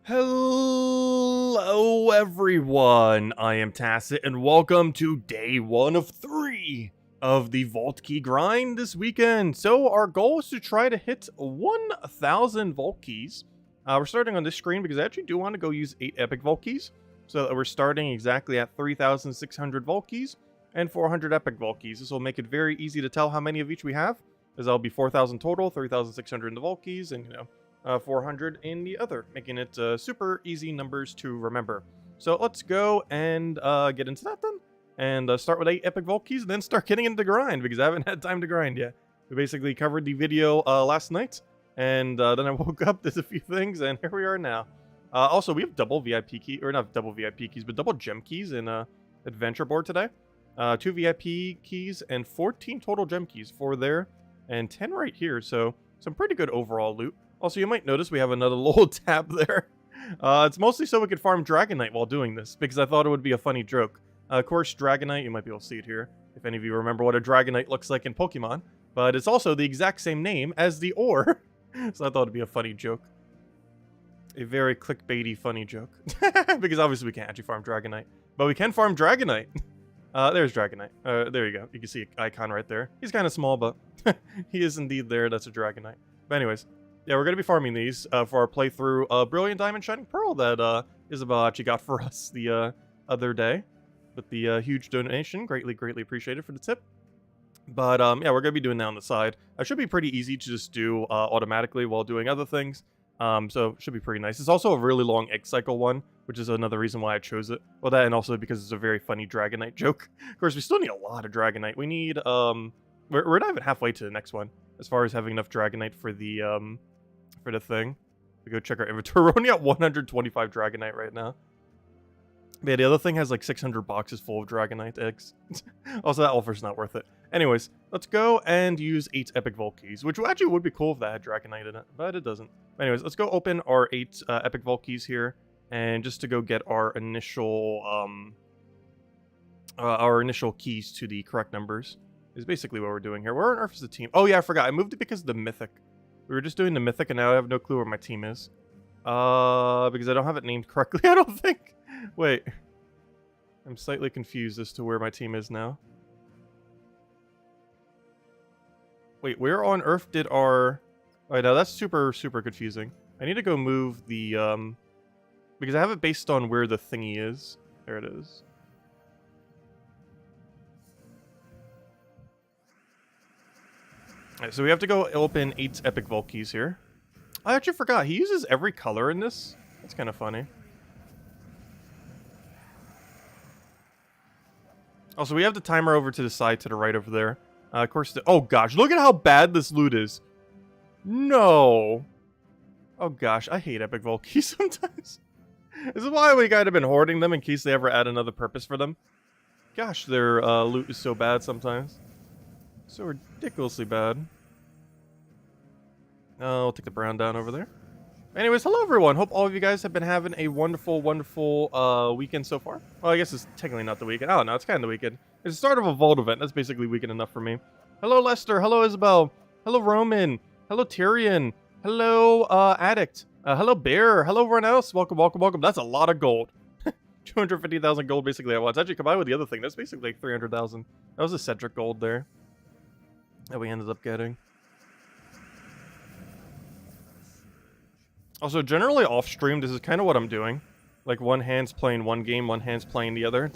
Hello everyone, I am Tacit and welcome to day 1 of 3 of the Vault Key grind this weekend. So our goal is to try to hit 1,000 Vault Keys. We're starting on this screen because I actually do want to go use 8 Epic Vault Keys. So that we're starting exactly at 3,600 Vault Keys and 400 Epic Vault Keys. This will make it very easy to tell how many of each we have, as that'll be 4,000 total, 3,600 in the Vault Keys, and 400 in the other, making it super easy numbers to remember. So let's go and get into that then, and start with 8 Epic Vault Keys, and then start getting into the grind, because I haven't had time to grind yet. We basically covered the video last night, and then I woke up, did a few things, and here we are now. Also, we have double VIP key, or not double VIP keys, but double gem keys in Adventure Board today. 2 VIP keys and 14 total gem keys, 4 there, and 10 right here, so some pretty good overall loot. Also, you might notice we have another little tab there. It's mostly so we could farm Dragonite while doing this, because I thought it would be a funny joke. Of course, Dragonite, you might be able to see it here, if any of you remember what a Dragonite looks like in Pokemon. But it's also the exact same name as the ore. So I thought it'd be a funny joke. A very clickbaity funny joke. Because obviously we can't actually farm Dragonite. But we can farm Dragonite. There's Dragonite. There you go. You can see an icon right there. He's kind of small, but he is indeed there. That's a Dragonite. But anyways. Yeah, we're going to be farming these for our playthrough of Brilliant Diamond Shining Pearl that Isabel actually got for us the other day with the huge donation. Greatly appreciated for the tip. But yeah, we're going to be doing that on the side. It should be pretty easy to just do automatically while doing other things. So it should be pretty nice. It's also a really long egg cycle one, which is another reason why I chose it. Well, that and also because it's a very funny Dragonite joke. Of course, we still need a lot of Dragonite. We need, we're not even halfway to the next one as far as having enough Dragonite for the thing. We go check our inventory. We're only at 125 Dragonite right now. But yeah, the other thing has like 600 boxes full of Dragonite eggs. Also, that offer's not worth it. Anyways, let's go and use 8 Epic Vault Keys, which actually would be cool if that had Dragonite in it, but it doesn't. Anyways, let's go open our 8 Epic Vault Keys here, and just to go get our initial keys to the correct numbers is basically what we're doing here. Where on earth is the team? Oh yeah, I forgot. I moved it because of the Mythic. We were just doing the Mythic, and now I have no clue where my team is. Because I don't have it named correctly, I don't think. Wait. I'm slightly confused as to where my team is now. Wait, where on earth did our... Alright, now that's super confusing. I need to go move the, because I have it based on where the thingy is. There it is. Alright, so we have to go open 8 Epic Vault Keys here. I actually forgot, he uses every color in this? That's kind of funny. Also, we have the timer over to the side to the right over there. Of course, oh gosh, look at how bad this loot is. No. Oh gosh, I hate Epic Vault Keys sometimes. This is why we gotta been hoarding them in case they ever add another purpose for them. Gosh, their loot is so bad sometimes. So ridiculously bad. I'll take the brown down over there. Anyways, hello everyone. Hope all of you guys have been having a wonderful weekend so far. Well, I guess it's technically not the weekend. Oh, no, it's kind of the weekend. It's the start of a Vault event. That's basically weekend enough for me. Hello, Lester. Hello, Isabel. Hello, Roman. Hello, Tyrion. Hello, Addict. Hello, Bear. Hello, everyone else. Welcome. That's a lot of gold. 250,000 gold basically at once. Actually, combined with the other thing, that's basically like 300,000. That was a Cedric gold there that we ended up getting. Also, generally off stream, this is kind of what I'm doing. Like, one hand's playing one game, one hand's playing the other.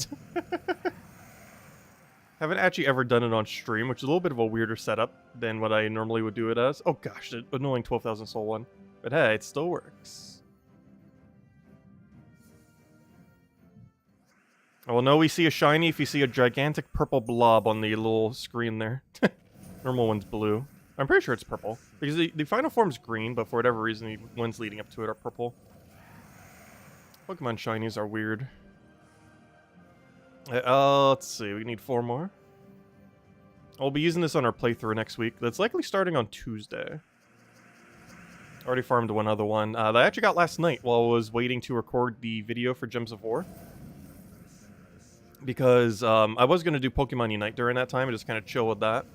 Haven't actually ever done it on stream, which is a little bit of a weirder setup than what I normally would do it as. Oh gosh, the annoying 12,000 soul one. But hey, it still works. Oh, well, no, we see a shiny if you see a gigantic purple blob on the little screen there. Normal one's blue. I'm pretty sure it's purple. Because the final form's green, but for whatever reason, the ones leading up to it are purple. Pokemon shinies are weird. Let's see. We need 4 more. I'll be using this on our playthrough next week. That's likely starting on Tuesday. Already farmed one other one. That I actually got last night while I was waiting to record the video for Gems of War. Because I was going to do Pokemon Unite during that time and just kind of chill with that.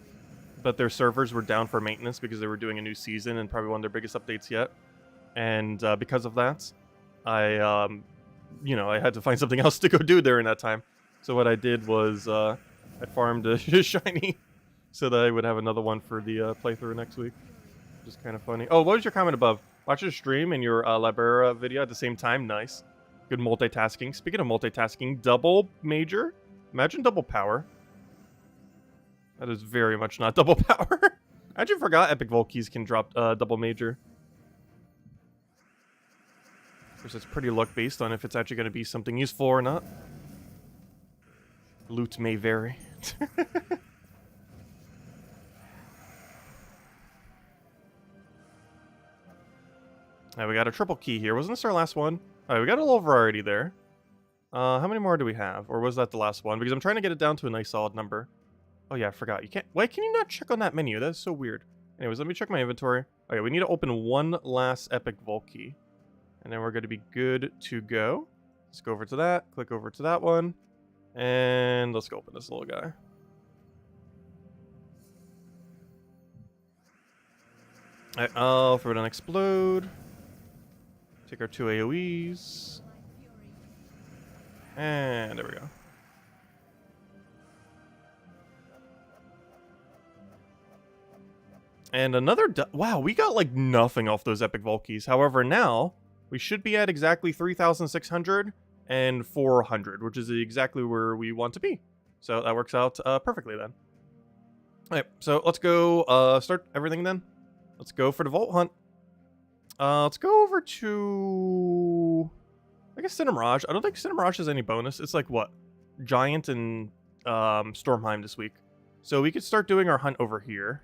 But their servers were down for maintenance because they were doing a new season and probably one of their biggest updates yet. And because of that, I, you know, I had to find something else to go do during that time. So what I did was I farmed a shiny so that I would have another one for the playthrough next week. Which is kind of funny. Oh, what was your comment above? Watch your stream and your Libera video at the same time. Nice. Good multitasking. Speaking of multitasking, double major. Imagine double power. That is very much not double power. I actually forgot Epic Volkeys can drop double major. Of course, it's pretty luck based on if it's actually going to be something useful or not. Loot may vary. Alright, we got a triple key here. Wasn't this our last one? Alright, we got a little variety there. How many more do we have? Or was that the last one? Because I'm trying to get it down to a nice solid number. Oh yeah, I forgot. You can't... Why can you not check on that menu? That's so weird. Anyways, let me check my inventory. Okay, we need to open one last Epic Vault key. And then we're going to be good to go. Let's go over to that. Click over to that one. And let's go open this little guy. Alright, I'll throw it on Explode. Take our 2 AoEs. And there we go. And another... Wow, we got like nothing off those Epic Vault keys. However, now we should be at exactly 3,600 and 400, which is exactly where we want to be. So that works out perfectly then. Alright, so let's go start everything then. Let's go for the Vault Hunt. Let's go over to... I guess Cinemirage. I don't think Cinemirage has any bonus. It's like, what? Giant and Stormheim this week. So we could start doing our hunt over here.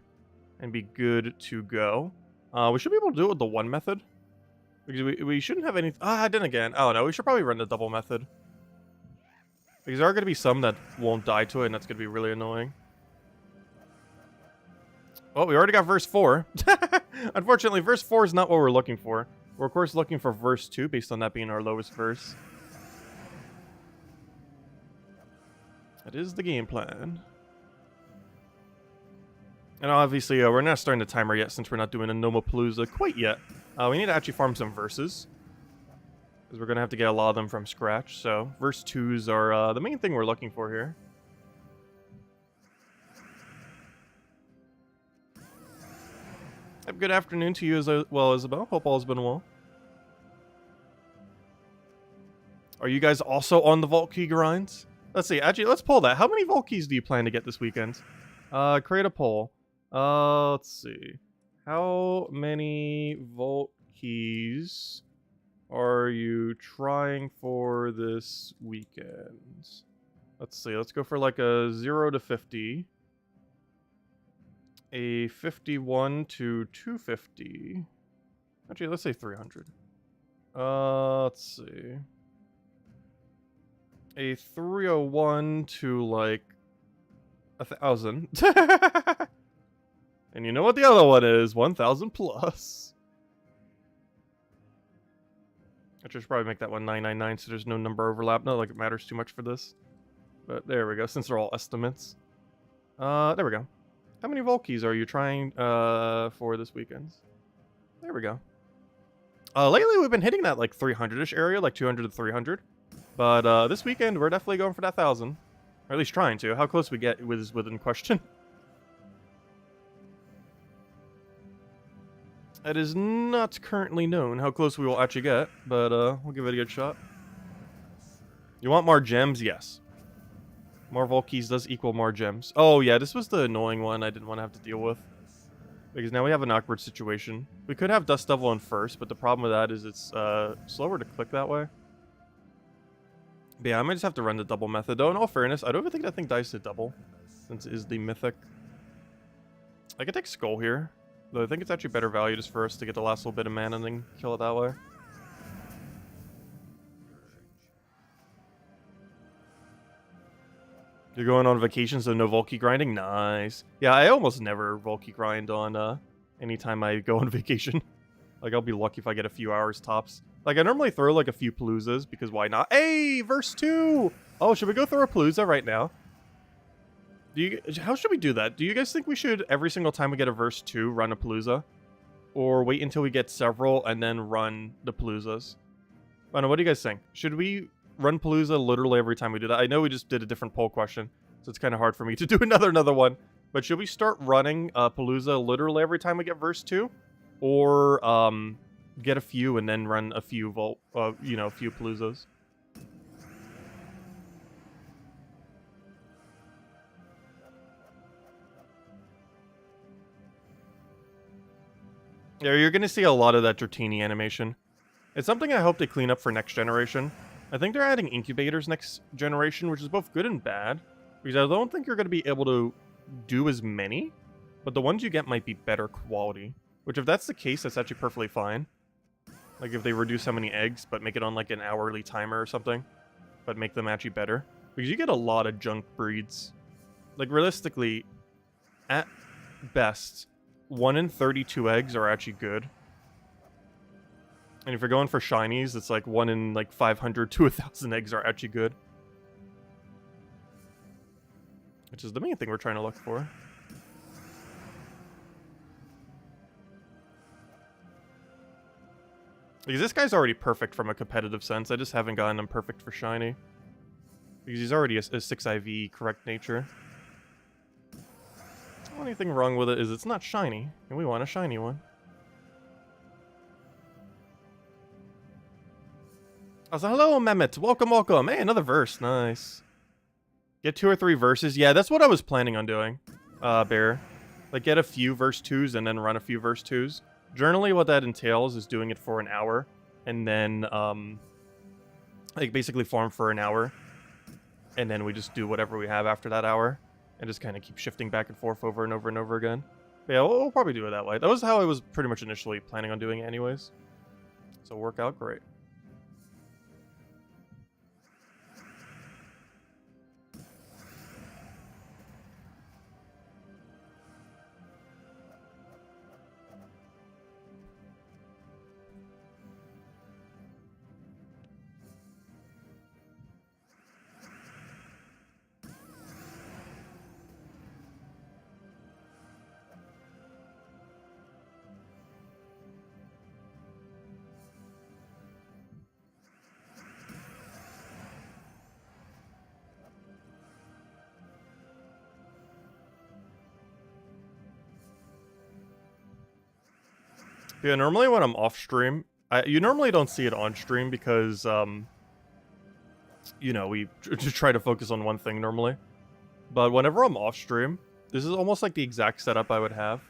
And be good to go. We should be able to do it with the one method. Because we shouldn't have any... then again. Oh no, we should probably run the double method. Because there are going to be some that won't die to it, and that's going to be really annoying. Oh, we already got verse 4. Unfortunately, verse 4 is not what we're looking for. We're, of course, looking for verse 2, based on that being our lowest verse. That is the game plan. And obviously, we're not starting the timer yet, since we're not doing a Palooza quite yet. We need to actually farm some verses. Because we're going to have to get a lot of them from scratch. So, verse 2s are the main thing we're looking for here. Have a good afternoon to you as well, Isabel. Hope all has been well. Are you guys also on the Vault Key grinds? Let's see. Actually, let's poll that. How many Vault Keys do you plan to get this weekend? Create a poll. Let's see. How many Vault Keys are you trying for this weekend? Let's see. Let's go for like a 0 to 50. A 51 to 250. Actually, let's say 300. Let's see. A 301 to like 1,000. And you know what the other one is? 1,000 plus. I should probably make that one 999 so there's no number overlap. Not like it matters too much for this. But there we go, since they're all estimates. There we go. How many Vault Keys are you trying for this weekend? There we go. Lately we've been hitting that like 300-ish area, like 200 to 300. But this weekend we're definitely going for that 1,000. Or at least trying to. How close we get is within question. It is not currently known how close we will actually get, but we'll give it a good shot. You want more gems? Yes. More Vault Keys does equal more gems. Oh yeah, this was the annoying one I didn't want to have to deal with. Because now we have an awkward situation. We could have Dust Devil in first, but the problem with that is it's slower to click that way. But yeah, I might just have to run the double method. Though, in all fairness, I don't even think that thing dies to double, since it is the Mythic. I could take Skull here. Though I think it's actually better value just for us to get the last little bit of mana and then kill it that way. You're going on vacation, so no Vault Key grinding? Nice. Yeah, I almost never Vault Key grind on anytime I go on vacation. Like, I'll be lucky if I get a few hours tops. Like, I normally throw like a few Paloozas, because why not? Hey, verse 2! Oh, should we go throw a Palooza right now? How should we do that? Do you guys think we should, every single time we get a verse 2, run a Palooza? Or wait until we get several and then run the Paloozas? I don't know, what do you guys think? Should we run Palooza literally every time we do that? I know we just did a different poll question, so it's kind of hard for me to do another one. But should we start running Palooza literally every time we get verse 2? Or get a few and then run a few a few Paloozas? Yeah, you're going to see a lot of that Dratini animation. It's something I hope they clean up for next generation. I think they're adding incubators next generation, which is both good and bad. Because I don't think you're going to be able to do as many, but the ones you get might be better quality. Which, if that's the case, that's actually perfectly fine. Like, if they reduce how many eggs, but make it on, like, an hourly timer or something. But make them actually better. Because you get a lot of junk breeds. Like, realistically, at best, 1 in 32 eggs are actually good. And if you're going for shinies, it's like 1 in like 500 to 1,000 eggs are actually good. Which is the main thing we're trying to look for. Because this guy's already perfect from a competitive sense. I just haven't gotten him perfect for shiny. Because he's already a 6 IV correct nature. The only thing wrong with it is it's not shiny. And we want a shiny one. I was like, hello, Mehmet. Welcome, welcome. Hey, another verse. Nice. Get 2 or 3 verses. Yeah, that's what I was planning on doing, Bear. Like, get a few verse 2s and then run a few verse 2s. Generally, what that entails is doing it for an hour. And then, like, basically farm for an hour. And then we just do whatever we have after that hour. And just kind of keep shifting back and forth over and over and over again. But yeah, we'll probably do it that way. That was how I was pretty much initially planning on doing it anyways. So work out great. Yeah, normally when I'm off stream, you normally don't see it on stream because, you know, we just try to focus on one thing normally. But whenever I'm off stream, this is almost like the exact setup I would have.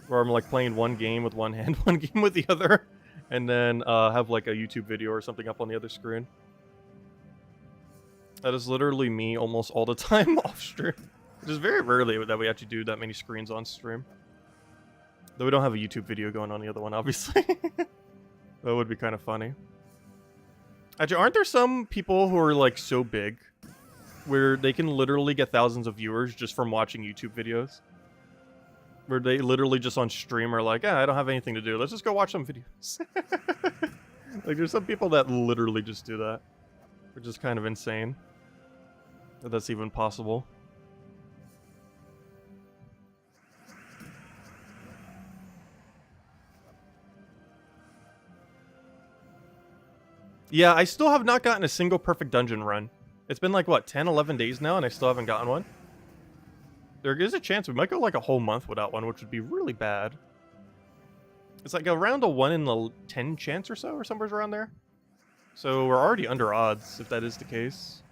Where I'm like playing one game with one hand, one game with the other. And then have like a YouTube video or something up on the other screen. That is literally me almost all the time off stream. Which is very rarely that we actually do that many screens on stream. Though we don't have a YouTube video going on the other one, obviously. That would be kind of funny. Actually, aren't there some people who are like so big where they can literally get thousands of viewers just from watching YouTube videos? Where they literally just on stream are like, I don't have anything to do. Let's just go watch some videos. Like, there's some people that literally just do that. Which is kind of insane. That that's even possible. Yeah, I still have not gotten a single perfect dungeon run. It's been like, what, 10, 11 days now, and I still haven't gotten one? There is a chance we might go like a whole month without one, which would be really bad. It's like around a 1 in the 10 chance or so, or somewhere around there. So we're already under odds, if that is the case.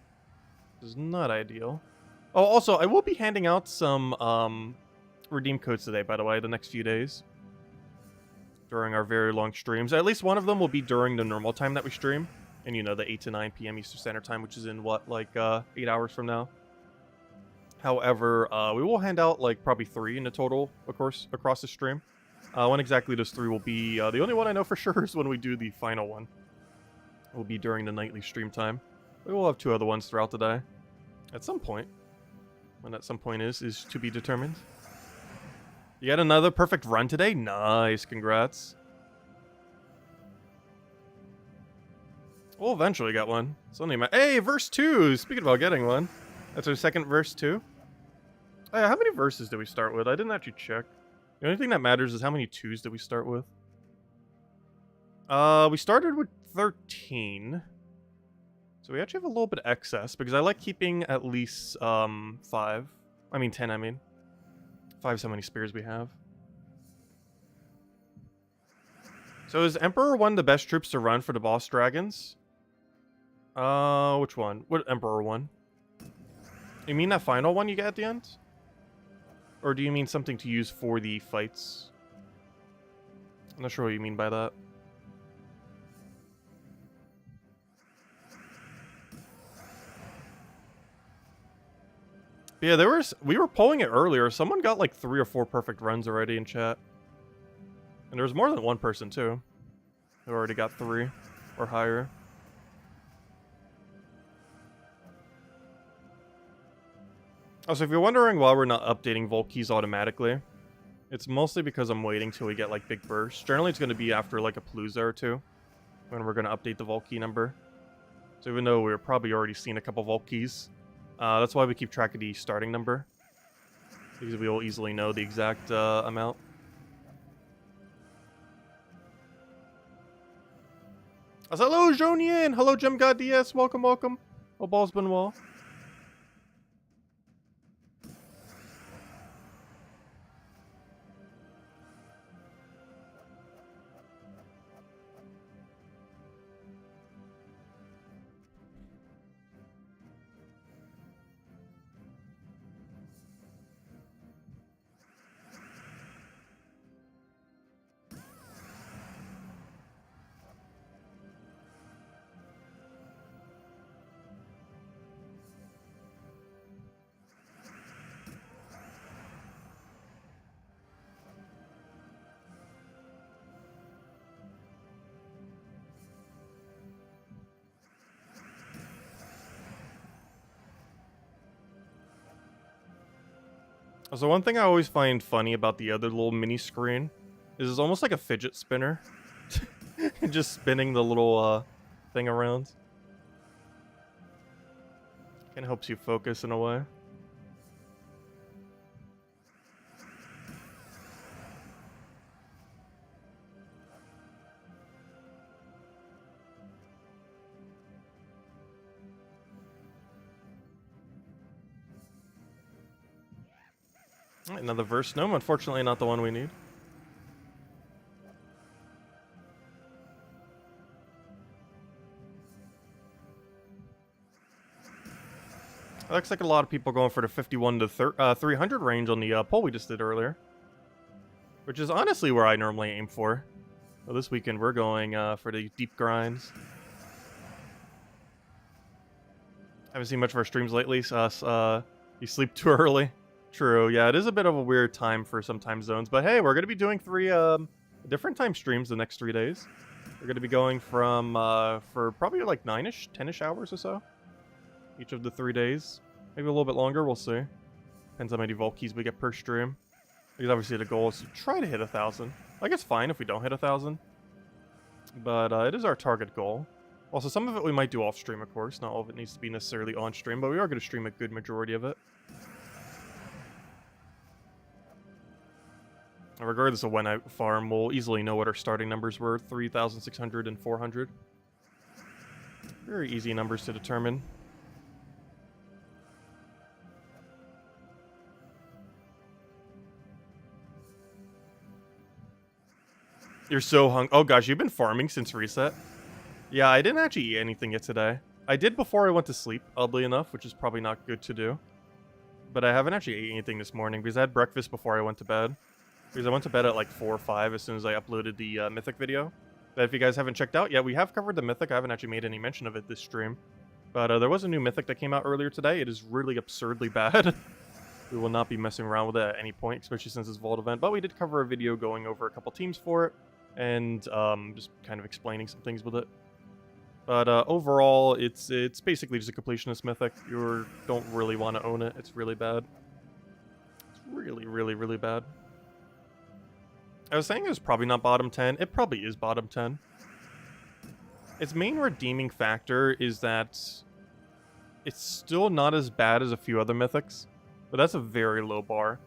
Which is not ideal. Oh, also, I will be handing out some redeem codes today, by the way, the next few days. During our very long streams. At least one of them will be during the normal time that we stream. And, you know, the 8 to 9 p.m. Eastern Standard Time, which is in, what, like, 8 hours from now. However, we will hand out, like, probably 3 in the total, of course, across the stream. When exactly those 3 will be, the only one I know for sure is when we do the final one. It will be during the nightly stream time. We will have 2 other ones throughout the day. At some point. When that some point is to be determined. You got another perfect run today? Nice, congrats. We'll eventually get one. It's only hey, verse 2! Speaking about getting one. That's our second verse 2. Oh, yeah, how many verses did we start with? I didn't actually check. The only thing that matters is how many 2s did we start with. We started with 13. So we actually have a little bit of excess because I like keeping at least 5. I mean 10, I mean. 5's how many spears we have. So is Emperor 1 the best troops to run for the boss dragons? Which one? What Emperor 1? You mean that final one you get at the end? Or do you mean something to use for the fights? I'm not sure what you mean by that. But yeah, we were polling it earlier. Someone got like 3 or 4 perfect runs already in chat. And there was more than one person too who already got 3 or higher. Also, if you're wondering why we're not updating Vault keys automatically, it's mostly because I'm waiting till we get like big bursts. Generally, it's going to be after like a Palooza or 2 when we're going to update the Vault key number. So even though we're probably already seen a couple Vault keys, that's why we keep track of the starting number, because we will easily know the exact amount. Hello, Jonian! Hello, Gem God DS! Welcome, welcome! Hope all's been well. So one thing I always find funny about the other little mini screen is it's almost like a fidget spinner. Just spinning the little thing around. Kind of helps you focus in a way. Another verse gnome, unfortunately not the one we need. Looks like a lot of people going for the 51 to 300 range on the poll we just did earlier. Which is honestly where I normally aim for. Well, this weekend we're going for the deep grinds. Haven't seen much of our streams lately, so you sleep too early. True, yeah, it is a bit of a weird time for some time zones, but hey, we're going to be doing 3 different time streams the next 3 days. We're going to be going from, for probably like 9-ish, 10-ish hours or so. Each of the 3 days. Maybe a little bit longer, we'll see. Depends how many Vault keys we get per stream. Because obviously the goal is to try to hit 1,000. Like, it's fine if we don't hit 1,000. But it is our target goal. Also, some of it we might do off stream, of course. Not all of it needs to be necessarily on stream, but we are going to stream a good majority of it. Regardless of when I farm, we'll easily know what our starting numbers were. 3,600 and 400. Very easy numbers to determine. You're so hung. Oh gosh, you've been farming since reset? Yeah, I didn't actually eat anything yet today. I did before I went to sleep, oddly enough, which is probably not good to do. But I haven't actually ate anything this morning because I had breakfast before I went to bed. Because I went to bed at like 4 or 5 as soon as I uploaded the Mythic video. That if you guys haven't checked out yet, we have covered the Mythic. I haven't actually made any mention of it this stream. But there was a new Mythic that came out earlier today. It is really absurdly bad. We will not be messing around with it at any point, especially since it's Vault event. But we did cover a video going over a couple teams for it. And just kind of explaining some things with it. But overall, it's basically just a completionist Mythic. You don't really want to own it. It's really bad. It's really bad. I was saying it was probably not bottom 10. It probably is bottom 10. Its main redeeming factor is that it's still not as bad as a few other Mythics. But that's a very low bar.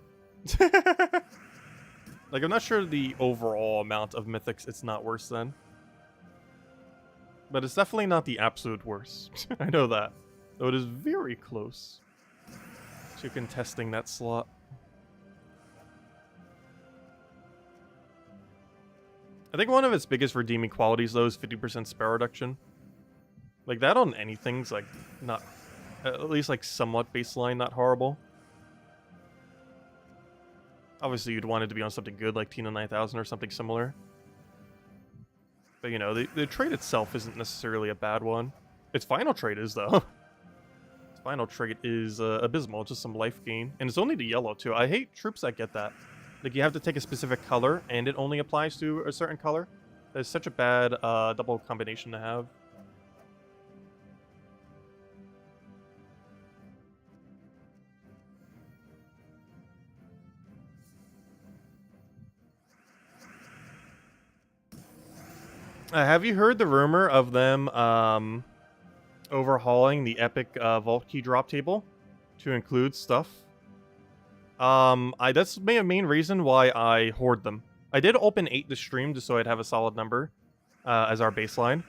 Like, I'm not sure the overall amount of Mythics it's not worse than. But it's definitely not the absolute worst. I know that. Though it is very close to contesting that slot. I think one of its biggest redeeming qualities, though, is 50% spell reduction. Like, that on anything's, like, not... At least, like, somewhat baseline, not horrible. Obviously, you'd want it to be on something good, like Tina 9000 or something similar. But, you know, the trait itself isn't necessarily a bad one. Its final trait is, though. Its final trait is abysmal, just some life gain. And it's only the yellow, too. I hate troops that get that. Like, you have to take a specific color, and it only applies to a certain color. That's such a bad double combination to have. Have you heard the rumor of them overhauling the epic vault key drop table to include stuff? That's the main reason why I hoard them. I did open 8 this stream just so I'd have a solid number as our baseline.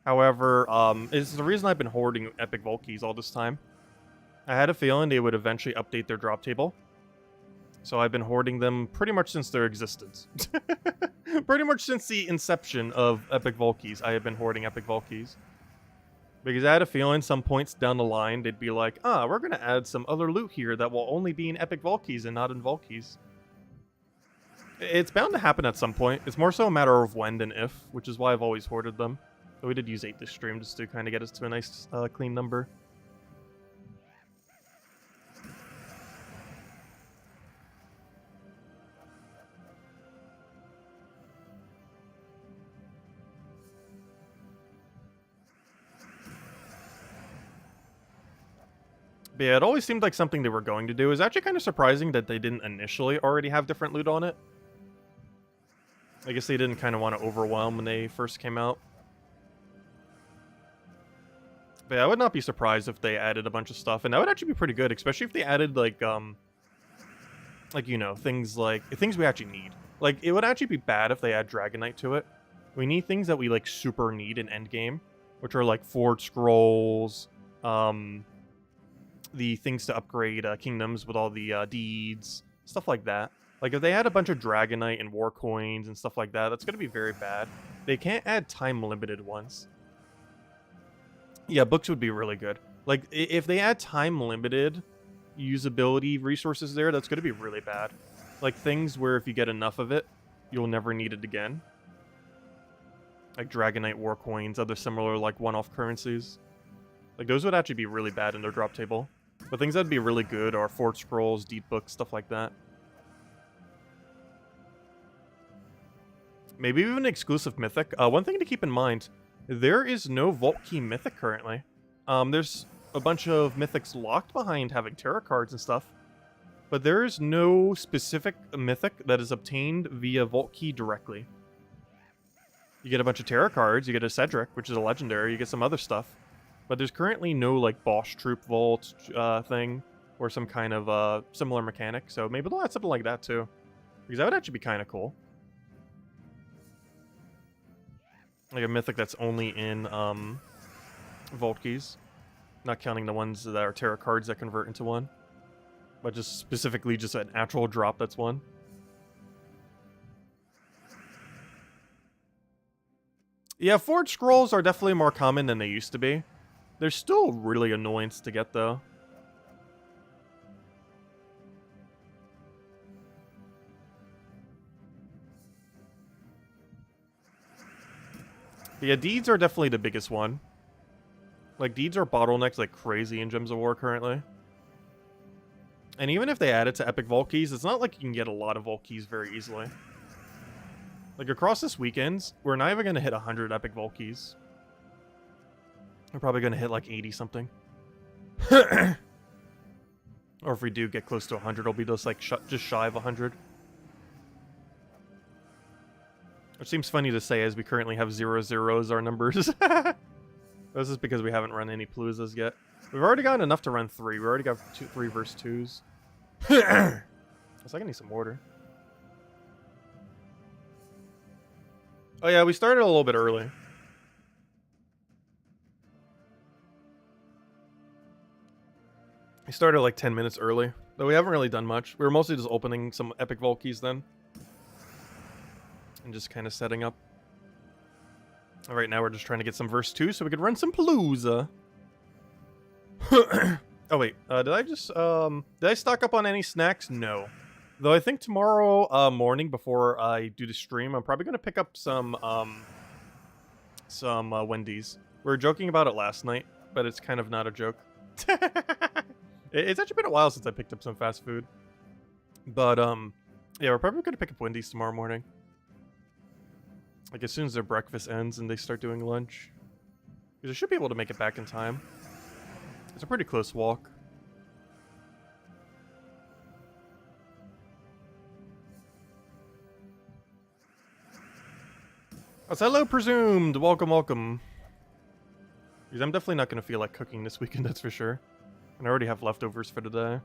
However, it's the reason I've been hoarding epic vault keys all this time. I had a feeling they would eventually update their drop table. So I've been hoarding them pretty much since their existence. Pretty much since the inception of epic vault keys, I have been hoarding epic vault keys. Because I had a feeling some points down the line, they'd be like, we're going to add some other loot here that will only be in epic vault keys and not in vault keys. It's bound to happen at some point. It's more so a matter of when than if, which is why I've always hoarded them. So we did use 8 this stream just to kind of get us to a nice clean number. But yeah, it always seemed like something they were going to do. It's actually kind of surprising that they didn't initially already have different loot on it. I guess they didn't kind of want to overwhelm when they first came out. But yeah, I would not be surprised if they added a bunch of stuff, and that would actually be pretty good, especially if they added like you know, things we actually need. Like, it would actually be bad if they add Dragonite to it. We need things that we like super need in endgame, which are like Forge Scrolls, the things to upgrade kingdoms with all the deeds, stuff like that. Like, if they had a bunch of Dragonite and War Coins and stuff like that, that's going to be very bad. They can't add time-limited ones. Yeah, books would be really good. Like, if they add time-limited usability resources there, that's going to be really bad. Like, things where if you get enough of it, you'll never need it again. Like Dragonite War Coins, other similar, like, one-off currencies. Like, those would actually be really bad in their drop table. But things that'd be really good are Forge Scrolls, Deep Books, stuff like that. Maybe even exclusive Mythic. One thing to keep in mind, there is no Vault Key Mythic currently. There's a bunch of Mythics locked behind having tarot cards and stuff. But there is no specific Mythic that is obtained via Vault Key directly. You get a bunch of tarot cards, you get a Cedric, which is a legendary, you get some other stuff. But there's currently no, like, Bosch Troop Vault thing, or some kind of similar mechanic, so maybe they'll add something like that, too. Because that would actually be kind of cool. Like a Mythic that's only in Vault Keys. Not counting the ones that are tarot cards that convert into one. But just specifically just an actual drop that's one. Yeah, Forge Scrolls are definitely more common than they used to be. They're still really annoyance to get, though. But yeah, deeds are definitely the biggest one. Like, deeds are bottlenecks like crazy in Gems of War currently. And even if they add it to Epic Vault Keys, it's not like you can get a lot of Vault Keys very easily. Like, across this weekend, we're not even going to hit 100 Epic Vault Keys. We're probably going to hit like 80-something. Or if we do get close to 100, it'll be just like just shy of 100. Which seems funny to say as we currently have 0 as our numbers. This is because we haven't run any Paloozas yet. We've already gotten enough to run 3. We already got 3 versus 2s. Looks like I need some water. Oh yeah, we started a little bit early. We started like 10 minutes early, though we haven't really done much. We were mostly just opening some epic vault keys then. And just kind of setting up. All right, now we're just trying to get some verse 2 so we could run some Palooza. Oh wait, did I stock up on any snacks? No. Though I think tomorrow morning before I do the stream, I'm probably going to pick up some Wendy's. We were joking about it last night, but it's kind of not a joke. It's actually been a while since I picked up some fast food. But, yeah, we're probably going to pick up Wendy's tomorrow morning. Like, as soon as their breakfast ends and they start doing lunch. Because I should be able to make it back in time. It's a pretty close walk. Oh, hello, Presumed! Welcome, welcome. Because I'm definitely not going to feel like cooking this weekend, that's for sure. And I already have leftovers for today.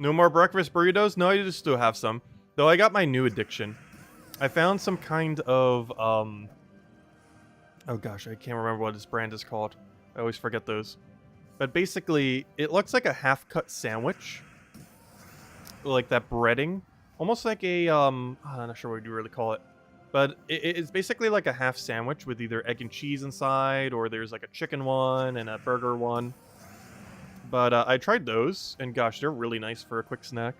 No more breakfast burritos? No, I just still have some. Though I got my new addiction. I found some kind of, oh gosh, I can't remember what this brand is called. I always forget those. But basically, it looks like a half-cut sandwich. Like that breading. Almost like a, I'm not sure what you really call it. But it's basically like a half sandwich with either egg and cheese inside, or there's like a chicken one and a burger one. But I tried those, and gosh, they're really nice for a quick snack.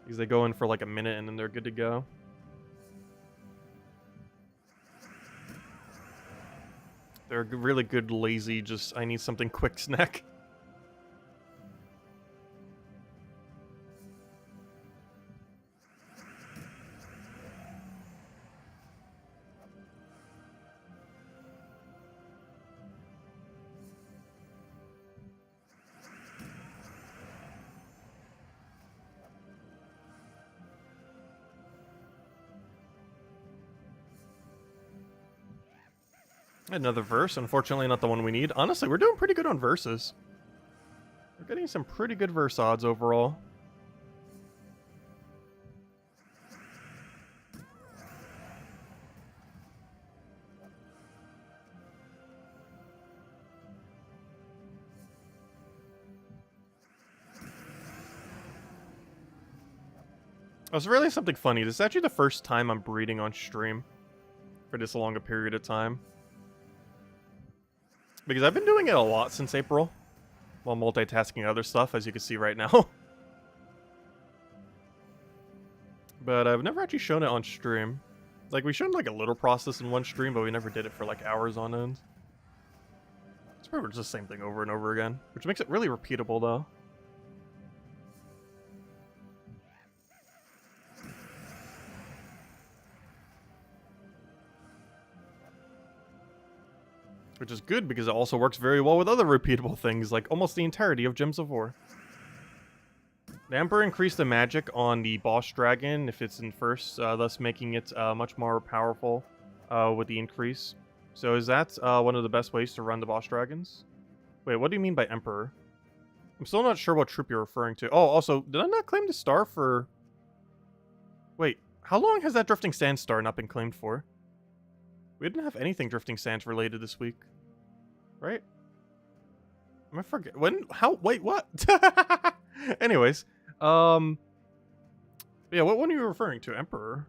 Because they go in for like a minute and then they're good to go. They're a really good, lazy, just, I need something quick snack. Another verse, unfortunately not the one we need. Honestly, we're doing pretty good on verses. We're getting some pretty good verse odds overall. Oh, it's really something funny. This is actually the first time I'm breeding on stream for this long a period of time. Because I've been doing it a lot since April, while multitasking other stuff, as you can see right now. But I've never actually shown it on stream. Like, we showed like a little process in one stream, but we never did it for like hours on end. It's pretty much the same thing over and over again, which makes it really repeatable though. Which is good, because it also works very well with other repeatable things, like almost the entirety of Gems of War. The Emperor increased the magic on the boss dragon if it's in first, thus making it much more powerful with the increase. So is that one of the best ways to run the boss dragons? Wait, what do you mean by Emperor? I'm still not sure what troop you're referring to. Oh, also, did I not claim the star for... Wait, how long has that Drifting Sand star not been claimed for? We didn't have anything Drifting Sands related this week. Right? I forget. When? How? Wait, what? Anyways. Yeah, what one are you referring to? Emperor?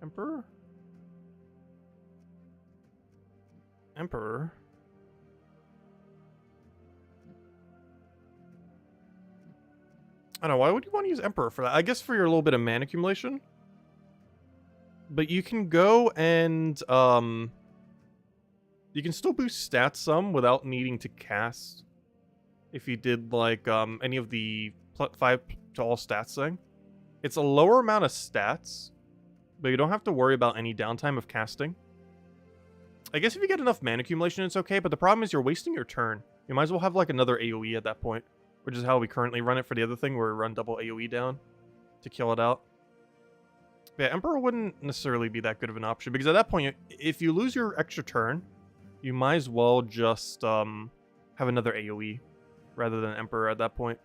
Emperor? Emperor? I don't know, why would you want to use Emperor for that? I guess for your little bit of mana accumulation. But you can go and, you can still boost stats some without needing to cast. If you did, like, any of the 5 to all stats thing. It's a lower amount of stats, but you don't have to worry about any downtime of casting. I guess if you get enough mana accumulation, it's okay, but the problem is you're wasting your turn. You might as well have, like, another AoE at that point, which is how we currently run it for the other thing, where we run double AoE down to kill it out. Yeah, Emperor wouldn't necessarily be that good of an option, because at that point, if you lose your extra turn, you might as well just have another AoE rather than Emperor at that point.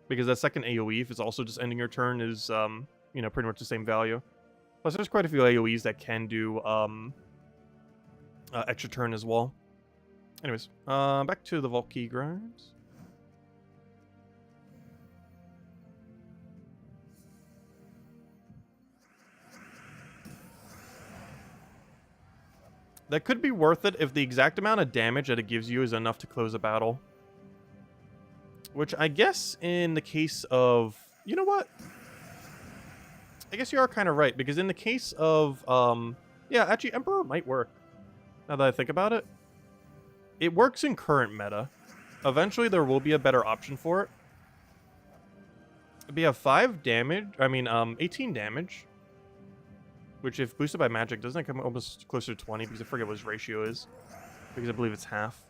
Because that second AoE, if it's also just ending your turn, is, you know, pretty much the same value. Plus, there's quite a few AoEs that can do extra turn as well. Anyways, back to the Vault Key grinds. That could be worth it if the exact amount of damage that it gives you is enough to close a battle. Which I guess in the case of... You know what? I guess you are kind of right, because in the case of... yeah, actually, Emperor might work. Now that I think about it. It works in current meta. Eventually, there will be a better option for it. We have 5 damage... I mean, 18 damage. Which, if boosted by magic, doesn't it come almost closer to 20? Because I forget what his ratio is. Because I believe it's half.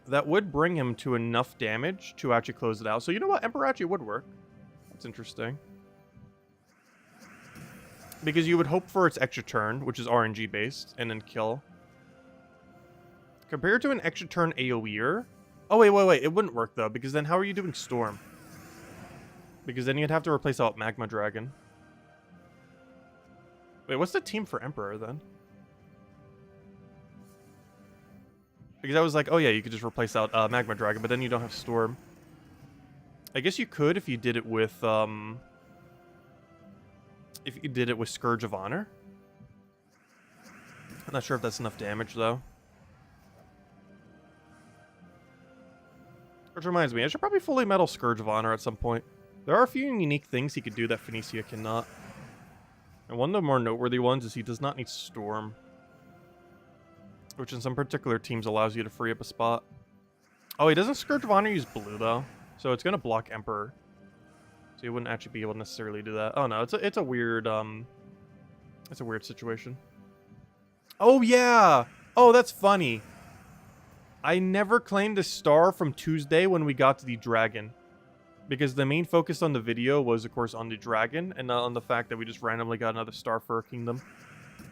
That would bring him to enough damage to actually close it out. So, you know what? Emperor actually would work. That's interesting. Because you would hope for its extra turn, which is RNG based, and then kill. Compared to an extra turn AoEer... Oh, wait. It wouldn't work, though. Because then how are you doing Storm? Because then you'd have to replace out Magma Dragon. Wait, what's the team for Emperor, then? Because I was like, oh yeah, you could just replace out Magma Dragon, but then you don't have Storm. I guess you could if you did it with, if you did it with Scourge of Honor. I'm not sure if that's enough damage, though. Which reminds me, I should probably fully metal Scourge of Honor at some point. There are a few unique things he could do that Phoenicia cannot. And one of the more noteworthy ones is he does not need Storm. Which in some particular teams allows you to free up a spot. Oh, he doesn't Scourge of Honor use blue, though. So it's going to block Emperor. So you wouldn't actually be able to necessarily do that. Oh, no, it's a weird, it's a weird situation. Oh, yeah! Oh, that's funny. I never claimed a star from Tuesday when we got to the dragon. Because the main focus on the video was, of course, on the dragon, and not on the fact that we just randomly got another star for a kingdom.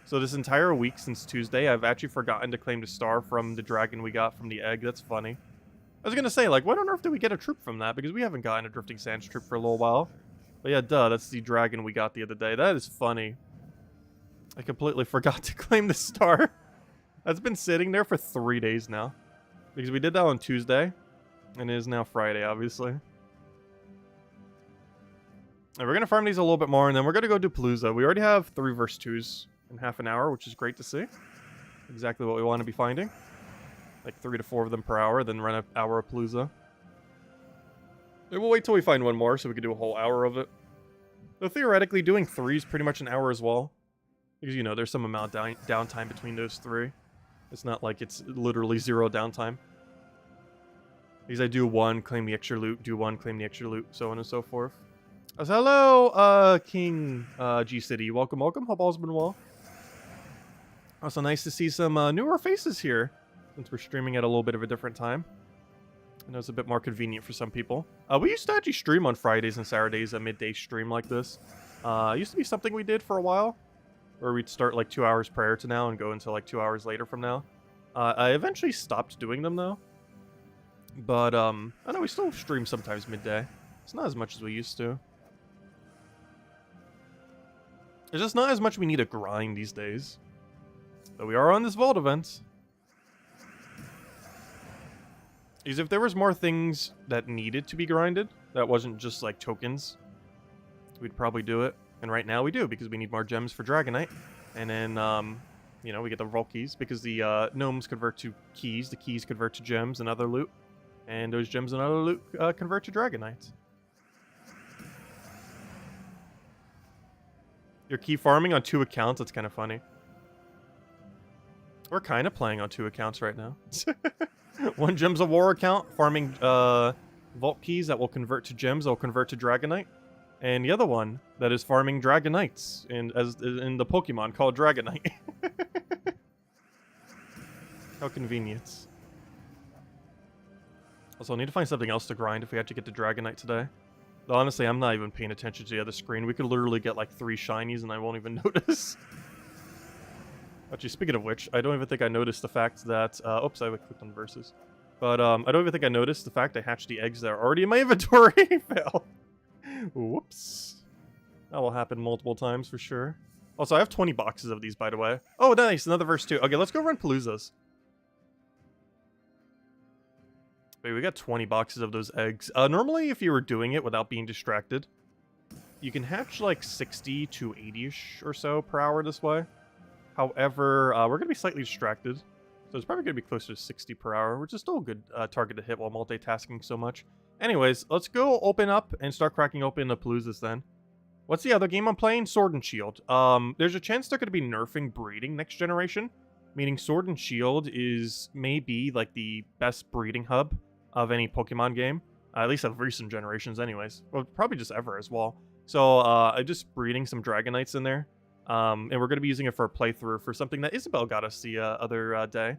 So this entire week since Tuesday, I've actually forgotten to claim the star from the dragon we got from the egg. That's funny. I was going to say, like, when on earth did we get a troop from that? Because we haven't gotten a Drifting Sands troop for a little while. But yeah, duh, that's the dragon we got the other day. That is funny. I completely forgot to claim the star. That's been sitting there for 3 days now. Because we did that on Tuesday, and it is now Friday, obviously. And we're going to farm these a little bit more, and then we're going to go do Palooza. We already have 3 versus 2s in half an hour, which is great to see. Exactly what we want to be finding. Like 3 to 4 of them per hour, then run an hour of Palooza. And we'll wait till we find one more, so we can do a whole hour of it. Though theoretically, doing 3 is pretty much an hour as well. Because, you know, there's some amount of downtime between those 3. It's not like it's literally 0 downtime. Because I do 1, claim the extra loot, do 1, claim the extra loot, so on and so forth. So hello, King G-City. Welcome. Hope all's been well. Also nice to see some newer faces here, since we're streaming at a little bit of a different time. I know it's a bit more convenient for some people. We used to actually stream on Fridays and Saturdays, a midday stream like this. It used to be something we did for a while, where we'd start like 2 hours prior to now and go until like 2 hours later from now. I eventually stopped doing them though. But, I know we still stream sometimes midday. It's not as much as we used to. There's just not as much we need to grind these days. But we are on this vault event. Because if there was more things that needed to be grinded, that wasn't just like tokens, we'd probably do it. And right now we do, because we need more gems for Dragonite. And then, you know, we get the vault keys, because the gnomes convert to keys, the keys convert to gems and other loot. And those gems and other loot convert to Dragonite. You're key farming on 2 accounts? That's kind of funny. We're kind of playing on 2 accounts right now. One Gems of War account, farming vault keys that will convert to gems that will convert to Dragonite. And the other one that is farming Dragonites in the Pokemon called Dragonite. How convenient. Also, I need to find something else to grind if we have to get to Dragonite today. Though honestly, I'm not even paying attention to the other screen. We could literally get like 3 shinies and I won't even notice. Actually, speaking of which, I don't even think I noticed the fact that... oops, I clicked on versus. But I don't even think I noticed the fact I hatched the eggs that are already in my inventory. Fail. Whoops. That will happen multiple times for sure. Also, I have 20 boxes of these, by the way. Oh, nice. Another verse 2. Okay, let's go run paloozas. Wait, we got 20 boxes of those eggs. Normally, if you were doing it without being distracted, you can hatch like 60 to 80-ish or so per hour this way. However, we're going to be slightly distracted. So it's probably going to be closer to 60 per hour, which is still a good target to hit while multitasking so much. Anyways, let's go open up and start cracking open the paloozas then. What's the other game I'm playing? Sword and Shield. There's a chance they're going to be nerfing breeding next generation, meaning Sword and Shield is maybe like the best breeding hub of any Pokemon game, at least of recent generations anyways. Well, probably just ever as well. So I'm just breeding some Dragonites in there. And we're going to be using it for a playthrough for something that Isabel got us the other day,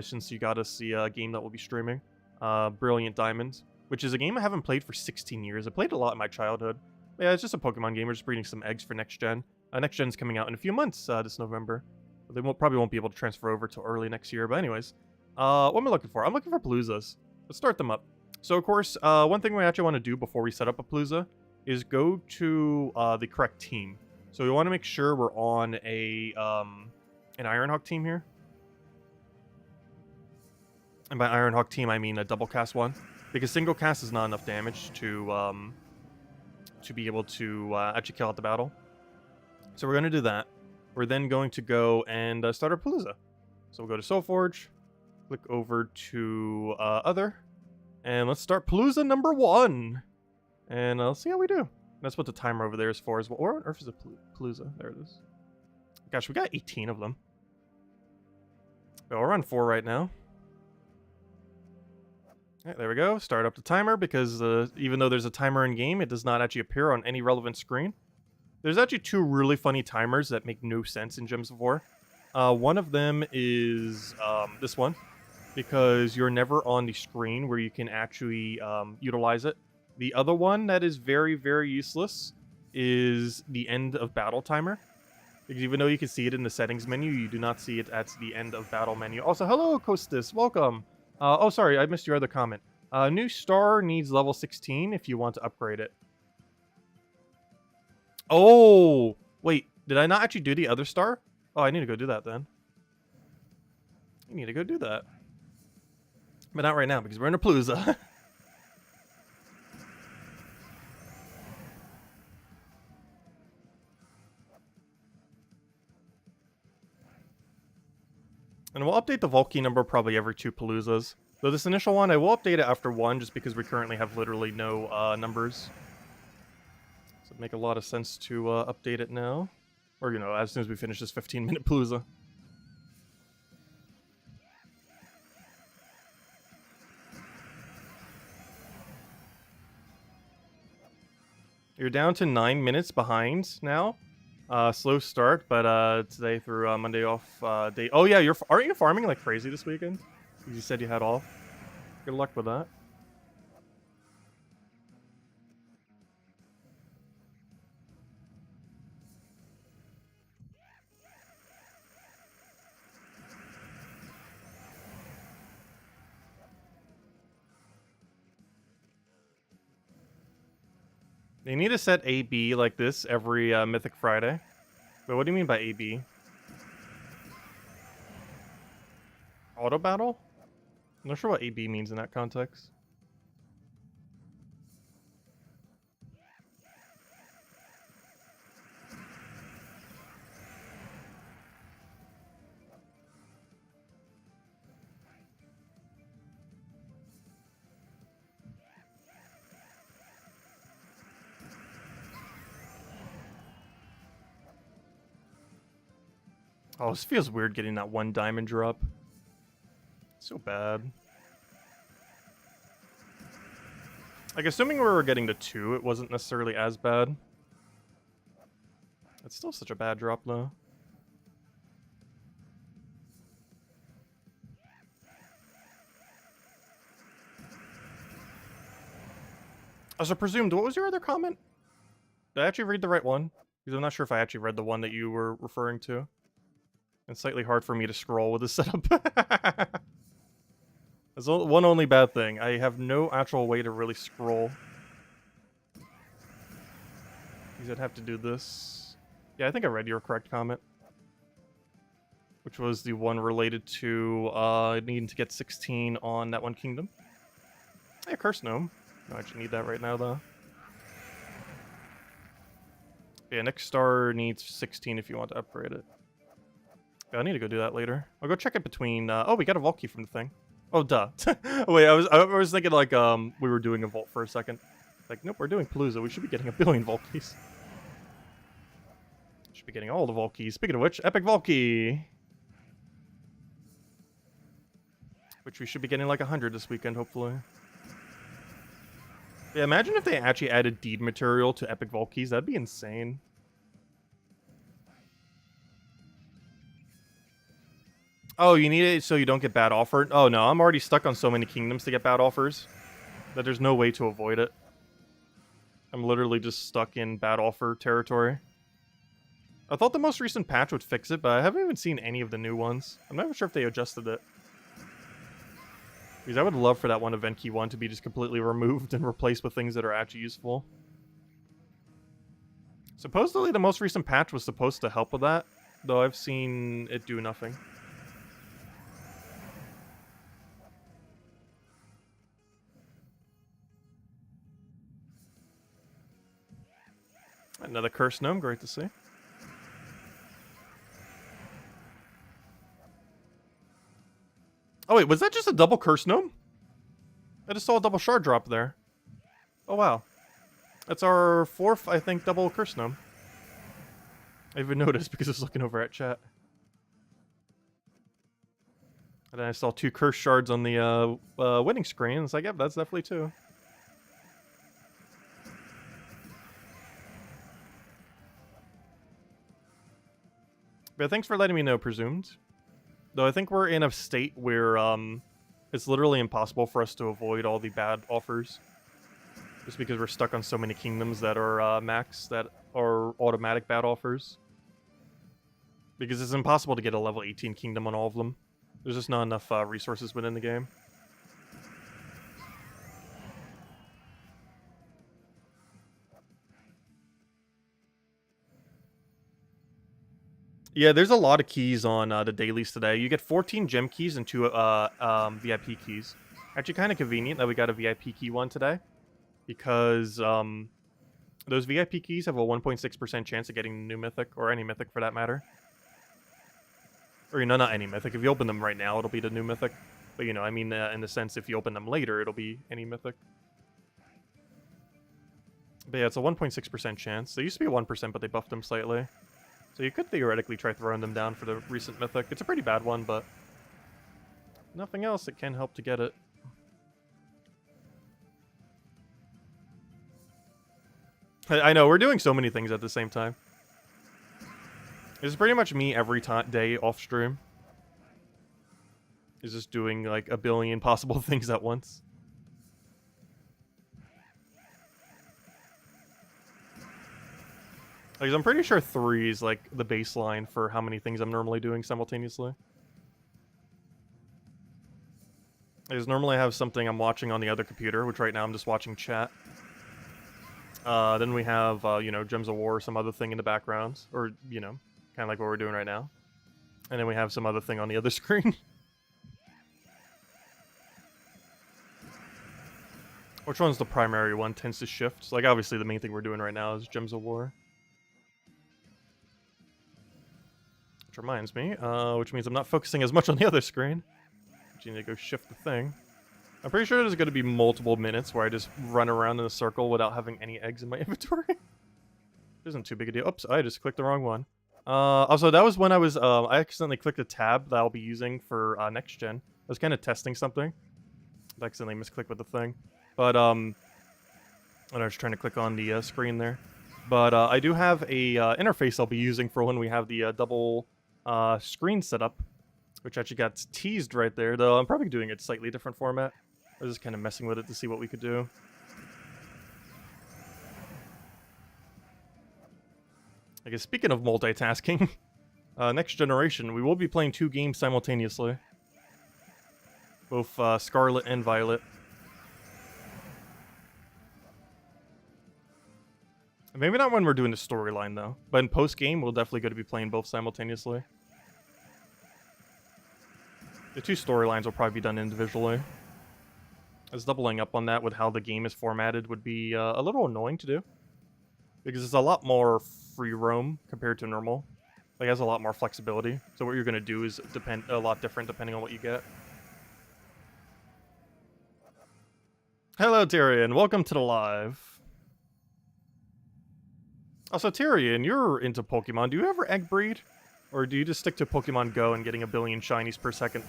since you got us the game that we'll be streaming, Brilliant Diamond, which is a game I haven't played for 16 years. I played a lot in my childhood. Yeah, it's just a Pokemon game. We're just breeding some eggs for next gen. Next gen's coming out in a few months this November. They probably won't be able to transfer over till early next year. But anyways, what am I looking for? I'm looking for paloozas. Let's start them up. So, of course, one thing we actually want to do before we set up a palooza is go to the correct team. So we want to make sure we're on an Ironhawk team here. And by Ironhawk team, I mean a double cast one. Because single cast is not enough damage to be able to actually kill out the battle. So we're going to do that. We're then going to go and start our palooza. So we'll go to Soulforge, click over to Other, and let's start palooza number 1. And let's see how we do. That's what the timer over there is for as well. Where on earth is a palooza? There it is. Gosh, we got 18 of them. But we're on 4 right now. Alright, there we go. Start up the timer because even though there's a timer in game, it does not actually appear on any relevant screen. There's actually 2 really funny timers that make no sense in Gems of War. One of them is this one, because you're never on the screen where you can actually utilize it. The other one that is very, very useless is the end of battle timer. Because even though you can see it in the settings menu, you do not see it at the end of battle menu. Also, hello, Costas. Welcome. Oh, sorry. I missed your other comment. New star needs level 16 if you want to upgrade it. Oh, wait. Did I not actually do the other star? Oh, I need to go do that then. I need to go do that. But not right now because we're in a palooza. And we'll update the Vault Key number probably every 2 paloozas. Though this initial one, I will update it after 1 just because we currently have literally no numbers. So it'd make a lot of sense to update it now. Or, you know, as soon as we finish this 15-minute palooza. You're down to 9 minutes behind now. Slow start, but today through Monday off day. Oh yeah, aren't you farming like crazy this weekend? You said you had off. Good luck with that. They need to set AB like this every Mythic Friday. But what do you mean by AB? Auto battle? I'm not sure what AB means in that context. Oh, this feels weird getting that 1 diamond drop. So bad. Like, assuming we were getting to 2, it wasn't necessarily as bad. It's still such a bad drop, though. As I presumed, what was your other comment? Did I actually read the right one? Because I'm not sure if I actually read the one that you were referring to. It's slightly hard for me to scroll with this setup. There's one only bad thing. I have no actual way to really scroll. Because I'd have to do this. Yeah, I think I read your correct comment. Which was the one related to needing to get 16 on that one kingdom. Yeah, Curse Gnome. No, I actually need that right now, though. Yeah, next star needs 16 if you want to upgrade it. Yeah, I need to go do that later. I'll go check it between... oh, we got a vault key from the thing. Oh, duh. Wait, I was thinking like we were doing a vault for a second. Like, nope, we're doing Palooza. We should be getting 1 billion vault keys. Should be getting all the vault keys. Speaking of which, epic vault key. Which we should be getting like 100 this weekend, hopefully. Yeah, imagine if they actually added deed material to epic vault keys. That'd be insane. Oh, you need it so you don't get bad offered? Oh, no, I'm already stuck on so many kingdoms to get bad offers that there's no way to avoid it. I'm literally just stuck in bad offer territory. I thought the most recent patch would fix it, but I haven't even seen any of the new ones. I'm not even sure if they adjusted it. Because I would love for that one event key 1 to be just completely removed and replaced with things that are actually useful. Supposedly the most recent patch was supposed to help with that, though I've seen it do nothing. Another Curse Gnome, great to see. Oh wait, was that just a double Curse Gnome? I just saw a double shard drop there. Oh wow. That's our 4th, I think, double Curse Gnome. I even noticed because I was looking over at chat. And then I saw 2 curse shards on the winning screen. It's like, yep, that's definitely 2. But thanks for letting me know, Presumed. Though I think we're in a state where it's literally impossible for us to avoid all the bad offers. Just because we're stuck on so many kingdoms that are max, that are automatic bad offers. Because it's impossible to get a level 18 kingdom on all of them. There's just not enough resources within the game. Yeah, there's a lot of keys on the dailies today. You get 14 gem keys and 2 VIP keys. Actually kind of convenient that we got a VIP key one today. Because those VIP keys have a 1.6% chance of getting new mythic, or any mythic for that matter. Or, you know, not any mythic. If you open them right now, it'll be the new mythic. But, you know, I mean, in the sense, if you open them later, it'll be any mythic. But yeah, it's a 1.6% chance. They used to be a 1%, but they buffed them slightly. So you could theoretically try throwing them down for the recent mythic. It's a pretty bad one, but nothing else, it can help to get it. I know, we're doing so many things at the same time. It's pretty much me every day off stream. Is just doing like a billion possible things at once. Like, I'm pretty sure 3 is like the baseline for how many things I'm normally doing simultaneously. I just normally have something I'm watching on the other computer, which right now I'm just watching chat. Then we have, you know, Gems of War or some other thing in the background. Or, you know, kind of like what we're doing right now. And then we have some other thing on the other screen. Which one's the primary one? Tends to shift. Like, obviously the main thing we're doing right now is Gems of War. Which reminds me, which means I'm not focusing as much on the other screen. Which you need to go shift the thing. I'm pretty sure there's going to be multiple minutes where I just run around in a circle without having any eggs in my inventory. Isn't too big a deal. Oops, I just clicked the wrong one. Also, that was when I was, I accidentally clicked a tab that I'll be using for next gen. I was kind of testing something. I accidentally misclicked with the thing. But, and I was trying to click on the screen there. But I do have a interface I'll be using for when we have the double screen set up, which actually got teased right there, though I'm probably doing it slightly different format. I was just kind of messing with it to see what we could do. I guess speaking of multitasking, next generation, we will be playing 2 games simultaneously. Both Scarlet and Violet. Maybe not when we're doing the storyline, though. But in post-game, we'll definitely going to be playing both simultaneously. The two storylines will probably be done individually. As doubling up on that with how the game is formatted would be a little annoying to do. Because it's a lot more free roam compared to normal. Like, it has a lot more flexibility. So what you're going to do is depend a lot different depending on what you get. Hello, Tyrion. Welcome to the live. Also, Tyrion, you're into Pokemon. Do you ever egg breed? Or do you just stick to Pokemon Go and getting a billion shinies per second?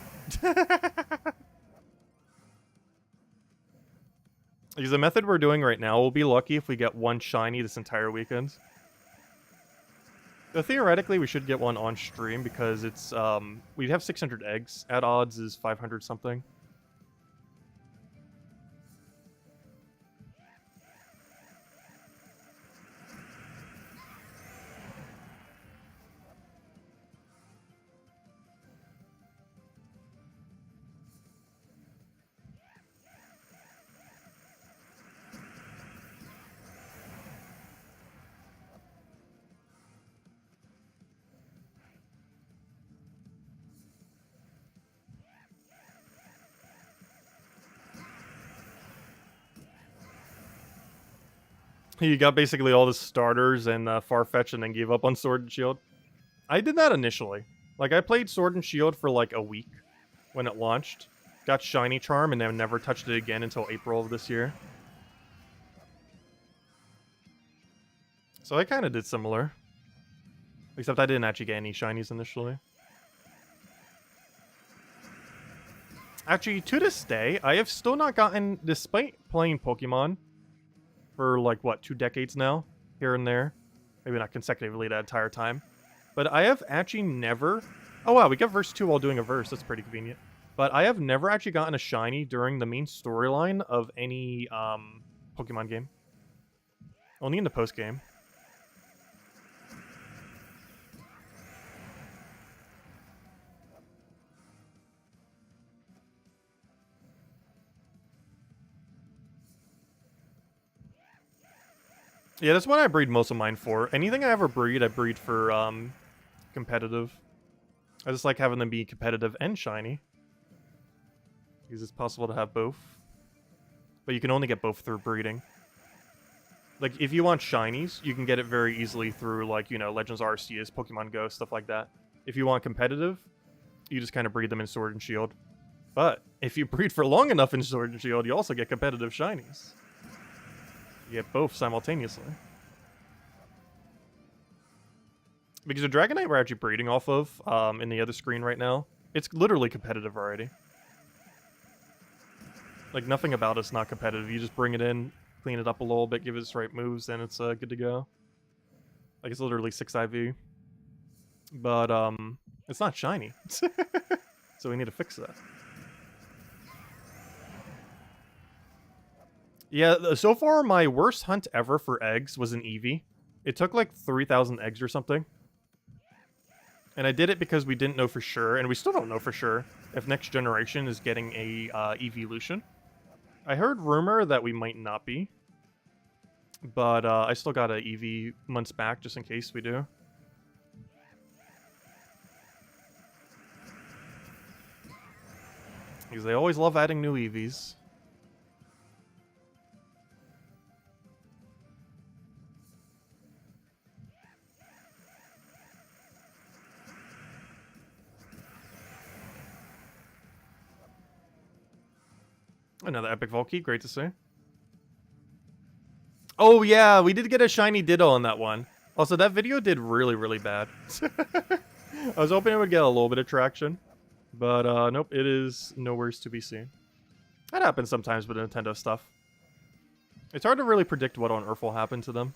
Because the method we're doing right now, we'll be lucky if we get one shiny this entire weekend. So theoretically, we should get one on stream because it's, we have 600 eggs. At odds is 500 something. You got basically all the starters and Farfetch and then gave up on Sword and Shield. I did that initially. Like, I played Sword and Shield for like a week when it launched. Got Shiny Charm and then never touched it again until April of this year. So I kind of did similar. Except I didn't actually get any Shinies initially. Actually, to this day, I have still not gotten, despite playing Pokemon for like, what, 2 decades now? Here and there. Maybe not consecutively that entire time. But I have actually never... Oh wow, we got verse 2 while doing a verse. That's pretty convenient. But I have never actually gotten a shiny during the main storyline of any Pokemon game. Only in the post-game. Yeah, that's what I breed most of mine for. Anything I ever breed, I breed for competitive. I just like having them be competitive and shiny. Because it's possible to have both. But you can only get both through breeding. Like, if you want shinies, you can get it very easily through, like, you know, Legends Arceus, Pokemon Go, stuff like that. If you want competitive, you just kind of breed them in Sword and Shield. But if you breed for long enough in Sword and Shield, you also get competitive shinies. You get both simultaneously. Because the Dragonite we're actually breeding off of in the other screen right now, it's literally competitive already. Like, nothing about it's not competitive. You just bring it in, clean it up a little bit, give it its right moves, and it's good to go. Like, it's literally 6 IV. But, it's not shiny. So we need to fix that. Yeah, so far my worst hunt ever for eggs was an Eevee. It took like 3,000 eggs or something. And I did it because we didn't know for sure, and we still don't know for sure, if next generation is getting a evolution. I heard rumor that we might not be. But I still got an Eevee months back just in case we do. Because they always love adding new Eevees. Another epic Volkey, great to see. Oh yeah, we did get a shiny Ditto on that one. Also, that video did really, really bad. I was hoping it would get a little bit of traction. But nope, it is nowhere to be seen. That happens sometimes with Nintendo stuff. It's hard to really predict what on earth will happen to them.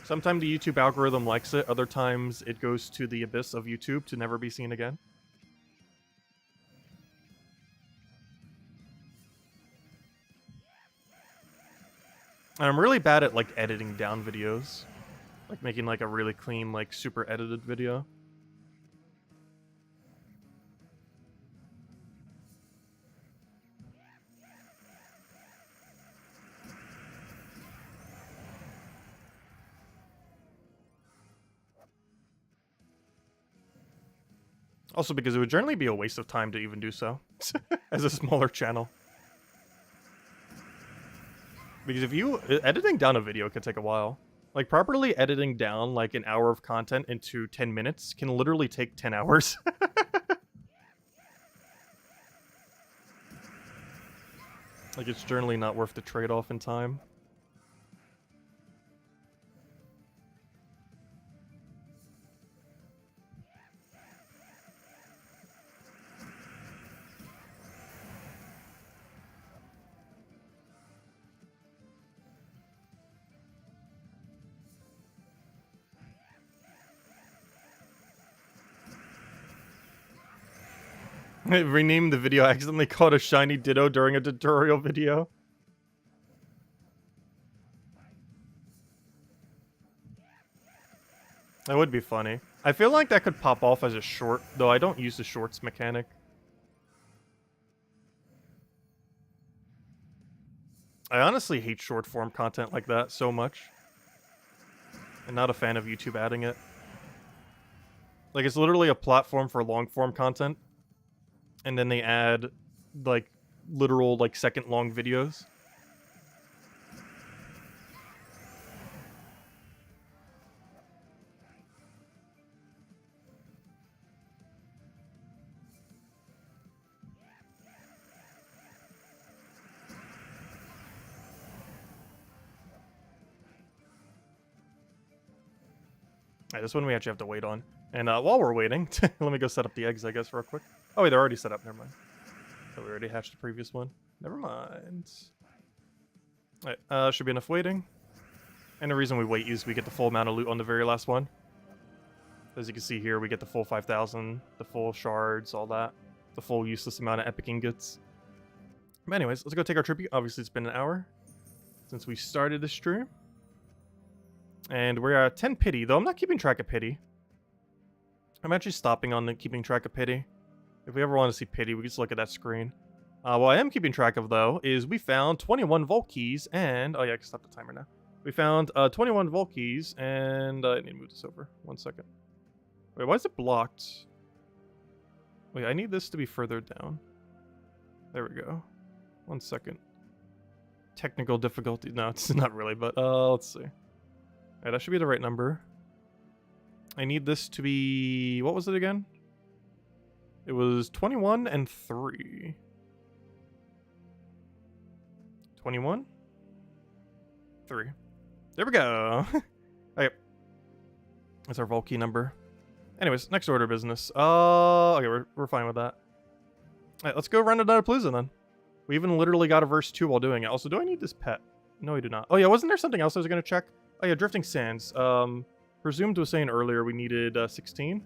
Sometimes the YouTube algorithm likes it, other times it goes to the abyss of YouTube to never be seen again. And I'm really bad at, like, editing down videos. Like, making, like, a really clean, like, super edited video. Also because it would generally be a waste of time to even do so as a smaller channel. Because if you... editing down a video can take a while. Like, properly editing down, like, an hour of content into 10 minutes can literally take 10 hours. Like, it's generally not worth the trade-off in time. I renamed the video. I accidentally caught a shiny Ditto during a tutorial video. That would be funny. I feel like that could pop off as a short, though I don't use the shorts mechanic. I honestly hate short form content like that so much. I'm not a fan of YouTube adding it. Like, it's literally a platform for long form content. And then they add, like, literal, like, second-long videos. Alright, this one we actually have to wait on. And while we're waiting, let me go set up the eggs, I guess, real quick. Oh, wait, they're already set up. Never mind. So we already hatched the previous one. Never mind. Alright, should be enough waiting. And the reason we wait is we get the full amount of loot on the very last one. As you can see here, we get the full 5,000, the full shards, all that. The full useless amount of epic ingots. But anyways, let's go take our tribute. Obviously, it's been an hour since we started the stream. And we're at 10 pity, though I'm not keeping track of pity. I'm actually stopping on the keeping track of pity. If we ever want to see pity, we can just look at that screen. What I am keeping track of, though, is we found 21 vault keys and... oh, yeah, I can stop the timer now. We found 21 vault keys and... I need to move this over. 1 second. Wait, why is it blocked? Wait, I need this to be further down. There we go. 1 second. Technical difficulty. No, it's not really, but let's see. Alright, that should be the right number. I need this to be... what was it again? It was 21 and 3. 21? 3. There we go! Okay. That's our vault key number. Anyways, next order of business. Okay, we're fine with that. Alright, let's go run another Palooza then. We even literally got a verse 2 while doing it. Also, do I need this pet? No, I do not. Oh yeah, wasn't there something else I was gonna check? Oh yeah, Drifting Sands. Presumed was saying earlier we needed 16.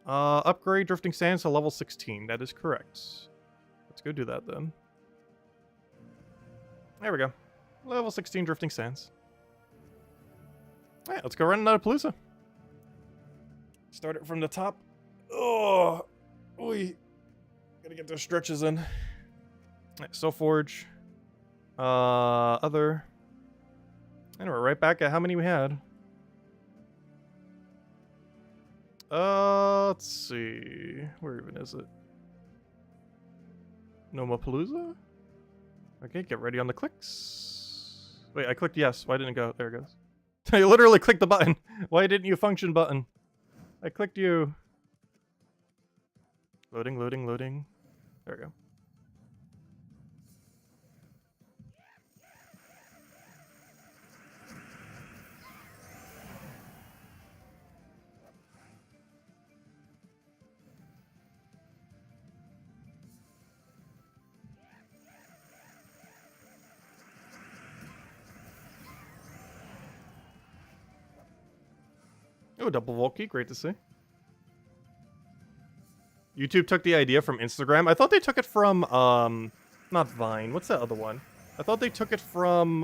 Upgrade Drifting Sands to level 16. That is correct. Let's go do that then. There we go. Level 16 Drifting Sands. Alright, let's go run another Palooza. Start it from the top. Oh, we gotta get those stretches in. Alright, Soul Forge. Other. And we're right back at how many we had. Let's see. Where even is it? No more Palooza? Okay, get ready on the clicks. Wait, I clicked yes. Why didn't it go? There it goes. I literally clicked the button. Why didn't you function button? I clicked you. Loading, loading, loading. There we go. Oh, double vault key, great to see. YouTube took the idea from Instagram. I thought they took it from, not Vine. What's that other one? I thought they took it from,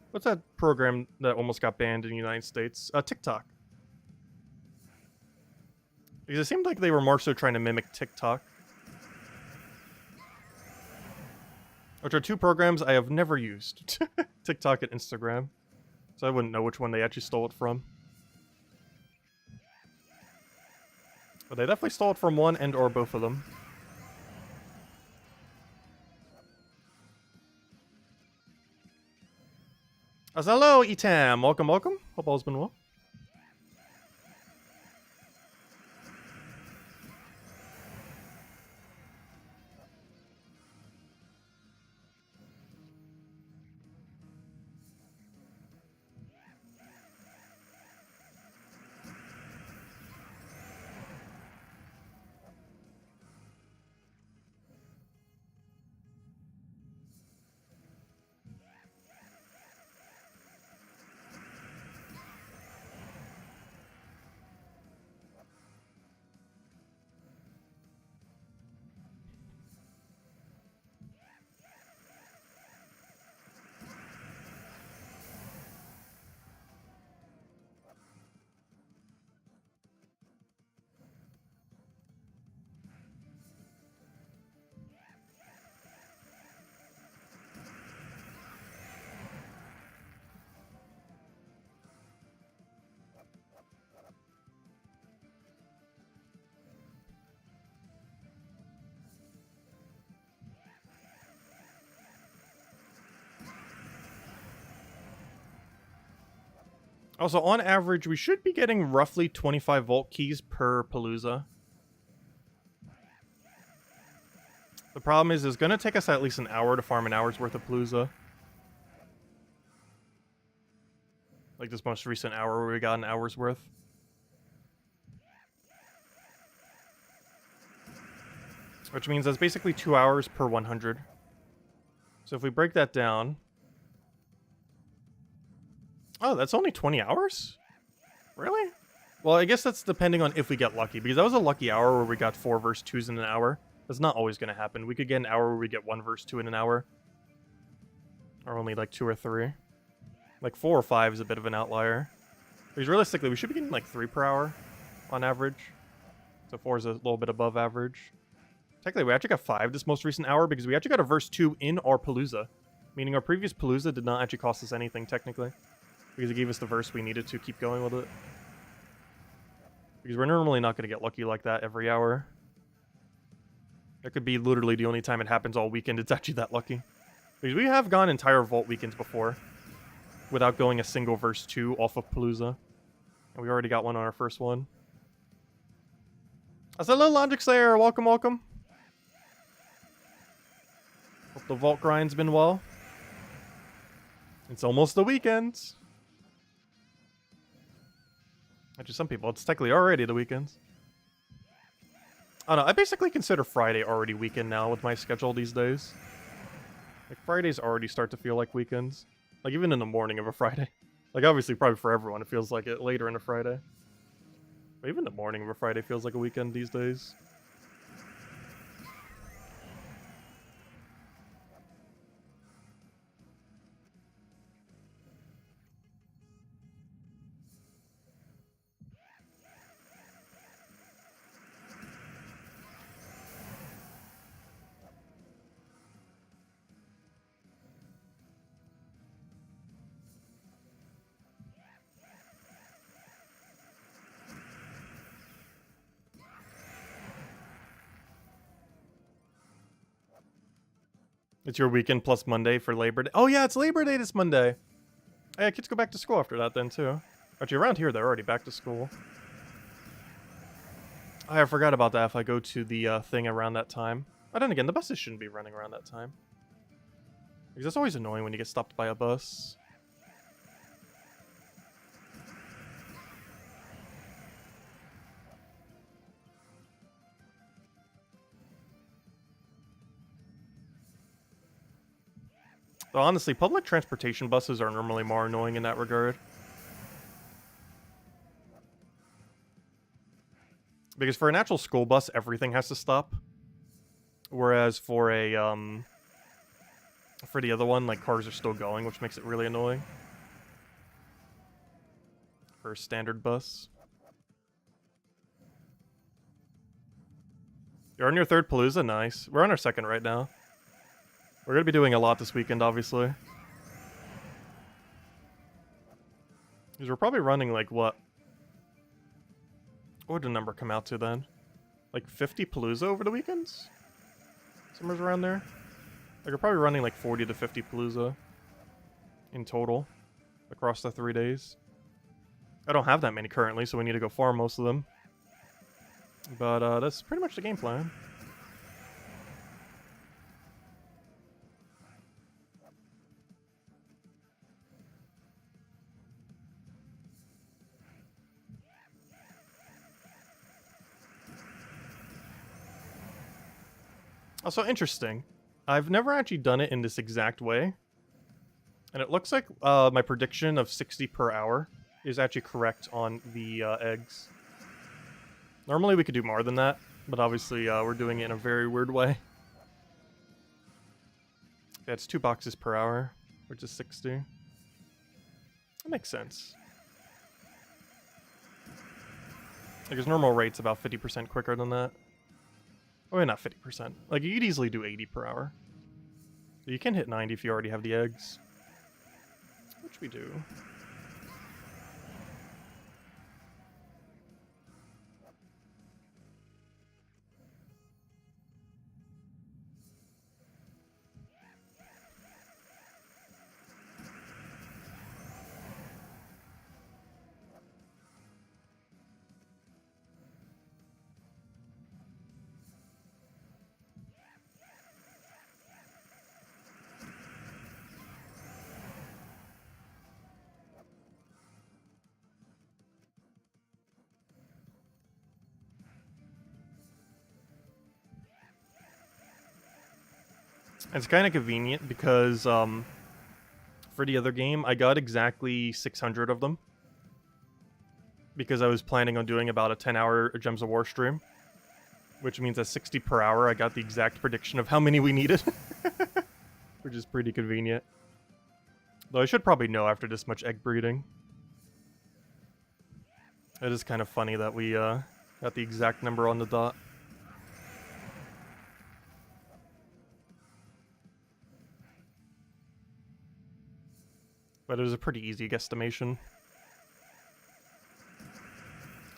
what's that program that almost got banned in the United States? TikTok. Because it seemed like they were more so trying to mimic TikTok. Which are two programs I have never used. TikTok and Instagram. So I wouldn't know which one they actually stole it from. But they definitely stole it from one and or both of them. As hello, Etam. Welcome, welcome. Hope all's been well. Also, on average, we should be getting roughly 25 vault keys per Palooza. The problem is, it's going to take us at least an hour to farm an hour's worth of Palooza. Like this most recent hour where we got an hour's worth. Which means that's basically 2 hours per 100. So if we break that down... Oh, that's only 20 hours? Really? Well, I guess that's depending on if we get lucky, because that was a lucky hour where we got 4 verse 2s in an hour. That's not always going to happen. We could get an hour where we get 1 verse 2 in an hour. Or only like 2 or 3. Like 4 or 5 is a bit of an outlier. Because realistically, we should be getting like 3 per hour on average. So 4 is a little bit above average. Technically, we actually got 5 this most recent hour because we actually got a verse 2 in our Palooza. Meaning our previous Palooza did not actually cost us anything, technically. Because it gave us the verse we needed to keep going with it. Because we're normally not going to get lucky like that every hour. That could be literally the only time it happens all weekend it's actually that lucky. Because we have gone entire vault weekends before. Without going a single verse 2 off of Palooza. And we already got one on our first one. That's a little Logic Slayer. Welcome, welcome. Hope the vault grind's been well. It's almost the weekend. Actually, some people, it's technically already the weekends. I don't know, I basically consider Friday already weekend now with my schedule these days. Like, Fridays already start to feel like weekends. Like, even in the morning of a Friday. Like, obviously, probably for everyone, it feels like it later in a Friday. But even the morning of a Friday feels like a weekend these days. It's your weekend plus Monday for Labor Day. Oh yeah, it's Labor Day this Monday. Yeah, kids go back to school after that then too. Actually, around here they're already back to school. I forgot about that if I go to the thing around that time. But then again, the buses shouldn't be running around that time. Because it's always annoying when you get stopped by a bus. But honestly, public transportation buses are normally more annoying in that regard. Because for an actual school bus, everything has to stop. Whereas for a, for the other one, like, cars are still going, which makes it really annoying. For a standard bus. You're on your third Palooza? Nice. We're on our second right now. We're going to be doing a lot this weekend, obviously. Because we're probably running, like, what? What would the number come out to then? like 50 Palooza over the weekends? Somewhere around there. Like, we're probably running like 40 to 50 Palooza in total across the 3 days. I don't have that many currently, so we need to go farm most of them. But that's pretty much the game plan. Also interesting. I've never actually done it in this exact way. And it looks like my prediction of 60 per hour is actually correct on the eggs. Normally we could do more than that, but obviously we're doing it in a very weird way. Yeah, it's 2 boxes per hour, which is 60. That makes sense. Like his normal rate's about 50% quicker than that. Oh, yeah, not 50%. Like, you could easily do 80 per hour. You can hit 90 if you already have the eggs. Which we do. It's kind of convenient because for the other game, I got exactly 600 of them. Because I was planning on doing about a 10-hour Gems of War stream. Which means at 60 per hour, I got the exact prediction of how many we needed. Which is pretty convenient. Though I should probably know after this much egg breeding. It is kind of funny that we got the exact number on the dot. But it was a pretty easy guesstimation.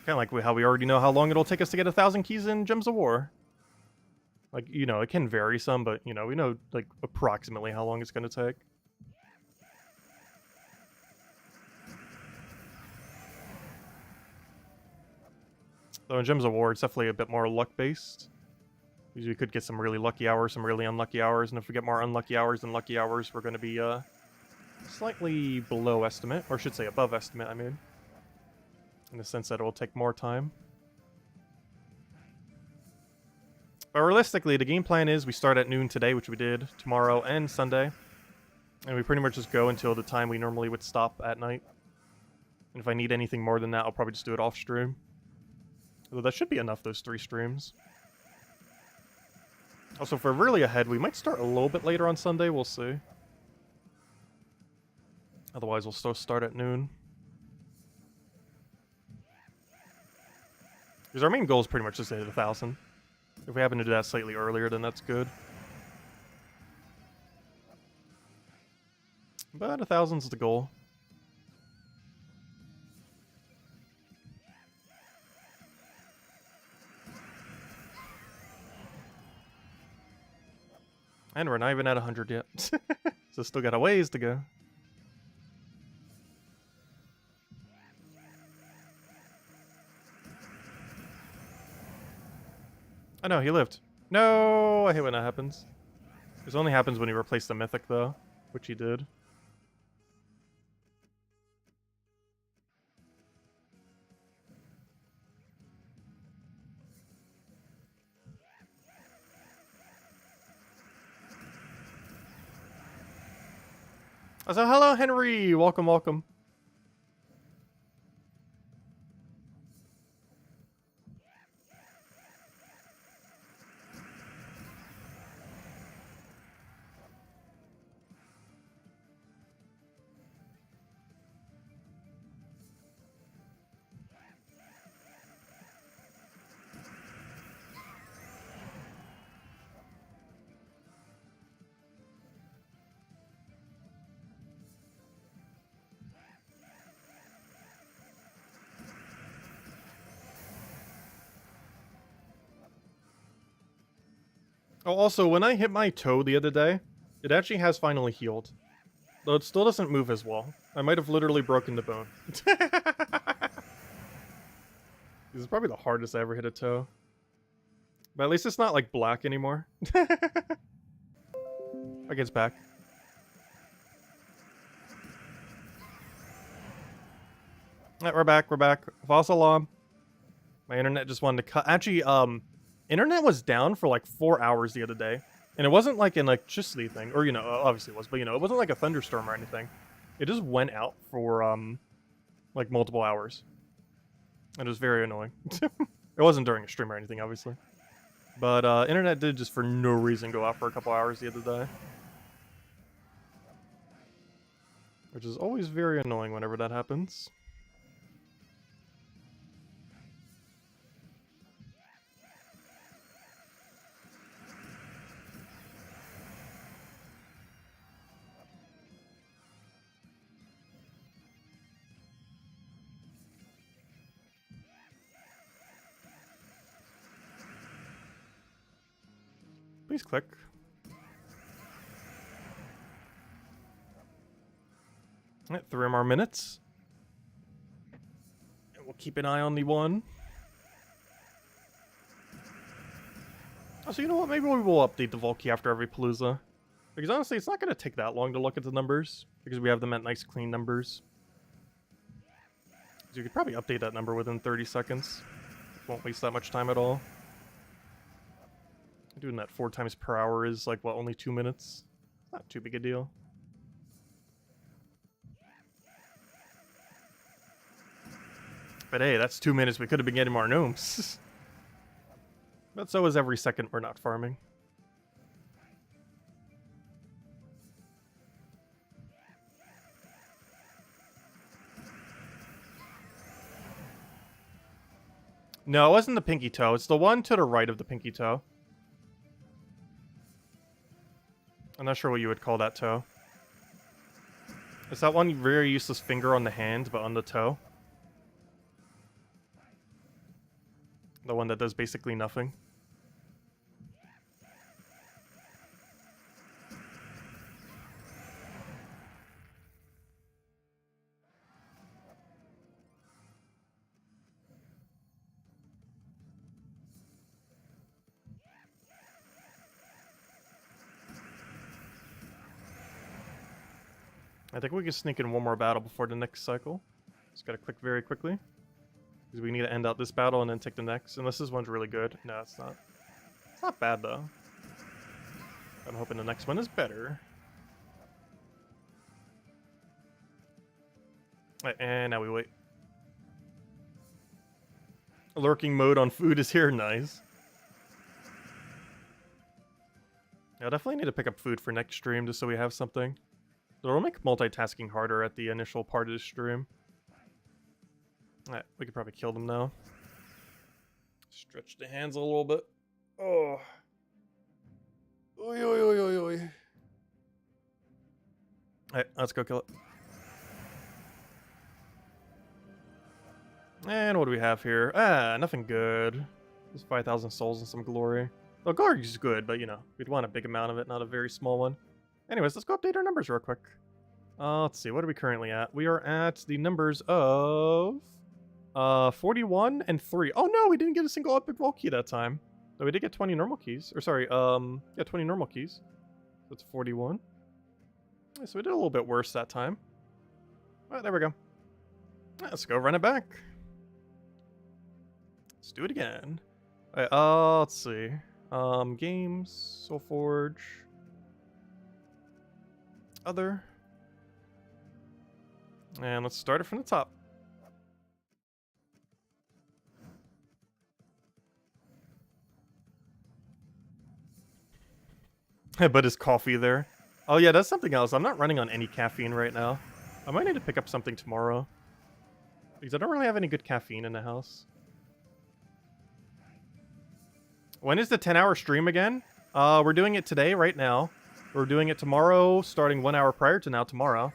Kind of like how we already know how long it'll take us to get 1,000 keys in Gems of War. Like, you know, it can vary some, but, you know, we know, like, approximately how long it's going to take. Though in Gems of War, it's definitely a bit more luck-based. Because we could get some really lucky hours, some really unlucky hours, and if we get more unlucky hours than lucky hours, we're going to be, slightly below estimate, or I should say above estimate, I mean. In the sense that it will take more time. But realistically, the game plan is we start at noon today, which we did, tomorrow and Sunday. And we pretty much just go until the time we normally would stop at night. And if I need anything more than that, I'll probably just do it off stream. Although that should be enough, those 3 streams. Also, if we're really ahead, we might start a little bit later on Sunday, we'll see. Otherwise, we'll still start at noon. Because our main goal is pretty much just to hit 1,000. If we happen to do that slightly earlier, then that's good. But 1,000's the goal. And we're not even at 100 yet. So still got a ways to go. Oh no, he lived. No, I hate when that happens. This only happens when he replaced the Mythic, though, which he did. So hello, Henry! Welcome, welcome. Oh, also, when I hit my toe the other day, it actually has finally healed. Though it still doesn't move as well. I might have literally broken the bone. This is probably the hardest I ever hit a toe. But at least it's not, like, black anymore. Okay, it's back. Alright, we're back, we're back. False alarm. My internet just wanted to cut. Actually, internet was down for like 4 hours the other day. And it wasn't like an electricity thing. Or, you know, obviously it was. But, you know, it wasn't like a thunderstorm or anything. It just went out for, like, multiple hours. And it was very annoying. It wasn't during a stream or anything, obviously. But, internet did just for no reason go out for a couple hours the other day. Which is always very annoying whenever that happens. Please click. Alright, 3 more minutes. And we'll keep an eye on the one. Oh, so you know what? Maybe we will update the Vault Key after every Palooza. Because honestly, it's not going to take that long to look at the numbers. Because we have them at nice, clean numbers. So you could probably update that number within 30 seconds. Won't waste that much time at all. Doing that 4 times per hour is like, what, only 2 minutes? Not too big a deal. But hey, that's 2 minutes we could have been getting more gnomes. But so is every second we're not farming. No, it wasn't the pinky toe. It's the one to the right of the pinky toe. I'm not sure what you would call that toe. It's that one very useless finger on the hand, but on the toe. The one that does basically nothing. I think we can sneak in one more battle before the next cycle. Just gotta click very quickly. Because we need to end out this battle and then take the next. Unless this one's really good. No, it's not. It's not bad, though. I'm hoping the next one is better. Right, and now we wait. Lurking mode on food is here. Nice. Yeah, I definitely need to pick up food for next stream just so we have something. It'll make multitasking harder at the initial part of the stream. Alright, we could probably kill them now. Stretch the hands a little bit. Oh. Oi, oi, oi, oi, oi. Alright, let's go kill it. And what do we have here? Ah, nothing good. Just 5,000 souls and some glory. Well, glory is good, but you know, we'd want a big amount of it, not a very small one. Anyways, let's go update our numbers real quick. Let's see, what are we currently at? We are at the numbers of 41 and 3. Oh no, we didn't get a single epic vault key that time. Though we did get 20 normal keys. Or sorry, yeah, 20 normal keys. That's 41. Yeah, so we did a little bit worse that time. Alright, there we go. Let's go run it back. Let's do it again. Alright, let's see. Games, Soulforge. Other. And let's start it from the top. But is coffee there? Oh yeah, that's something else. I'm not running on any caffeine right now. I might need to pick up something tomorrow. Because I don't really have any good caffeine in the house. When is the 10-hour stream again? We're doing it today, right now. We're doing it tomorrow, starting 1 hour prior to now tomorrow.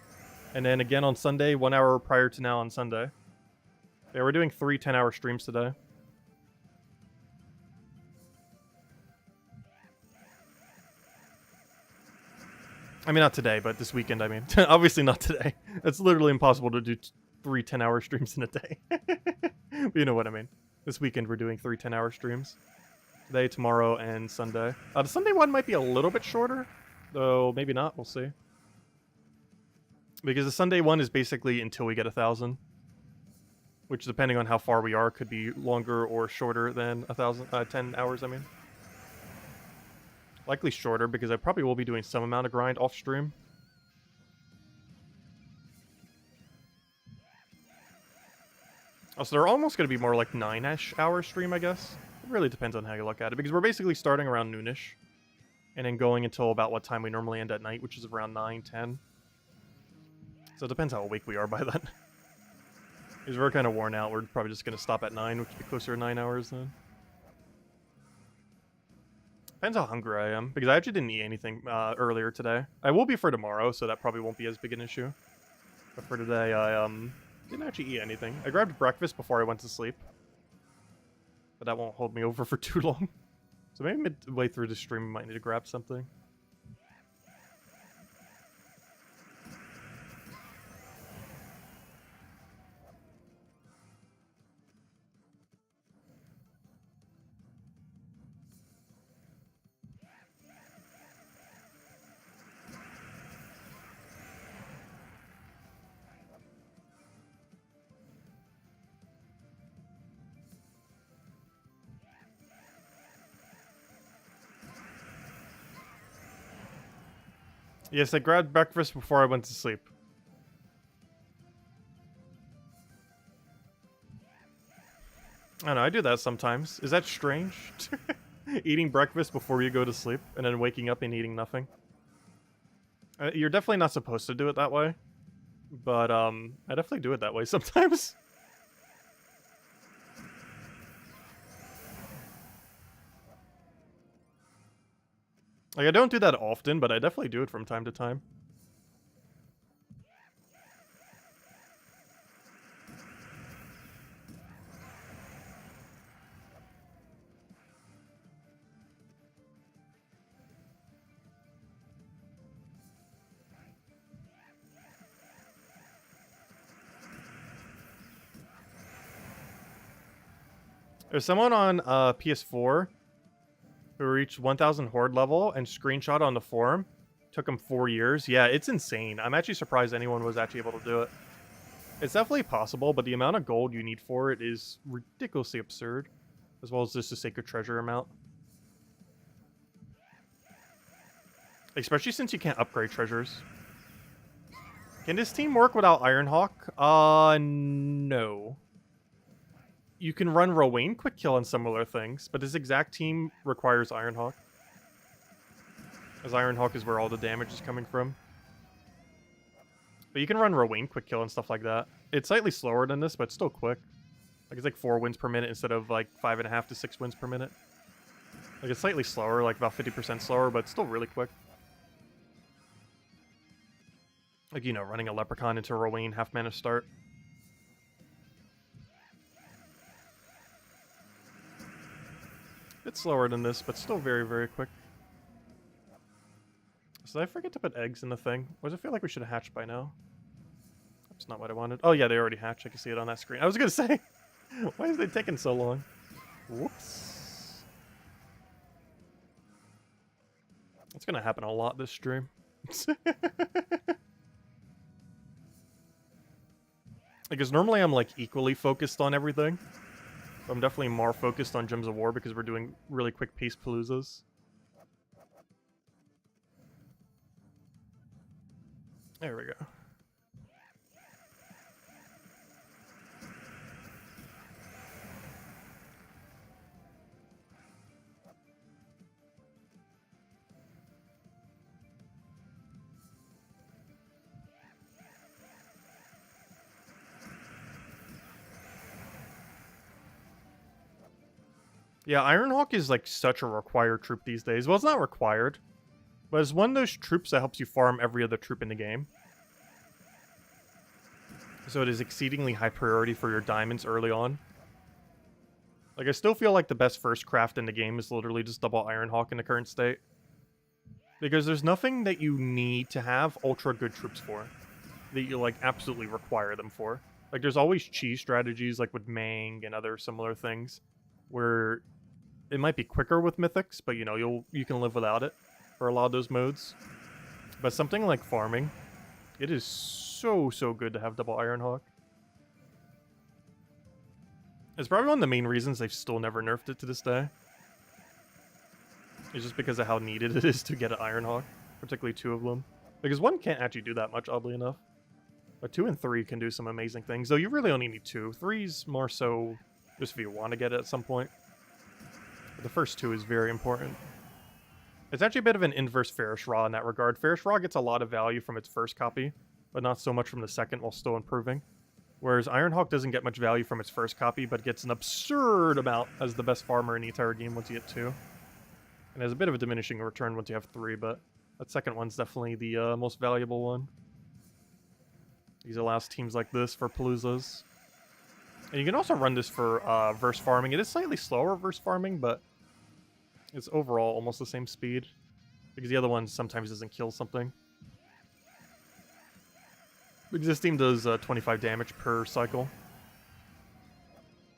And then again on Sunday, 1 hour prior to now on Sunday. Yeah, we're doing 3 10-hour streams today. I mean, not today, but this weekend, I mean. Obviously not today. It's literally impossible to do 3 10-hour streams in a day. But you know what I mean. This weekend, we're doing 3 10-hour streams. Today, tomorrow, and Sunday. The Sunday one might be a little bit shorter, though maybe not. We'll see. Because the Sunday one is basically until we get 1,000. Which, depending on how far we are, could be longer or shorter than 10 hours, I mean. Likely shorter, because I probably will be doing some amount of grind off stream. Also, they're almost going to be more like 9-ish hour stream, I guess. It really depends on how you look at it, because we're basically starting around noonish. And then going until about what time we normally end at night, which is around 9, 10. So it depends how awake we are by then. Because we're kind of worn out, we're probably just going to stop at 9, which would be closer to 9 hours then. Depends how hungry I am, because I actually didn't eat anything earlier today. I will be for tomorrow, so that probably won't be as big an issue. But for today, I didn't actually eat anything. I grabbed breakfast before I went to sleep. But that won't hold me over for too long. So maybe midway through the stream, I might need to grab something. Yes, I grabbed breakfast before I went to sleep. I don't know, I do that sometimes. Is that strange? Eating breakfast before you go to sleep, and then waking up and eating nothing? You're definitely not supposed to do it that way. But, I definitely do it that way sometimes. Like, I don't do that often, but I definitely do it from time to time. There's someone on PS4 who reached 1,000 horde level and screenshot on the forum. Took him 4 years. Yeah, it's insane. I'm actually surprised anyone was actually able to do it. It's definitely possible, but the amount of gold you need for it is ridiculously absurd. As well as just the sacred treasure amount. Especially since you can't upgrade treasures. Can this team work without Ironhawk? No. You can run Rowan Quick Kill and similar things, but this exact team requires Ironhawk. As Ironhawk is where all the damage is coming from. But you can run Rowan Quick Kill and stuff like that. It's slightly slower than this, but it's still quick. Like, it's like 4 wins per minute instead of like 5.5 to 6 wins per minute. Like, it's slightly slower, like about 50% slower, but it's still really quick. Like, you know, running a Leprechaun into Rowan half mana start. It's slower than this, but still very, very quick. So did I forget to put eggs in the thing? Or does it feel like we should have hatched by now? That's not what I wanted. Oh yeah, they already hatched. I can see it on that screen. I was gonna say, why is they taking so long? Whoops. That's gonna happen a lot this stream. Because normally I'm like equally focused on everything. I'm definitely more focused on Gems of War because we're doing really quick pace paloozas. There we go. Yeah, Ironhawk is like such a required troop these days. Well, it's not required, but it's one of those troops that helps you farm every other troop in the game. So it is exceedingly high priority for your diamonds early on. Like, I still feel like the best first craft in the game is literally just double Ironhawk in the current state. Because there's nothing that you need to have ultra good troops for. That you, like, absolutely require them for. Like, there's always cheese strategies, like with Mang and other similar things, where it might be quicker with Mythics, but, you know, you can live without it for a lot of those modes. But something like farming, it is so good to have double Ironhawk. It's probably one of the main reasons they've still never nerfed it to this day. It's just because of how needed it is to get an Ironhawk, particularly 2 of them. Because 1 can't actually do that much, oddly enough. But 2 and 3 can do some amazing things, though you really only need 2. 3's more so just if you want to get it at some point. But the first 2 is very important. It's actually a bit of an inverse Ferris Raw in that regard. Ferris Raw gets a lot of value from its first copy, but not so much from the second while still improving. Whereas Ironhawk doesn't get much value from its first copy, but gets an absurd amount as the best farmer in the entire game once you get 2. And has a bit of a diminishing return once you have 3, but that second one's definitely the most valuable one. These allows teams like this for Paloozas. And you can also run this for verse farming. It is slightly slower verse farming, but it's overall almost the same speed. Because the other one sometimes doesn't kill something. Because this team does 25 damage per cycle.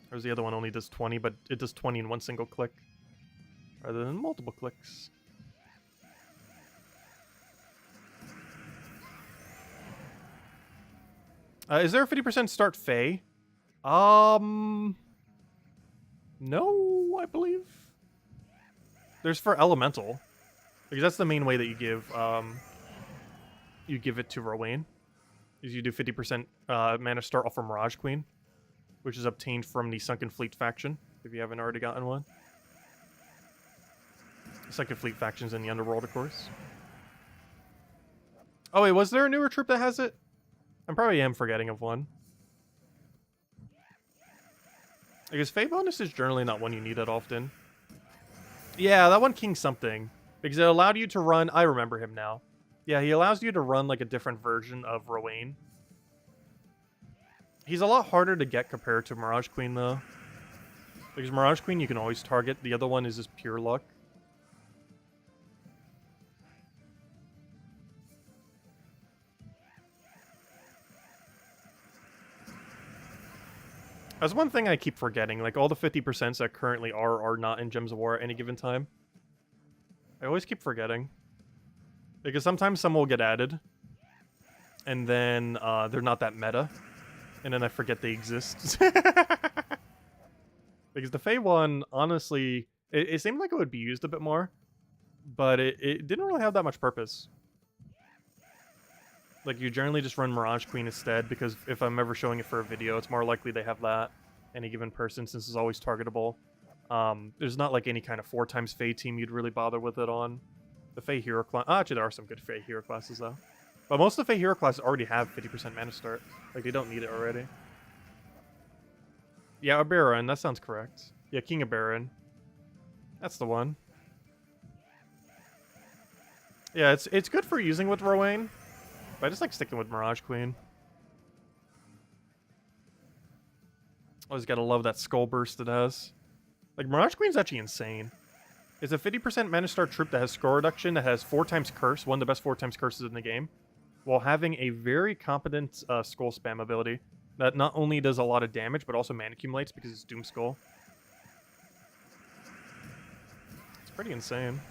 Whereas the other one only does 20, but it does 20 in one single click. Rather than multiple clicks. Is there a 50% start Fae? No, I believe. There's for Elemental. Because that's the main way that you give it to Rowan. Is you do 50% mana start off from Mirage Queen, which is obtained from the Sunken Fleet faction, if you haven't already gotten one. The Sunken Fleet faction's in the Underworld, of course. Oh wait, was there a newer troop that has it? I probably am forgetting of one. Because Fae bonus is generally not one you need that often. Yeah, that one King something. Because it allowed you to run... I remember him now. Yeah, he allows you to run like a different version of Rowan. He's a lot harder to get compared to Mirage Queen though. Because Mirage Queen you can always target. The other one is just pure luck. That's one thing I keep forgetting. Like, all the 50% that currently are not in Gems of War at any given time. I always keep forgetting. Because sometimes some will get added. And then they're not that meta. And then I forget they exist. Because the Fae one, honestly, it seemed like it would be used a bit more. But it didn't really have that much purpose. Like, you generally just run Mirage Queen instead, because if I'm ever showing it for a video, it's more likely they have that any given person, since it's always targetable. There's not like any kind of 4x Fae team you'd really bother with it on. The Fae hero class... actually, there are some good Fae hero classes, though. But most of the Fae hero classes already have 50% mana start. Like, they don't need it already. Yeah, Baron, that sounds correct. Yeah, King of Baron. That's the one. Yeah, it's good for using with Rowan. But I just like sticking with Mirage Queen. Always gotta love that skull burst it has. Like, Mirage Queen's actually insane. It's a 50% mana start troop that has score reduction, that has 4x curse, one of the best 4x curses in the game, while having a very competent skull spam ability that not only does a lot of damage, but also mana accumulates because it's Doom Skull. It's pretty insane.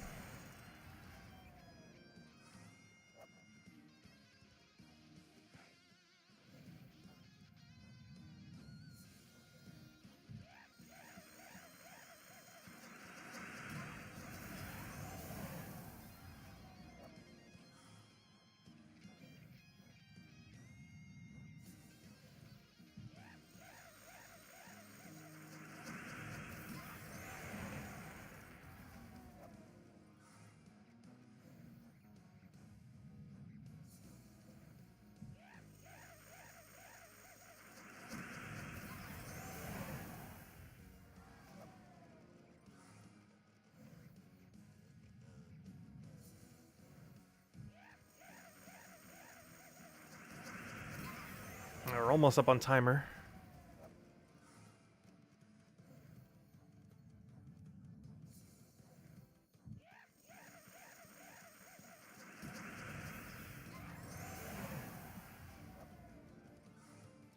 We're almost up on timer.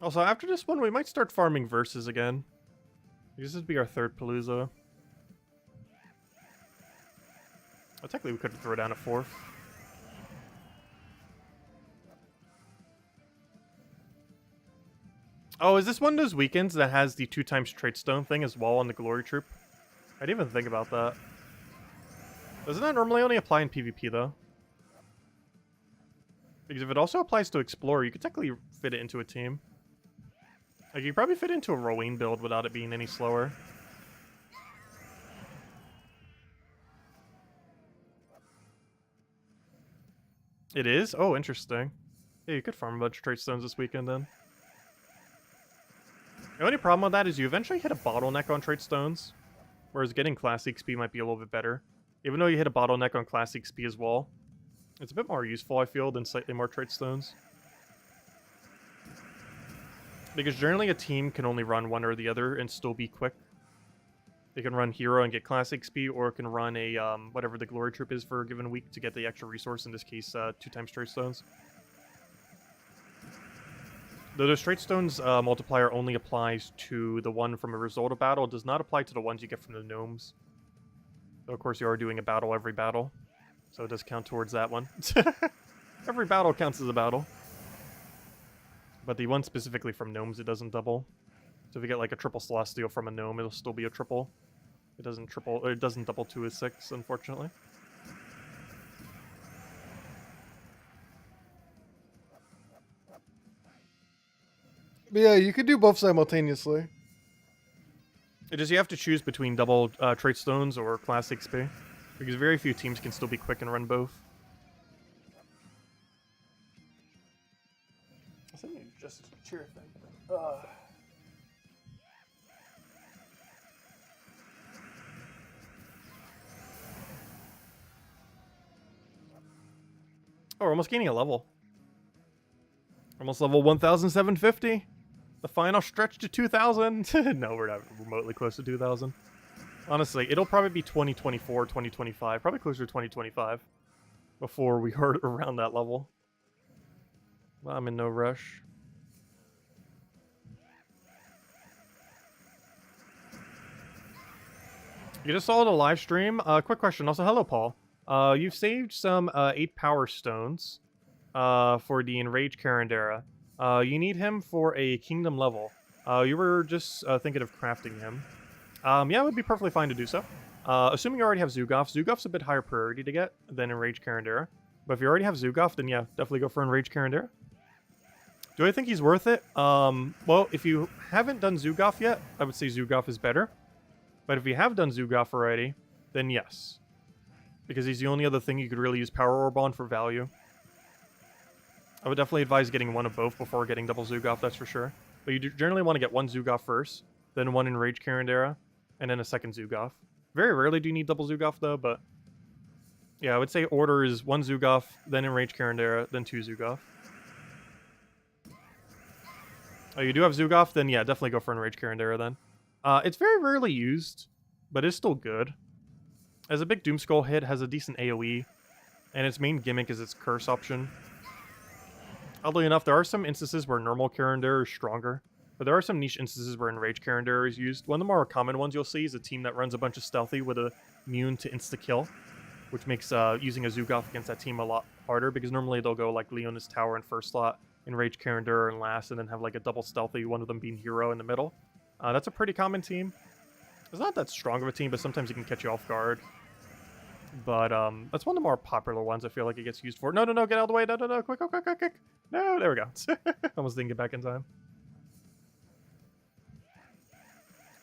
Also, after this one, we might start farming verses again. This would be our third Palooza. Well, technically, we could throw down a fourth. Oh, is this one of those weekends that has the 2x trait stone thing as well on the Glory Troop? I didn't even think about that. Doesn't that normally only apply in PvP, though? Because if it also applies to Explorer, you could technically fit it into a team. Like, you could probably fit it into a Rowene build without it being any slower. It is? Oh, interesting. Yeah, you could farm a bunch of trait stones this weekend, then. The only problem with that is you eventually hit a bottleneck on trait stones, whereas getting Classic XP might be a little bit better. Even though you hit a bottleneck on Classic XP as well, it's a bit more useful, I feel, than slightly more trait stones. Because generally a team can only run one or the other and still be quick. They can run Hero and get Classic XP, or can run a whatever the Glory Troop is for a given week to get the extra resource, in this case 2x trait stones. Though the trait stones multiplier only applies to the one from a result of battle, it does not apply to the ones you get from the gnomes. Though of course you are doing a battle every battle, so it does count towards that one. Every battle counts as a battle. But the one specifically from gnomes, it doesn't double. So if you get like a triple celestial from a gnome, it'll still be a triple. It doesn't triple, or it doesn't double to a 6, unfortunately. But yeah, you could do both simultaneously. It is, you have to choose between double trait stones or Classic XP. Because very few teams can still be quick and run both. I think it's just a cheer thing. Oh, we're almost gaining a level. Almost level 1,750. The final stretch to 2,000. No, we're not remotely close to 2,000. Honestly, it'll probably be 2024, 2025. Probably closer to 2025 before we are around that level. Well, I'm in no rush. You just saw the live stream. Quick question. Also, hello, Paul. You've saved some 8 power stones for the Enraged Carandera. You need him for a kingdom level. You were just thinking of crafting him. Yeah, it would be perfectly fine to do so. Assuming you already have Zugoff. Zugoff's a bit higher priority to get than Enraged Carandera. But if you already have Zugoff, then yeah, definitely go for Enraged Carandera. Do I think he's worth it? Well, if you haven't done Zugoff yet, I would say Zugoff is better. But if you have done Zugoff already, then yes. Because he's the only other thing you could really use Power Orb on for value. I would definitely advise getting one of both before getting double Zugoff, that's for sure. But you generally want to get one Zugoff first, then one Enraged Carandera, and then a second Zugoff. Very rarely do you need double Zugoff, though, but... yeah, I would say order is one Zugoff, then Enraged Carandera, then 2 Zugoff. Oh, you do have Zugoff? Then yeah, definitely go for Enraged Carandera then. It's very rarely used, but it's still good. As a big Doomskull hit, has a decent AoE, and its main gimmick is its curse option. Oddly enough, there are some instances where normal Carandera is stronger, but there are some niche instances where Enraged Carandera is used. One of the more common ones you'll see is a team that runs a bunch of Stealthy with a immune to insta-kill, which makes using a Zugoff against that team a lot harder, because normally they'll go like Leona's Tower in first slot, Enraged Carandera in last, and then have like a double Stealthy, one of them being Hero in the middle. That's a pretty common team. It's not that strong of a team, but sometimes it can catch you off guard. But that's one of the more popular ones I feel like it gets used for. No, no, no, get out of the way. No, no, no, quick, quick, quick, quick, quick. No, there we go. Almost didn't get back in time.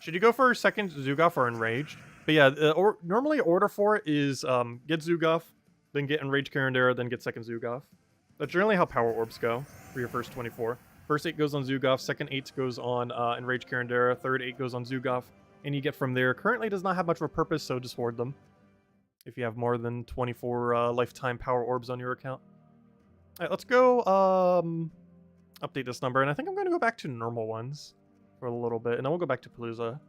Should you go for second Zugoff or Enraged? But yeah, normally order for it is get Zugoff, then get Enraged Carandera, then get second Zugoff. That's generally how Power Orbs go for your first 24. First 8 goes on Zugoff, second 8 goes on Enraged Carandera, third 8 goes on Zugoff, and you get from there. Currently does not have much of a purpose, so just hoard them if you have more than 24 lifetime Power Orbs on your account. Alright, let's go update this number, and I think I'm going to go back to normal ones for a little bit, and then we'll go back to Palooza.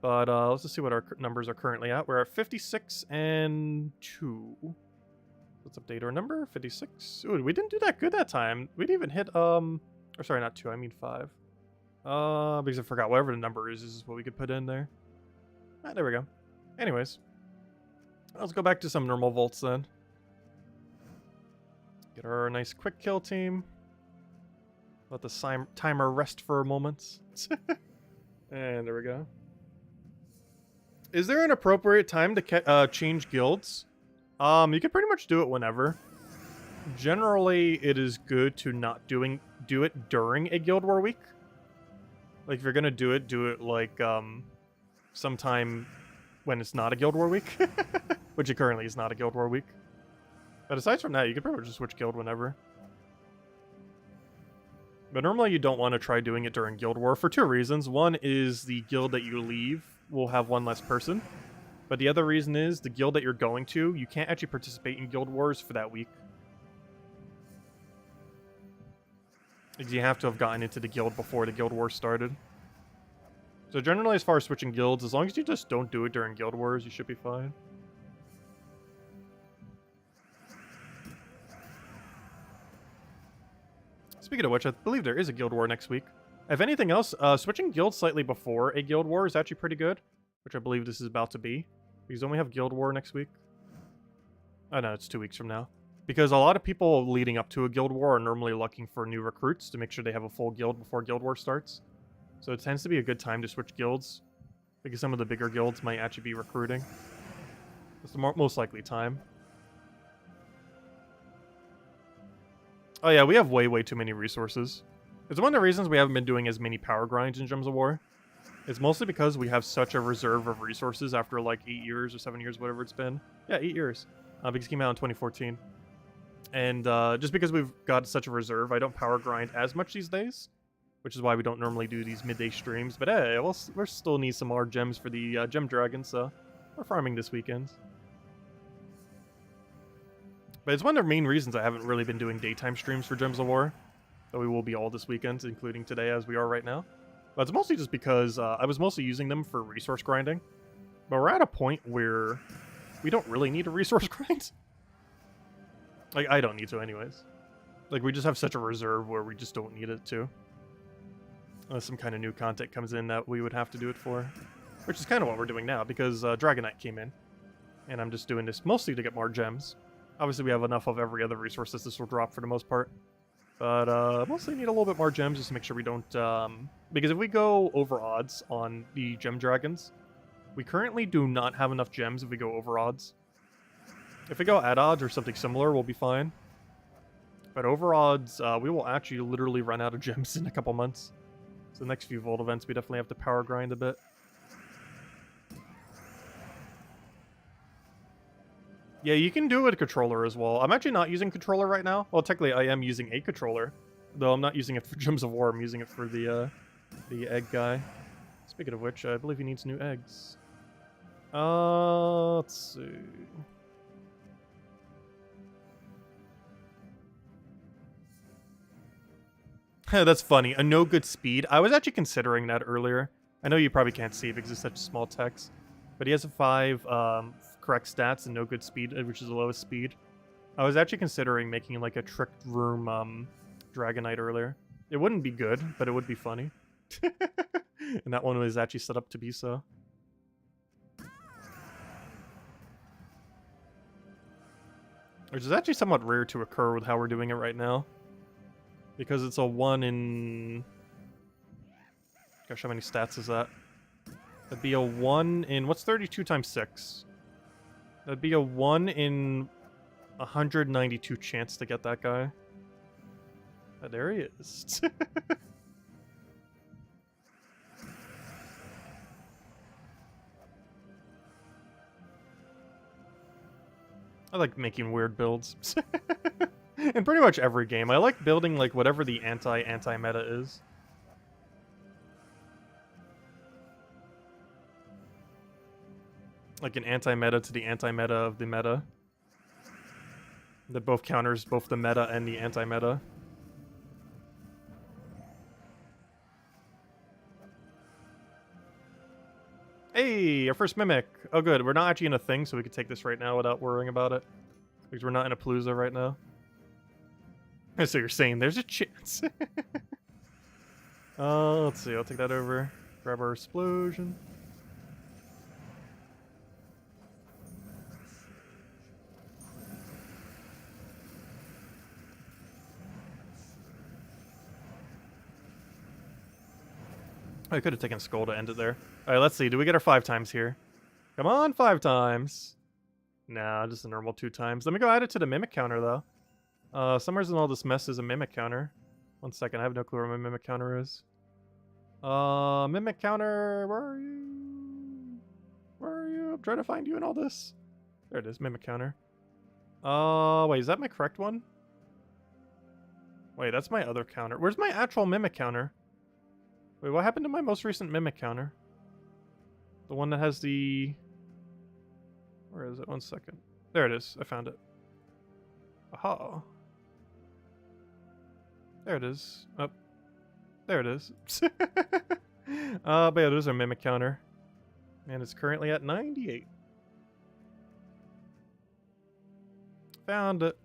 But let's just see what our numbers are currently at. We're at 56 and 2. Let's update our number, 56. Ooh, we didn't do that good that time. We didn't even hit our Or sorry, not 2, I mean 5. Because I forgot whatever the number is what we could put in there. Ah, there we go. Anyways. Let's go back to some normal vaults then. Get our nice quick kill team. Let the timer rest for a moment. And there we go. Is there an appropriate time to change guilds? You can pretty much do it whenever. Generally, it is good to not do it during a Guild War week. Like, if you're gonna do it like, sometime when it's not a Guild War week. Which it currently is not a Guild War week. But aside from that, you can pretty much just switch guild whenever. But normally you don't want to try doing it during Guild War for 2 reasons. One is the guild that you leave will have 1 less person. But the other reason is the guild that you're going to, you can't actually participate in Guild Wars for that week. Because you have to have gotten into the guild before the Guild War started. So generally, as far as switching guilds, as long as you just don't do it during Guild Wars, you should be fine. Speaking of which, I believe there is a Guild War next week. If anything else, switching guilds slightly before a Guild War is actually pretty good. Which I believe this is about to be. Because don't we have Guild War next week? Oh no, it's 2 weeks from now. Because a lot of people leading up to a Guild War are normally looking for new recruits to make sure they have a full guild before Guild War starts. So it tends to be a good time to switch guilds. Because some of the bigger guilds might actually be recruiting. It's the most likely time. Oh yeah, we have way too many resources. It's one of the reasons we haven't been doing as many power grinds in Gems of War. It's mostly because we have such a reserve of resources after like 8 years or 7 years, whatever it's been. Yeah, 8 years. Because it came out in 2014. And just because we've got such a reserve, I don't power grind as much these days. Which is why we don't normally do these midday streams. But hey, we'll still need some more gems for the gem dragon, so we're farming this weekend. But it's one of the main reasons I haven't really been doing daytime streams for Gems of War. Though we will be all this weekend, including today as we are right now. But it's mostly just because I was mostly using them for resource grinding. But we're at a point where we don't really need a resource grind. Like, I don't need to anyways. Like, we just have such a reserve where we just don't need it to. Unless some kind of new content comes in that we would have to do it for. Which is kind of what we're doing now, because Dragonite came in. And I'm just doing this mostly to get more gems. Obviously, we have enough of every other resource that this will drop for the most part. But mostly need a little bit more gems just to make sure we don't... because if we go over odds on the gem dragons, we currently do not have enough gems if we go over odds. If we go at odds or something similar, we'll be fine. But over odds, we will actually literally run out of gems in a couple months. So the next few Vault events, we definitely have to power grind a bit. Yeah, you can do it with a controller as well. I'm actually not using controller right now. Well, technically, I am using a controller. Though I'm not using it for Gems of War. I'm using it for the egg guy. Speaking of which, I believe he needs new eggs. Let's see. That's funny. A no good speed. I was actually considering that earlier. I know you probably can't see it because it's such small text. But he has a 5 correct stats and no good speed, which is the lowest speed. I was actually considering making like a tricked room Dragonite earlier. It wouldn't be good, but it would be funny. And that one was actually set up to be so. Which is actually somewhat rare to occur with how we're doing it right now. Because it's a 1 in... Gosh, how many stats is that? That'd be a 1 in... What's 32 times 6? That'd be a 1 in 192 chance to get that guy. Oh, there he is. I like making weird builds. In pretty much every game. I like building like whatever the anti-meta is. Like an anti-meta to the anti-meta of the meta. That both counters both the meta and the anti-meta. Hey, our first Mimic. Oh good, we're not actually in a thing, so we can take this right now without worrying about it. Because we're not in a Palooza right now. So you're saying there's a chance. Let's see. I'll take that over. Grab our explosion. I could have taken Skull to end it there. All right, let's see. Do we get our 5 times here? Come on, 5 times. Nah, just a normal 2 times. Let me go add it to the Mimic counter, though. Somewhere's in all this mess is a Mimic counter. 1 second. I have no clue where my Mimic counter is. Mimic counter, where are you? Where are you? I'm trying to find you in all this. There it is, Mimic counter. Wait, is that my correct one? Wait, that's my other counter. Where's my actual Mimic counter? Wait, what happened to my most recent Mimic counter? The one that has the... Where is it? 1 second. There it is. I found it. Aha. There it is. Oh. There it is. But yeah, there's our Mimic counter. And it's currently at 98. Found it.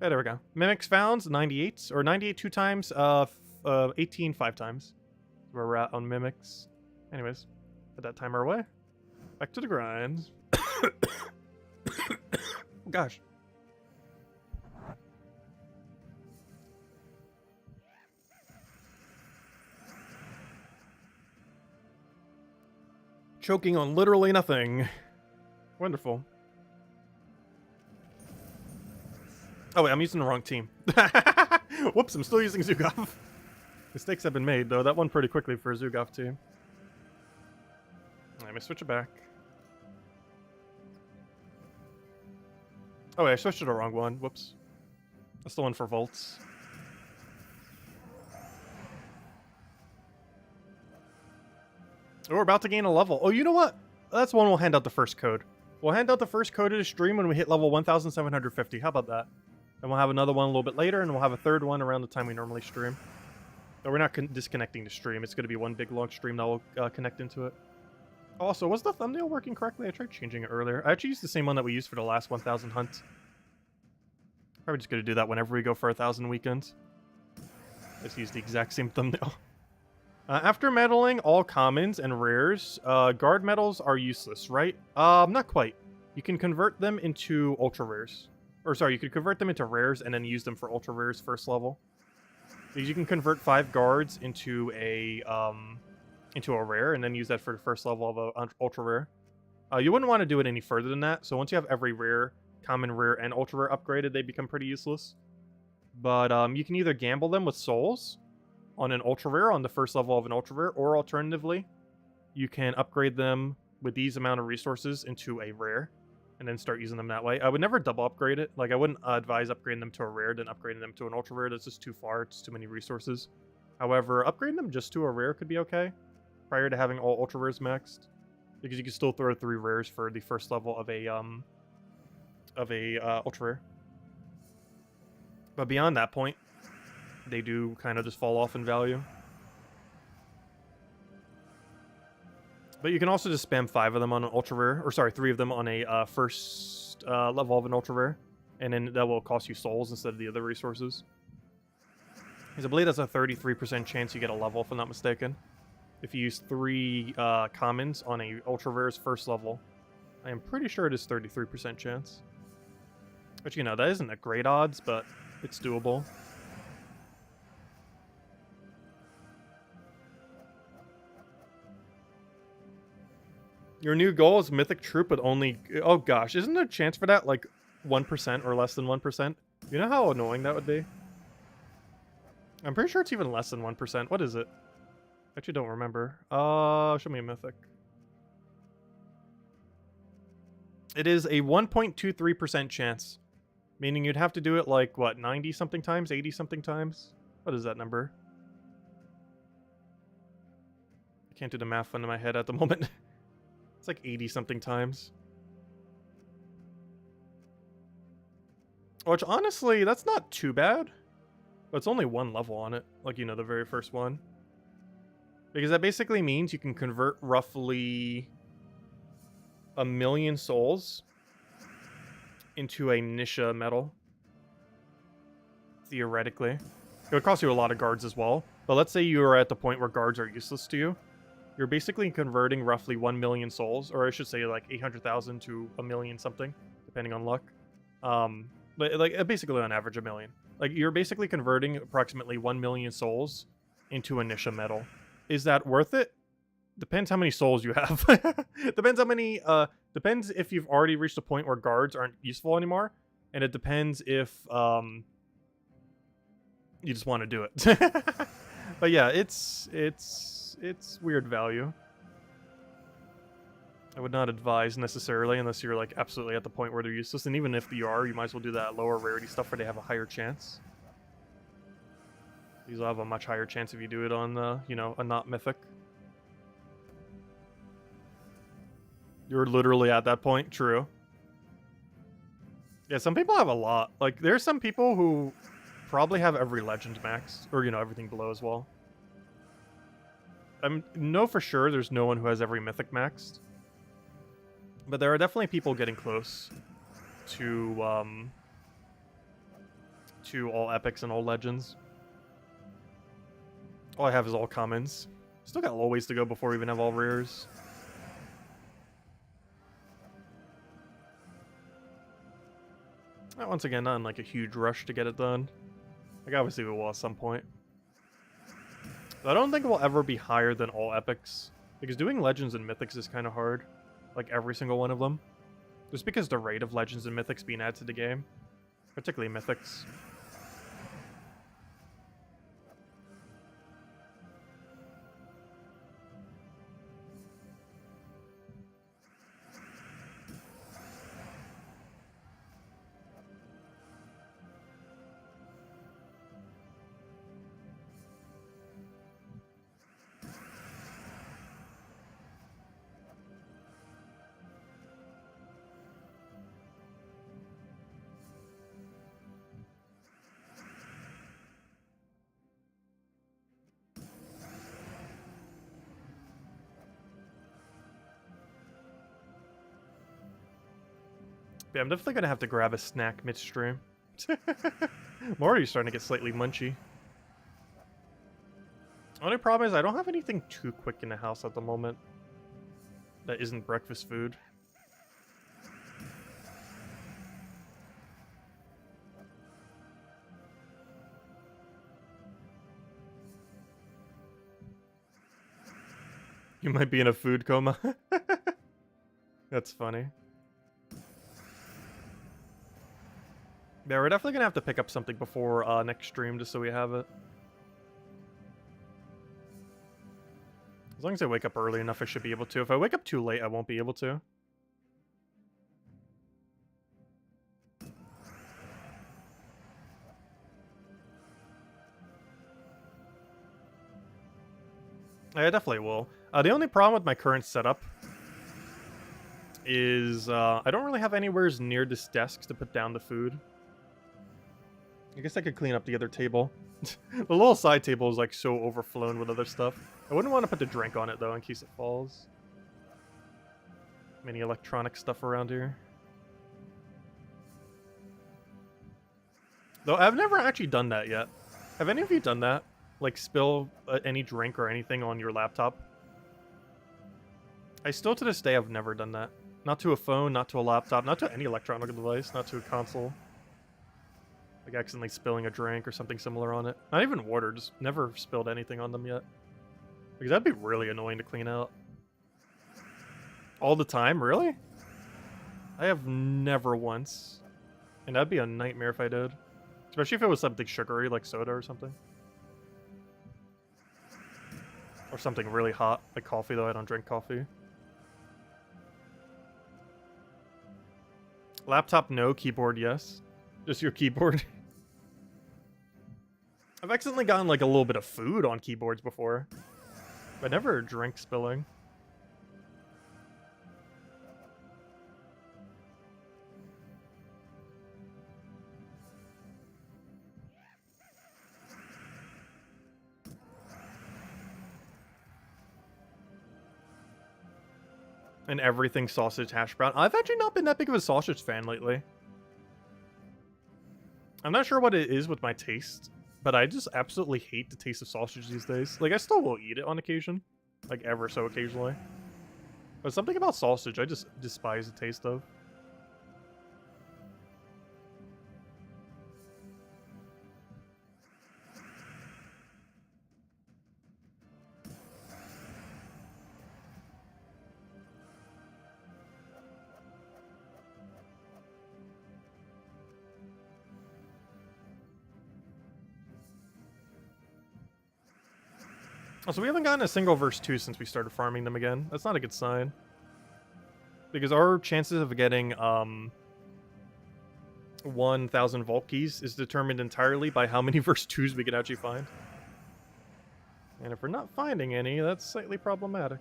Yeah, there we go. Mimics found, 98. Or 98 2 times, 18 5 times. Where we're at on Mimics. Anyways, put that timer away. Back to the grind. Oh, gosh. Choking on literally nothing. Wonderful. Oh wait, I'm using the wrong team. Whoops, I'm still using Zugov. Mistakes have been made, though. That won pretty quickly for a Zugov team. Let me switch it back. Oh wait, I switched to the wrong one. Whoops. That's the one for Volts. Oh, we're about to gain a level. Oh, you know what? That's one we'll hand out the first code. We'll hand out the first code of the stream when we hit level 1,750. How about that? And we'll have another one a little bit later, and we'll have a third one around the time we normally stream. So we're not disconnecting the stream. It's going to be one big long stream that will connect into it. Also, was the thumbnail working correctly? I tried changing it earlier. I actually used the same one that we used for the last 1,000 hunt. Probably just going to do that whenever we go for 1,000 weekends. Just use the exact same thumbnail. After medaling all commons and rares, guard medals are useless, right? Not quite. You can convert them into ultra rares. Or sorry, you could convert them into rares and then use them for ultra rares first level. Because you can convert 5 guards into a rare and then use that for the first level of a ultra rare. You wouldn't want to do it any further than that. So once you have every rare, common rare, and ultra rare upgraded, they become pretty useless. But you can either gamble them with souls on an ultra rare on the first level of an ultra rare, or alternatively, you can upgrade them with these amount of resources into a rare and then start using them that way. I would never double upgrade it. Like, I wouldn't advise upgrading them to a rare then upgrading them to an ultra rare. That's just too far. It's too many resources. However, upgrading them just to a rare could be okay prior to having all ultra rares maxed, because you can still throw 3 rares for the first level of a ultra rare. But beyond that point, they do kind of just fall off in value. But you can also just spam 5 of them on an ultra rare, or sorry, 3 of them on a first level of an ultra rare, and then that will cost you souls instead of the other resources. Because I believe that's a 33% chance you get a level, if I'm not mistaken. If you use 3 commons on a ultra rare's first level, I am pretty sure it is 33% chance. But you know, that isn't a great odds, but it's doable. Your new goal is Mythic Troop with only... Oh gosh, isn't there a chance for that? Like 1% or less than 1%? You know how annoying that would be? I'm pretty sure it's even less than 1%. What is it? I actually don't remember. Show me a Mythic. It is a 1.23% chance. Meaning you'd have to do it like, what, 90-something times? 80-something times? What is that number? I can't do the math into my head at the moment. It's like 80-something times. Which, honestly, that's not too bad. But it's only 1 level on it. Like, you know, the very first one. Because that basically means you can convert roughly 1,000,000 souls into a Nisha medal. Theoretically. It would cost you a lot of guards as well. But let's say you're at the point where guards are useless to you. You're basically converting roughly 1 million souls, or I should say like 800,000 to a million something, depending on luck. But like basically on average a million. Like you're basically converting approximately 1 million souls into a Nisha medal. Is that worth it? Depends how many souls you have. Depends how many, depends if you've already reached a point where guards aren't useful anymore. And it depends if, you just want to do it. But yeah, it's weird value. I would not advise necessarily unless you're like absolutely at the point where they're useless. And even if you are, you might as well do that lower rarity stuff where they have a higher chance. These will have a much higher chance if you do it on, you know, a not mythic. You're literally at that point, true. Yeah, some people have a lot. Like, there's some people who probably have every legend maxed, or, you know, everything below as well. I know for sure there's no one who has every mythic maxed. But there are definitely people getting close to all epics and all legends. All I have is all commons. Still got a little ways to go before we even have all rares. Once again, not in like a huge rush to get it done. Like obviously we will at some point. But I don't think it will ever be higher than all epics. Because doing legends and mythics is kind of hard. Like every single one of them. Just because the rate of legends and mythics being added to the game. Particularly mythics. Yeah, I'm definitely gonna have to grab a snack midstream. I'm already starting to get slightly munchy. Only problem is I don't have anything too quick in the house at the moment that isn't breakfast food. You might be in a food coma. That's funny. Yeah, we're definitely gonna have to pick up something before next stream just so we have it. As long as I wake up early enough, I should be able to. If I wake up too late, I won't be able to. I definitely will. The only problem with my current setup is I don't really have anywhere near this desk to put down the food. I guess I could clean up the other table. The little side table is like so overflown with other stuff. I wouldn't want to put the drink on it though in case it falls. Many electronic stuff around here. Though I've never actually done that yet. Have any of you done that? Like spill any drink or anything on your laptop? I still to this day have never done that. Not to a phone, not to a laptop, not to any electronic device, not to a console. Like accidentally spilling a drink or something similar on it. Not even water, just never spilled anything on them yet. Because that'd be really annoying to clean out. All the time, really? I have never once. And that'd be a nightmare if I did. Especially if it was something sugary, like soda or something. Or something really hot, like coffee, though I don't drink coffee. Laptop, no. Keyboard, yes. Just your keyboard. I've accidentally gotten like a little bit of food on keyboards before. But never drink spilling. And everything sausage hash brown. I've actually not been that big of a sausage fan lately. I'm not sure what it is with my taste. but I just absolutely hate the taste of sausage these days. Like, I still will eat it on occasion, like ever so occasionally. But something about sausage I just despise the taste of. Also, we haven't gotten a single verse 2 since we started farming them again. That's not a good sign. Because our chances of getting 1,000 vault keys is determined entirely by how many verse 2s we can actually find. And if we're not finding any, that's slightly problematic.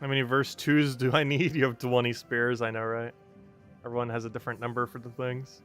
How many verse 2s do I need? You have 20 spares, I know, right? Everyone has a different number for the things.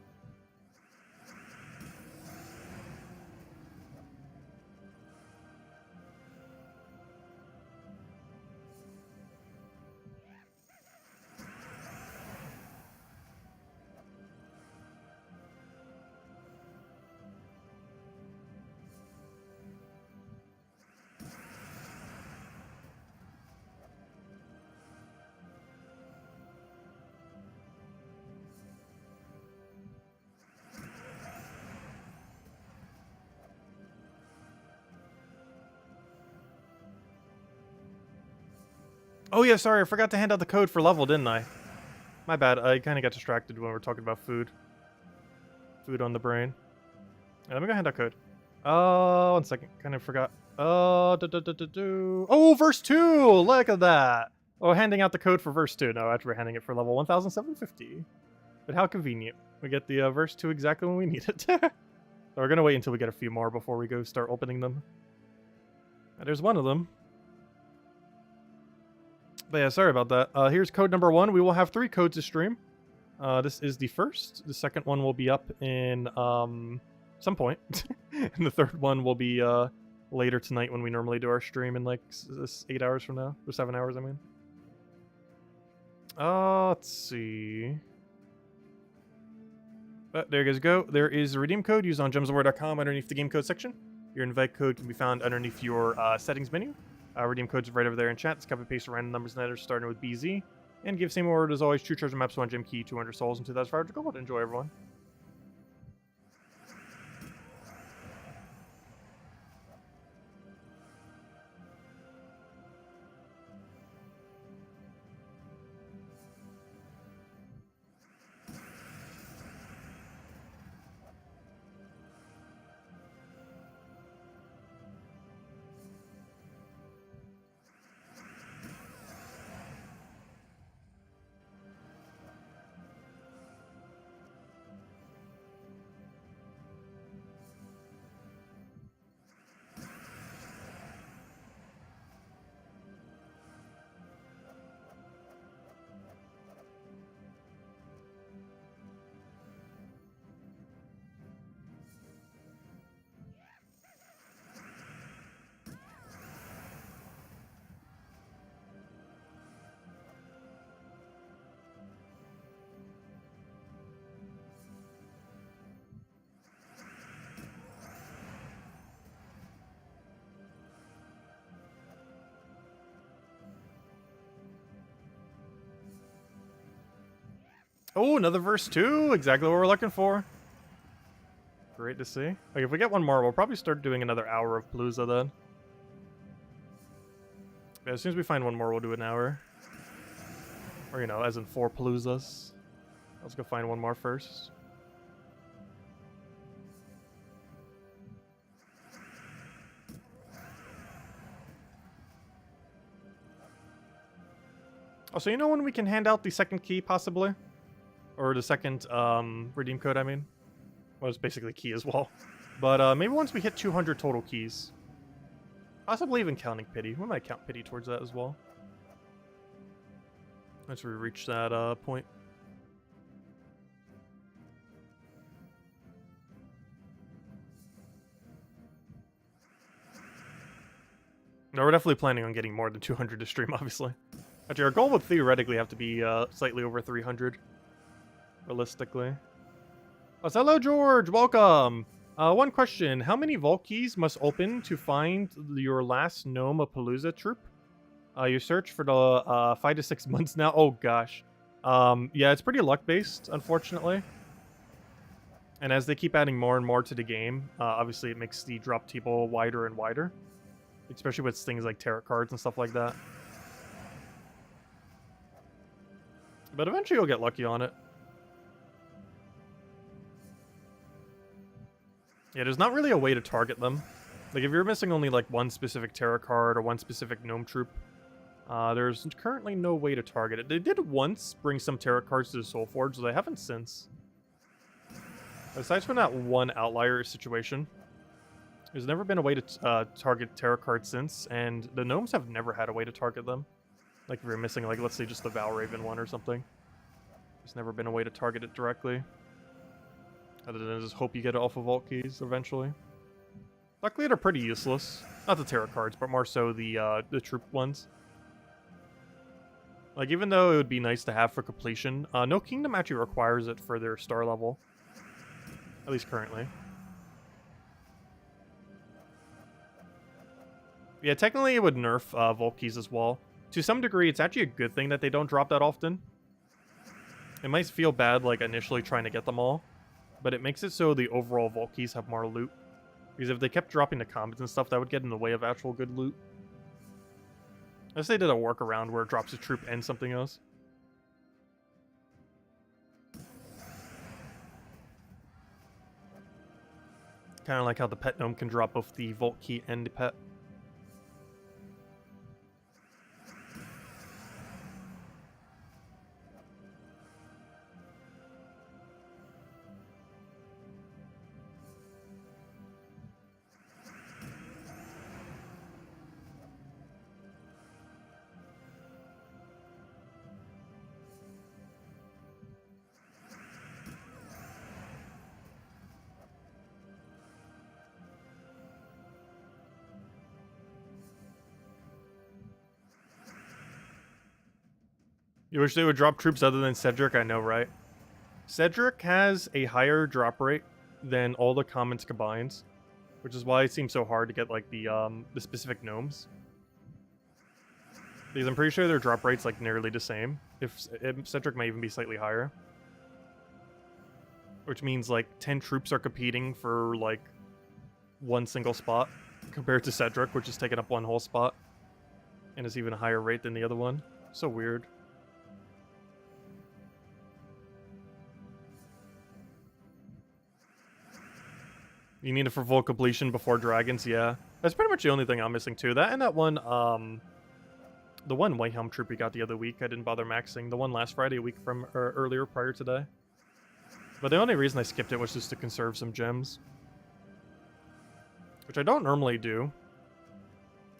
Oh yeah, sorry, I forgot to hand out the code for level, didn't I? My bad, I kind of got distracted when we were talking about food. Food on the brain. Yeah, let me go hand out code. Oh, 1 second, kind of forgot. Oh, oh, verse 2! Look at that! Oh, handing out the code for verse 2. No, actually we're handing it for level 1,750. But how convenient. We get the verse 2 exactly when we need it. So we're gonna wait until we get a few more before we go start opening them. There's one of them. But yeah, sorry about that. Here's code number 1. We will have 3 codes to stream. This is the first. The second one will be up in some point. And the third one will be later tonight when we normally do our stream in like 8 hours from now. Or 7 hours, I mean. Let's see. There you guys go. There is a redeem code used on gemsofwar.com underneath the game code section. Your invite code can be found underneath your settings menu. Redeem code's right over there in chat. Just copy paste random numbers and letters starting with BZ. And give same word as always, 2 treasure maps, 1 gem key, 200 souls, and 2,500 gold. Enjoy, everyone. Oh, another verse 2. Exactly what we're looking for. Great to see. Okay, if we get one more, we'll probably start doing another hour of Palooza then. Yeah, as soon as we find one more, we'll do an hour. Or, you know, as in 4 Paloozas. Let's go find one more first. Also, you know when we can hand out the second key, possibly? Or the second redeem code, I mean? Well, it's basically key as well. But maybe once we hit 200 total keys. Possibly even counting pity. We might count pity towards that as well. Once we reach that point. No, we're definitely planning on getting more than 200 to stream, obviously. Actually, our goal would theoretically have to be slightly over 300. Realistically. Oh, so hello, George. Welcome. One question. How many vault keys must open to find your last gnome of Palooza troop? You search for the 5 to 6 months now. Oh, gosh. Yeah, it's pretty luck-based, unfortunately. And as they keep adding more and more to the game, obviously it makes the drop table wider and wider. Especially with things like tarot cards and stuff like that. But eventually you'll get lucky on it. Yeah, there's not really a way to target them. Like, if you're missing only, like, one specific tarot card or one specific gnome troop, there's currently no way to target it. They did once bring some tarot cards to the Soul Forge, so they haven't since. Aside from that one outlier situation, there's never been a way to target tarot cards since, and the gnomes have never had a way to target them. Like, if you're missing, like, let's say just the Valraven one or something. There's never been a way to target it directly. Other than just hope you get it off of vault keys eventually. Luckily, they're pretty useless. Not the tarot cards, but more so the troop ones. Like, even though it would be nice to have for completion, no kingdom actually requires it for their star level. At least currently. Yeah, technically it would nerf vault keys as well. To some degree, it's actually a good thing that they don't drop that often. It might feel bad, like, initially trying to get them all. But it makes it so the overall vault keys have more loot. Because if they kept dropping the combats and stuff, that would get in the way of actual good loot. Unless they did a workaround where it drops a troop and something else. Kind of like how the pet gnome can drop both the vault key and the pet. You wish they would drop troops other than Cedric? I know, right? Cedric has a higher drop rate than all the commons combined, which is why it seems so hard to get, like, the specific gnomes. Because I'm pretty sure their drop rate's, like, nearly the same. If Cedric might even be slightly higher. Which means, like, 10 troops are competing for, like, one single spot, compared to Cedric, which is taking up one whole spot. And is even a higher rate than the other one. So weird. You need it for full completion before dragons, yeah. That's pretty much the only thing I'm missing too. That and that one, the one White Helm troop we got the other week, I didn't bother maxing. The one last Friday, a week from earlier, prior today. But the only reason I skipped it was just to conserve some gems. Which I don't normally do.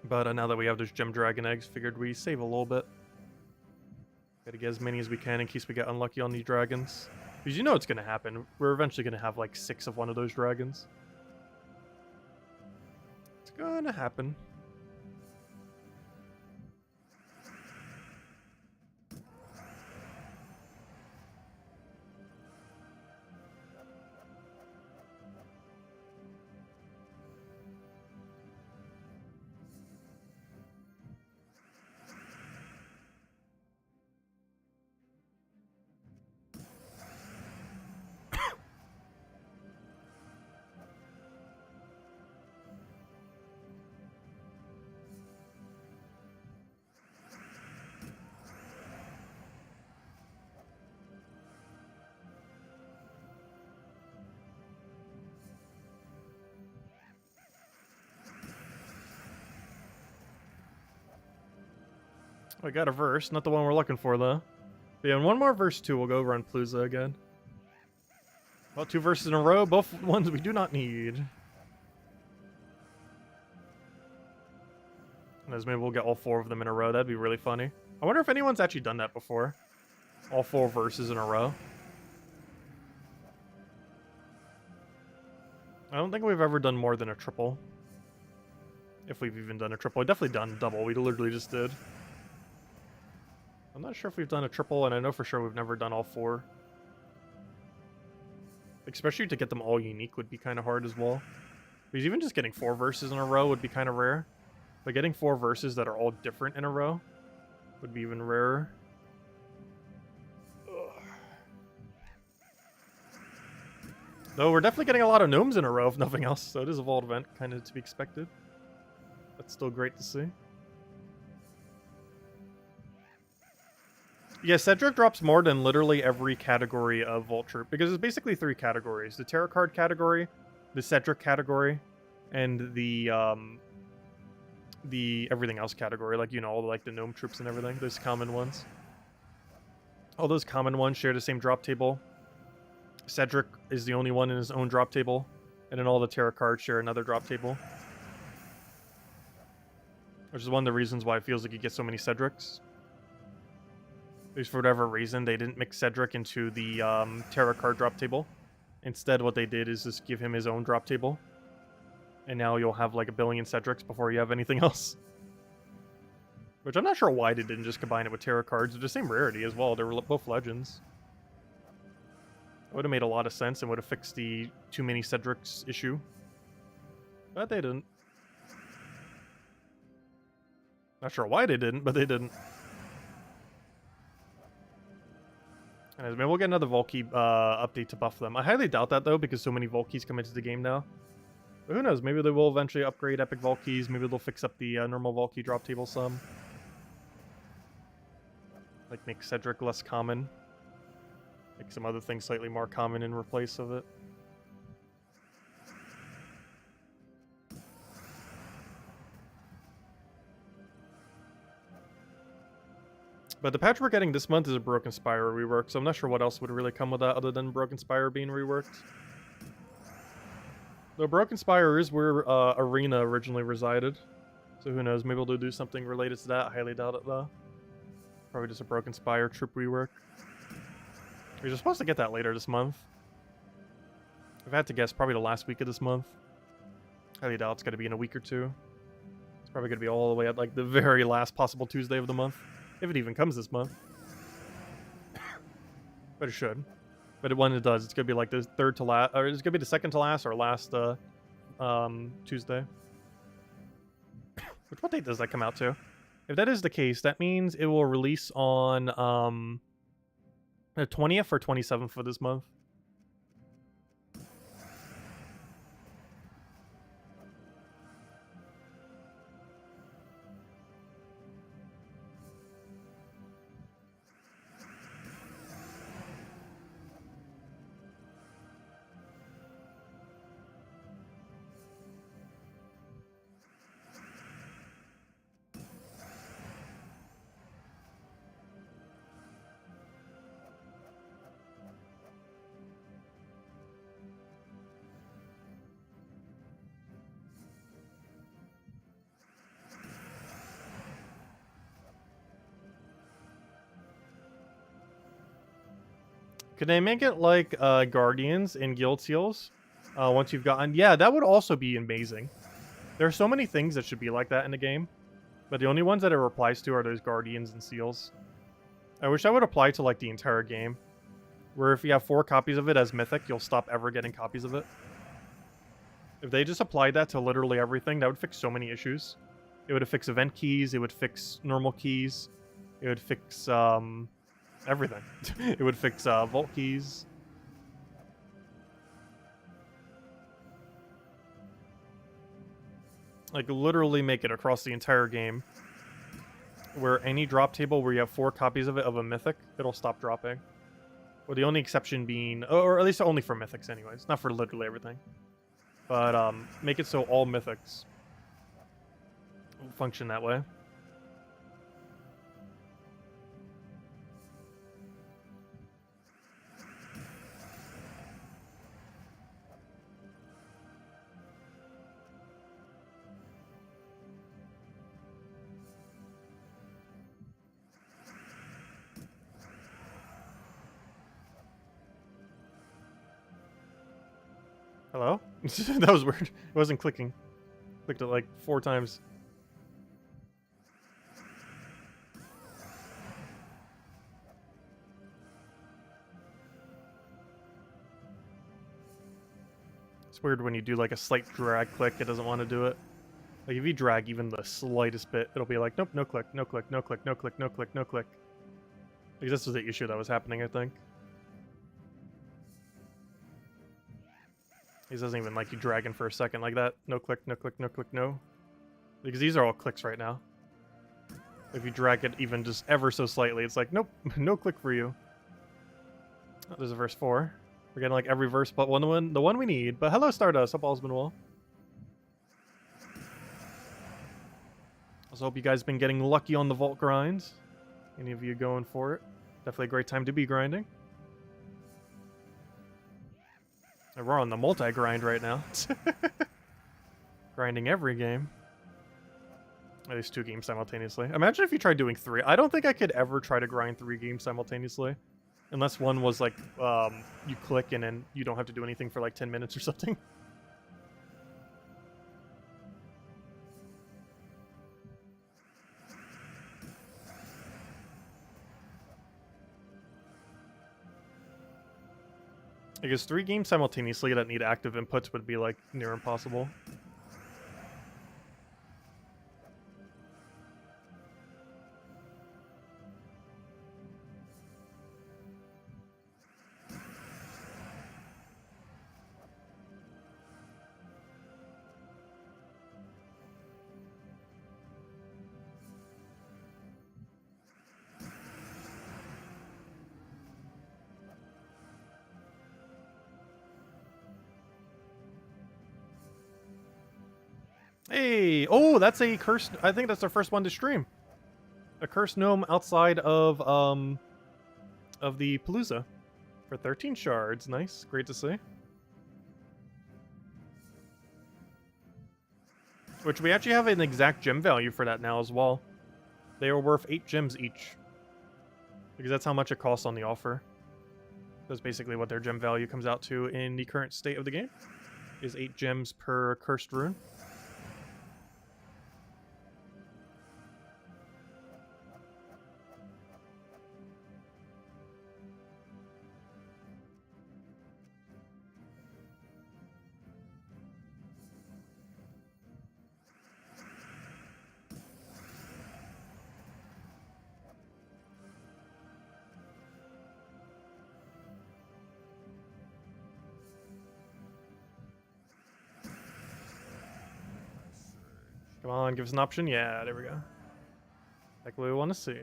But now that we have those gem dragon eggs, figured we save a little bit. Gotta get as many as we can in case we get unlucky on these dragons. Because you know it's gonna happen. We're eventually gonna have like 6 of one of those dragons. It's gonna happen. I got a verse, not the one we're looking for though. But yeah, and one more verse 2, we'll go over on Palooza again. Well, 2 verses in a row, both ones we do not need. As maybe we'll get all 4 of them in a row, that'd be really funny. I wonder if anyone's actually done that before. All 4 verses in a row. I don't think we've ever done more than a triple. If we've even done a triple. We've definitely done double, we literally just did. I'm not sure if we've done a triple, and I know for sure we've never done all 4. Especially to get them all unique would be kind of hard as well. Because even just getting 4 verses in a row would be kind of rare. But getting 4 verses that are all different in a row would be even rarer. Ugh. Though we're definitely getting a lot of gnomes in a row, if nothing else. So it is a vault event, kind of to be expected. That's still great to see. Yeah, Cedric drops more than literally every category of Vault Troop, because it's basically 3 categories. The Tarot Card category, the Cedric category, and the everything else category, like, you know, all like the gnome troops and everything, those common ones. All those common ones share the same drop table. Cedric is the only one in his own drop table, and then all the Tarot cards share another drop table. Which is one of the reasons why it feels like you get so many Cedrics. At least for whatever reason, they didn't mix Cedric into the Tarot card drop table. Instead, what they did is just give him his own drop table. And now you'll have like a billion Cedrics before you have anything else. Which I'm not sure why they didn't just combine it with Tarot cards. They're the same rarity as well. They were both legends. It would have made a lot of sense and would have fixed the too many Cedrics issue. But they didn't. Not sure why they didn't, but they didn't. Anyways, maybe we'll get another Volkey update to buff them. I highly doubt that, though, because so many Volkeys come into the game now. But who knows? Maybe they will eventually upgrade Epic Volkeys. Maybe they'll fix up the normal Volkey drop table some. Like, make Cedric less common. Make some other things slightly more common in replace of it. But the patch we're getting this month is a Broken Spire rework, so I'm not sure what else would really come with that other than Broken Spire being reworked. Though Broken Spire is where Arena originally resided, so who knows, maybe they'll do something related to that. I highly doubt it, though. Probably just a Broken Spire troop rework. We're supposed to get that later this month. I've had to guess probably the last week of this month. Highly doubt it's going to be in a week or 2. It's probably going to be all the way at like the very last possible Tuesday of the month. If it even comes this month. But it should. But when it does, it's going to be like the third to last, or it's going to be the second to last or last Tuesday. What date does that come out to? If that is the case, that means it will release on the 20th or 27th of this month. Could they make it like Guardians and Guild Seals? Once you've gotten... Yeah, that would also be amazing. There are so many things that should be like that in the game. But the only ones that it applies to are those Guardians and Seals. I wish that would apply to like the entire game. Where if you have 4 copies of it as Mythic, you'll stop ever getting copies of it. If they just applied that to literally everything, that would fix so many issues. It would fix event keys, it would fix normal keys, it would fix... everything. It would fix vault keys. Like, literally make it across the entire game. Where any drop table where you have 4 copies of it of a Mythic, it'll stop dropping. Or the only exception being... Or at least only for Mythics anyways. Not for literally everything. But make it so all Mythics function that way. Hello? That was weird. It wasn't clicking. Clicked it like 4 times. It's weird when you do like a slight drag click, it doesn't want to do it. Like if you drag even the slightest bit, it'll be like, nope, no click, no click, no click, no click, no click, no click. Like this was the issue that was happening, I think. This doesn't even like you dragging for a second like that. No click, no click, no click, no. Because these are all clicks right now. If you drag it even just ever so slightly, it's like, nope, no click for you. Oh, there's a verse 4. We're getting like every verse but the one we need. But hello, Stardust. Hope all's been well. Also hope you guys been getting lucky on the vault grinds. Any of you going for it? Definitely a great time to be grinding. And we're on the multi-grind right now. Grinding every game. At least 2 games simultaneously. Imagine if you tried doing 3. I don't think I could ever try to grind 3 games simultaneously. Unless one was like, you click and then you don't have to do anything for like 10 minutes or something. I guess 3 games simultaneously that need active inputs would be like near impossible. Hey! Oh, that's a cursed... I think that's our first one to stream. A cursed gnome outside of the Palooza. For 13 shards. Nice. Great to see. Which we actually have an exact gem value for that now as well. They are worth 8 gems each. Because that's how much it costs on the offer. That's basically what their gem value comes out to in the current state of the game. Is 8 gems per cursed rune. Come on, give us an option. Yeah, there we go. Like what we want to see.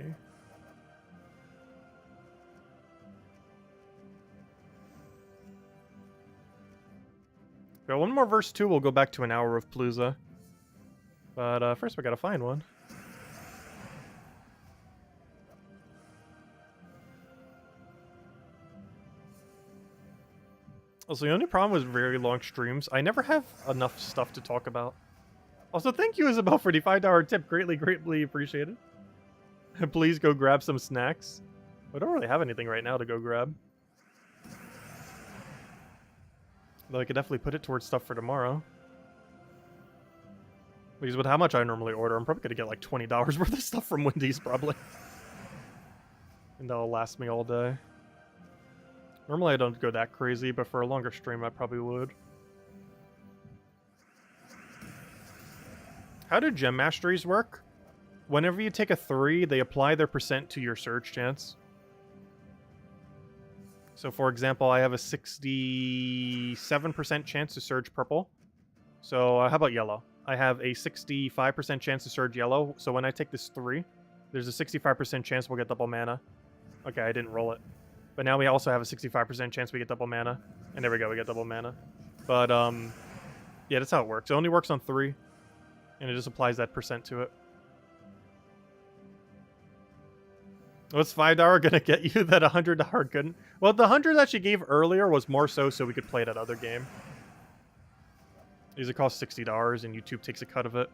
Got one more verse 2, we'll go back to an hour of Palooza. But first we gotta find one. Also, the only problem with very long streams, I never have enough stuff to talk about. Also, thank you, Isabel, for the $5 tip. Greatly appreciated. Please go grab some snacks. I don't really have anything right now to go grab. Though I could definitely put it towards stuff for tomorrow. Because with how much I normally order, I'm probably going to get like $20 worth of stuff from Wendy's, probably. And that'll last me all day. Normally I don't go that crazy, but for a longer stream I probably would. How do gem masteries work? Whenever you take a 3, they apply their percent to your surge chance. So for example, I have a 67% chance to surge purple. So how about yellow? I have a 65% chance to surge yellow. So when I take this 3, there's a 65% chance we'll get double mana. Okay, I didn't roll it. But now we also have a 65% chance we get double mana. And there we go, we get double mana. But yeah, that's how it works. It only works on 3. And it just applies that percent to it. What's $5 gonna get you that $100 couldn't? Well, the 100 that she gave earlier was more so we could play that other game. These cost $60 and YouTube takes a cut of it.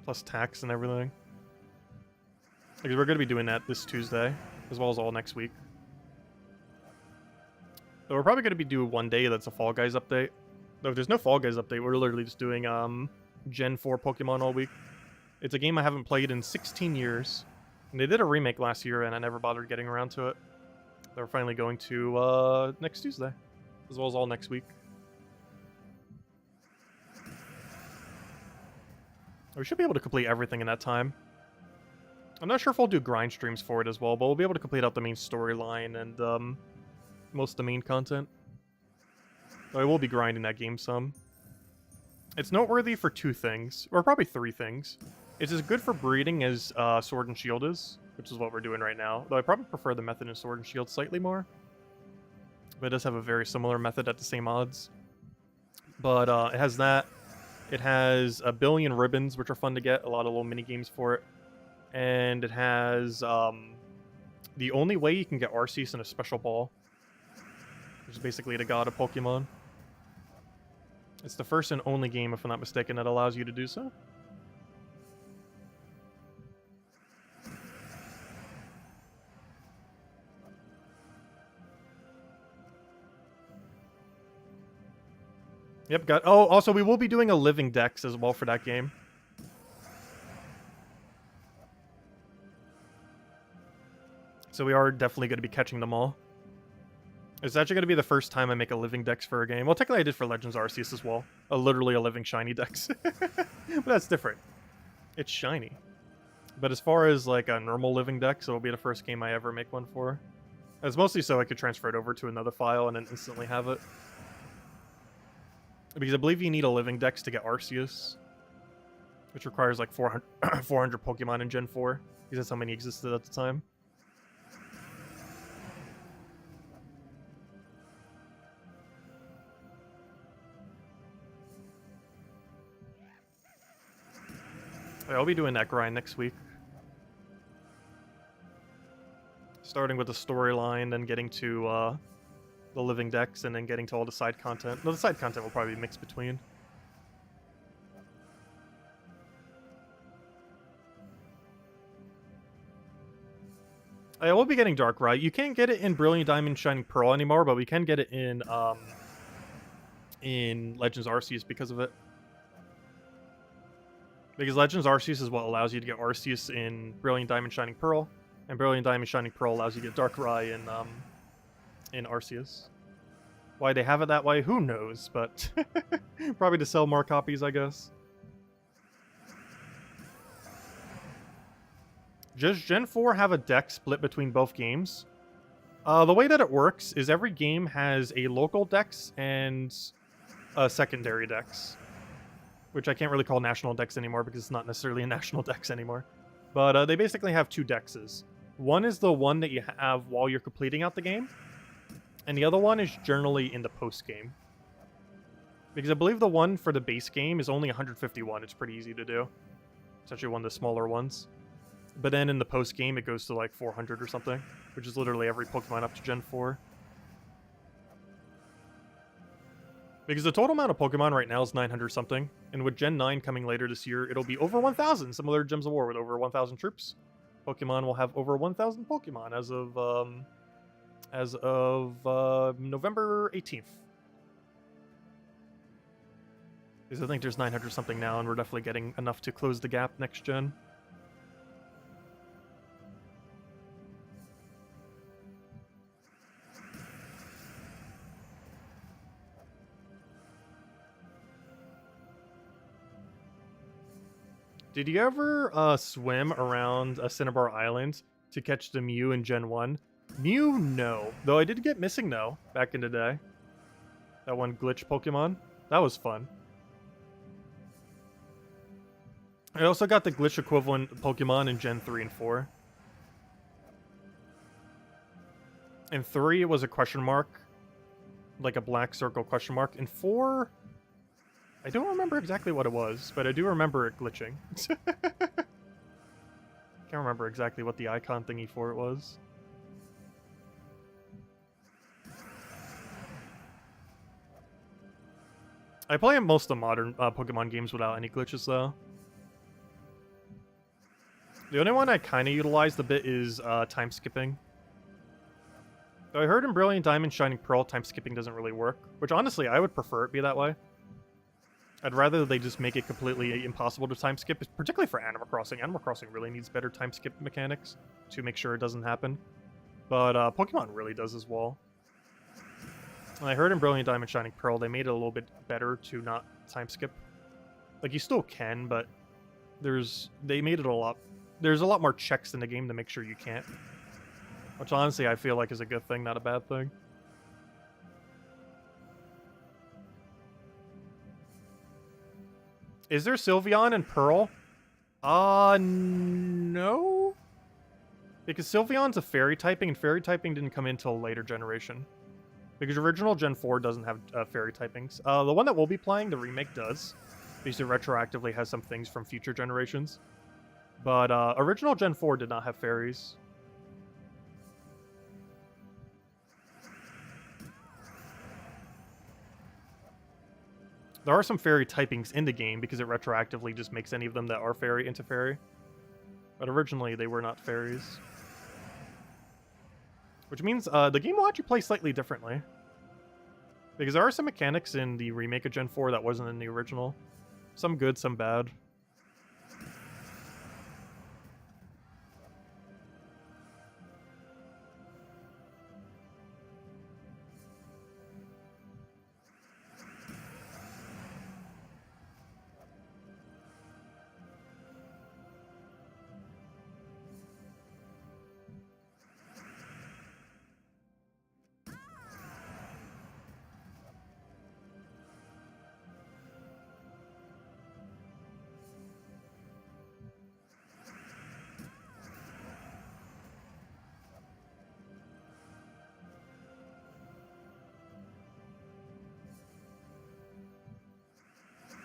Plus tax and everything. Because we're gonna be doing that this Tuesday, as well as all next week. So we're probably going to be doing one day that's a Fall Guys update. Though if there's no Fall Guys update, we're literally just doing Gen 4 Pokemon all week. It's a game I haven't played in 16 years. And they did a remake last year, and I never bothered getting around to it. They're finally going to next Tuesday, as well as all next week. We should be able to complete everything in that time. I'm not sure if I'll do grind streams for it as well, but we'll be able to complete out the main storyline and most of the main content. I will be grinding that game some. It's noteworthy for 2 things, or probably 3 things. It's as good for breeding as Sword and Shield is, which is what we're doing right now. Though I probably prefer the method in Sword and Shield slightly more. But it does have a very similar method at the same odds. But it has that. It has a billion ribbons, which are fun to get. A lot of little mini games for it. And it has the only way you can get Arceus in a special ball, which is basically the god of Pokemon. It's the first and only game, if I'm not mistaken, that allows you to do so. Yep, got... Oh, also, we will be doing a living dex as well for that game. So we are definitely going to be catching them all. It's actually going to be the first time I make a living dex for a game. Well, technically I did for Legends Arceus as well. Literally a living shiny dex. But that's different. It's shiny. But as far as like a normal living dex, it'll be the first game I ever make one for. It's mostly so I could transfer it over to another file and then instantly have it. Because I believe you need a living dex to get Arceus, which requires like 400 Pokemon in Gen 4, because that's how many existed at the time. I'll be doing that grind next week. Starting with the storyline, then getting to the living dex, and then getting to all the side content. No, the side content will probably be mixed between. I will be getting Darkrai. You can't get it in Brilliant Diamond Shining Pearl anymore, but we can get it in Legends Arceus because of it. Because Legends Arceus is what allows you to get Arceus in Brilliant Diamond Shining Pearl, and Brilliant Diamond Shining Pearl allows you to get Darkrai in Arceus. Why they have it that way, who knows, but probably to sell more copies, I guess. Does Gen 4 have a deck split between both games? The way that it works is every game has a local dex and a secondary dex, which I can't really call national dex anymore because it's not necessarily a national dex anymore. But they basically have 2 dexes. One is the one that you have while you're completing out the game, and the other one is generally in the post-game. Because I believe the one for the base game is only 151. It's pretty easy to do. It's actually one of the smaller ones. But then in the post-game, it goes to like 400 or something, which is literally every Pokemon up to Gen 4. Because the total amount of Pokemon right now is 900 something, and with Gen 9 coming later this year, it'll be over 1,000, similar to Gems of War with over 1,000 troops. Pokemon will have over 1,000 Pokemon as of November 18th. Because I think there's 900 something now, and we're definitely getting enough to close the gap next gen. Did you ever swim around Cinnabar Island to catch the Mew in Gen 1? Mew, no. Though I did get Missing No back in the day. That one glitch Pokemon. That was fun. I also got the glitch equivalent Pokemon in Gen 3 and 4. In 3, it was a question mark. Like a black circle question mark. In 4... I don't remember exactly what it was, but I do remember it glitching. Can't remember exactly what the icon thingy for it was. I play most of the modern Pokemon games without any glitches, though. The only one I kind of utilized a bit is time skipping. I heard in Brilliant Diamond, Shining Pearl, time skipping doesn't really work, which honestly, I would prefer it be that way. I'd rather they just make it completely impossible to time skip, particularly for Animal Crossing. Animal Crossing really needs better time skip mechanics to make sure it doesn't happen. But Pokemon really does as well. I heard in Brilliant Diamond, Shining Pearl, they made it a little bit better to not time skip. Like, you still can, but they made it a lot... There's a lot more checks in the game to make sure you can't. Which honestly I feel like is a good thing, not a bad thing. Is there Sylveon and Pearl? No. Because Sylveon's a fairy typing, and fairy typing didn't come in until a later generation. Because original Gen 4 doesn't have fairy typings. The one that we'll be playing, the remake, does. Because it retroactively has some things from future generations. But original Gen 4 did not have fairies. There are some fairy typings in the game because it retroactively just makes any of them that are fairy into fairy. But originally they were not fairies. Which means the game will actually play slightly differently. Because there are some mechanics in the remake of Gen 4 that wasn't in the original. Some good, some bad.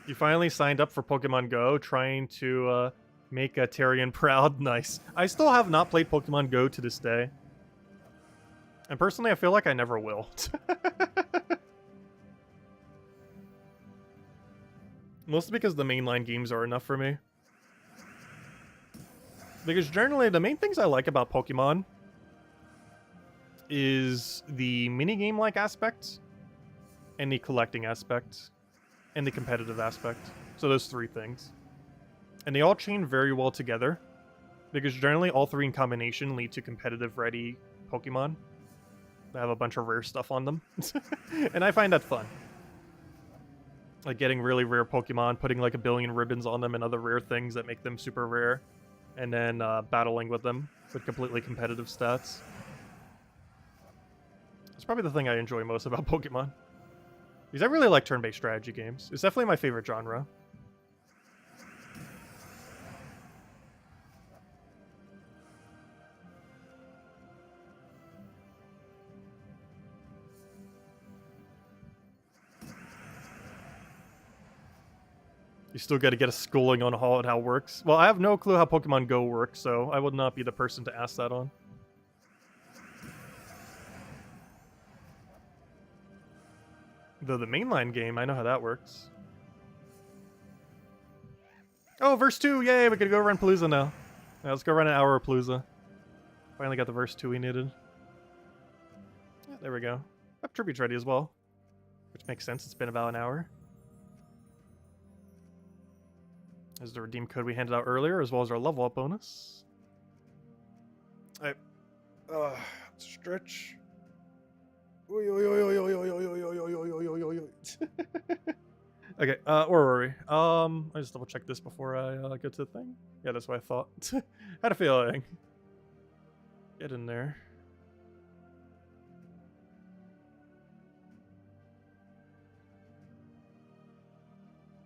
You finally signed up for Pokemon Go, trying to make Tyrion proud. Nice. I still have not played Pokemon Go to this day. And personally, I feel like I never will. Mostly because the mainline games are enough for me. Because generally, the main things I like about Pokemon is the minigame-like aspect and the collecting aspect. And the competitive aspect. So those three things. And they all chain very well together. Because generally all three in combination lead to competitive ready Pokemon. That have a bunch of rare stuff on them. And I find that fun. Like getting really rare Pokemon, putting like 1 billion ribbons on them and other rare things that make them super rare. And then battling with them with completely competitive stats. It's probably the thing I enjoy most about Pokemon. Because I really like turn-based strategy games. It's definitely my favorite genre. You still got to get a schooling on how it works. Well, I have no clue how Pokemon Go works, so I would not be the person to ask that on. Though the mainline game, I know how that works. Oh, verse 2! Yay, we can go run Palooza now. Yeah, let's go run an hour of Palooza. Finally got the verse 2 we needed. Yeah, there we go. Have tributes ready as well. Which makes sense, it's been about an hour. There's the redeem code we handed out earlier, as well as our level up bonus. Alright. Stretch. Okay, where were we? I just double check this before I get to the thing. Yeah, that's what I thought. Had a feeling. Get in there.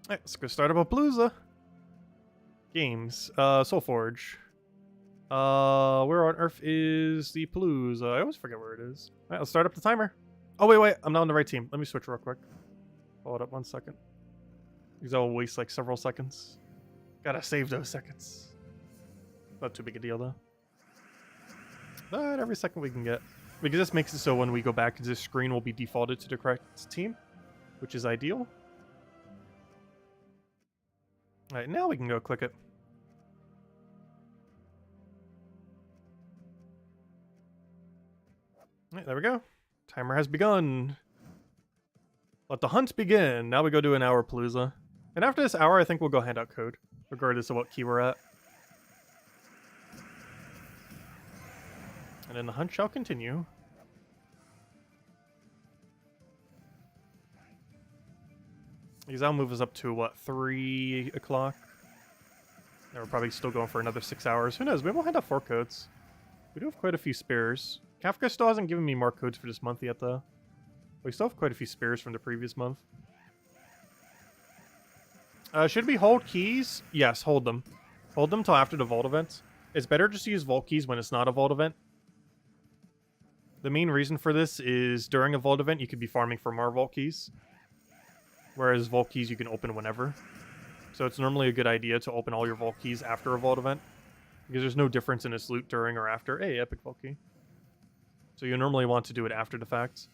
Alright, let's go start up a Palooza. Games. Soulforge. Where on earth is the Palooza? I always forget where it is. Alright, let's start up the timer. Oh, wait. I'm not on the right team. Let me switch real quick. Hold up 1 second. Because I'll waste like several seconds. Gotta save those seconds. Not too big a deal, though. But every second we can get. Because this makes it so when we go back, this screen will be defaulted to the correct team. Which is ideal. Alright, now we can go click it. Right, there we go. Timer has begun. Let the hunt begin. Now we go to an hour Palooza. And after this hour, I think we'll go hand out code, regardless of what key we're at. And then the hunt shall continue. Because that'll move us up to, what, 3 o'clock? And we're probably still going for another 6 hours. Who knows? Maybe we'll hand out 4 codes. We do have quite a few spares. Kafka still hasn't given me more codes for this month yet, though. We still have quite a few spares from the previous month. Should we hold keys? Yes, hold them. Hold them till after the vault event. It's better just to use vault keys when it's not a vault event. The main reason for this is during a vault event, you could be farming for more vault keys. Whereas vault keys you can open whenever. So it's normally a good idea to open all your vault keys after a vault event. Because there's no difference in its loot during or after. Hey, epic vault key. So you normally want to do it after the fact.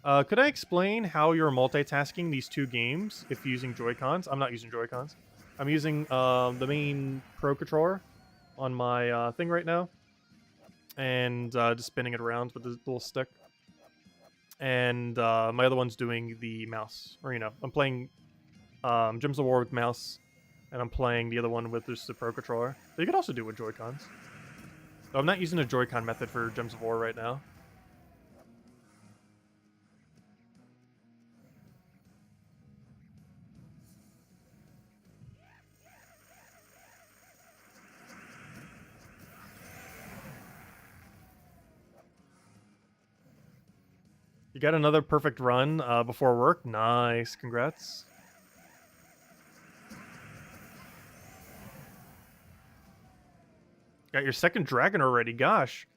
Could I explain how you're multitasking these 2 games if using Joy-Cons? I'm not using Joy-Cons. I'm using the main Pro Controller on my thing right now. And just spinning it around with the little stick. And my other one's doing the mouse. Or, you know, I'm playing Gems of War with mouse. And I'm playing the other one with just the Pro Controller. So you could also do it with Joy-Cons. So I'm not using a Joy-Con method for Gems of War right now. You got another perfect run before work? Nice, congrats. Got your second dragon already, gosh.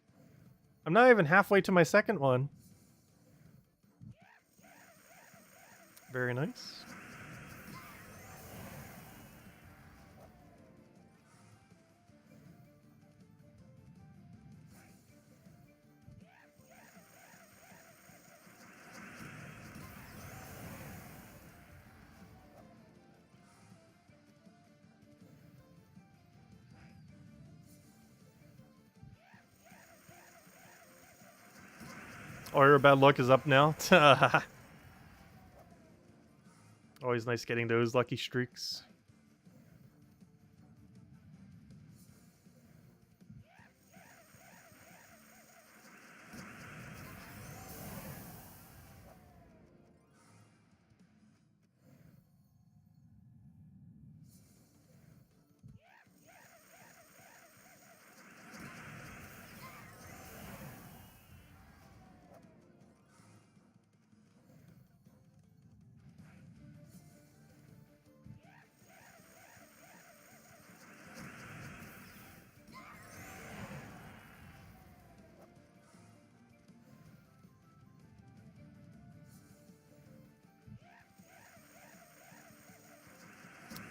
I'm not even halfway to my second one. Very nice. Oh, your bad luck is up now? Always nice getting those lucky streaks.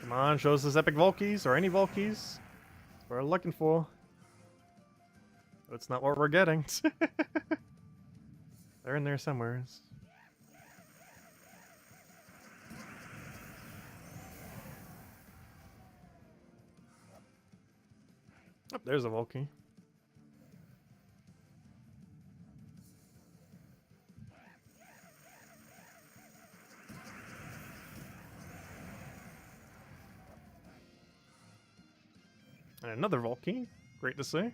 Come on, show us those epic Volkies, or any Volkies. That's what we're looking for. But it's not what we're getting. They're in there somewhere. Oh, there's a Volkie. And another Volkie. Great to see.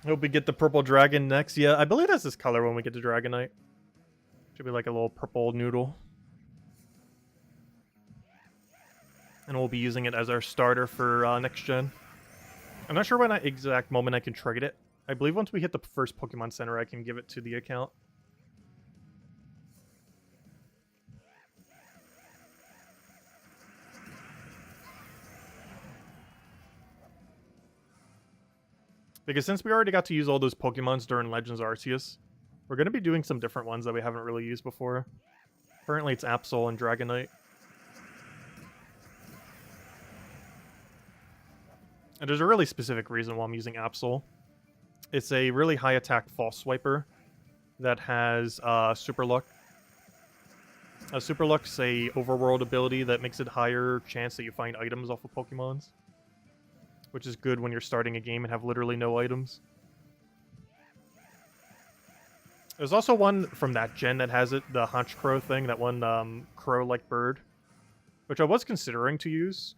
Hope we get the purple dragon next. Yeah, I believe that's this color when we get to Dragonite. Should be like a little purple noodle. And we'll be using it as our starter for next gen. I'm not sure when that exact moment I can trade it. I believe once we hit the first Pokemon Center, I can give it to the account. Because since we already got to use all those Pokemons during Legends Arceus, we're going to be doing some different ones that we haven't really used before. Currently it's Absol and Dragonite. And there's a really specific reason why I'm using Absol. It's a really high attack false swiper that has Super Luck. Super Luck's a overworld ability that makes it higher chance that you find items off of Pokemons, which is good when you're starting a game and have literally no items. There's also one from that gen that has it, the Haunch Crow thing, that one crow-like bird, which I was considering to use,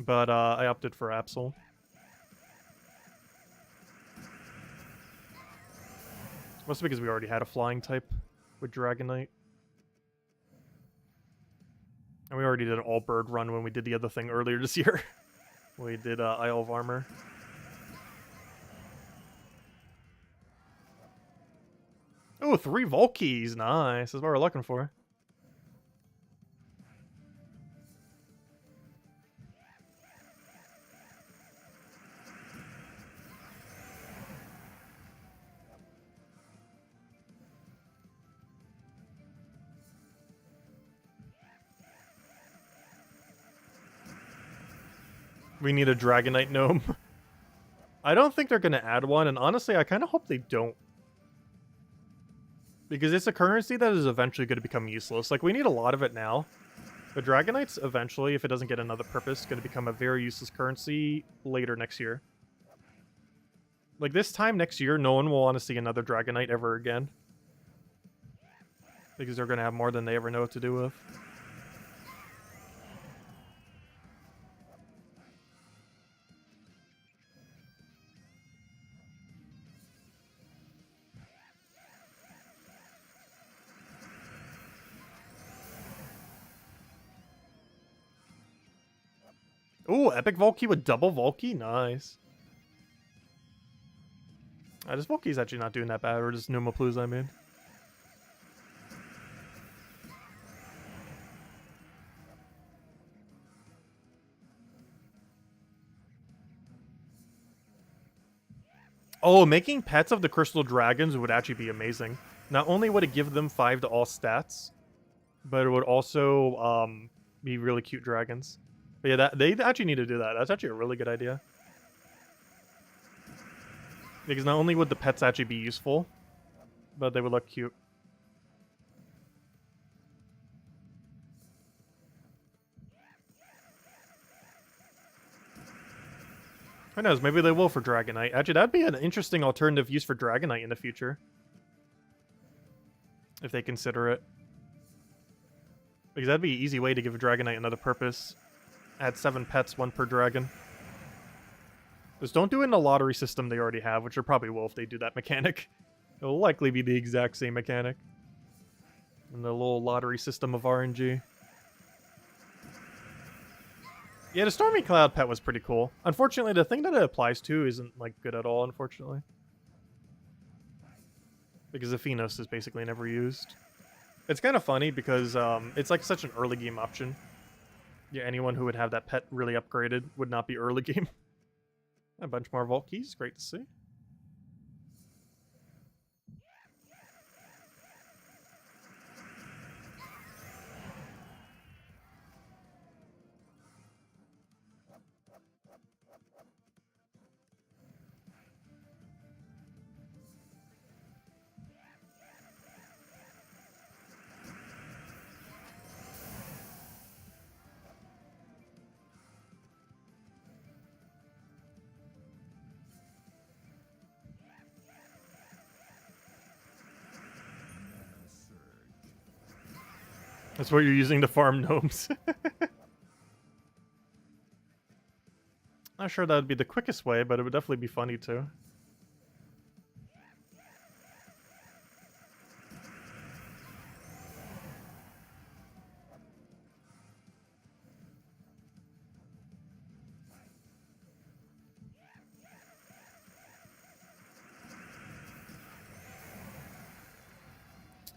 but I opted for Absol. Mostly because we already had a flying type with Dragonite. And we already did an all-bird run when we did the other thing earlier this year. We did Isle of Armor. Oh, 3 Volkeys. Nice. That's what we're looking for. We need a Dragonite gnome. I don't think they're going to add one, and honestly, I kind of hope they don't. Because it's a currency that is eventually going to become useless. Like, we need a lot of it now. But Dragonite's eventually, if it doesn't get another purpose, going to become a very useless currency later next year. Like, this time next year, no one will want to see another Dragonite ever again. Because they're going to have more than they ever know what to do with. Ooh, Epic Volkey with double Volkey? Nice. This Volkey's actually not doing that bad, or just no Palooza, I mean. Oh, making pets of the Crystal Dragons would actually be amazing. Not only would it give them 5 to all stats, but it would also be really cute dragons. But yeah, they actually need to do that. That's actually a really good idea. Because not only would the pets actually be useful, but they would look cute. Who knows, maybe they will for Dragonite. Actually, that'd be an interesting alternative use for Dragonite in the future. If they consider it. Because that'd be an easy way to give a Dragonite another purpose. Add 7 pets, 1 per dragon. Just don't do it in the lottery system they already have, which they probably will if they do that mechanic. It'll likely be the exact same mechanic. In the little lottery system of RNG. Yeah, the Stormy Cloud pet was pretty cool. Unfortunately, the thing that it applies to isn't, like, good at all, unfortunately. Because the Phenos is basically never used. It's kind of funny because it's, like, such an early game option. Yeah, anyone who would have that pet really upgraded would not be early game. A bunch more Vault Keys, great to see. That's what you're using to farm gnomes. Not sure that would be the quickest way, but it would definitely be funny too.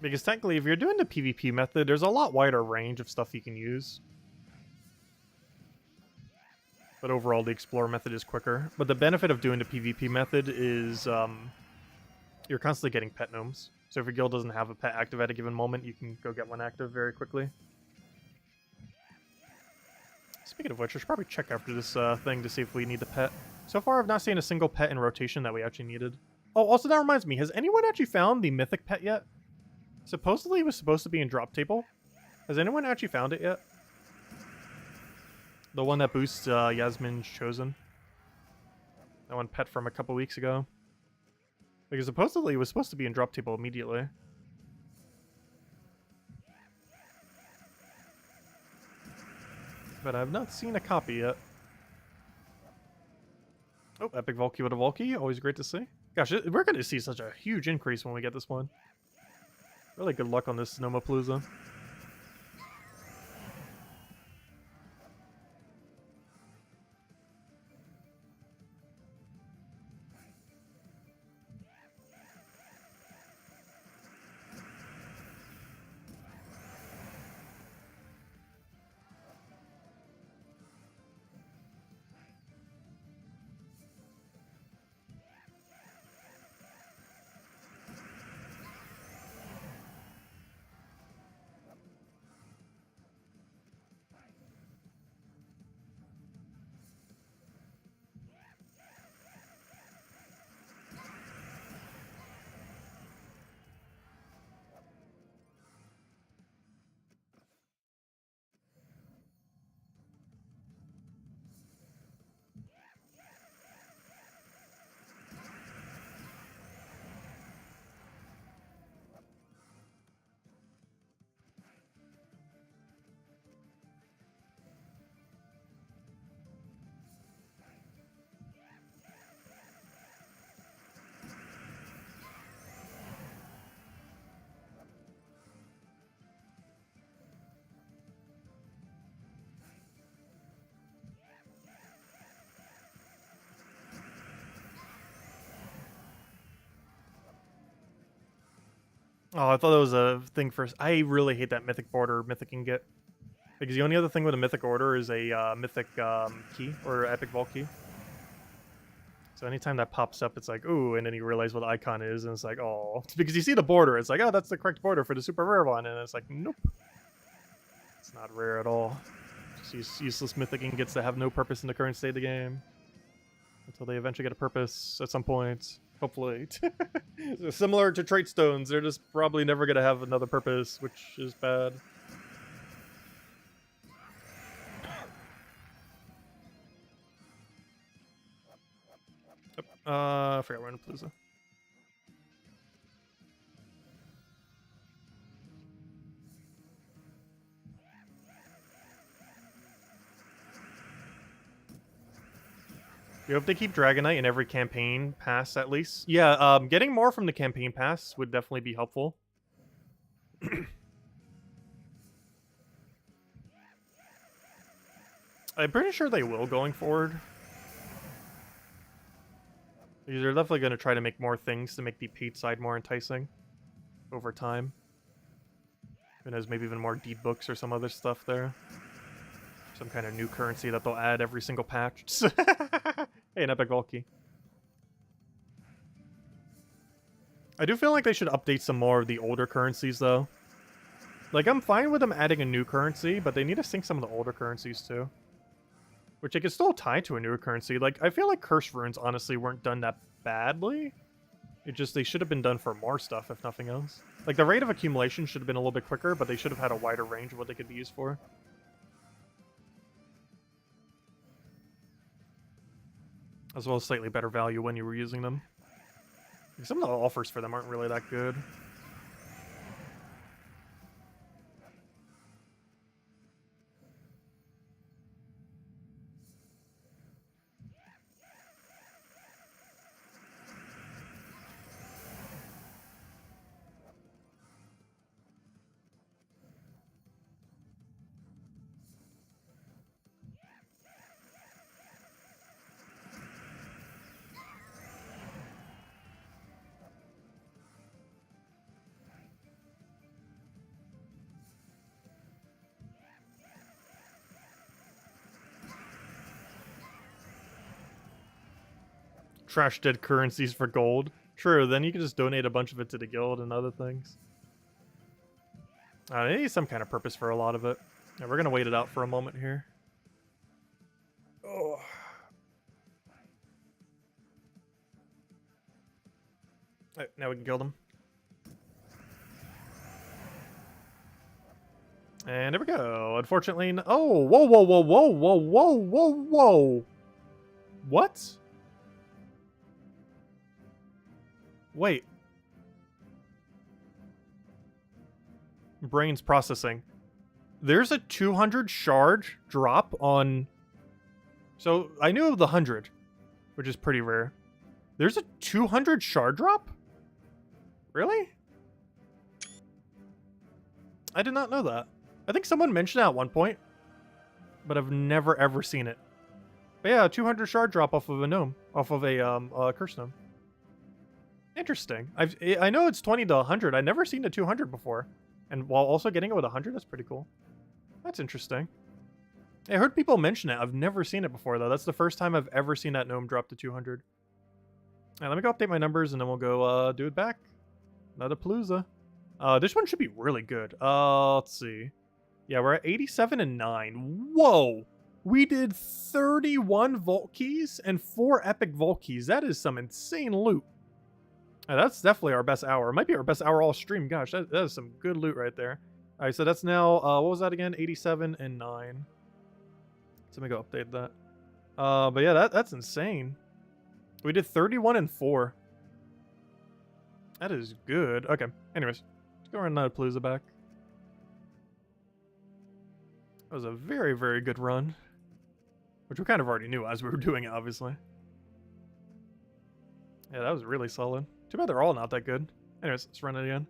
Because technically, if you're doing the PvP method, there's a lot wider range of stuff you can use. But overall, the Explore method is quicker. But the benefit of doing the PvP method is you're constantly getting pet gnomes. So if your guild doesn't have a pet active at a given moment, you can go get one active very quickly. Speaking of which, I should probably check after this thing to see if we need the pet. So far, I've not seen a single pet in rotation that we actually needed. Oh, also that reminds me, has anyone actually found the Mythic pet yet? Supposedly it was supposed to be in drop table. Has anyone actually found it yet? The one that boosts Yasmin's Chosen. That one pet from a couple weeks ago. Because supposedly it was supposed to be in drop table immediately. But I've not seen a copy yet. Oh, Epic Volkey with a Volkey. Always great to see. Gosh, we're going to see such a huge increase when we get this one. Really good luck on this Palooza. Oh, I thought that was a thing first. I really hate that Mythic border Mythic can get. Because the only other thing with a Mythic order is a Mythic key, or Epic Vault key. So anytime that pops up, it's like, ooh, and then you realize what the icon is, and it's like, oh. Because you see the border, it's like, oh, that's the correct border for the super rare one, and it's like, nope. It's not rare at all. Just useless Mythic gets to have no purpose in the current state of the game. Until they eventually get a purpose at some point. Hopefully. Similar to trait stones, they're just probably never going to have another purpose, which is bad. I forgot we're in Palooza. You hope they keep Dragonite in every campaign pass, at least. Yeah, getting more from the campaign pass would definitely be helpful. I'm pretty sure they will going forward. Because they're definitely going to try to make more things to make the paid side more enticing over time. And there's maybe even more deep books or some other stuff there. Some kind of new currency that they'll add every single patch. Hey, an Epic Volkey. I do feel like they should update some more of the older currencies, though. Like, I'm fine with them adding a new currency, but they need to sync some of the older currencies, too. Which they can still tie to a newer currency. Like, I feel like Curse Runes, honestly, weren't done that badly. It just, they should have been done for more stuff, if nothing else. Like, the rate of accumulation should have been a little bit quicker, but they should have had a wider range of what they could be used for. As well as slightly better value when you were using them. Some of the offers for them aren't really that good. Trash dead currencies for gold. True, then you can just donate a bunch of it to the guild and other things. They need some kind of purpose for a lot of it. Yeah, we're going to wait it out for a moment here. Right, now we can kill them. And there we go. Unfortunately, oh, whoa, whoa, whoa, whoa, whoa, whoa, whoa, whoa. What? Wait. Brain's processing. There's a 200 shard drop on... So, I knew of the 100, which is pretty rare. There's a 200 shard drop? Really? I did not know that. I think someone mentioned that at one point, but I've never ever seen it. But yeah, 200 shard drop off of a gnome, off of a curse gnome. Interesting. I know it's 20 to 100. I've never seen a 200 before, and while also getting it with 100, that's pretty cool. That's interesting. I heard people mention it. I've never seen it before though. That's the first time I've ever seen that gnome drop to 200. Alright, let me go update my numbers and then we'll go do it back. Another Palooza. This one should be really good. Let's see. Yeah, we're at 87 and 9. Whoa! We did 31 Vault Keys and 4 Epic Vault Keys. That is some insane loot. That's definitely our best hour. It might be our best hour all stream. Gosh, that is some good loot right there. Alright, so that's now, what was that again? 87 and 9. So let me go update that. But yeah, that's insane. We did 31 and 4. That is good. Okay, anyways. Let's go run another Palooza back. That was a very, very good run. Which we kind of already knew as we were doing it, obviously. Yeah, that was really solid. Too bad they're all not that good. Anyways, let's run it again.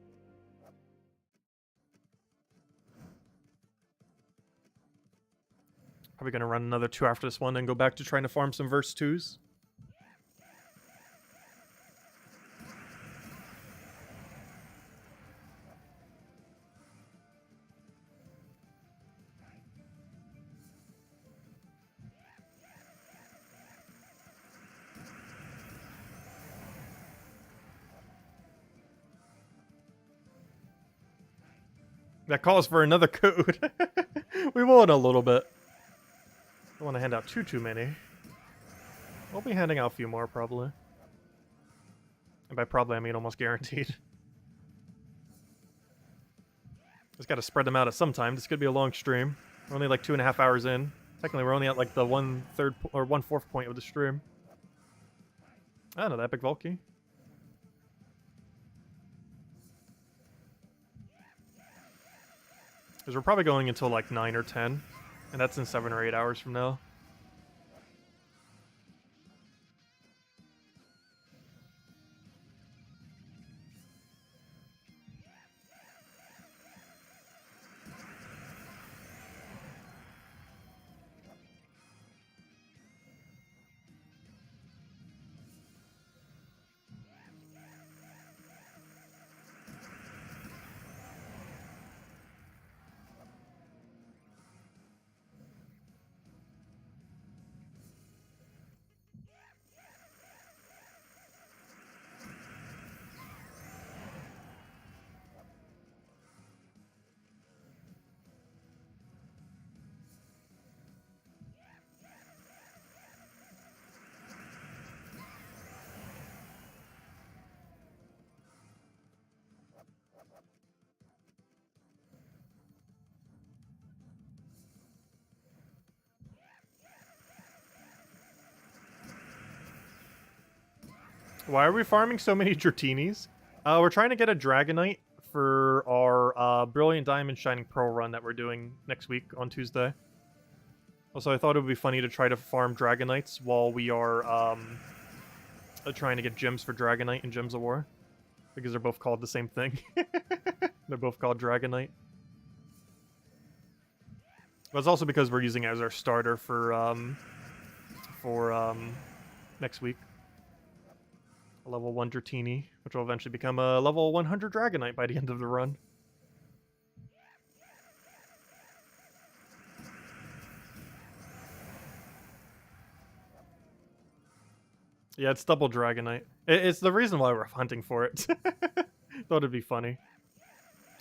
Probably going to run another 2 after this one and go back to trying to farm some verse 2s. That calls for another code. We will in a little bit. Don't want to hand out too many. We'll be handing out a few more, probably. And by probably, I mean almost guaranteed. Just got to spread them out at some time. This could be a long stream. We're only like 2.5 hours in. Technically, we're only at like the 1/3 or 1/4 point of the stream. I don't know, the Epic Valky. Because we're probably going until like 9 or 10. And that's in 7 or 8 hours from now. Why are we farming so many Dratini's? We're trying to get a Dragonite for our Brilliant Diamond Shining Pearl run that we're doing next week on Tuesday. Also, I thought it would be funny to try to farm Dragonites while we are trying to get gems for Dragonite and Gems of War. Because they're both called the same thing. They're both called Dragonite. But it's also because we're using it as our starter for next week. A level 1 Dratini, which will eventually become a level 100 Dragonite by the end of the run. Yeah, it's double Dragonite. It's the reason why we're hunting for it. Thought it'd be funny.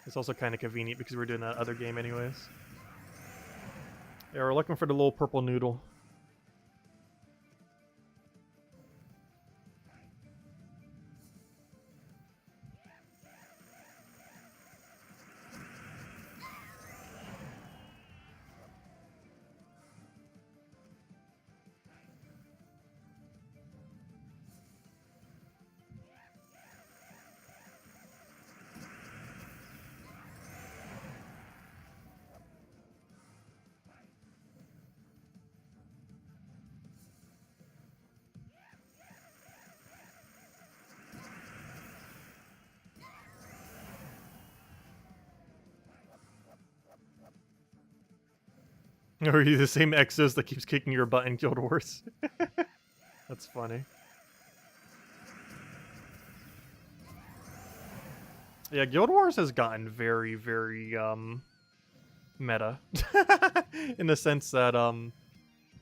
It's also kind of convenient because we're doing that other game anyways. Yeah, we're looking for the little purple noodle. Or are you the same Exos that keeps kicking your butt in Guild Wars? That's funny. Yeah, Guild Wars has gotten very, very, meta. In the sense that,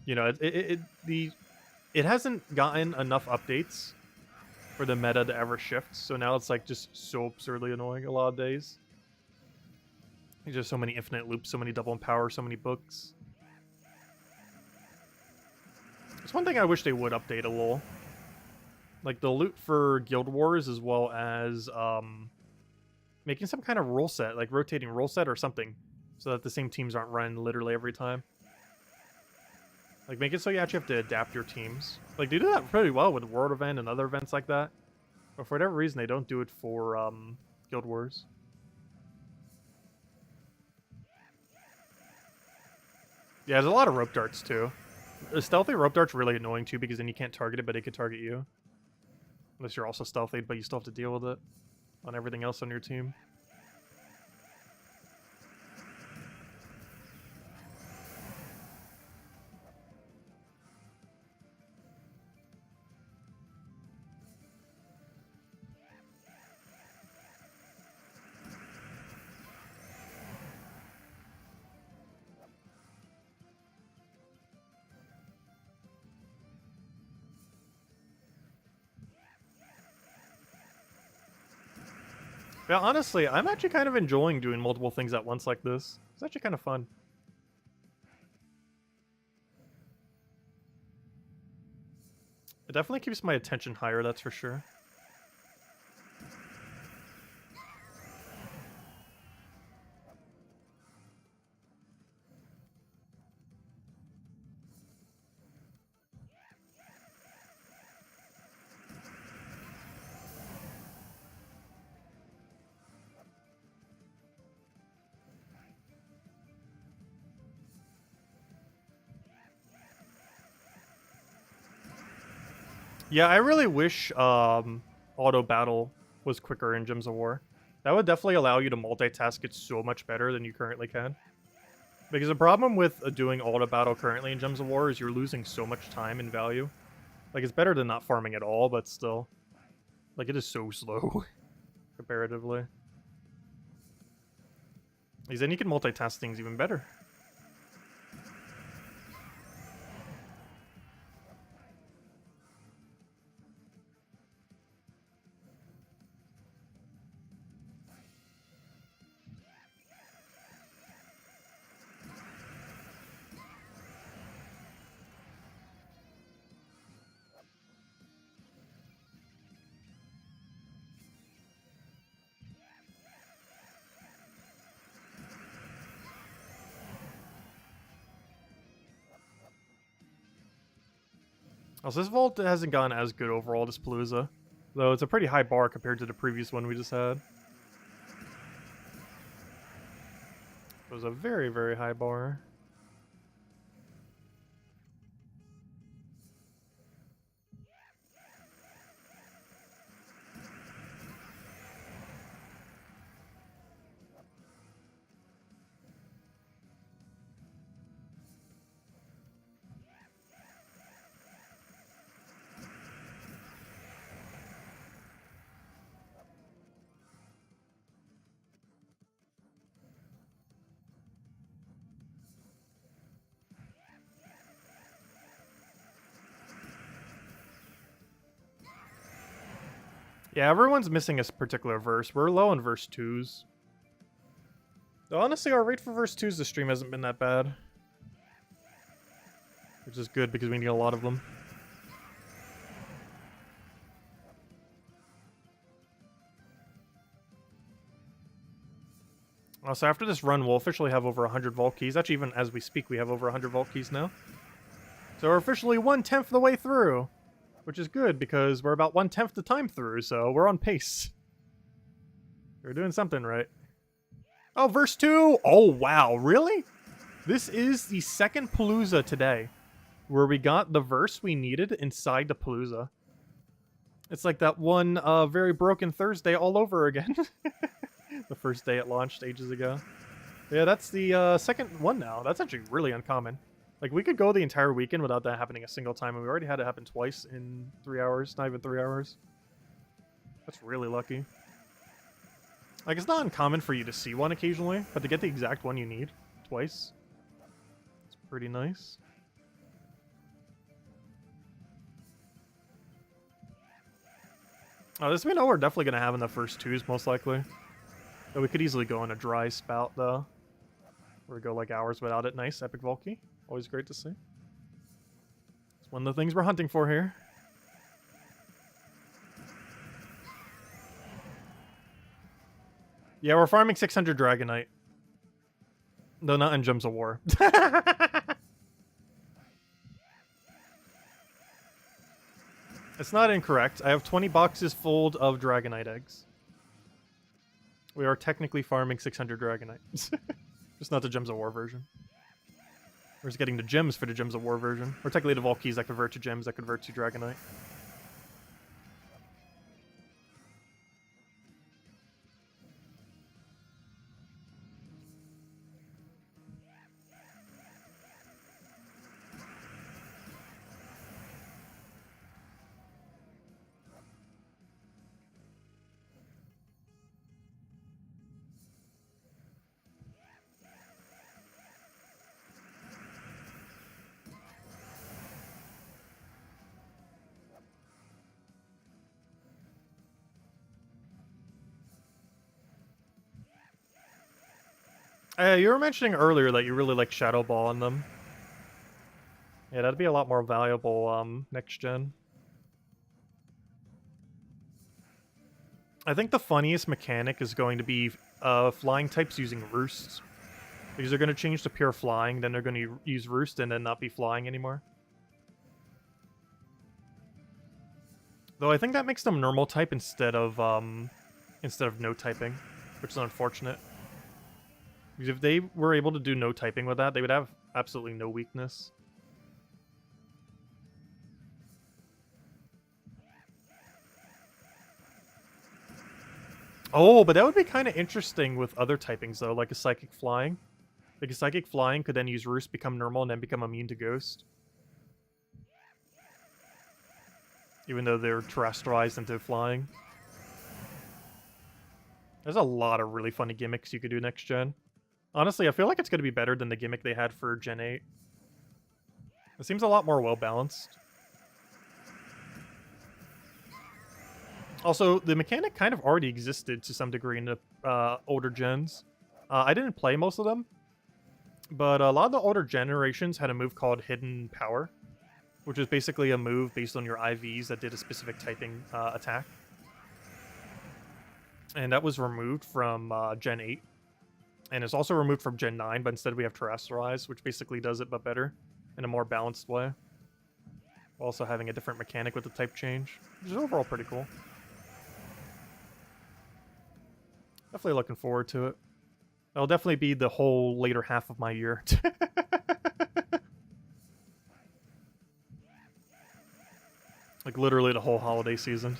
you know, it hasn't gotten enough updates for the meta to ever shift, so now it's, like, just so absurdly annoying a lot of days. There's just so many infinite loops, so many double empower, so many books. There's one thing I wish they would update a little. Like, the loot for Guild Wars, as well as, making some kind of rule set, like rotating rule set or something, so that the same teams aren't running literally every time. Like, make it so you actually have to adapt your teams. Like, they do that pretty well with World Event and other events like that. But for whatever reason, they don't do it for, Guild Wars. Yeah, there's a lot of rope darts, too. The stealthy rope dart's really annoying, too, because then you can't target it, but it can target you. Unless you're also stealthy, but you still have to deal with it on everything else on your team. Yeah, honestly, I'm actually kind of enjoying doing multiple things at once like this. It's actually kind of fun. It definitely keeps my attention higher, that's for sure. Yeah, I really wish auto battle was quicker in Gems of War. That would definitely allow you to multitask it so much better than you currently can. Because the problem with doing auto battle currently in Gems of War is you're losing so much time and value. Like, it's better than not farming at all, but still. Like, it is so slow, comparatively. Because then you can multitask things even better. Also, this vault hasn't gone as good overall as Palooza, though it's a pretty high bar compared to the previous one we just had. It was a very, very high bar. Yeah, everyone's missing a particular verse. We're low on verse 2s. Though honestly, our rate for verse 2s this stream hasn't been that bad. Which is good because we need a lot of them. So after this run, we'll officially have over 100 vault keys. Actually, even as we speak, we have over 100 vault keys now. So we're officially 1/10 the way through. Which is good, because we're about 1/10 the time through, so we're on pace. We're doing something right. Oh, verse 2! Oh, wow, really? This is the second Palooza today, where we got the verse we needed inside the Palooza. It's like that one very broken Thursday all over again. The first day it launched ages ago. Yeah, that's the second one now. That's actually really uncommon. Like, we could go the entire weekend without that happening a single time, and we already had it happen twice in 3 hours. Not even 3 hours. That's really lucky. Like, it's not uncommon for you to see one occasionally, but to get the exact one you need twice, it's pretty nice. Oh, this we know we're definitely going to have in the first twos, most likely. But we could easily go on a dry spout, though. Where we go, like, hours without it. Nice, epic Volky. Always great to see. It's one of the things we're hunting for here. Yeah, we're farming 600 Dragonite. Though not in Gems of War. It's not incorrect. I have 20 boxes full of Dragonite eggs. We are technically farming 600 Dragonite. Just not the Gems of War version. We're just getting the gems for the Gems of War version. Or technically the Volkeys that convert to gems that convert to Dragonite. You were mentioning earlier that you really like Shadow Ball on them. Yeah, that'd be a lot more valuable next gen. I think the funniest mechanic is going to be flying types using Roosts. Because they're going to change to pure flying, then they're going to use Roost and then not be flying anymore. Though I think that makes them normal type instead of no typing, which is unfortunate. Because if they were able to do no typing with that, they would have absolutely no weakness. Oh, but that would be kind of interesting with other typings, though, like a Psychic Flying. Like a Psychic Flying could then use Roost, become normal, and then become immune to Ghost. Even though they're terrestrialized into flying. There's a lot of really funny gimmicks you could do next gen. Honestly, I feel like it's going to be better than the gimmick they had for Gen 8. It seems a lot more well-balanced. Also, the mechanic kind of already existed to some degree in the older gens. I didn't play most of them, but a lot of the older generations had a move called Hidden Power, which is basically a move based on your IVs that did a specific typing attack. And that was removed from Gen 8. And it's also removed from Gen 9, but instead we have Terrestrialize, which basically does it but better in a more balanced way. Also having a different mechanic with the type change, which is overall pretty cool. Definitely looking forward to it. That'll definitely be the whole later half of my year. Like literally the whole holiday season.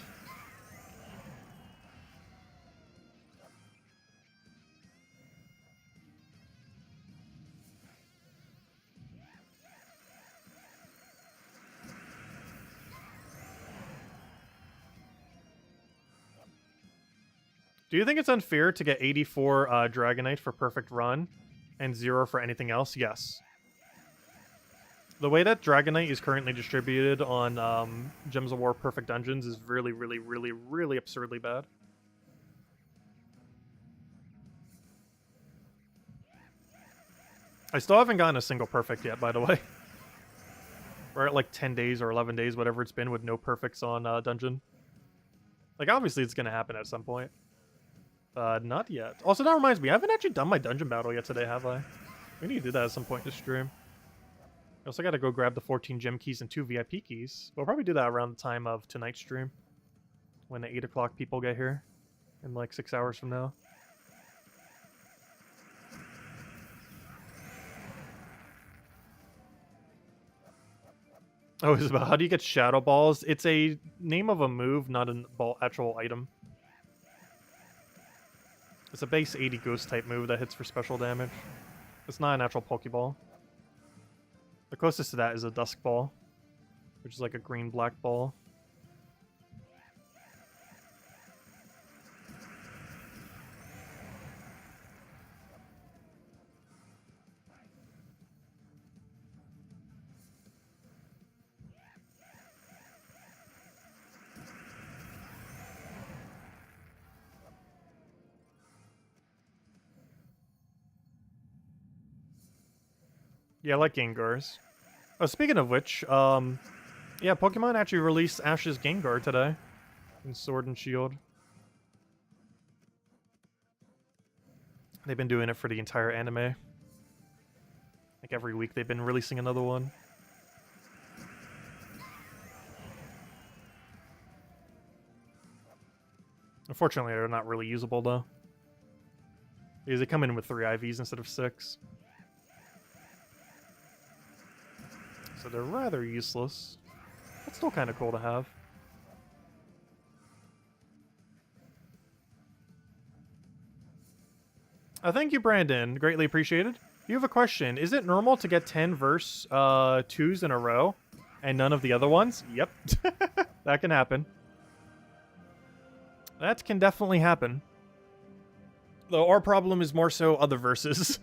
Do you think it's unfair to get 84 Dragonite for perfect run and 0 for anything else? Yes. The way that Dragonite is currently distributed on Gems of War Perfect Dungeons is really, really, really, really absurdly bad. I still haven't gotten a single perfect yet, by the way. We're at like 10 days or 11 days, whatever it's been, with no perfects on Dungeon. Like, obviously it's going to happen at some point. Not yet. Also, that reminds me, I haven't actually done my dungeon battle yet today, have I? We need to do that at some point in the stream. I also gotta go grab the 14 gem keys and 2 VIP keys. We'll probably do that around the time of tonight's stream. When the 8 o'clock people get here. In like 6 hours from now. Oh, Isabel, how do you get Shadow Balls? It's a name of a move, not an actual item. It's a base 80 ghost type move that hits for special damage. It's not a natural Pokeball. The closest to that is a Dusk Ball, which is like a green-black ball. Yeah, I like Gengars. Oh, speaking of which, yeah, Pokemon actually released Ash's Gengar today in Sword and Shield. They've been doing it for the entire anime. Like every week they've been releasing another one. Unfortunately, they're not really usable though. Because they come in with 3 IVs instead of 6. So they're rather useless. That's still kind of cool to have. Thank you, Brandon. Greatly appreciated. You have a question. Is it normal to get 10 verse 2s in a row and none of the other ones? Yep. That can happen. That can definitely happen. Though our problem is more so other verses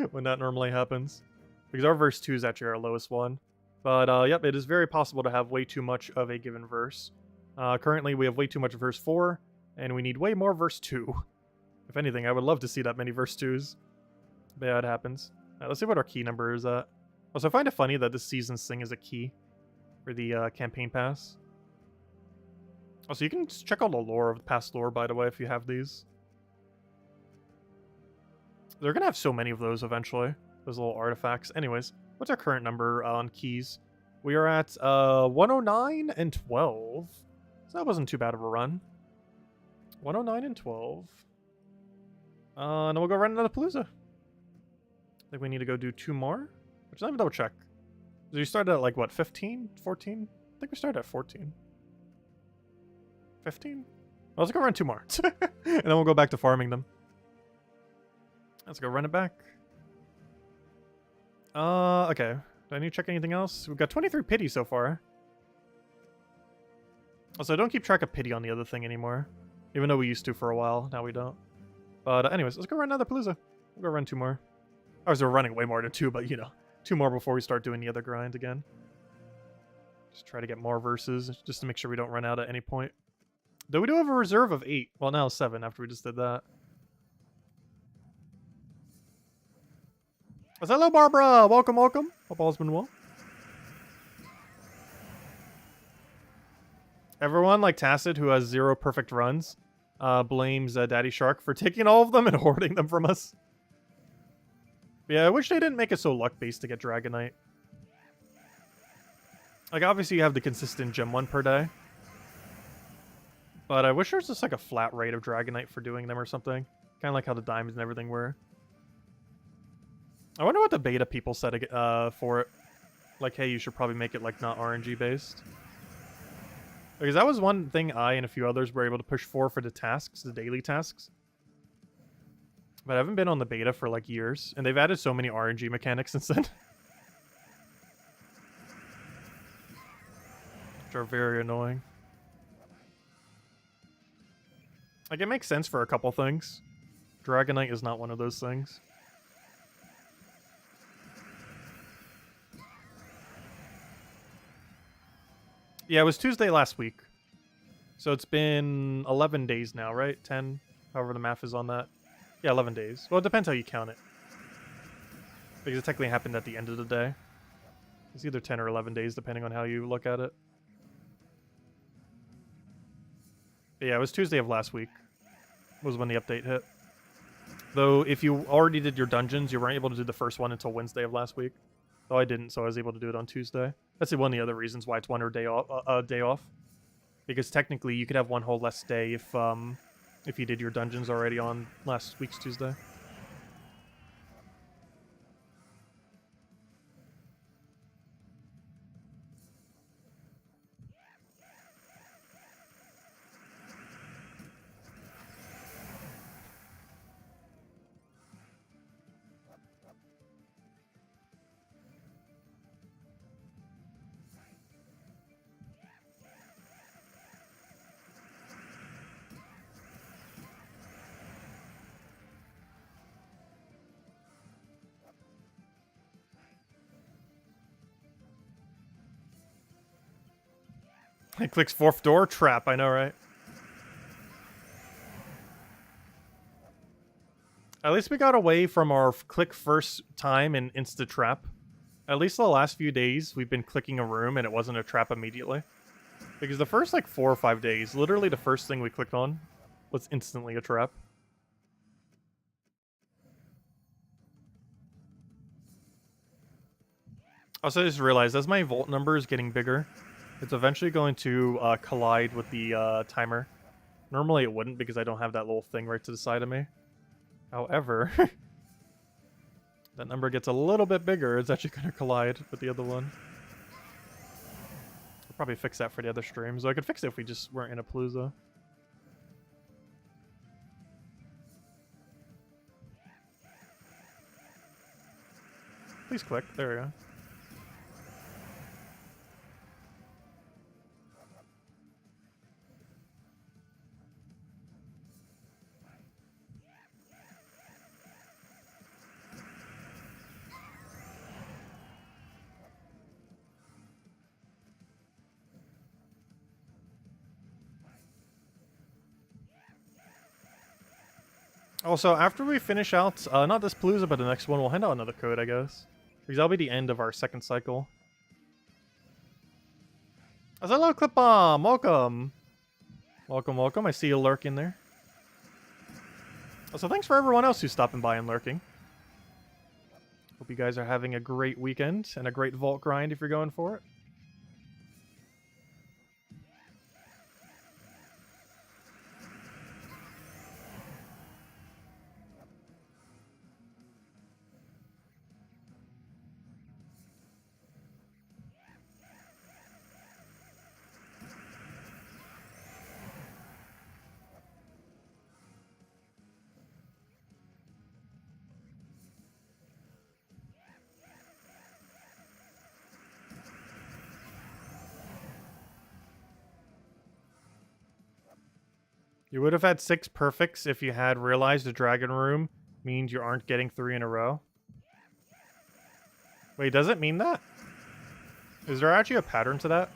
when that normally happens. Because our verse 2 is actually our lowest one. But, yep, it is very possible to have way too much of a given verse. Currently, we have way too much verse 4, and we need way more verse 2. If anything, I would love to see that many verse 2s. But yeah, it happens. Let's see what our key number is at. Also, I find it funny that this season's thing is a key for the campaign pass. Also, you can check out the lore of the past lore, by the way, if you have these. They're going to have so many of those eventually. Those little artifacts. Anyways, what's our current number on keys? We are at 109 and 12. So that wasn't too bad of a run. 109 and 12. And then we'll go run another Palooza. I think we need to go do 2 more. Which let me double check. Did you start at like what, 15? 14? I think we started at 14. 15? Well, let's go run 2 more. And then we'll go back to farming them. Let's go run it back. Okay. Do I need to check anything else? We've got 23 pity so far. Also, I don't keep track of pity on the other thing anymore. Even though we used to for a while. Now we don't. But anyways, let's go run another Palooza. We'll go run 2 more. I was running way more than 2, but you know. 2 more before we start doing the other grind again. Just try to get more verses, just to make sure we don't run out at any point. Though we do have a reserve of 8. Well, now 7 after we just did that. Hello, Barbara! Welcome, welcome. Hope all's been well. Everyone, like Tacit, who has 0 perfect runs, blames Daddy Shark for taking all of them and hoarding them from us. Yeah, I wish they didn't make it so luck-based to get Dragonite. Like, obviously you have the consistent gem 1 per day. But I wish there was just like a flat rate of Dragonite for doing them or something. Kind of like how the diamonds and everything were. I wonder what the beta people said for it. Like, hey, you should probably make it, like, not RNG-based. Because that was one thing I and a few others were able to push for the tasks, the daily tasks. But I haven't been on the beta for, like, years. And they've added so many RNG mechanics since then. Which are very annoying. Like, it makes sense for a couple things. Dragonite is not one of those things. Yeah, it was Tuesday last week. So it's been 11 days now, right? 10, however the math is on that. Yeah, 11 days. Well, it depends how you count it. Because it technically happened at the end of the day. It's either 10 or 11 days, depending on how you look at it. But yeah, it was Tuesday of last week. Was when the update hit. Though, if you already did your dungeons, you weren't able to do the first one until Wednesday of last week. Though I didn't, so I was able to do it on Tuesday. That's one of the other reasons why it's one or day off. Because technically, you could have one whole less day if you did your dungeons already on last week's Tuesday. It clicks fourth door trap. I know, right? At least we got away from our click first time and insta trap. At least the last few days, we've been clicking a room and it wasn't a trap immediately. Because the first, like, 4 or 5 days, literally the first thing we clicked on was instantly a trap. Also, I just realized, as my vault number is getting bigger, it's eventually going to collide with the timer. Normally it wouldn't because I don't have that little thing right to the side of me. However, that number gets a little bit bigger, it's actually going to collide with the other one. I'll probably fix that for the other streams. So I could fix it if we just weren't in a Palooza. Please click. There we go. Also, after we finish out, not this Palooza, but the next one, we'll hand out another code, I guess. Because that'll be the end of our second cycle. Hello, Clip-Bomb! Welcome! Welcome, welcome. I see you lurking there. Also, thanks for everyone else who's stopping by and lurking. Hope you guys are having a great weekend and a great vault grind if you're going for it. You would have had 6 perfects if you had realized the dragon room means you aren't getting 3 in a row. Wait, does it mean that? Is there actually a pattern to that?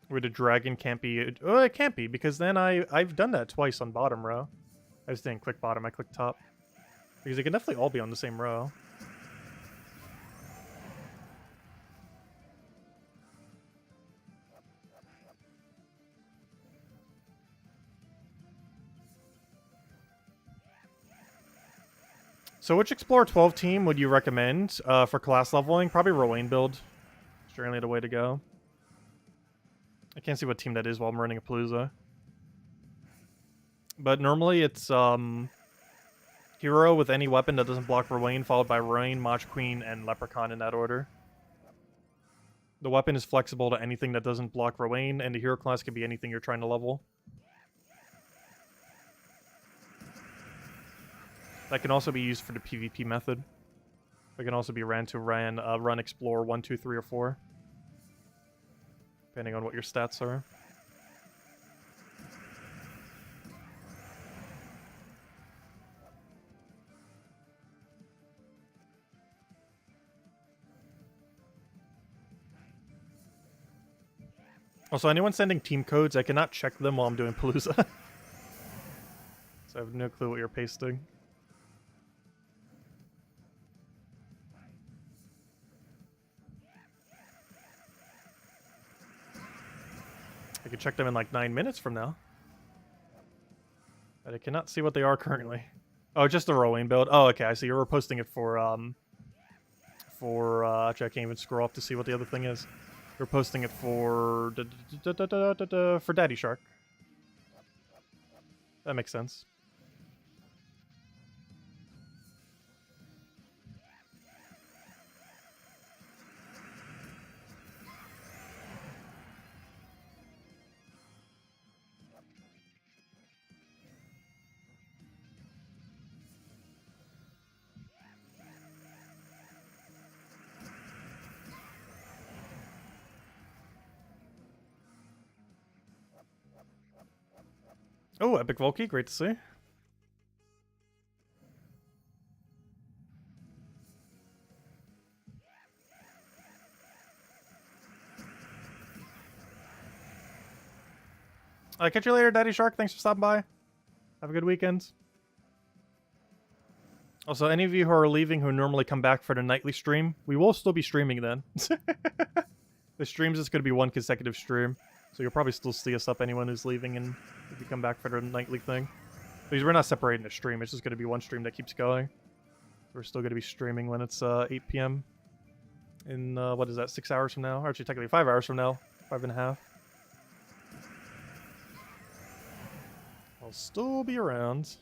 Where the dragon can't be... Oh, it can't be, because then I've done that twice on bottom row. I just didn't click bottom, I clicked top. Because they can definitely all be on the same row. So which Explorer 12 team would you recommend for class leveling? Probably Rowan build. It's generally the way to go. I can't see what team that is while I'm running a Palooza. But normally it's Hero with any weapon that doesn't block Rowan, followed by Rowan, Mach Queen, and Leprechaun in that order. The weapon is flexible to anything that doesn't block Rowan, and the hero class can be anything you're trying to level. That can also be used for the PvP method. It can also be ran to run Explore 1, 2, 3, or 4. Depending on what your stats are. Also, anyone sending team codes, I cannot check them while I'm doing Palooza. So I have no clue what you're pasting. I can check them in like 9 minutes from now. But I cannot see what they are currently. Oh, just the rolling build. Oh, okay, I see. You were posting it for actually, I can't even scroll up to see what the other thing is. You're posting it for Daddy Shark. That makes sense. Oh, Epic Volky, great to see. Catch you later, Daddy Shark. Thanks for stopping by. Have a good weekend. Also, any of you who are leaving who normally come back for the nightly stream, we will still be streaming then. The streams is going to be one consecutive stream, so you'll probably still see us up, anyone who's leaving, and if you come back for the nightly thing. Because we're not separating the stream, it's just going to be one stream that keeps going. We're still going to be streaming when it's 8 p.m. in, what is that, 6 hours from now? Or actually, technically 5 hours from now. 5.5. I'll still be around.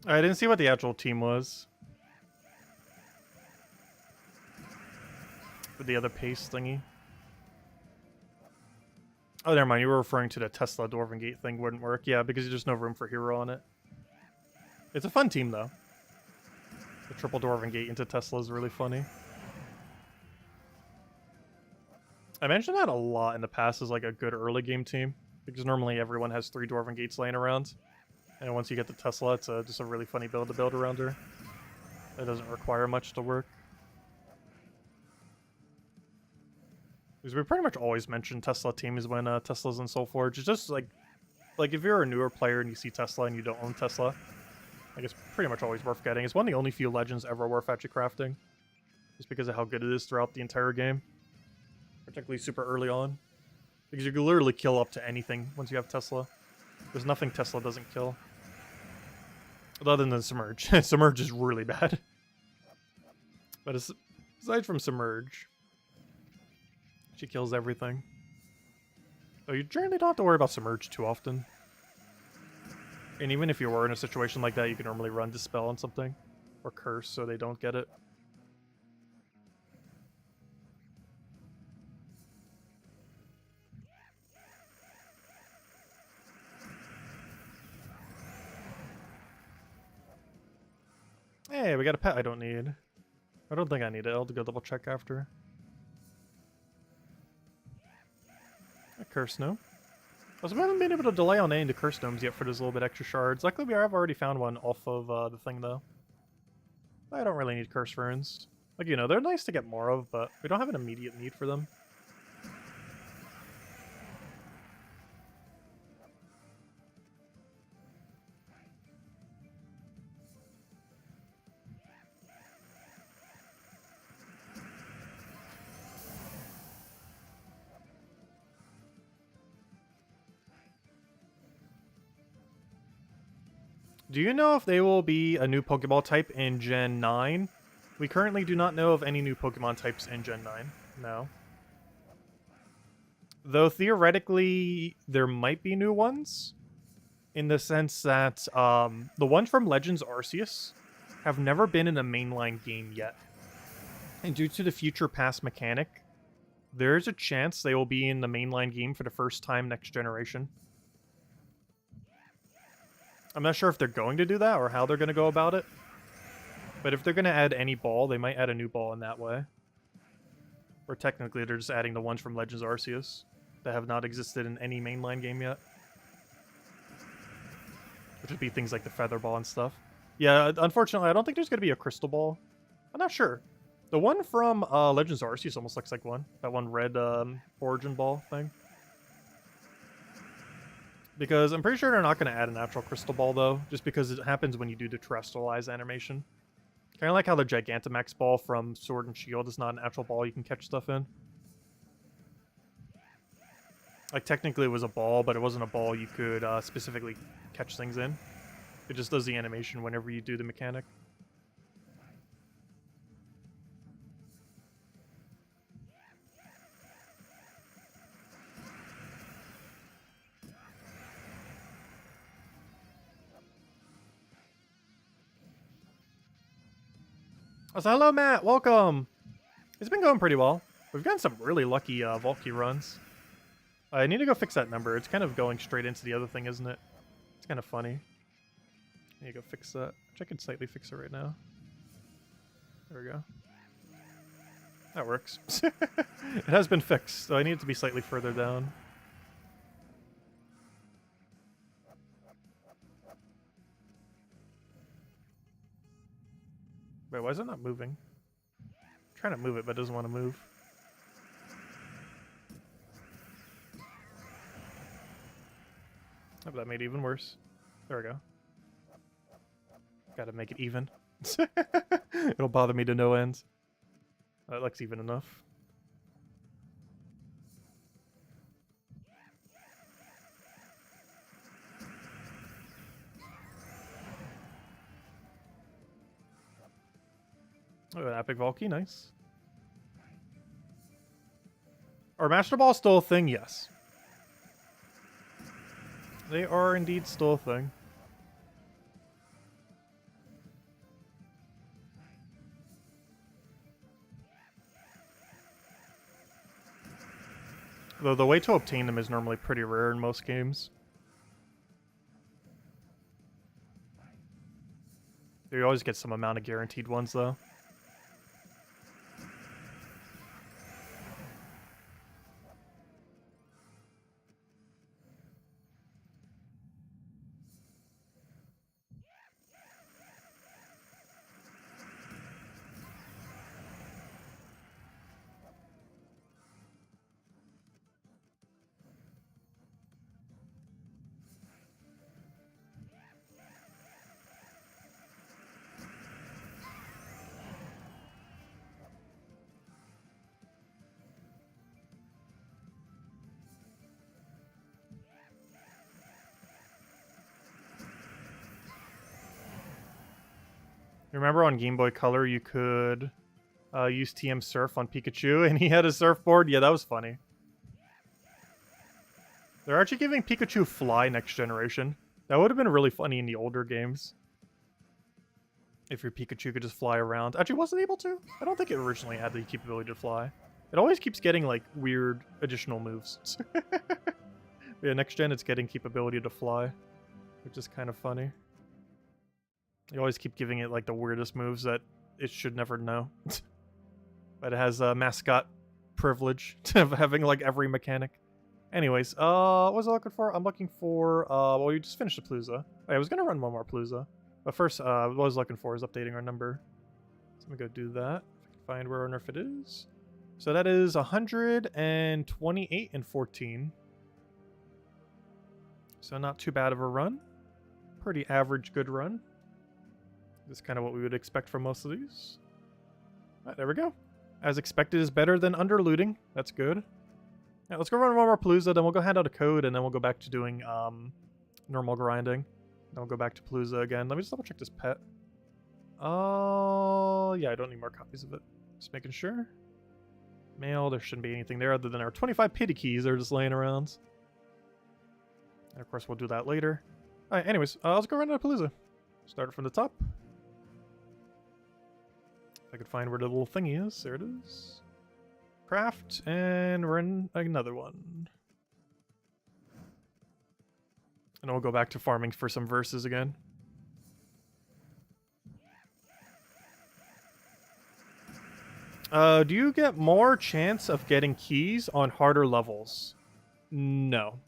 I didn't see what the actual team was. For the other pace thingy. Oh, never mind. You were referring to the Tesla Dwarven Gate thing wouldn't work. Yeah, because there's no room for hero on it. It's a fun team, though. The triple Dwarven Gate into Tesla is really funny. I mentioned that a lot in the past as like a good early game team. Because normally everyone has 3 Dwarven Gates laying around. And once you get the Tesla, it's just a really funny build to build around her. It doesn't require much to work. Because we pretty much always mention Tesla teams when Tesla's in Soulforge. It's just like if you're a newer player and you see Tesla and you don't own Tesla, like it's pretty much always worth getting. It's one of the only few legends ever worth actually crafting. Just because of how good it is throughout the entire game. Particularly super early on. Because you can literally kill up to anything once you have Tesla. There's nothing Tesla doesn't kill. Other than Submerge. Submerge is really bad. But aside from Submerge, she kills everything. So you generally don't have to worry about Submerge too often. And even if you were in a situation like that, you can normally run Dispel on something. Or Curse so they don't get it. Hey, we got a pet I don't need. I don't think I need it. I'll go double check after. A Curse Gnome. I haven't been able to delay on any of the Curse Gnomes yet for those little bit extra shards. Luckily, we have already found one off of the thing, though. I don't really need Curse Runes. Like, you know, they're nice to get more of, but we don't have an immediate need for them. Do you know if they will be a new Pokeball type in Gen 9? We currently do not know of any new Pokemon types in Gen 9. No. Though theoretically, there might be new ones. In the sense that the ones from Legends Arceus have never been in a mainline game yet. And due to the future past mechanic, there's a chance they will be in the mainline game for the first time next generation. I'm not sure if they're going to do that or how they're going to go about it. But if they're going to add any ball, they might add a new ball in that way. Or technically, they're just adding the ones from Legends Arceus that have not existed in any mainline game yet. Which would be things like the Feather Ball and stuff. Yeah, unfortunately, I don't think there's going to be a Crystal Ball. I'm not sure. The one from Legends Arceus almost looks like one. That one red Origin Ball thing. Because I'm pretty sure they're not going to add an actual Crystal Ball, though. Just because it happens when you do the Terrestrialize animation. Kind of like how the Gigantamax Ball from Sword and Shield is not an actual ball you can catch stuff in. Like, technically it was a ball, but it wasn't a ball you could specifically catch things in. It just does the animation whenever you do the mechanic. Oh, so hello, Matt. Welcome. It's been going pretty well. We've gotten some really lucky vault key runs. I need to go fix that number. It's kind of going straight into the other thing, isn't it? It's kind of funny. I need to go fix that. Which I can slightly fix it right now. There we go. That works. It has been fixed, so I need it to be slightly further down. Wait, why is it not moving? I'm trying to move it, but it doesn't want to move. Oh, that made it even worse. There we go. Gotta make it even. It'll bother me to no end. That looks even enough. Oh, an epic Valky, nice. Are Master Ball still a thing? Yes. They are indeed still a thing. Though the way to obtain them is normally pretty rare in most games. You always get some amount of guaranteed ones, though. Remember on Game Boy Color you could use TM Surf on Pikachu and he had a surfboard? Yeah, that was funny. They're actually giving Pikachu Fly next generation. That would have been really funny in the older games. If your Pikachu could just fly around. Actually, wasn't able to? I don't think it originally had the capability to fly. It always keeps getting, like, weird additional moves. Yeah, next gen it's getting capability to fly. Which is kind of funny. You always keep giving it like the weirdest moves that it should never know. But it has mascot privilege of having like every mechanic. Anyways, what was I looking for? I'm looking for, well, we just finished the Palooza. I was going to run one more Palooza. But first, what I was looking for is updating our number. So let me go do that. If I can find where our nerf it is. So that is 128 and 14. So not too bad of a run. Pretty average good run. This is kind of what we would expect from most of these. Alright, there we go. As expected is better than underlooting. That's good. Yeah, let's go run one more Palooza, then we'll go hand out a code, and then we'll go back to doing normal grinding. Then we'll go back to Palooza again. Let me just double check this pet. Oh, yeah, I don't need more copies of it. Just making sure. Mail, there shouldn't be anything there other than our 25 pity keys that are just laying around. And of course, we'll do that later. Alright, anyways, let's go run out of Palooza. Start it from the top. If I could find where the little thingy is. There it is. Craft, and we're in another one. And we'll go back to farming for some verses again. Do you get more chance of getting keys on harder levels? No.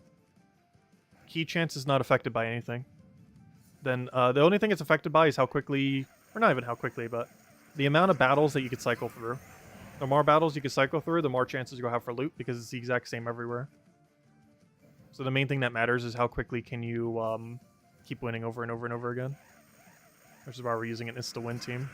Key chance is not affected by anything. Then the only thing it's affected by is how quickly, or not even how quickly, but the amount of battles that you could cycle through. The more battles you can cycle through, the more chances you'll have for loot, because it's the exact same everywhere. So the main thing that matters is how quickly can you keep winning over and over and over again. Which is why we're using an insta-win team.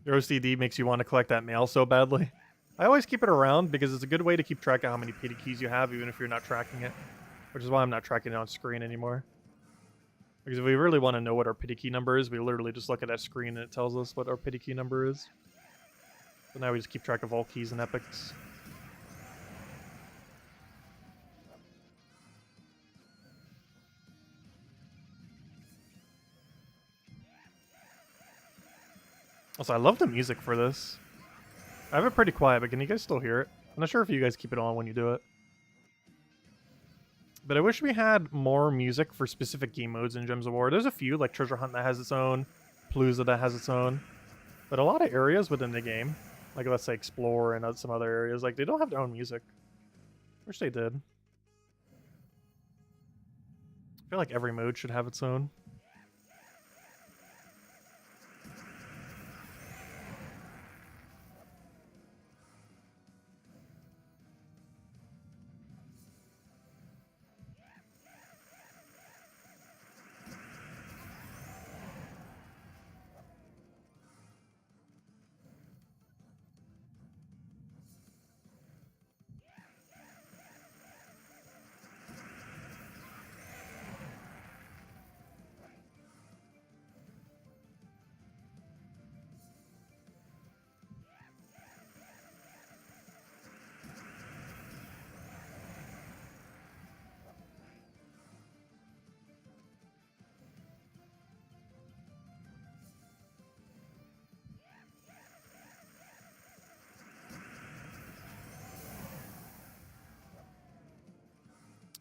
Your OCD makes you want to collect that mail so badly. I always keep it around because it's a good way to keep track of how many pity keys you have, even if you're not tracking it. Which is why I'm not tracking it on screen anymore. Because if we really want to know what our pity key number is, we literally just look at that screen and it tells us what our pity key number is. So now we just keep track of all keys and epics. Also, I love the music for this. I have it pretty quiet, but can you guys still hear it? I'm not sure if you guys keep it on when you do it. But I wish we had more music for specific game modes in Gems of War. There's a few, like Treasure Hunt that has its own, Palooza that has its own. But a lot of areas within the game, like let's say Explore and some other areas, like they don't have their own music. Wish they did. I feel like every mode should have its own.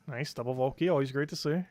Nice, double Volky, always great to see.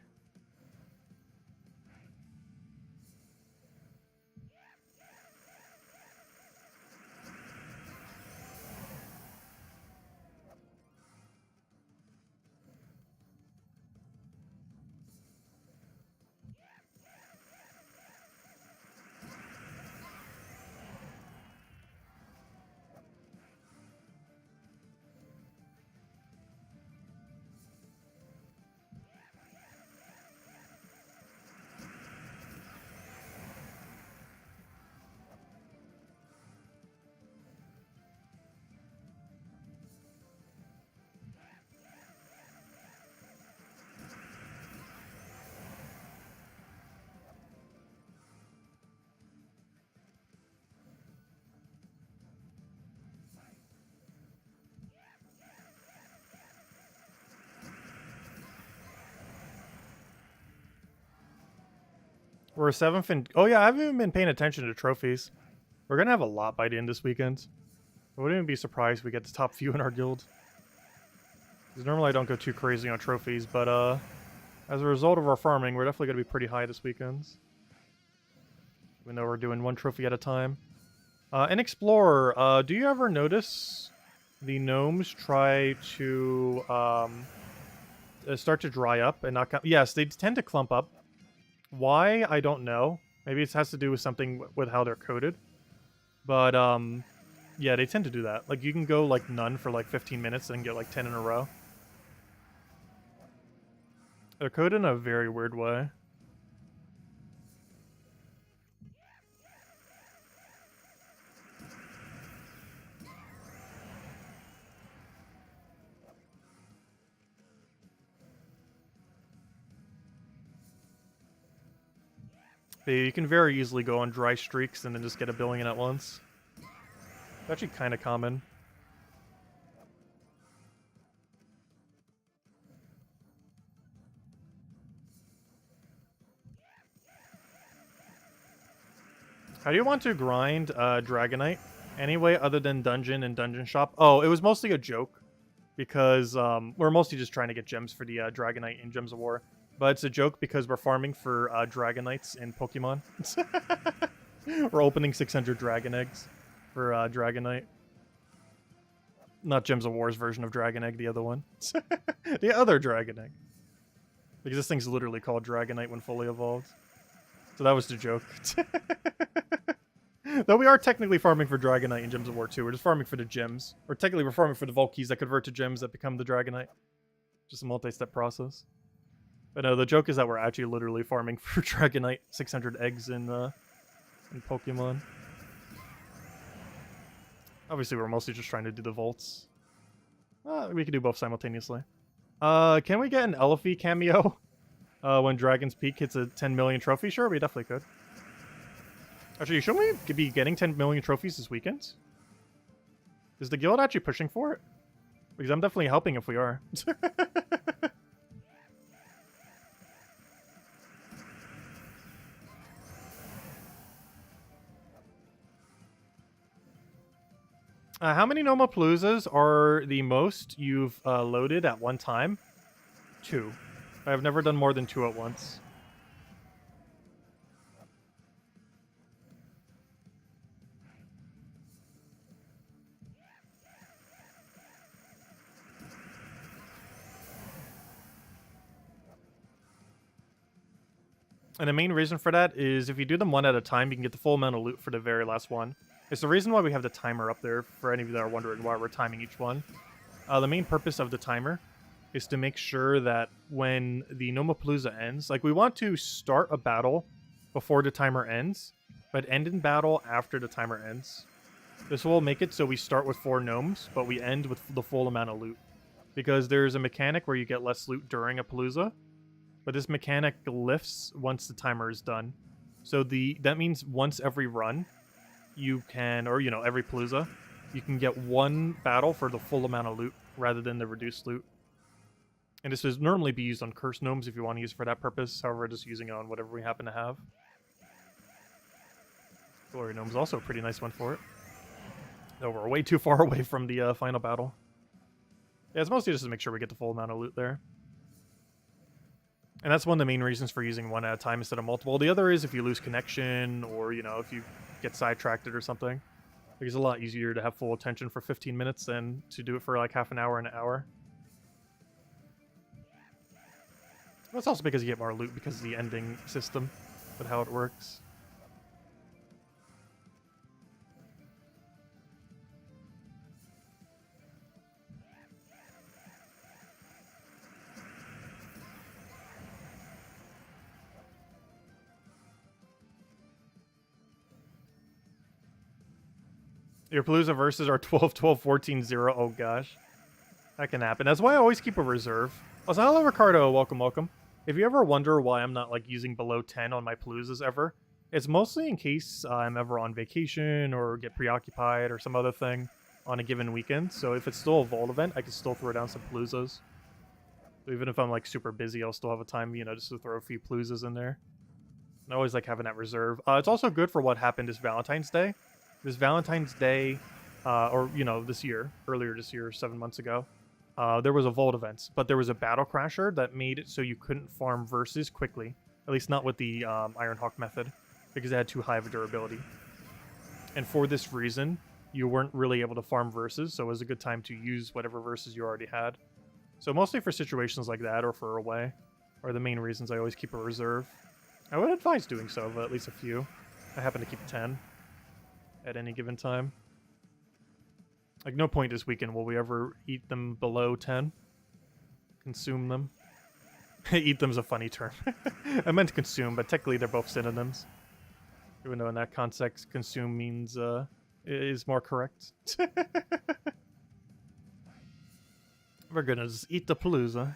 We're 7th and... Oh yeah, I haven't even been paying attention to trophies. We're gonna have a lot by the end this weekend. I wouldn't even be surprised if we get the top few in our guild. Because normally I don't go too crazy on trophies, but as a result of our farming, we're definitely gonna be pretty high this weekend. Even though we're doing one trophy at a time. And Explorer, do you ever notice the gnomes try to start to dry up and not come? Yes, they tend to clump up. Why? I don't know. Maybe it has to do with something with how they're coded. But, yeah, they tend to do that. Like, you can go, like, none for, like, 15 minutes and get, like, 10 in a row. They're coded in a very weird way. You can very easily go on dry streaks and then just get a billion at once. It's actually kind of common. How do you want to grind Dragonite? Any way other than Dungeon and Dungeon Shop? Oh, it was mostly a joke. Because we're mostly just trying to get gems for the Dragonite in Gems of War. But it's a joke because we're farming for Dragonites in Pokemon. We're opening 600 Dragon Eggs for Dragonite. Not Gems of War's version of Dragon Egg, the other one. The other Dragon Egg. Because this thing's literally called Dragonite when fully evolved. So that was the joke. Though we are technically farming for Dragonite in Gems of War 2. We're just farming for the gems. Or technically we're farming for the Volkeys that convert to gems that become the Dragonite. Just a multi-step process. But no, the joke is that we're actually literally farming for Dragonite 600 eggs in Pokemon. Obviously we're mostly just trying to do the vaults. We can do both simultaneously. Can we get an elhay cameo? When Dragon's Peak hits a 10 million trophy? Sure, we definitely could. Actually, shouldn't we be getting 10 million trophies this weekend? Is the guild actually pushing for it? Because I'm definitely helping if we are. How many Paloozas are the most you've loaded at one time? 2. I've never done more than 2 at once. And the main reason for that is if you do them one at a time, you can get the full amount of loot for the very last one. It's the reason why we have the timer up there, for any of you that are wondering why we're timing each one. The main purpose of the timer is to make sure that when the Palooza ends, like we want to start a battle before the timer ends, but end in battle after the timer ends. This will make it so we start with 4 gnomes, but we end with the full amount of loot. Because there's a mechanic where you get less loot during a Palooza, but this mechanic lifts once the timer is done. So that means once every run, you can, or every Palooza, you can get 1 battle for the full amount of loot rather than the reduced loot. And this would normally be used on cursed gnomes if you want to use it for that purpose. However, we're just using it on whatever we happen to have. Glory Gnome's also a pretty nice one for it. Though we're way too far away from the final battle. Yeah, it's mostly just to make sure we get the full amount of loot there. And that's one of the main reasons for using 1 at a time instead of multiple. The other is if you lose connection or, if you get sidetracked or something. It's a lot easier to have full attention for 15 minutes than to do it for like half an hour and an hour. That's also because you get more loot because of the ending system, but how it works. Your Palooza verses are 12, 12, 14, 0. Oh gosh. That can happen. That's why I always keep a reserve. Also, hello Ricardo, welcome, welcome. If you ever wonder why I'm not like using below 10 on my Paloozas ever, it's mostly in case I'm ever on vacation or get preoccupied or some other thing on a given weekend. So if it's still a Vault event, I can still throw down some Paloozas. So even if I'm like super busy, I'll still have a time, just to throw a few Paloozas in there. I always like having that reserve. It's also good for what happened this Valentine's Day. This Valentine's Day, or, this year, earlier this year, 7 months ago, there was a Vault event, but there was a Battle Crasher that made it so you couldn't farm verses quickly. At least not with the Ironhawk method, because it had too high of a durability. And for this reason, you weren't really able to farm verses, so it was a good time to use whatever verses you already had. So mostly for situations like that, or for away, are the main reasons I always keep a reserve. I would advise doing so, but at least a few. I happen to keep 10 at any given time. Like, no point this weekend will we ever eat them below 10. Consume them. Eat them's a funny term. I meant consume, but technically they're both synonyms. Even though in that context, consume means, is more correct. We're gonna just eat the Palooza.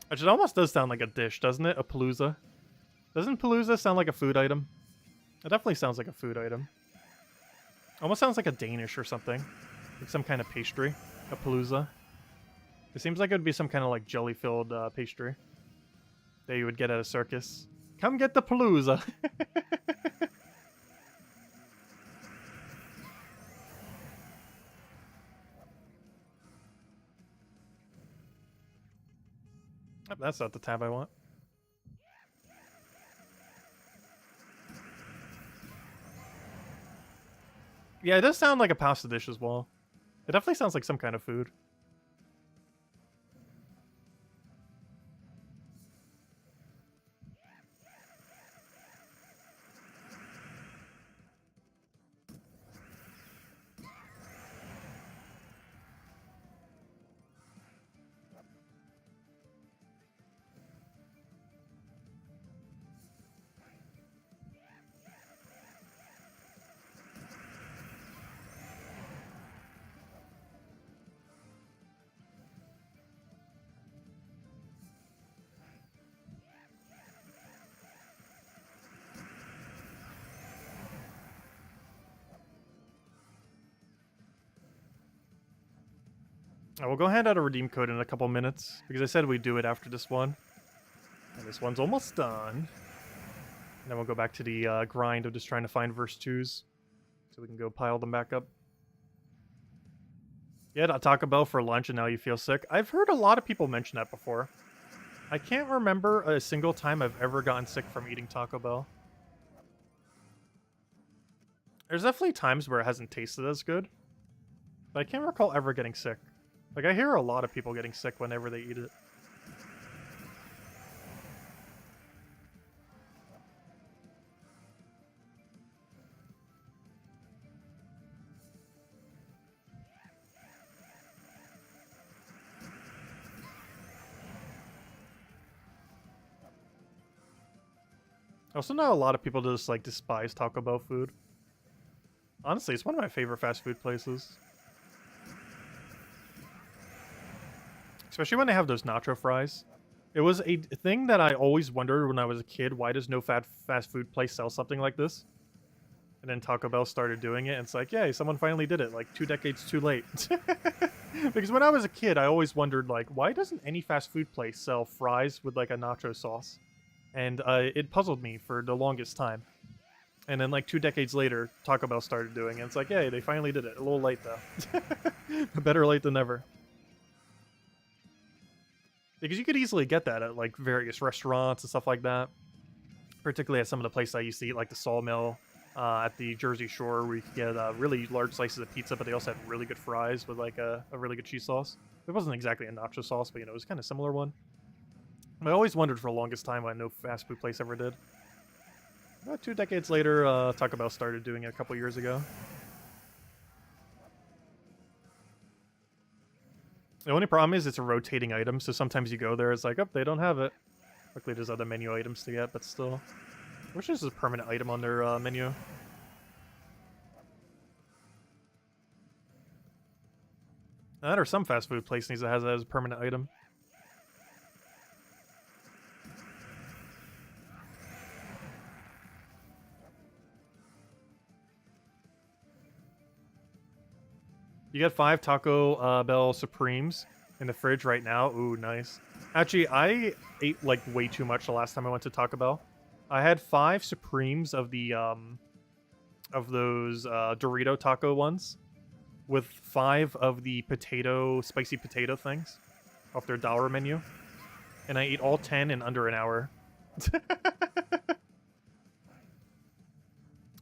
Which it almost does sound like a dish, doesn't it? A Palooza. Doesn't Palooza sound like a food item? It definitely sounds like a food item. Almost sounds like a Danish or something. Like some kind of pastry. A Palooza. It seems like it would be some kind of like jelly-filled pastry that you would get at a circus. Come get the Palooza! Oh, that's not the tab I want. Yeah, it does sound like a pasta dish as well. It definitely sounds like some kind of food. I will go hand out a redeem code in a couple minutes, because I said we'd do it after this one. And this one's almost done. And then we'll go back to the grind of just trying to find verse 2s. So we can go pile them back up. You had a Taco Bell for lunch and now you feel sick. I've heard a lot of people mention that before. I can't remember a single time I've ever gotten sick from eating Taco Bell. There's definitely times where it hasn't tasted as good. But I can't recall ever getting sick. Like, I hear a lot of people getting sick whenever they eat it. I also know a lot of people just, like, despise Taco Bell food. Honestly, it's one of my favorite fast food places. Especially when they have those nacho fries. It was a thing that I always wondered when I was a kid, why does no fast food place sell something like this? And then Taco Bell started doing it, and it's like, yay, someone finally did it, like 2 decades too late. Because when I was a kid, I always wondered, like, why doesn't any fast food place sell fries with, like, a nacho sauce? And it puzzled me for the longest time. And then, like, 2 decades later, Taco Bell started doing it. It's like, yay, they finally did it. A little late, though. Better late than never. Because you could easily get that at, like, various restaurants and stuff like that. Particularly at some of the places I used to eat, like the Sawmill at the Jersey Shore, where you could get really large slices of pizza, but they also had really good fries with, like, a really good cheese sauce. It wasn't exactly a nacho sauce, but, you know, it was kind of a similar one. I always wondered for the longest time why no fast food place ever did. About 2 decades later, Taco Bell started doing it a couple years ago. The only problem is it's a rotating item, so sometimes you go there, it's like, oh, they don't have it. Luckily, there's other menu items to get, but still. I wish this was a permanent item on their menu. That or some fast food place needs to have that as a permanent item. You got 5 Taco Bell Supremes in the fridge right now. Ooh, nice. Actually, I ate, like, way too much the last time I went to Taco Bell. I had 5 Supremes of the, of those Dorito taco ones, with 5 of the spicy potato things off their dollar menu. And I ate all 10 in under an hour.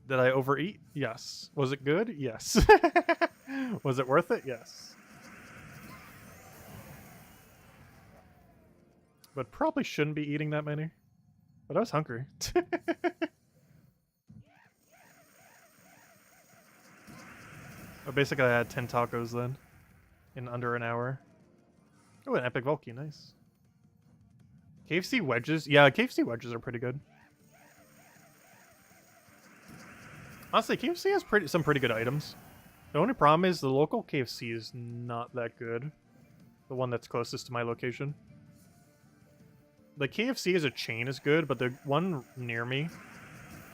Did I overeat? Yes. Was it good? Yes. Was it worth it? Yes. But probably shouldn't be eating that many. But I was hungry. But basically I had 10 tacos then. In under an hour. Oh, an epic Volky, nice. KFC wedges? Yeah, KFC wedges are pretty good. Honestly, KFC has some pretty good items. The only problem is the local KFC is not that good. The one that's closest to my location. The KFC as a chain is good, but the one near me...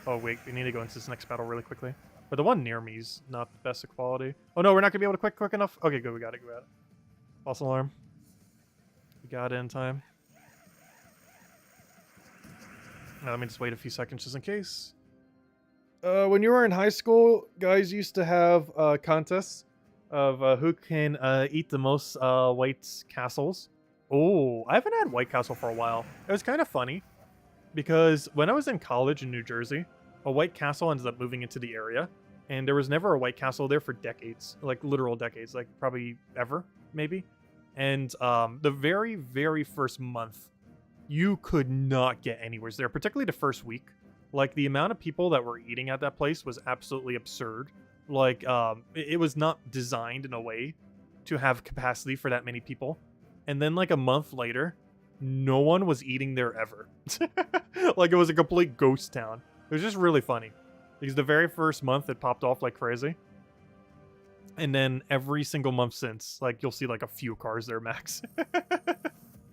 Oh, wait, we need to go into this next battle really quickly. But the one near me is not the best of quality. Oh, no, we're not going to be able to quick enough? Okay, good, we got it, False alarm. We got it in time. Now, let me just wait a few seconds just in case. When you were in high school, guys used to have contests of who can eat the most White Castles. Oh, I haven't had White Castle for a while. It was kind of funny because when I was in college in New Jersey, a White Castle ended up moving into the area, and there was never a White Castle there for decades, like literal decades, like probably ever, maybe. And the very, very first month, you could not get anywhere there, particularly the first week. Like, the amount of people that were eating at that place was absolutely absurd. Like, it was not designed in a way to have capacity for that many people. And then, like, a month later, no one was eating there ever. Like, it was a complete ghost town. It was just really funny. Because the very first month, it popped off like crazy. And then every single month since, like, you'll see, like, a few cars there max.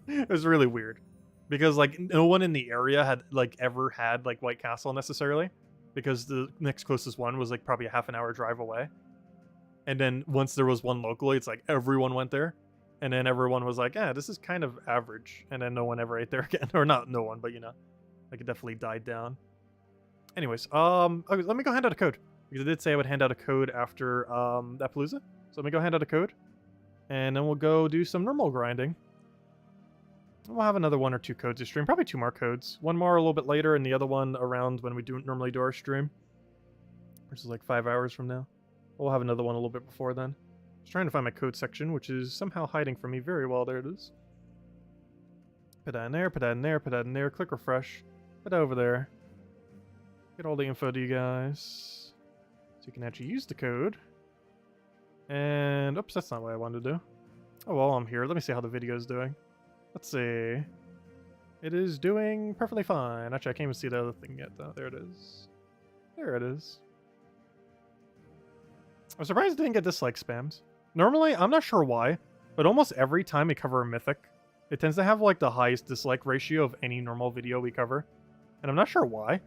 It was really weird. Because, like, no one in the area had, like, ever had, like, White Castle necessarily. Because the next closest one was, like, probably a half-an-hour drive away. And then once there was one locally, it's like everyone went there. And then everyone was like, yeah, this is kind of average. And then no one ever ate there again. Or not no one, but, you know. Like, it definitely died down. Anyways, okay, let me go hand out a code. Because I did say I would hand out a code after that Palooza. So let me go hand out a code. And then we'll go do some normal grinding. We'll have another 1 or 2 codes to stream. Probably 2 more codes. One more a little bit later and the other one around when we normally do our stream. Which is like 5 hours from now. We'll have another one a little bit before then. Just trying to find my code section, which is somehow hiding from me very well. There it is. Put that in there, put that in there, put that in there. Click refresh. Put that over there. Get all the info to you guys. So you can actually use the code. And, oops, that's not what I wanted to do. Oh, well, I'm here. Let me see how the video is doing. Let's see. It is doing perfectly fine. Actually, I can't even see the other thing yet, though. There it is. There it is. I'm surprised it didn't get dislike spammed. Normally, I'm not sure why, but almost every time we cover a Mythic, it tends to have, like, the highest dislike ratio of any normal video we cover. And I'm not sure why.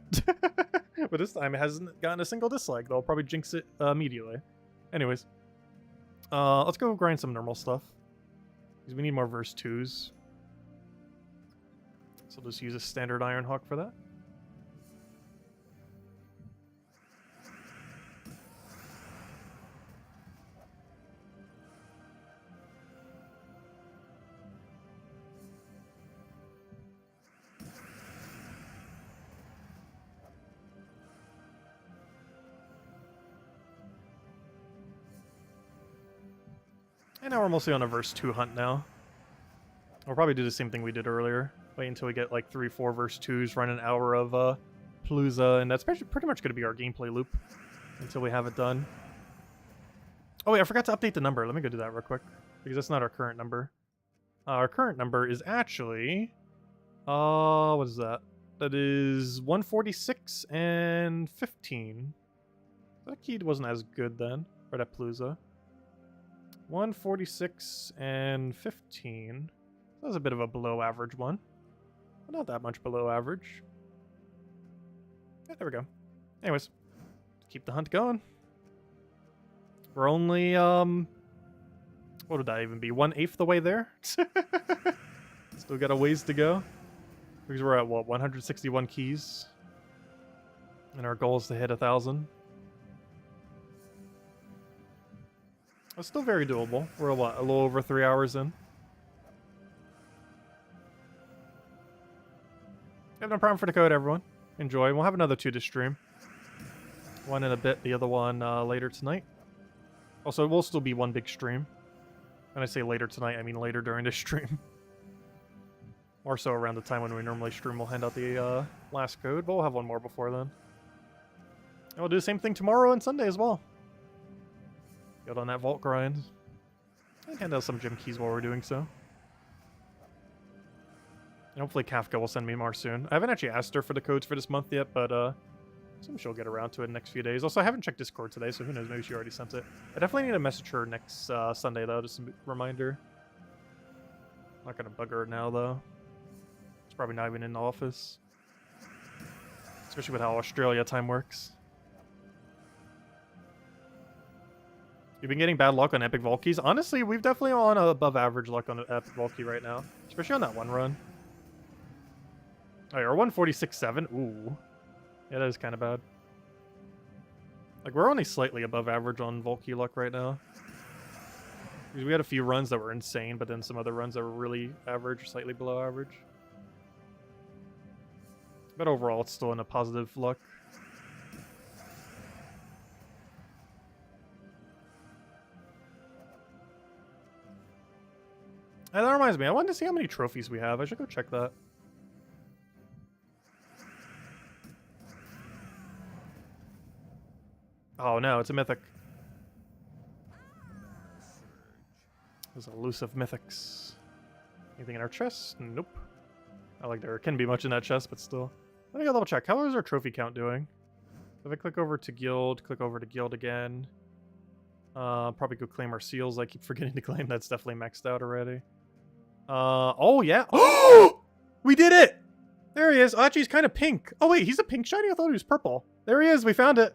But this time it hasn't gotten a single dislike. They'll probably jinx it immediately. Anyways. Let's go grind some normal stuff. Because we need more verse 2s. So I'll just use a standard Iron Hawk for that. And now we're mostly on a verse 2 hunt now. We'll probably do the same thing we did earlier. Wait until we get like 3-4 verse 2s, run an hour of Palooza, and that's pretty much going to be our gameplay loop until we have it done. Oh wait, I forgot to update the number. Let me go do that real quick, because that's not our current number. Our current number is actually... what is that? That is 146 and 15. That key wasn't as good then, for that Palooza. 146 and 15. That was a bit of a below average one. But not that much below average. Yeah, there we go. Anyways, keep the hunt going. We're only, what would that even be? 1/8 the way there? Still got a ways to go. Because we're at, what, 161 keys? And our goal is to hit 1,000. It's still very doable. We're, what, a little over 3 hours in. Have no problem for the code, everyone. Enjoy. We'll have another 2 to stream. One in a bit, the other one later tonight. Also, it will still be one big stream. When I say later tonight, I mean later during the stream. More so around the time when we normally stream, we'll hand out the last code, but we'll have one more before then. And we'll do the same thing tomorrow and Sunday as well. Get on that vault grind. And hand out some gym keys while we're doing so. And hopefully Kafka will send me more soon. I haven't actually asked her for the codes for this month yet, but assume she'll get around to it in the next few days. Also, I haven't checked Discord today, so who knows, maybe she already sent it. I definitely need to message her next Sunday, though, just a reminder. Not gonna bug her now, though. She's probably not even in the office. Especially with how Australia time works. You've been getting bad luck on Epic Vault keys? Honestly, we've definitely on above average luck on Epic Vault key right now. Especially on that one run. Oh, yeah, our 146.7. Ooh. Yeah, that is kind of bad. Like, we're only slightly above average on Vault key luck right now. Because we had a few runs that were insane, but then some other runs that were really average, slightly below average. But overall, it's still in a positive luck. And that reminds me, I wanted to see how many trophies we have. I should go check that. Oh no, it's a mythic. There's elusive mythics. Anything in our chest? Nope. Not like there can be much in that chest, but still. Let me go double check. How is our trophy count doing? If I click over to guild, click over to guild again. Probably go claim our seals. I keep forgetting to claim. That's definitely maxed out already. Oh yeah. Oh! We did it! There he is. Oh, actually, he's kind of pink. Oh wait, he's a pink shiny? I thought he was purple. There he is. We found it.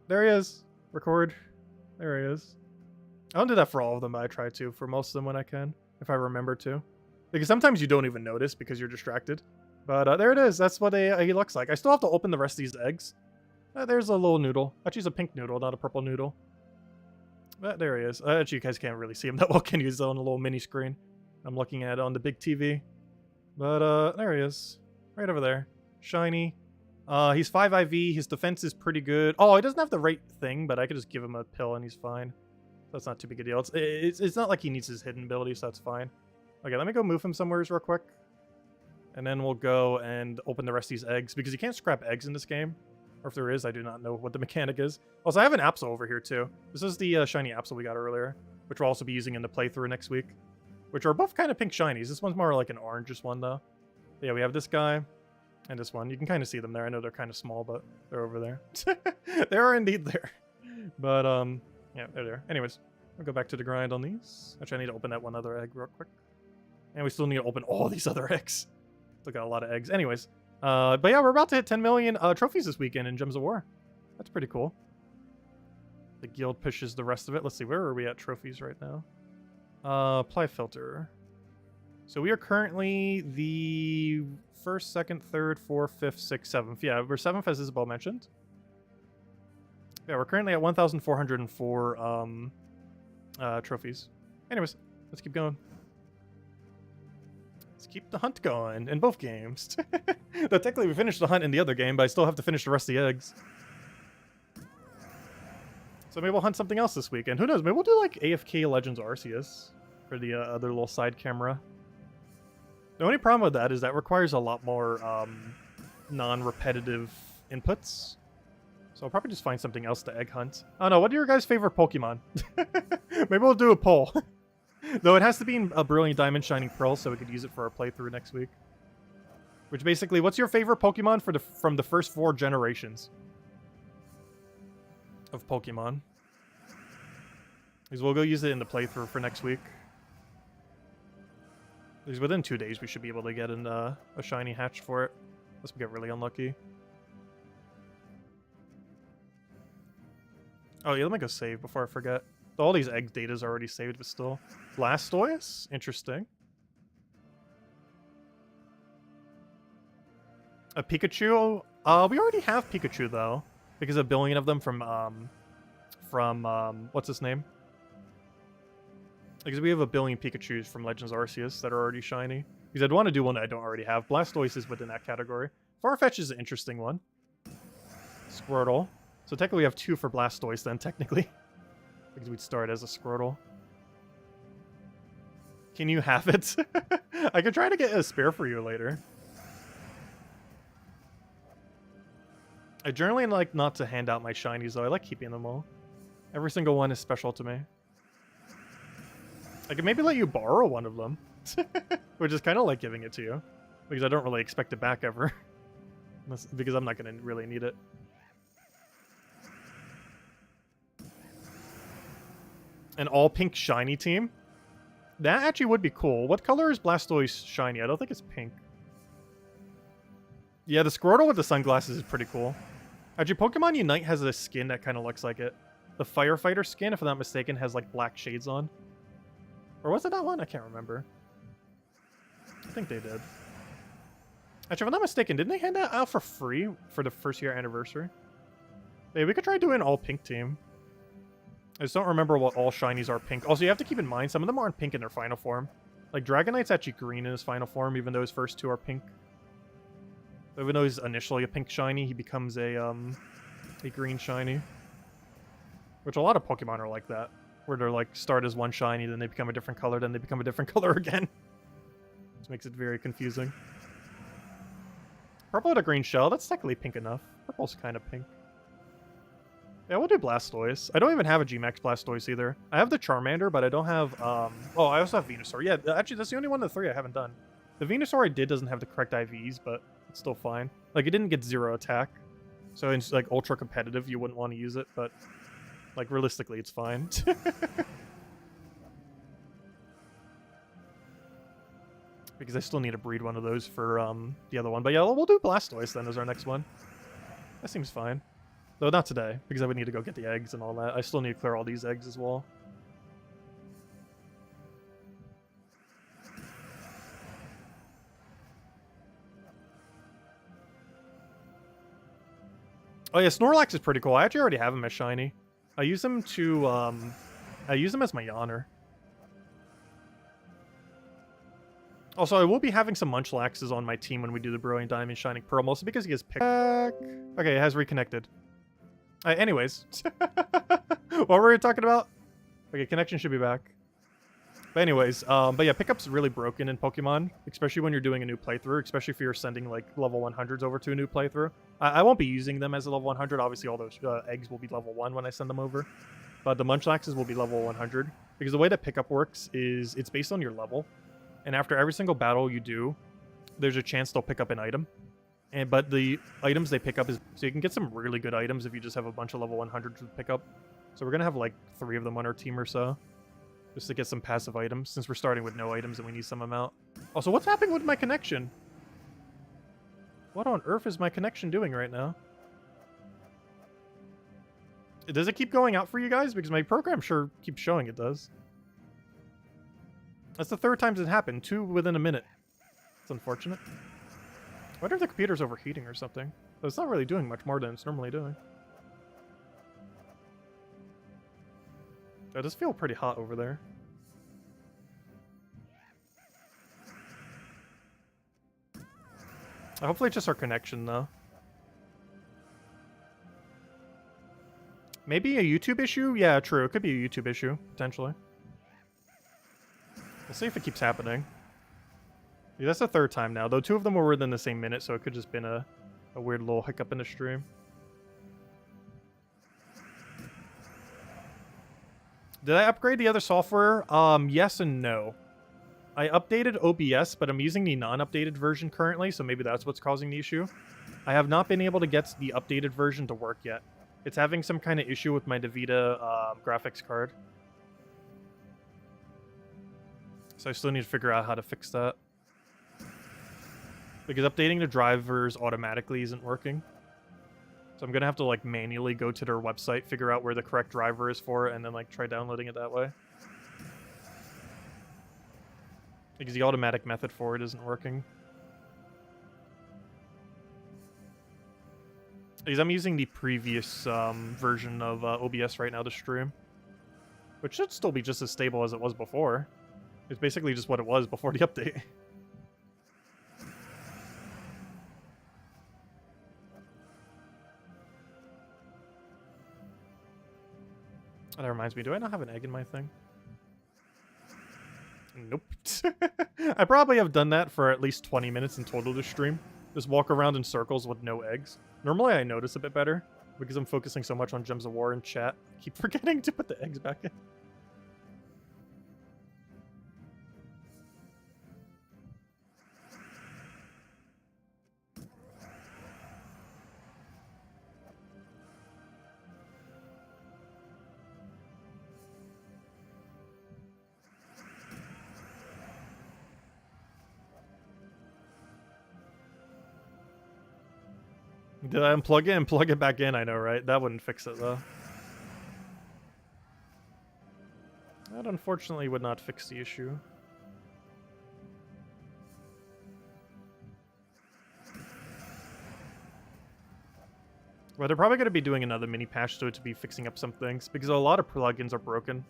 There he is. Record. There he is. I don't do that for all of them, but I try to for most of them when I can, if I remember to. Because sometimes you don't even notice because you're distracted. But there it is. That's what he looks like. I still have to open the rest of these eggs. There's a little noodle. Actually, it's a pink noodle, not a purple noodle. But there he is. Actually, you guys can't really see him that well. Can use it on a little mini screen. I'm looking at it on the big TV. But there he is. Right over there. Shiny. He's 5 IV. His defense is pretty good. Oh, he doesn't have the right thing, but I could just give him a pill and he's fine. That's not too big a deal. It's not like he needs his hidden ability, so that's fine. Okay, let me go move him somewhere real quick. And then we'll go and open the rest of these eggs, because you can't scrap eggs in this game. Or if there is, I do not know what the mechanic is. Also, I have an Absol over here, too. This is the shiny Absol we got earlier, which we'll also be using in the playthrough next week. Which are both kind of pink shinies. This one's more like an orangish one, though. But yeah, we have this guy and this one. You can kind of see them there. I know they're kind of small, but they're over there. They are indeed there. But, yeah, they're there. Anyways, we'll go back to the grind on these. Actually, I need to open that one other egg real quick. And we still need to open all these other eggs. Still got a lot of eggs. Anyways, but yeah, we're about to hit 10 million trophies this weekend in Gems of War. That's pretty cool. The guild pushes the rest of it. Let's see, where are we at trophies right now? Apply filter. So we are currently the 1st, 2nd, 3rd, 4th, 5th, 6th, 7th. Yeah, we're 7th, as Isabel mentioned. Yeah, we're currently at 1,404 trophies. Anyways, let's keep going. Let's keep the hunt going in both games. Though technically we finished the hunt in the other game, but I still have to finish the rest of the eggs. So maybe we'll hunt something else this weekend. Who knows? Maybe we'll do like AFK Legends Arceus for the other little side camera. The only problem with that is that requires a lot more non-repetitive inputs. So I'll probably just find something else to egg hunt. I don't know. What are your guys' favorite Pokemon? Maybe we'll do a poll. Though it has to be in a Brilliant Diamond Shining Pearl, so we could use it for our playthrough next week. Which basically, what's your favorite Pokemon from the first 4 generations of Pokemon? Because we'll go use it in the playthrough for next week. Because within 2 days, we should be able to get a shiny hatch for it. Unless we get really unlucky. Oh yeah, let me go save before I forget. All these egg data is already saved, but still. Blastoise? Interesting. A Pikachu? We already have Pikachu, though. Because a billion of them from what's his name? Because we have a billion Pikachus from Legends Arceus that are already shiny. Because I'd want to do one that I don't already have. Blastoise is within that category. Farfetch is an interesting one. Squirtle. So technically we have 2 for Blastoise then, technically. Because we'd start as a Squirtle. Can you have it? I could try to get a spare for you later. I generally like not to hand out my shinies, though. I like keeping them all. Every single one is special to me. I could maybe let you borrow one of them. Which is kind of like giving it to you. Because I don't really expect it back ever. Because I'm not going to really need it. An all-pink shiny team? That actually would be cool. What color is Blastoise shiny? I don't think it's pink. Yeah, the Squirtle with the sunglasses is pretty cool. Actually, Pokemon Unite has a skin that kind of looks like it. The Firefighter skin, if I'm not mistaken, has like black shades on. Or was it that one? I can't remember. I think they did. Actually, if I'm not mistaken, didn't they hand that out for free for the 1st year anniversary? Hey, we could try doing an all-pink team. I just don't remember what all shinies are pink. Also, you have to keep in mind, some of them aren't pink in their final form. Like, Dragonite's actually green in his final form, even though his first 2 are pink. So even though he's initially a pink shiny, he becomes a green shiny. Which a lot of Pokemon are like that. Where they're like, start as one shiny, then they become a different color, then they become a different color again. Which makes it very confusing. Purple with a green shell, that's technically pink enough. Purple's kind of pink. Yeah, we'll do Blastoise. I don't even have a G-Max Blastoise either. I have the Charmander, but I don't have, oh, I also have Venusaur. Yeah, actually, that's the only one of the 3 I haven't done. The Venusaur I did doesn't have the correct IVs, but it's still fine. Like, it didn't get 0 attack. So in, like, ultra competitive, you wouldn't want to use it, but, like, realistically, it's fine. Because I still need to breed one of those for, the other one. But yeah, we'll do Blastoise then as our next one. That seems fine. Though not today, because I would need to go get the eggs and all that. I still need to clear all these eggs as well. Oh yeah, Snorlax is pretty cool. I actually already have him as shiny. I use him to, I use him as my Yawner. Also, I will be having some Munchlaxes on my team when we do the Brilliant Diamond Shining Pearl, mostly because he has pick. Okay, it has reconnected. Anyways, what were we talking about? Okay, connection should be back. But anyways, but yeah, pickup's really broken in Pokemon, especially when you're doing a new playthrough, especially if you're sending like level 100s over to a new playthrough. I won't be using them as a level 100. Obviously, all those eggs will be level 1 when I send them over. But the Munchlaxes will be level 100. Because the way that pickup works is it's based on your level. And after every single battle you do, there's a chance they'll pick up an item. But the items they pick up is... So you can get some really good items if you just have a bunch of level 100s with pickup. So we're going to have like 3 of them on our team or so. Just to get some passive items, since we're starting with no items and we need some amount. Also, what's happening with my connection? What on earth is my connection doing right now? Does it keep going out for you guys? Because my program sure keeps showing it does. That's the 3rd time it's happened. 2 within a minute. It's unfortunate. I wonder if the computer's overheating or something. But it's not really doing much more than it's normally doing. It does feel pretty hot over there. Hopefully it's just our connection, though. Maybe a YouTube issue? Yeah, true. It could be a YouTube issue, potentially. We'll see if it keeps happening. Yeah, that's the 3rd time now, though 2 of them were within the same minute, so it could just been a weird little hiccup in the stream. Did I upgrade the other software? Yes and no. I updated OBS, but I'm using the non-updated version currently, so maybe that's what's causing the issue. I have not been able to get the updated version to work yet. It's having some kind of issue with my DaVita graphics card. So I still need to figure out how to fix that. Because updating the drivers automatically isn't working. So I'm going to have to like manually go to their website, figure out where the correct driver is for it, and then like try downloading it that way. Because the automatic method for it isn't working. Because I'm using the previous version of OBS right now to stream. Which should still be just as stable as it was before. It's basically just what it was before the update. Oh, that reminds me, do I not have an egg in my thing? Nope. I probably have done that for at least 20 minutes in total this stream. Just walk around in circles with no eggs. Normally I notice a bit better, because I'm focusing so much on Gems of War and chat. I keep forgetting to put the eggs back in. Did I unplug it and plug it back in? I know, right? That wouldn't fix it, though. That unfortunately would not fix the issue. Well, they're probably going to be doing another mini patch to it to be fixing up some things, because a lot of plugins are broken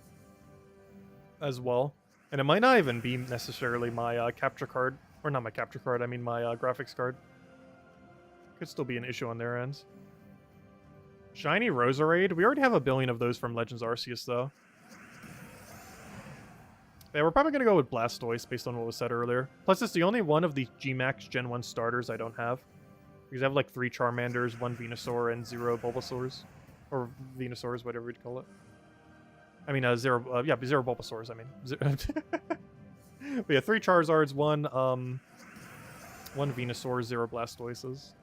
as well. And it might not even be necessarily my capture card, or not my capture card, I mean my graphics card. Could still be an issue on their ends. Shiny Roserade. We already have a billion of those from Legends Arceus, though. Yeah, we're probably going to go with Blastoise based on what was said earlier. Plus, it's the only one of the G-Max Gen 1 starters I don't have. Because I have like 3 Charmanders, 1 Venusaur, and 0 Bulbasaurs. Or Venusaurs, whatever you'd call it. I mean, 0 Bulbasaurs, I mean. But yeah, 3 Charizards, 1 Venusaur, 0 Blastoises.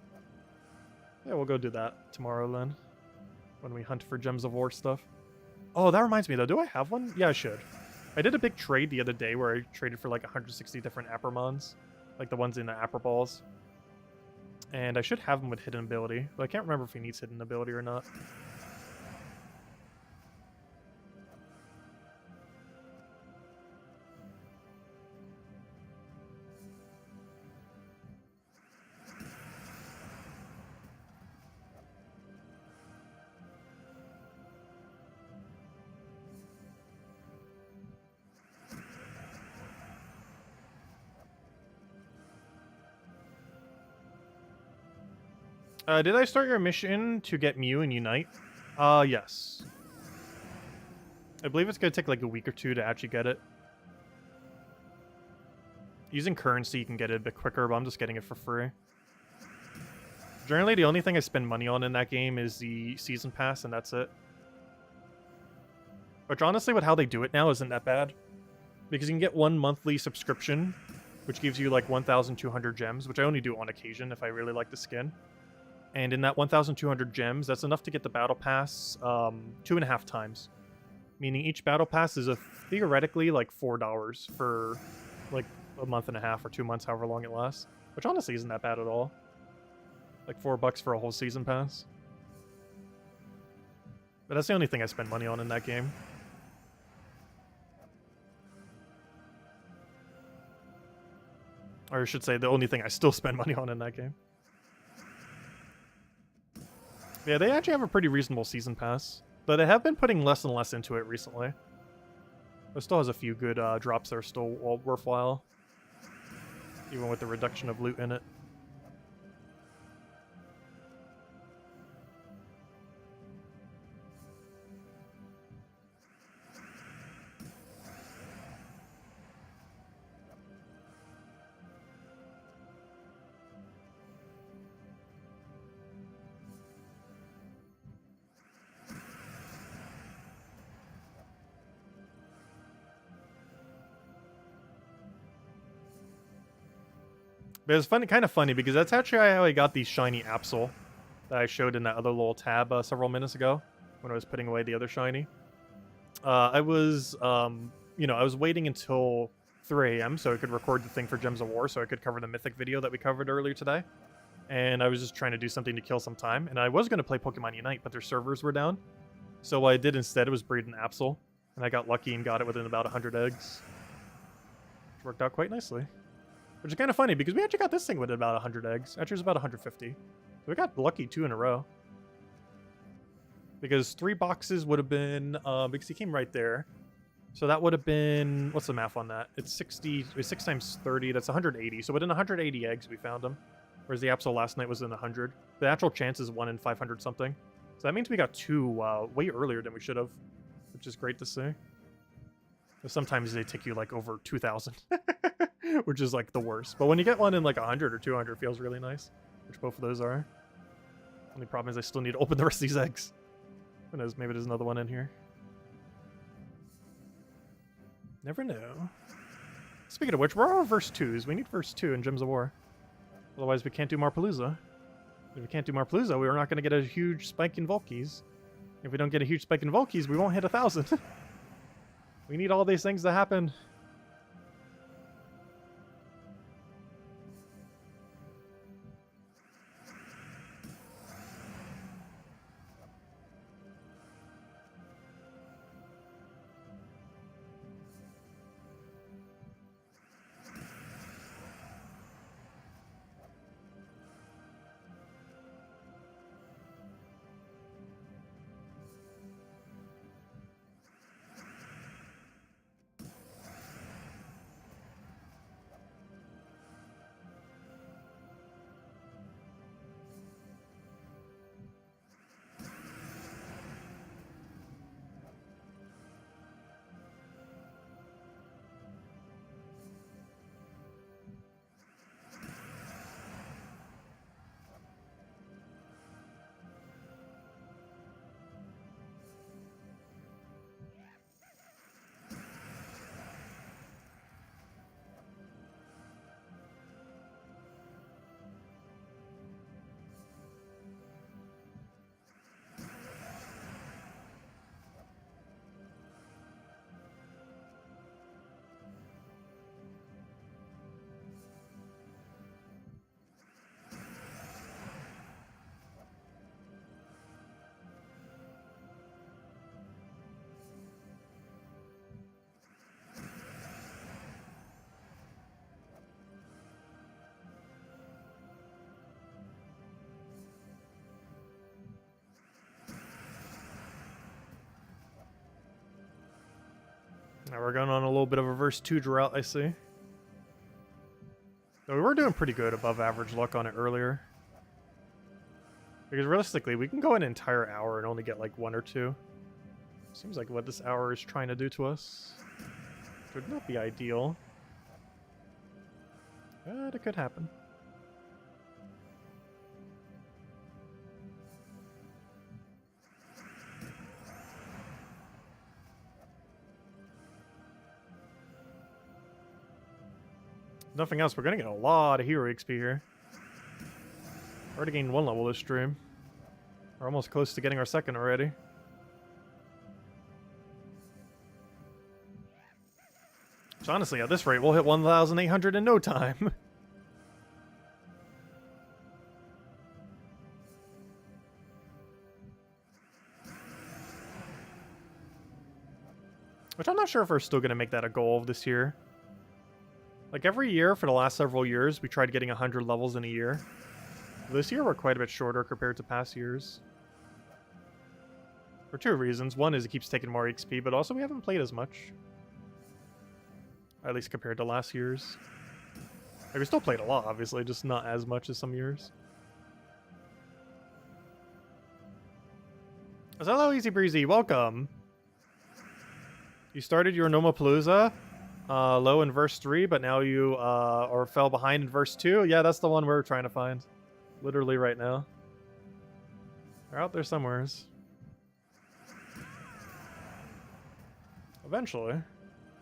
Yeah, we'll go do that tomorrow then. When we hunt for Gems of War stuff. Oh, that reminds me though. Do I have one? Yeah, I should. I did a big trade the other day where I traded for like 160 different Appermons. Like the ones in the Apper Balls. And I should have them with hidden ability. But I can't remember if he needs hidden ability or not. Did I start your mission to get Mew and Unite? Yes. I believe it's gonna take like a week or two to actually get it. Using currency, you can get it a bit quicker, but I'm just getting it for free. Generally, the only thing I spend money on in that game is the season pass, and that's it. Which honestly, with how they do it now, isn't that bad. Because you can get 1 monthly subscription, which gives you like 1,200 gems, which I only do on occasion if I really like the skin. And in that 1,200 gems, that's enough to get the battle pass 2.5 times. Meaning each battle pass is theoretically like $4 for like a month and a half or 2 months, however long it lasts. Which honestly isn't that bad at all. Like $4 for a whole season pass. But that's the only thing I spend money on in that game. Or I should say, the only thing I still spend money on in that game. Yeah, they actually have a pretty reasonable season pass. But they have been putting less and less into it recently. It still has a few good drops that are still worthwhile. Even with the reduction of loot in it. But it's funny, kind of funny, because that's actually how I got the shiny Absol that I showed in that other little tab several minutes ago when I was putting away the other shiny. I was, you know, I was waiting until 3 a.m. so I could record the thing for Gems of War, so I could cover the Mythic video that we covered earlier today. And I was just trying to do something to kill some time. And I was going to play Pokemon Unite, but their servers were down. So what I did instead was breed an Absol. And I got lucky and got it within about 100 eggs. Which worked out quite nicely. Which is kind of funny, because we actually got this thing with about 100 eggs. Actually, it was about 150. So we got lucky 2 in a row. Because 3 boxes would have been, because he came right there. So that would have been, what's the math on that? It's 60, 6 times 30, that's 180. So within 180 eggs, we found him. Whereas the Absol last night was in 100. The actual chance is 1 in 500 something. So that means we got 2 way earlier than we should have. Which is great to see. But sometimes they take you like over 2,000. Which is like the worst. But when you get one in like 100 or 200, it feels really nice. Which both of those are. Only problem is I still need to open the rest of these eggs. Who knows, maybe there's another one in here. Never know. Speaking of which, where are our verse 2s? We need verse 2 in Gems of War. Otherwise we can't do more Palooza. If we can't do more Palooza, we're not going to get a huge spike in Volkeys. If we don't get a huge spike in Volkeys, we won't hit 1,000. We need all these things to happen. Now we're going on a little bit of a verse 2 drought, I see. Though we were doing pretty good above average luck on it earlier. Because realistically, we can go an entire hour and only get like 1 or 2. Seems like what this hour is trying to do to us. It would not be ideal. But it could happen. Nothing else, we're gonna get a lot of hero XP here. Already gained 1 level this stream. We're almost close to getting our 2nd already. So honestly, at this rate, we'll hit 1,800 in no time. Which I'm not sure if we're still going to make that a goal of this year. Like every year for the last several years, we tried getting 100 levels in a year. This year we're quite a bit shorter compared to past years. For 2 reasons. One is it keeps taking more XP, but also we haven't played as much. At least compared to last year's. Like, we still played a lot, obviously, just not as much as some years. So hello, Easy Breezy, welcome! You started your normal Palooza low in verse 3, but now you or fell behind in verse 2? Yeah, that's the one we're trying to find. Literally right now. They're out there somewheres. Eventually,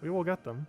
we will get them.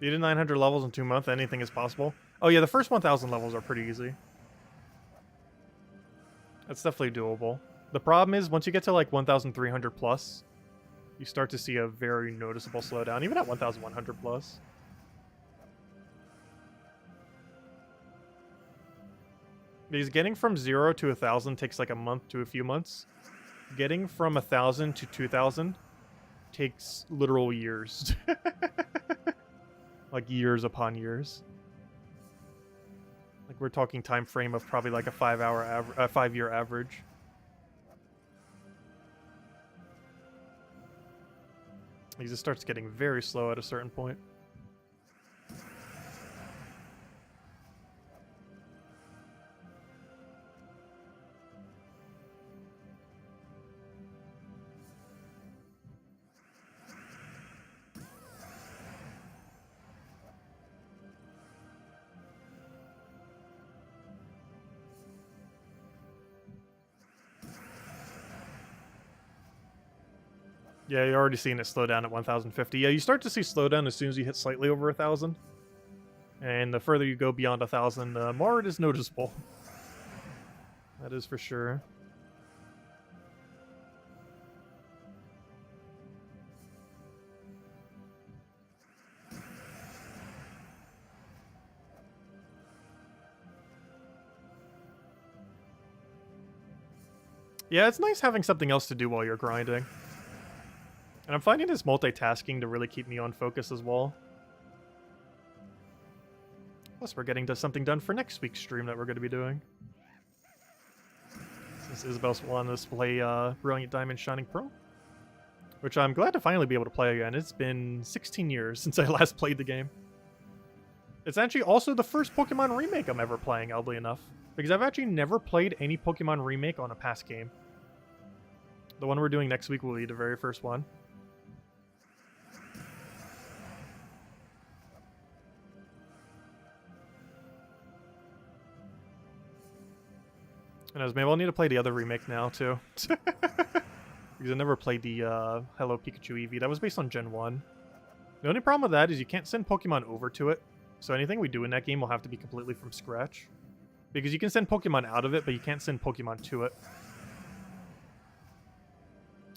You did 900 levels in 2 months, anything is possible. Oh yeah, the first 1,000 levels are pretty easy. That's definitely doable. The problem is, once you get to like 1,300 plus, you start to see a very noticeable slowdown, even at 1,100 plus. Because getting from 0 to 1,000 takes like a month to a few months. Getting from 1,000 to 2,000 takes literal years. Like years upon years. Like we're talking time frame of probably like a 5-year average. Because it starts getting very slow at a certain point. Yeah, you're already seeing it slow down at 1,050. Yeah, you start to see slowdown as soon as you hit slightly over 1,000. And the further you go beyond 1,000, the more it is noticeable. That is for sure. Yeah, it's nice having something else to do while you're grinding. And I'm finding this multitasking to really keep me on focus as well. Plus, we're getting to something done for next week's stream that we're going to be doing. Since Isabel's wanted us to play Brilliant Diamond Shining Pearl. Which I'm glad to finally be able to play again. It's been 16 years since I last played the game. It's actually also the first Pokemon remake I'm ever playing, oddly enough. Because I've actually never played any Pokemon remake on a past game. The one we're doing next week will be the very first one. And as maybe I'll need to play the other remake now, too. Because I never played the Hello Pikachu Eevee. That was based on Gen 1. The only problem with that is you can't send Pokemon over to it. So anything we do in that game will have to be completely from scratch. Because you can send Pokemon out of it, but you can't send Pokemon to it.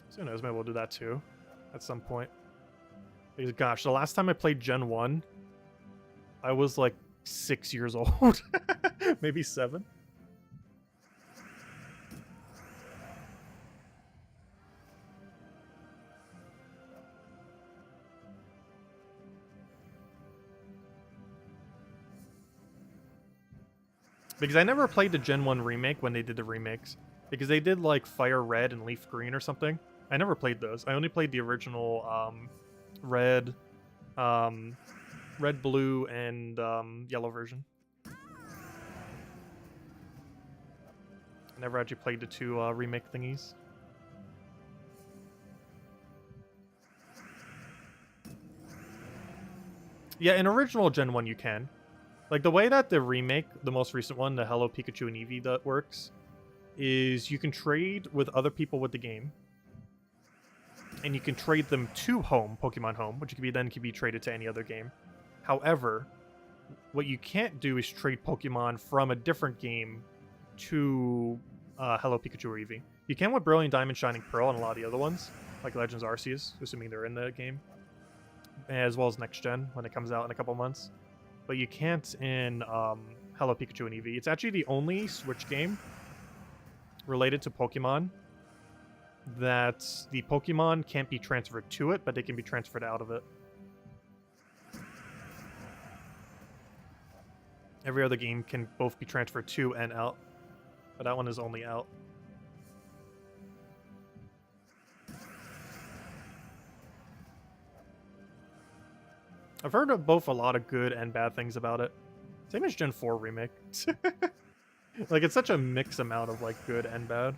So who knows, maybe we'll do that too. At some point. Because gosh, the last time I played Gen 1, I was like 6 years old. Maybe 7. Because I never played the Gen 1 remake when they did the remakes. Because they did like Fire Red and Leaf Green or something. I never played those. I only played the original Red, Red, Blue, and Yellow version. I never actually played the two remake thingies. Yeah, in original Gen 1 you can. Like, the way that the remake, the most recent one, the Hello Pikachu and Eevee, that works, is you can trade with other people with the game. And you can trade them to home, Pokemon Home, which can be traded to any other game. However, what you can't do is trade Pokemon from a different game to Hello Pikachu or Eevee. You can with Brilliant Diamond, Shining Pearl, and a lot of the other ones, like Legends Arceus, assuming they're in the game. As well as Next Gen, when it comes out in a couple months. But you can't in Hello Pikachu and Eevee. It's actually the only Switch game related to Pokemon that the Pokemon can't be transferred to it, but they can be transferred out of it. Every other game can both be transferred to and out, but that one is only out. I've heard of both a lot of good and bad things about it. Same as Gen 4 remake. Like, it's such a mixed amount of, like, good and bad.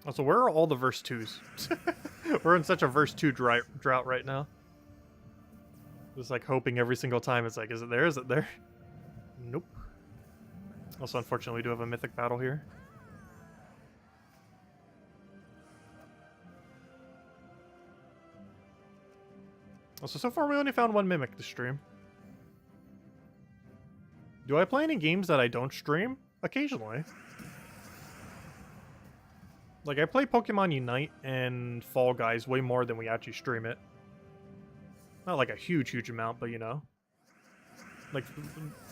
Also, where are all the verse 2s? We're in such a verse 2 drought right now. Just like hoping every single time. It's like, is it there? Is it there? Nope. Also, unfortunately, we do have a Mythic battle here. Also, so far we only found one Mimic to stream. Do I play any games that I don't stream? Occasionally. Like, I play Pokemon Unite and Fall Guys way more than we actually stream it. Not like a huge amount, but you know. Like,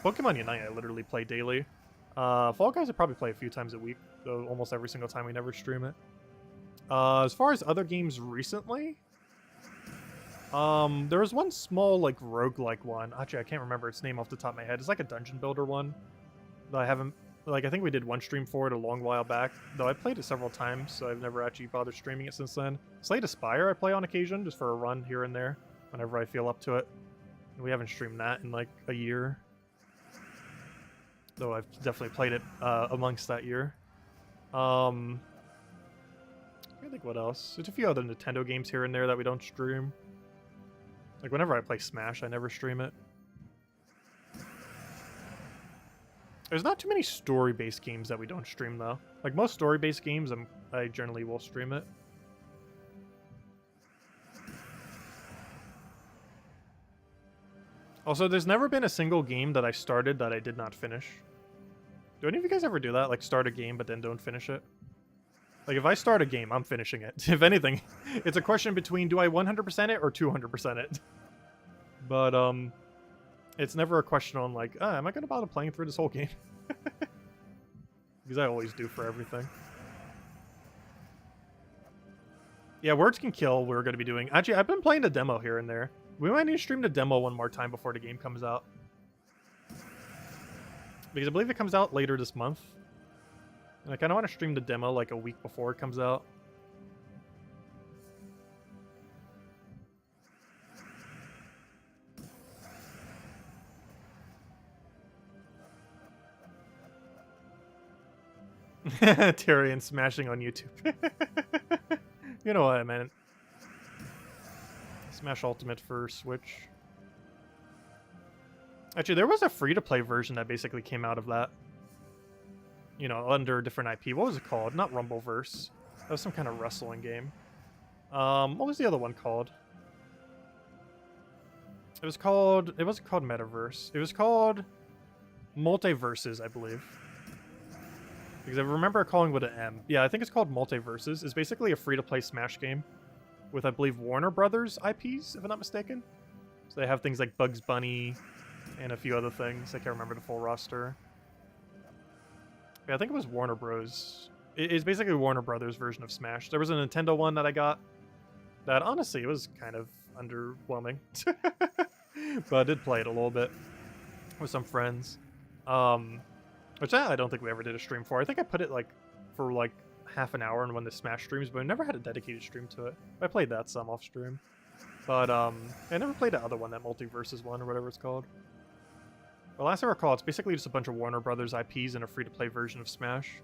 Pokemon Unite I literally play daily. Fall Guys I probably play a few times a week, though almost every single time we never stream it. As far as other games recently, there was one small, like, roguelike one. Actually, I can't remember its name off the top of my head. It's like a dungeon builder one that I haven't... Like, I think we did one stream for it a long while back, though I played it several times, so I've never actually bothered streaming it since then. Slay Spire I play on occasion, just for a run here and there, whenever I feel up to it. We haven't streamed that in, like, a year. Though I've definitely played it amongst that year. I think what else? There's a few other Nintendo games here and there that we don't stream. Like, whenever I play Smash, I never stream it. There's not too many story-based games that we don't stream, though. Like, most story-based games, I generally will stream it. Also, there's never been a single game that I started that I did not finish. Do any of you guys ever do that? Like, start a game, but then don't finish it? Like, if I start a game, I'm finishing it. If anything, it's a question between do I 100% it or 200% it? But, it's never a question on, like, am I going to bother playing through this whole game? Because I always do for everything. Yeah, Words Can Kill we're going to be doing. Actually, I've been playing the demo here and there. We might need to stream the demo one more time before the game comes out. Because I believe it comes out later this month. And I kind of want to stream the demo like a week before it comes out. Tyrion smashing on YouTube. You know what I meant. Smash Ultimate for Switch. Actually, there was a free-to-play version that basically came out of that. You know, under a different IP. What was it called? Not Rumbleverse. That was some kind of wrestling game. What was the other one called? It wasn't called Metaverse. It was called Multiverses, I believe. Because I remember calling it with an M. Yeah, I think it's called Multiverses. It's basically a free-to-play Smash game with, I believe, Warner Brothers IPs, if I'm not mistaken. So they have things like Bugs Bunny and a few other things. I can't remember the full roster. Yeah, I think it was Warner Bros. It's basically Warner Brothers version of Smash. There was a Nintendo one that I got that, honestly, it was kind of underwhelming. But I did play it a little bit with some friends. Which I don't think we ever did a stream for. I think I put it for half an hour in one of the Smash streams, but I never had a dedicated stream to it. I played that some off stream. But I never played the other one, that Multiverses one or whatever it's called. But last I recall, it's basically just a bunch of Warner Brothers IPs and a free-to-play version of Smash.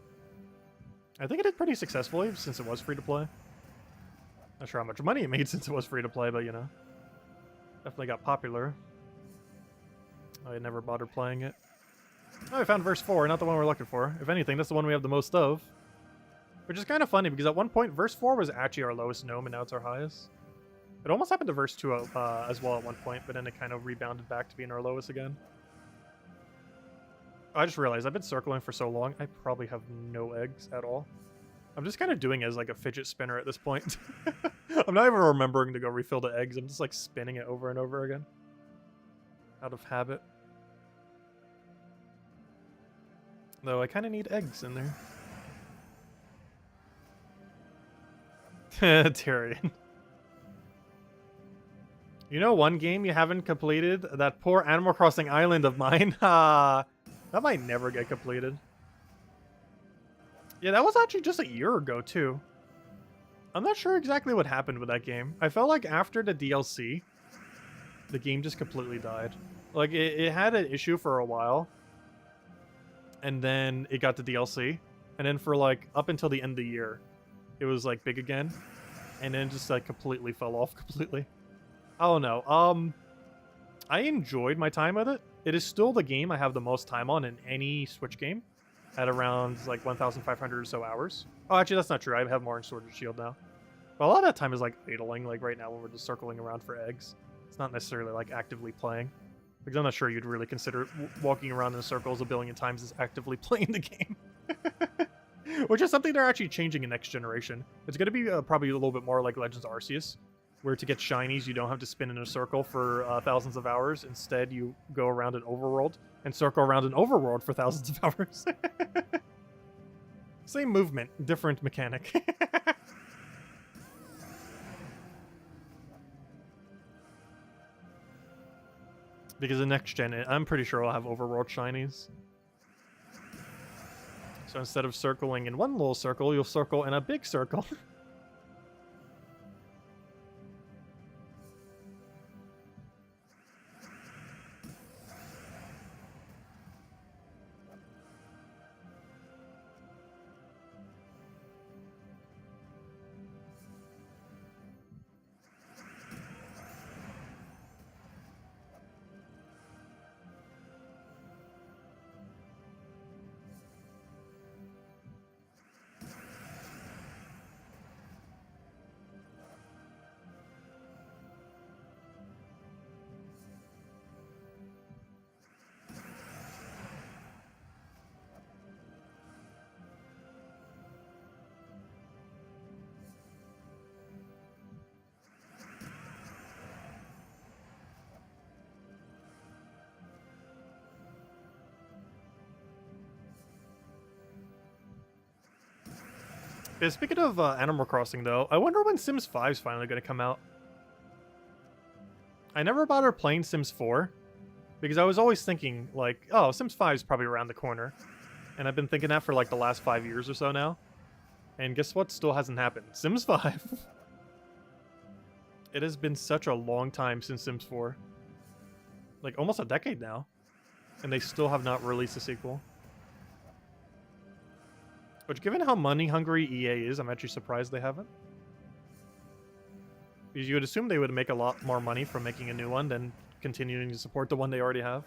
I think it did pretty successfully since it was free-to-play. Not sure how much money it made since it was free-to-play, but you know. Definitely got popular. I never bothered playing it. Oh, I found verse 4, not the one we're looking for. If anything, that's the one we have the most of. Which is kind of funny, because at one point, verse 4 was actually our lowest gnome, and now it's our highest. It almost happened to verse 2 as well at one point, but then it kind of rebounded back to being our lowest again. I just realized I've been circling for so long, I probably have no eggs at all. I'm just kind of doing it as like a fidget spinner at this point. I'm not even remembering to go refill the eggs. I'm just like spinning it over and over again. Out of habit. Though I kind of need eggs in there. Tyrion. You know one game you haven't completed? That poor Animal Crossing island of mine? That might never get completed. Yeah, that was actually just a year ago, too. I'm not sure exactly what happened with that game. I felt like after the DLC, the game just completely died. Like, it had an issue for a while. And then it got the DLC. And then for, like, up until the end of the year, it was, like, big again. And then just, like, completely fell off completely. I don't know. I enjoyed my time with it. It is still the game I have the most time on in any Switch game. At around, like, 1,500 or so hours. Oh, actually, that's not true. I have more in Sword and Shield now. But a lot of that time is, like, idling, like, right now when we're just circling around for eggs. It's not necessarily, like, actively playing. Because I'm not sure you'd really consider walking around in circles a billion times as actively playing the game. Which is something they're actually changing in next generation. It's going to be probably a little bit more like Legends Arceus, where to get shinies, you don't have to spin in a circle for thousands of hours. Instead, you go around an overworld and circle around an overworld for thousands of hours. Same movement, different mechanic. Because in next gen, I'm pretty sure I'll have overworld shinies. So instead of circling in one little circle, you'll circle in a big circle. Yeah, speaking of Animal Crossing, though, I wonder when Sims 5 is finally going to come out. I never bothered playing Sims 4, because I was always thinking, like, oh, Sims 5 is probably around the corner. And I've been thinking that for, like, the last 5 years or so now. And guess what? Still hasn't happened. Sims 5. It has been such a long time since Sims 4. Like, almost a decade now. And they still have not released a sequel. Which, given how money-hungry EA is, I'm actually surprised they haven't. Because you would assume they would make a lot more money from making a new one than continuing to support the one they already have.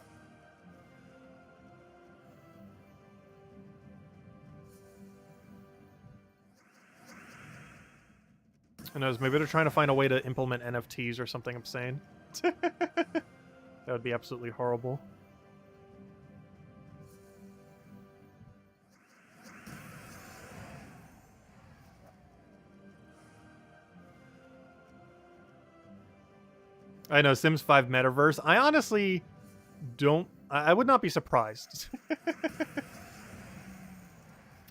Who knows, maybe they're trying to find a way to implement NFTs or something obscene. That would be absolutely horrible. I know, Sims 5 Metaverse. I honestly don't... I would not be surprised.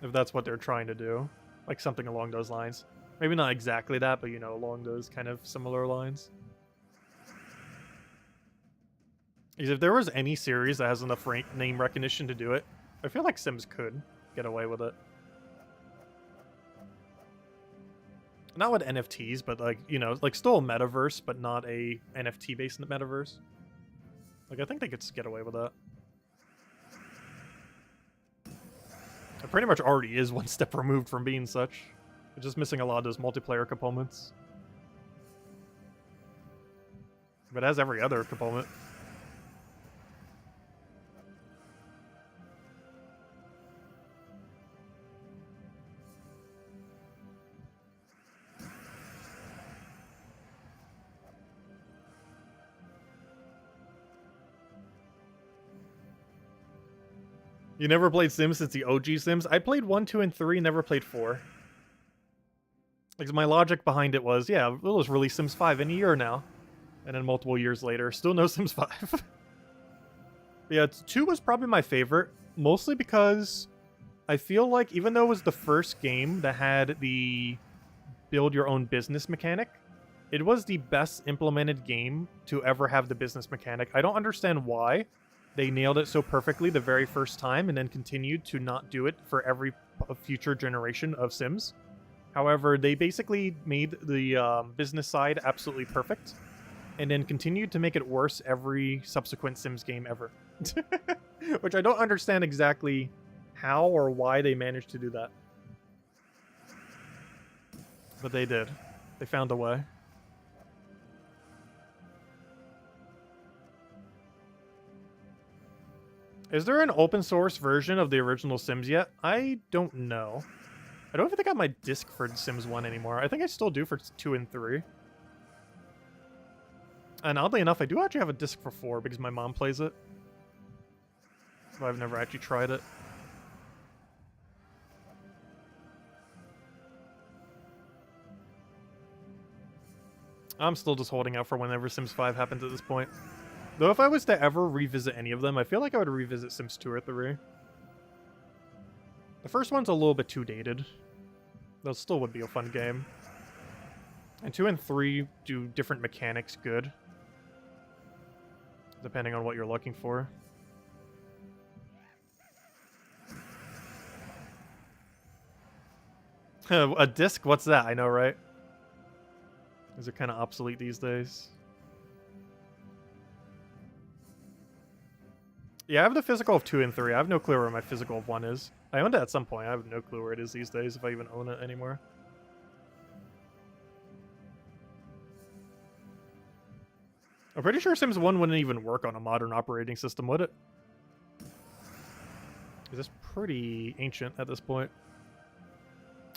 If that's what they're trying to do. Like something along those lines. Maybe not exactly that, but you know, along those kind of similar lines. Because if there was any series that has enough name recognition to do it, I feel like Sims could get away with it. Not with NFTs, but like, you know, like still a metaverse, but not a NFT-based metaverse. Like, I think they could get away with that. It pretty much already is one step removed from being such. It's just missing a lot of those multiplayer components. But it has every other component. You never played Sims since the OG Sims? I played 1, 2, and 3, never played 4. Like, my logic behind it was, yeah, we'll just release Sims 5 in a year now. And then multiple years later, still no Sims 5. Yeah, 2 was probably my favorite, mostly because I feel like even though it was the first game that had the build your own business mechanic, it was the best implemented game to ever have the business mechanic. I don't understand why they nailed it so perfectly the very first time and then continued to not do it for every future generation of Sims. However, they basically made the business side absolutely perfect and then continued to make it worse every subsequent Sims game ever. Which I don't understand exactly how or why they managed to do that. But they did. They found a way. Is there an open source version of the original Sims yet? I don't know. I don't even think I have my disc for Sims 1 anymore. I think I still do for 2 and 3. And oddly enough, I do actually have a disc for 4 because my mom plays it. But I've never actually tried it. I'm still just holding out for whenever Sims 5 happens at this point. Though if I was to ever revisit any of them, I feel like I would revisit Sims 2 or 3. The first one's a little bit too dated. Though still would be a fun game. And 2 and 3 do different mechanics good. Depending on what you're looking for. A disc? What's that? I know, right? These are kind of obsolete these days. Yeah, I have the physical of 2 and 3. I have no clue where my physical of 1 is. I owned it at some point. I have no clue where it is these days, if I even own it anymore. I'm pretty sure Sims 1 wouldn't even work on a modern operating system, would it? Is this pretty ancient at this point?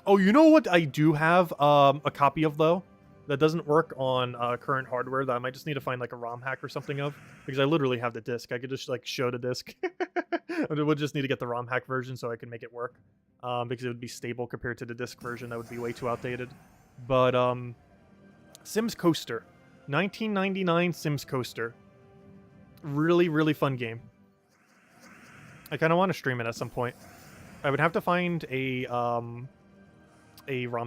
Oh, you know what I do have a copy of, though? That doesn't work on current hardware that I might just need to find like a ROM hack or something of. Because I literally have the disc. I could just like show the disc. I would just need to get the ROM hack version so I can make it work. Because it would be stable compared to the disc version. That would be way too outdated. But Sims Coaster. 1999 Sims Coaster. Really, really fun game. I kind of want to stream it at some point. I would have to find a ROM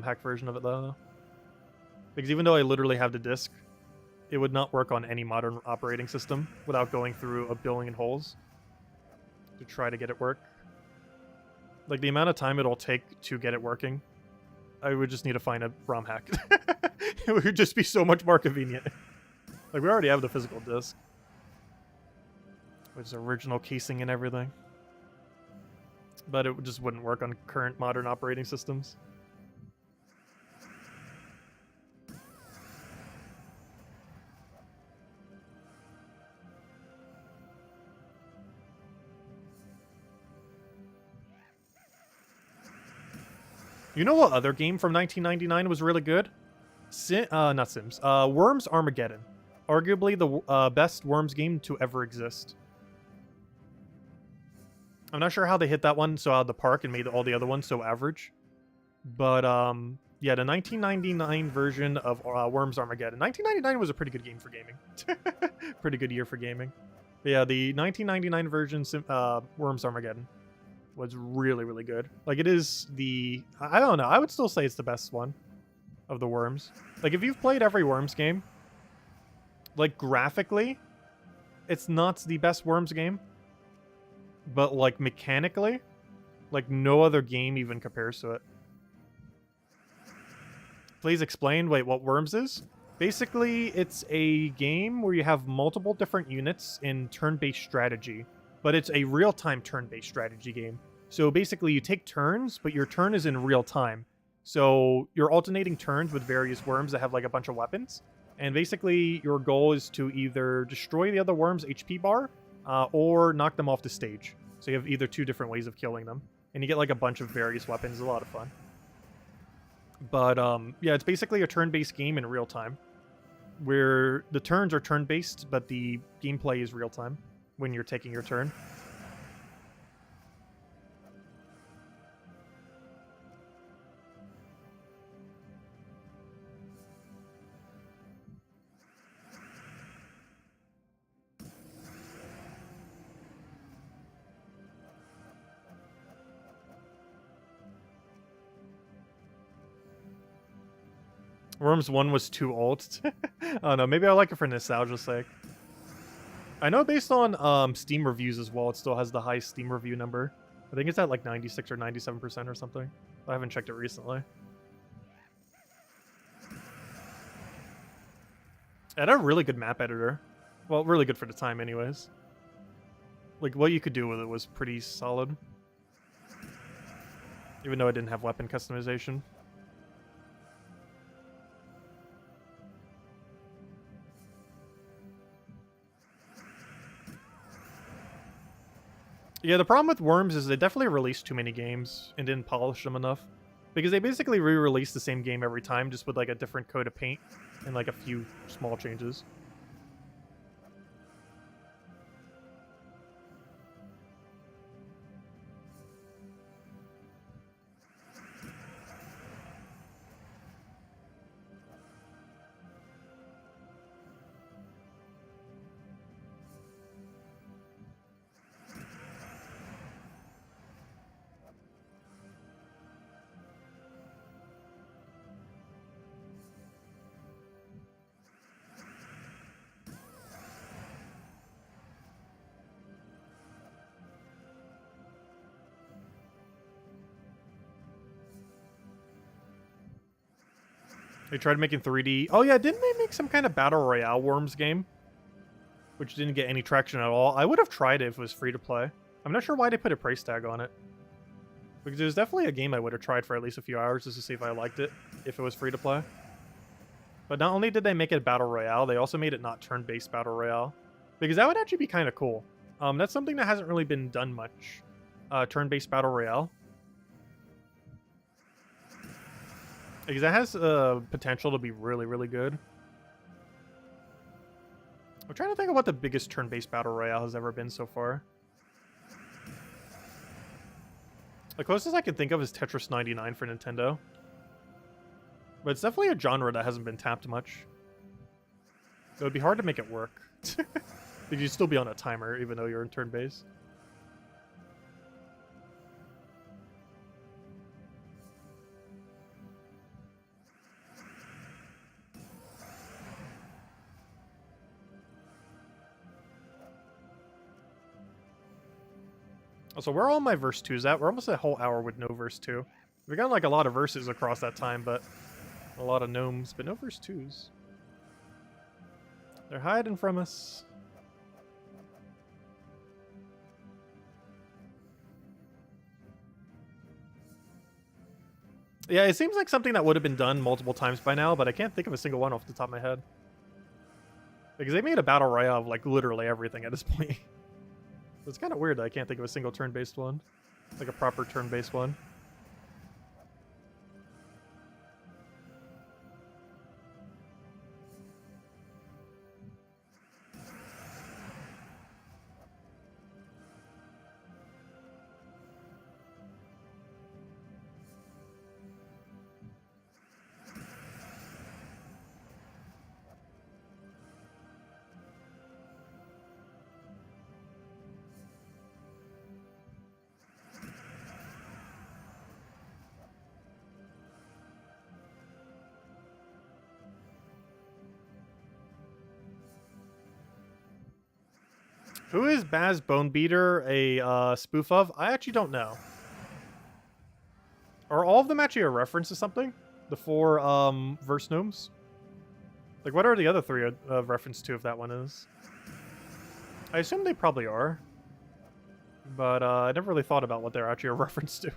hack version of it though. Because even though I literally have the disc, it would not work on any modern operating system without going through a billion holes to try to get it work. Like, the amount of time it'll take to get it working, I would just need to find a ROM hack. It would just be so much more convenient. Like, we already have the physical disc. With its original casing and everything. but it just wouldn't work on current modern operating systems. You know what other game from 1999 was really good? Not Sims. Worms Armageddon. Arguably the best Worms game to ever exist. I'm not sure how they hit that one so out of the park and made all the other ones so average. But, yeah, the 1999 version of Worms Armageddon. 1999 was a pretty good game for gaming. Pretty good year for gaming. But yeah, the 1999 version Worms Armageddon was really, really good. Like, it is the... I don't know. I would still say it's the best one of the Worms. Like, if you've played every Worms game, like, graphically, it's not the best Worms game. But, like, mechanically, like, no other game even compares to it. Please explain, wait, what Worms is? Basically, it's a game where you have multiple different units in turn-based strategy. But it's a real-time turn-based strategy game. So basically, you take turns, but your turn is in real time. So you're alternating turns with various worms that have like a bunch of weapons. And basically, your goal is to either destroy the other worms' HP bar or knock them off the stage. So you have either two different ways of killing them. And you get like a bunch of various weapons. It's a lot of fun. But yeah, it's basically a turn-based game in real time. Where the turns are turn-based, but the gameplay is real time when you're taking your turn. Worms 1 was too old. I don't know, maybe I like it for nostalgia's sake. I know based on Steam reviews as well, it still has the highest Steam review number. I think it's at like 96 or 97% or something. I haven't checked it recently. It had a really good map editor. Well, really good for the time anyways. Like, what you could do with it was pretty solid. Even though I didn't have weapon customization. Yeah, the problem with Worms is they definitely released too many games and didn't polish them enough. Because they basically re-release the same game every time, just with like a different coat of paint and like a few small changes. They tried making 3D. Oh yeah, didn't they make some kind of Battle Royale Worms game? Which didn't get any traction at all. I would have tried it if it was free to play. I'm not sure why they put a price tag on it. Because it was definitely a game I would have tried for at least a few hours just to see if I liked it, if it was free to play. But not only did they make it Battle Royale, they also made it not turn-based Battle Royale. Because that would actually be kind of cool. That's something that hasn't really been done much. Turn-based Battle Royale. Because that has potential to be really, really good. I'm trying to think of what the biggest turn-based Battle Royale has ever been so far. The closest I can think of is Tetris 99 for Nintendo. But it's definitely a genre that hasn't been tapped much. It would be hard to make it work. Because you'd still be on a timer, even though you're in turn-based. Also, where are all my verse 2s at? We're almost a whole hour with no verse 2. We got like a lot of verses across that time, but a lot of gnomes, but no verse 2s. They're hiding from us. Yeah, it seems like something that would have been done multiple times by now, but I can't think of a single one off the top of my head. Because they made a battle royale of like literally everything at this point. So it's kind of weird that I can't think of a single turn-based one. Like a proper turn-based one. Who is Baz Bonebeater a spoof of? I actually don't know. Are all of them actually a reference to something? The 4 verse gnomes? Like, what are the other 3 a reference to if that one is? I assume they probably are. But I never really thought about what they're actually a reference to.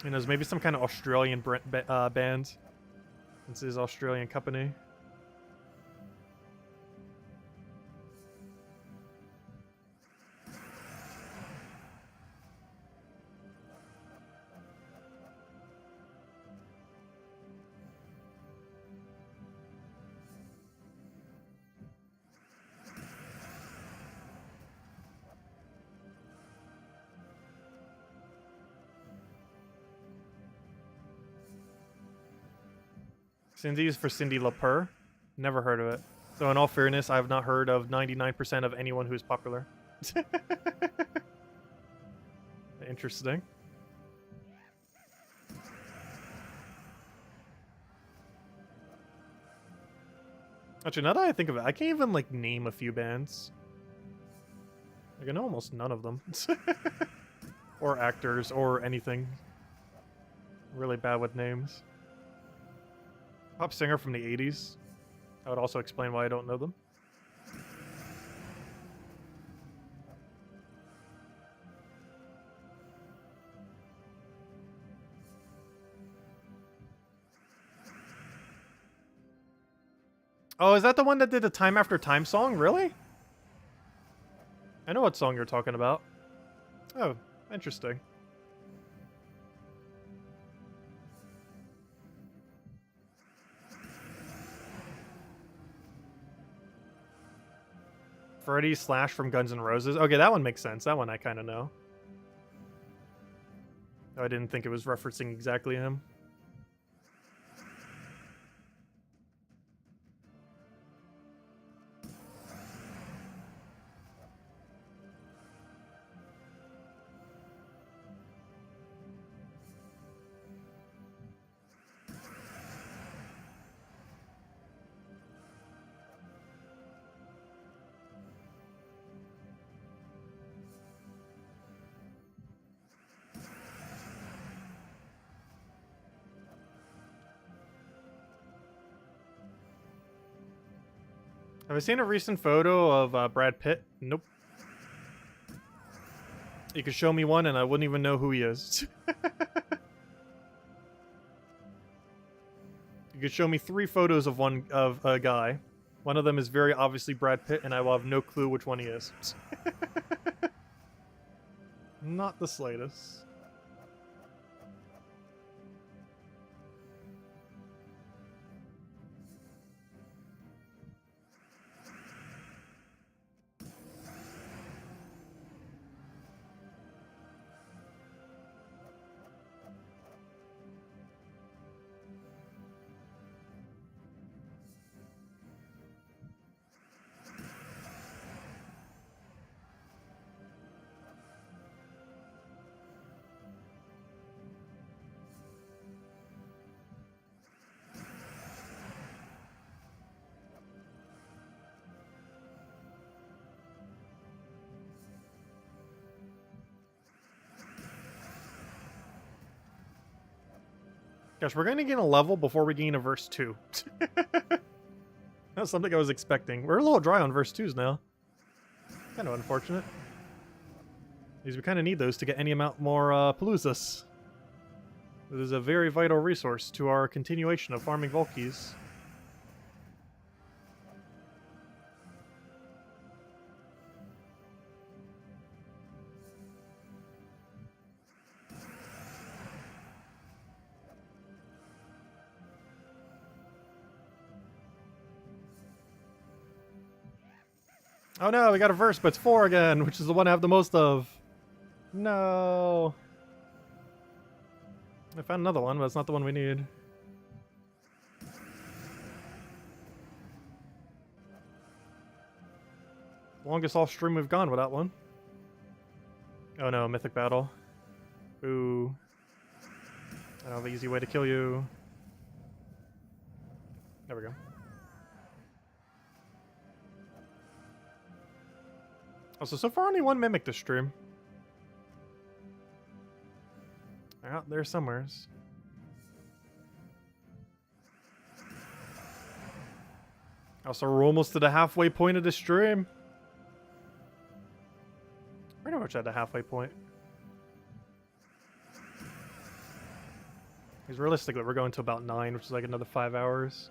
You know, maybe some kind of Australian band. This is Australian company. Cindy's for Cindy LaPer. Never heard of it. So in all fairness, I have not heard of 99% of anyone who's popular. Interesting. Actually, now that I think of it, I can't even, like, name a few bands. Like, I know almost none of them. Or actors, or anything. Really bad with names. Pop singer from the 80s. That would also explain why I don't know them. Oh, is that the one that did the Time After Time song? Really? I know what song you're talking about. Oh, interesting. Freddy Slash from Guns N' Roses. Okay, that one makes sense. That one I kind of know. I didn't think it was referencing exactly him. Have I seen a recent photo of Brad Pitt? Nope. You could show me one and I wouldn't even know who he is. You could show me 3 photos of a guy. One of them is very obviously Brad Pitt and I will have no clue which one he is. Not the slightest. Gosh, we're going to gain a level before we gain a verse 2. That's something I was expecting. We're a little dry on verse 2s now. Kind of unfortunate. Because we kind of need those to get any amount more paloozas. It is a very vital resource to our continuation of farming Volkies. Oh no, we got a verse, but it's 4 again, which is the one I have the most of. No. I found another one, but it's not the one we need. Longest off stream we've gone without one. Oh no, Mythic battle. Ooh. I don't have an easy way to kill you. There we go. Also, so far only one Mimic this stream. They're out there somewheres. Also, we're almost to the halfway point of the stream. Pretty much at the halfway point. Because realistically, we're going to about 9, which is like another 5 hours.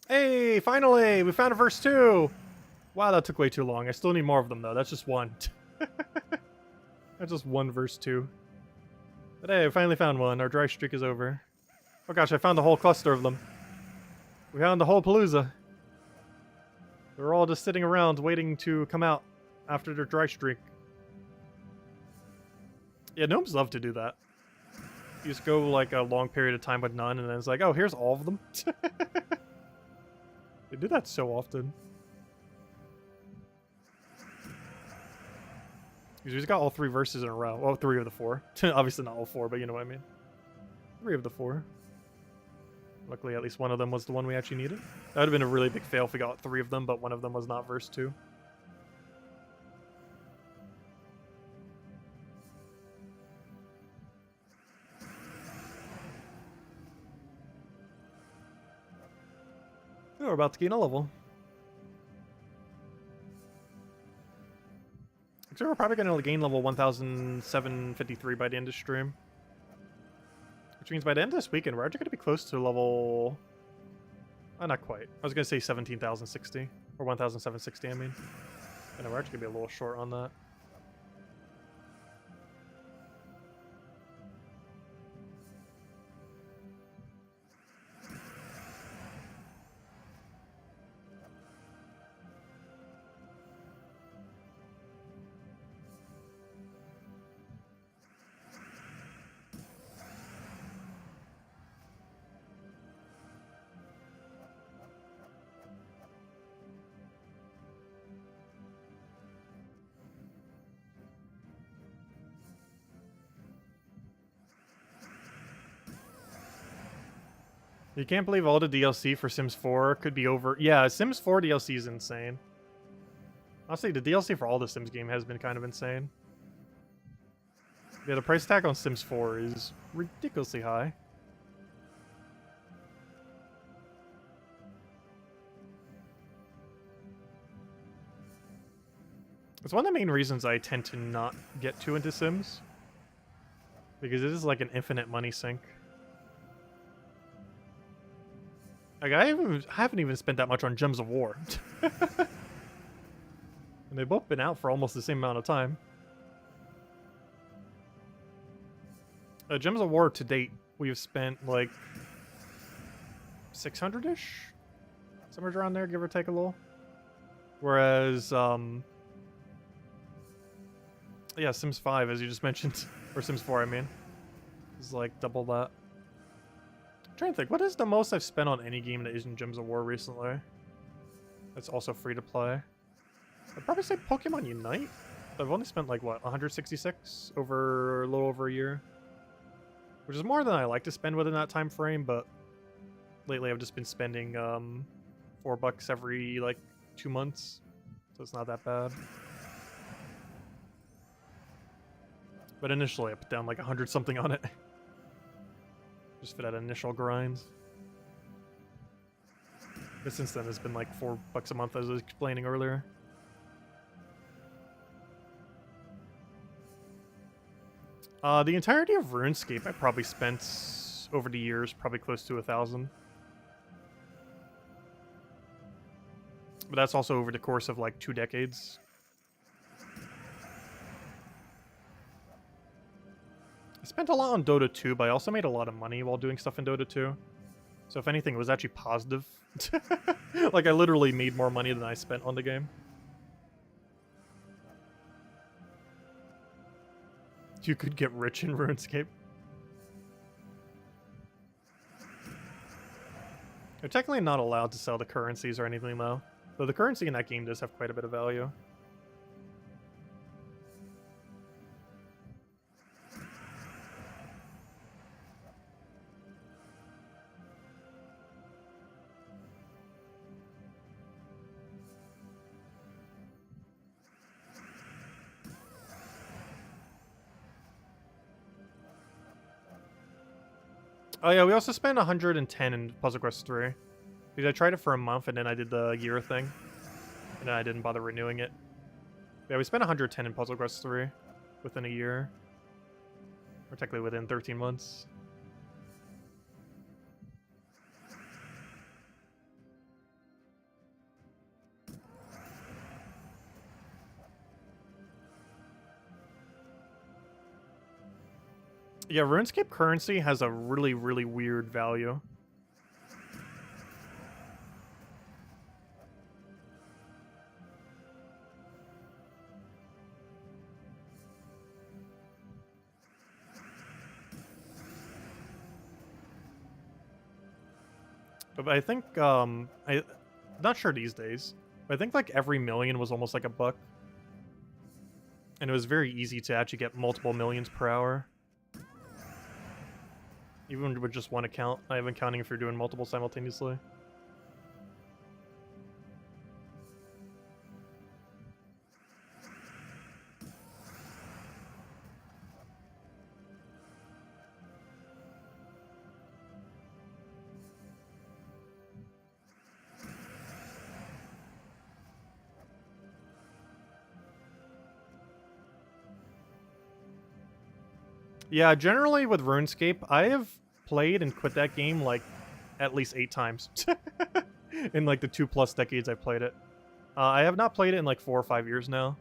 Hey, finally! We found a verse 2! Wow, that took way too long. I still need more of them, though. That's just one. That's just one verse 2. But hey, I finally found one. Our dry streak is over. Oh gosh, I found the whole cluster of them. We found the whole Palooza. They're all just sitting around waiting to come out after their dry streak. Yeah, gnomes love to do that. You just go like a long period of time with none, and then it's like, oh, here's all of them. They do that so often. Because we've got all 3 verses in a row. Well, 3 of the 4. Obviously not all 4, but you know what I mean. 3 of the 4. Luckily, at least one of them was the one we actually needed. That would have been a really big fail if we got 3 of them, but one of them was not verse 2. Oh, we're about to gain a level. So we're probably going to gain level 1,753 by the end of the stream. Which means by the end of this weekend, we're actually going to be close to level... Oh, not quite. I was going to say 17,060. Or 1,760, I mean. I know, we're actually going to be a little short on that. You can't believe all the DLC for Sims 4 could be over. Yeah, Sims 4 DLC is insane. Honestly, the DLC for all the Sims game has been kind of insane. Yeah, the price tag on Sims 4 is ridiculously high. It's one of the main reasons I tend to not get too into Sims. Because it is like an infinite money sink. Like, I haven't even spent that much on Gems of War. And they've both been out for almost the same amount of time. Gems of War to date, we've spent like 600-ish? Somewhere around there, give or take a little. Whereas, yeah, Sims 5, as you just mentioned, or Sims 4, I mean, is like double that. I'm trying to think, what is the most I've spent on any game that isn't Gems of War recently? That's also free to play. I'd probably say Pokemon Unite. I've only spent like, what, 166 over a little over a year? Which is more than I like to spend within that time frame, but lately I've just been spending $4 every like 2 months. So it's not that bad. But initially I put down like 100 something on it. Just for that initial grind. But since then it's been like $4 a month, as I was explaining earlier. The entirety of RuneScape I probably spent over the years, probably close to 1,000. But that's also over the course of like 2 decades. I spent a lot on Dota 2, but I also made a lot of money while doing stuff in Dota 2. So if anything, it was actually positive. Like, I literally made more money than I spent on the game. You could get rich in RuneScape. You're technically not allowed to sell the currencies or anything, though. Though the currency in that game does have quite a bit of value. Oh yeah, we also spent 110 in Puzzle Quest 3. Because I tried it for a month and then I did the year thing. And then I didn't bother renewing it. Yeah, we spent 110 in Puzzle Quest 3 within a year. Or technically within 13 months. Yeah, RuneScape currency has a really, really weird value. But I think, I'm not sure these days, but I think like every million was almost like $1. And it was very easy to actually get multiple millions per hour. Even with just one account, not even counting if you're doing multiple simultaneously. Yeah, generally with RuneScape, I have played and quit that game like at least 8 times in like the 2+ decades I've played it. I have not played it in like 4 or 5 years now.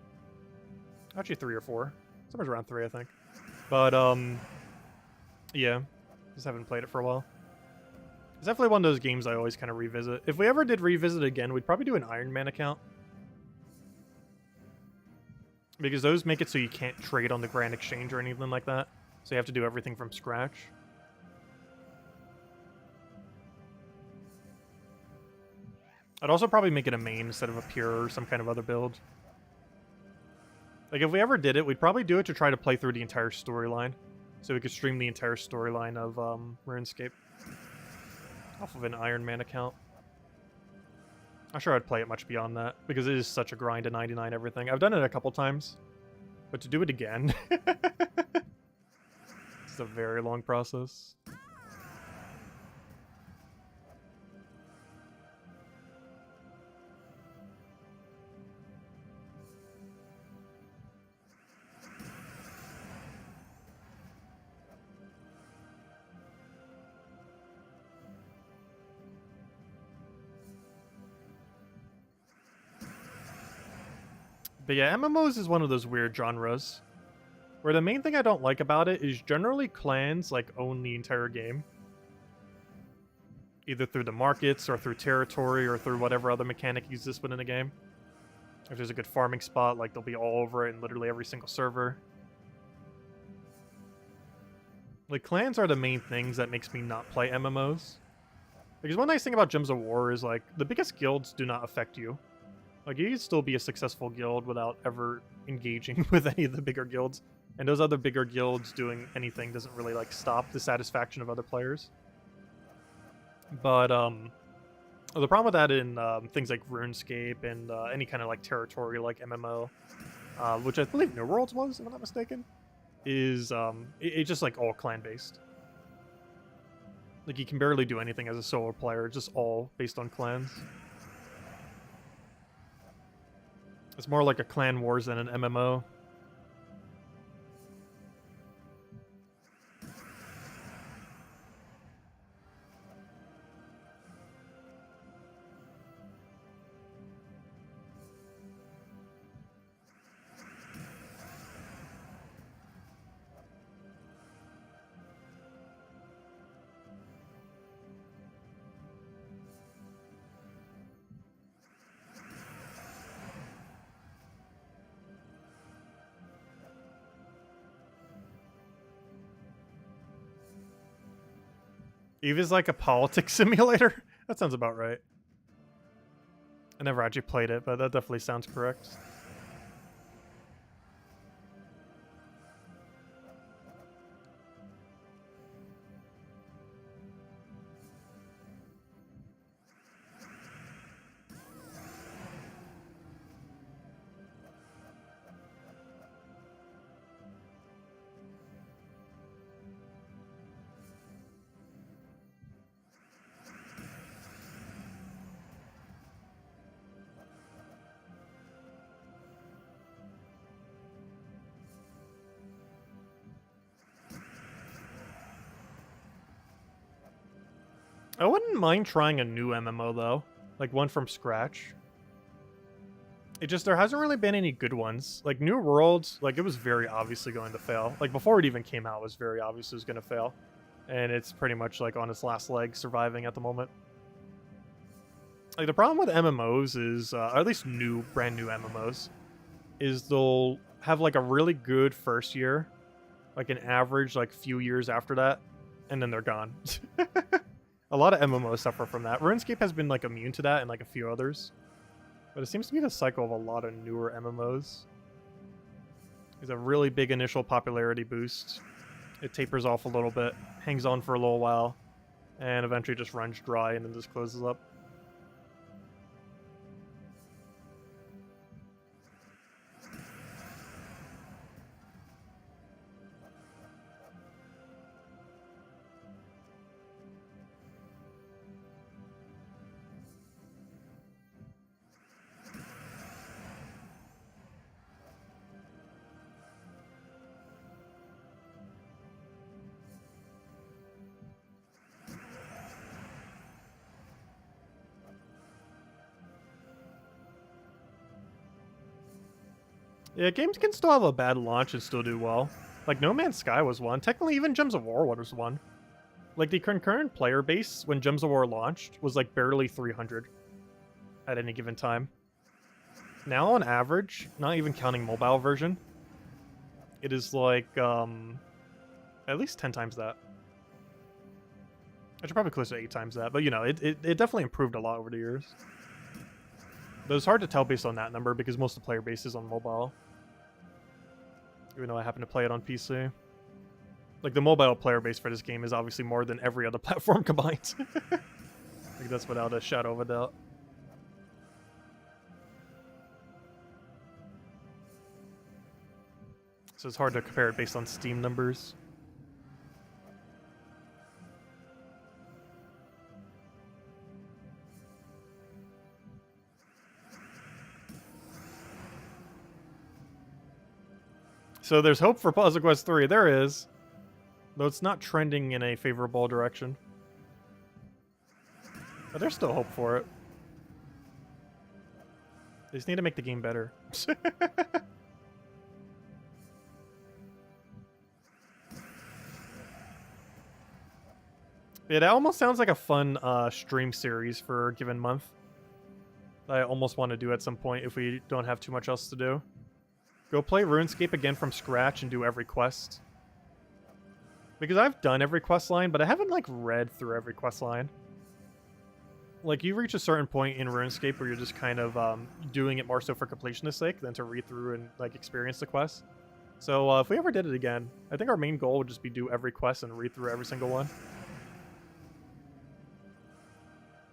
Actually 3 or 4. Somewhere around 3, I think. But yeah, just haven't played it for a while. It's definitely one of those games I always kind of revisit. If we ever did revisit again, we'd probably do an Iron Man account. Because those make it so you can't trade on the Grand Exchange or anything like that. So you have to do everything from scratch. I'd also probably make it a main instead of a pure or some kind of other build. Like, if we ever did it, we'd probably do it to try to play through the entire storyline. So we could stream the entire storyline of RuneScape. Off of an Iron Man account. I'm sure I'd play it much beyond that, because it is such a grind to 99 everything. I've done it a couple times, but to do it again... It's a very long process. But yeah, MMOs is one of those weird genres. Where the main thing I don't like about it is generally clans like own the entire game. Either through the markets or through territory or through whatever other mechanic exists within the game. If there's a good farming spot, like they'll be all over it in literally every single server. Like clans are the main things that makes me not play MMOs. Because one nice thing about Gems of War is like the biggest guilds do not affect you. Like you can still be a successful guild without ever engaging with any of the bigger guilds. And those other bigger guilds doing anything doesn't really, like, stop the satisfaction of other players. But, the problem with that in things like RuneScape and any kind of, like, territory like MMO, which I believe RimWorld was, if I'm not mistaken. is it's just like all clan based. Like you can barely do anything as a solo player, it's just all based on clans. It's more like a clan wars than an MMO. Eve is like a politics simulator? That sounds about right. I never actually played it, but that definitely sounds correct. I wouldn't mind trying a new MMO though, like one from scratch. It just, there hasn't really been any good ones. Like New Worlds, like it was very obviously going to fail. Like before it even came out, it was very obvious it was going to fail. And it's pretty much like on its last leg surviving at the moment. Like the problem with MMOs is, or at least brand new MMOs, is they'll have like a really good first year, like an average like few years after that, and then they're gone. A lot of MMOs suffer from that. RuneScape has been like immune to that and like a few others. But it seems to be the cycle of a lot of newer MMOs. There's a really big initial popularity boost. It tapers off a little bit, hangs on for a little while, and eventually just runs dry and then just closes up. Yeah, games can still have a bad launch and still do well. Like No Man's Sky was one. Technically, even Gems of War was one. Like the concurrent player base when Gems of War launched was like barely 300 at any given time. Now on average, not even counting mobile version, it is like at least 10 times that. Actually, probably close to 8 times that, but you know, it definitely improved a lot over the years. But it's hard to tell based on that number because most of the player base is on mobile. Even though I happen to play it on PC. Like, the mobile player base for this game is obviously more than every other platform combined. Like, that's without a shadow of a doubt. So it's hard to compare it based on Steam numbers. So there's hope for Puzzle Quest 3. There is. Though it's not trending in a favorable direction. But there's still hope for it. They just need to make the game better. Yeah, that almost sounds like a fun stream series for a given month. That I almost want to do at some point if we don't have too much else to do. Go play RuneScape again from scratch and do every quest. Because I've done every quest line, but I haven't, like, read through every quest line. Like, you reach a certain point in RuneScape where you're just kind of doing it more so for completionist sake than to read through and, like, experience the quest. So if we ever did it again, I think our main goal would just be do every quest and read through every single one.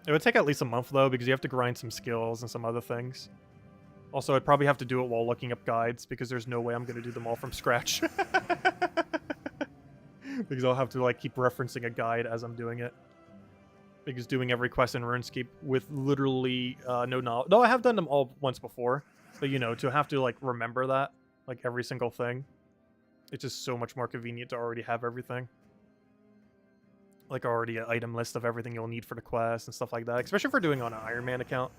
It would take at least a month, though, because you have to grind some skills and some other things. Also, I'd probably have to do it while looking up guides, because there's no way I'm going to do them all from scratch. Because I'll have to, like, keep referencing a guide as I'm doing it. Because doing every quest in RuneScape with literally no knowledge... No, I have done them all once before. But, you know, to have to, like, remember that, like, every single thing, it's just so much more convenient to already have everything. Like, already an item list of everything you'll need for the quest and stuff like that. Especially if we're doing on an Iron Man account.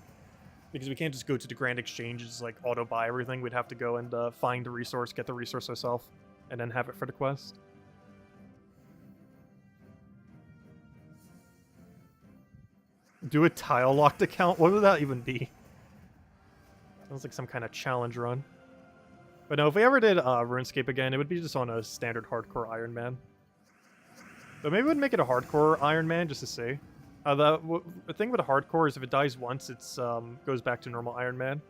Because we can't just go to the Grand Exchanges, like, auto-buy everything. We'd have to go and find the resource, get the resource ourselves, and then have it for the quest. Do a tile-locked account? What would that even be? Sounds like some kind of challenge run. But no, if we ever did RuneScape again, it would be just on a standard hardcore Iron Man. But maybe we'd make it a hardcore Iron Man just to see. The thing with a hardcore is if it dies once, it goes back to normal Iron Man.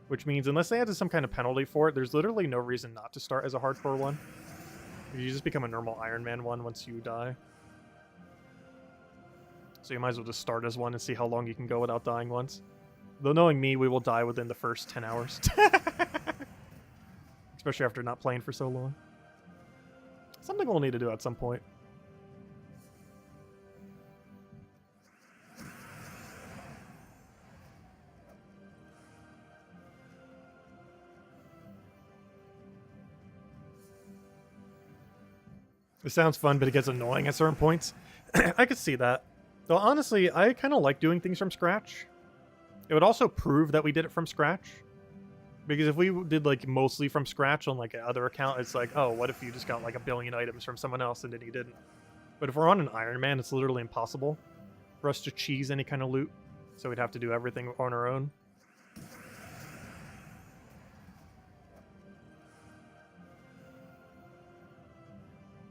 Which means unless they added some kind of penalty for it, there's literally no reason not to start as a hardcore one. You just become a normal Iron Man one once you die. So you might as well just start as one and see how long you can go without dying once. Though knowing me, we will die within the first 10 hours. Especially after not playing for so long. Something we'll need to do at some point. It sounds fun, but it gets annoying at certain points. I could see that. Though honestly, I kind of like doing things from scratch. It would also prove that we did it from scratch. Because if we did like mostly from scratch on like another account, it's like, oh, what if you just got like 1 billion items from someone else and then you didn't? But if we're on an Iron Man, it's literally impossible for us to cheese any kind of loot. So we'd have to do everything on our own.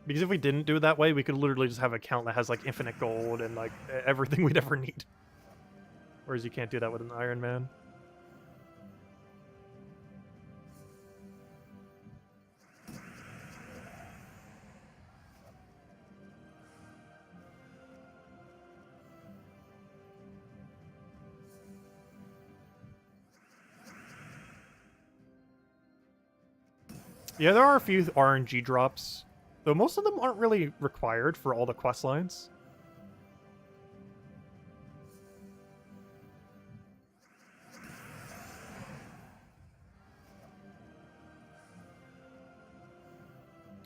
Because if we didn't do it that way, we could literally just have an account that has like infinite gold and like everything we'd ever need. Whereas you can't do that with an Iron Man. Yeah, there are a few RNG drops, though most of them aren't really required for all the quest lines.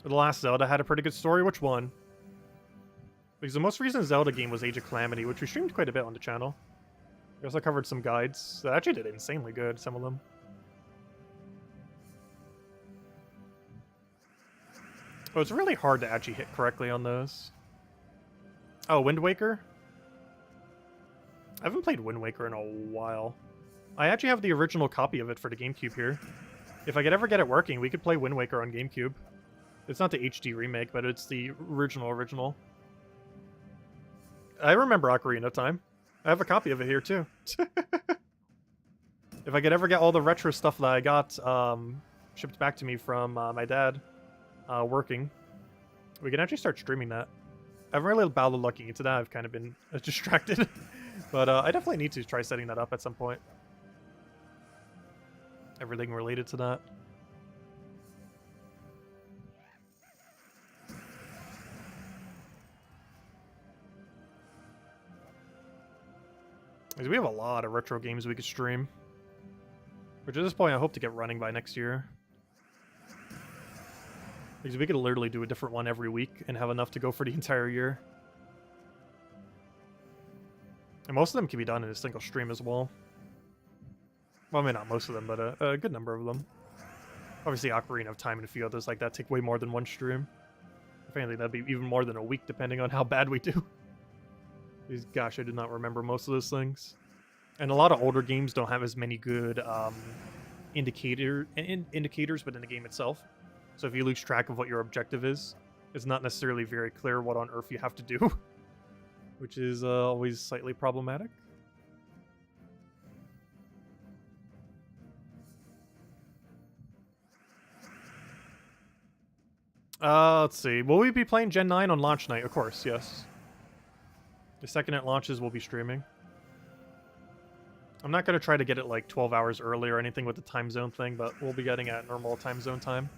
The last Zelda had a pretty good story. Which one? Because the most recent Zelda game was Age of Calamity, which we streamed quite a bit on the channel. We also covered some guides that actually did insanely good, some of them. Oh, it's really hard to actually hit correctly on those. Oh, Wind Waker? I haven't played Wind Waker in a while. I actually have the original copy of it for the GameCube here. If I could ever get it working, we could play Wind Waker on GameCube. It's not the HD remake, but it's the original. I remember Ocarina of Time. I have a copy of it here, too. If I could ever get all the retro stuff that I got shipped back to me from my dad working, we can actually start streaming that. I haven't really bothered looking into that. I've kind of been distracted. But I definitely need to try setting that up at some point. Everything related to that. Because we have a lot of retro games we could stream. Which at this point I hope to get running by next year. Because we could literally do a different one every week and have enough to go for the entire year. And most of them can be done in a single stream as well. Well, I mean, not most of them, but a good number of them. Obviously, Ocarina of Time and a few others like that take way more than one stream. If anything, that'd be even more than a week, depending on how bad we do. Because, gosh, I did not remember most of those things. And a lot of older games don't have as many good indicators within the game itself. So if you lose track of what your objective is, it's not necessarily very clear what on earth you have to do. Which is always slightly problematic. Let's see. Will we be playing Gen 9 on launch night? Of course, yes. The second it launches, we'll be streaming. I'm not going to try to get it like 12 hours early or anything with the time zone thing, but we'll be getting at normal time zone time.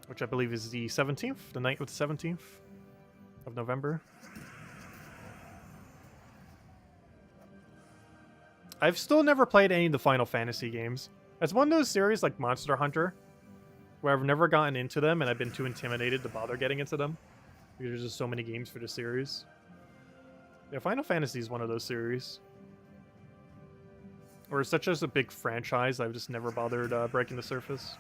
Which I believe is the 17th, the night with the 17th of November. I've still never played any of the Final Fantasy games. It's one of those series like Monster Hunter, where I've never gotten into them and I've been too intimidated to bother getting into them. Because there's just so many games for the series. Yeah, Final Fantasy is one of those series. Or it's such as a big franchise, I've just never bothered breaking the surface.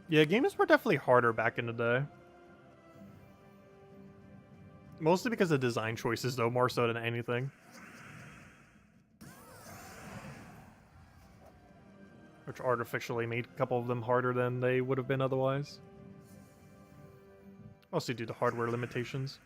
Yeah, games were definitely harder back in the day. Mostly because of design choices, though, more so than anything. Which artificially made a couple of them harder than they would have been otherwise. Mostly due to hardware limitations.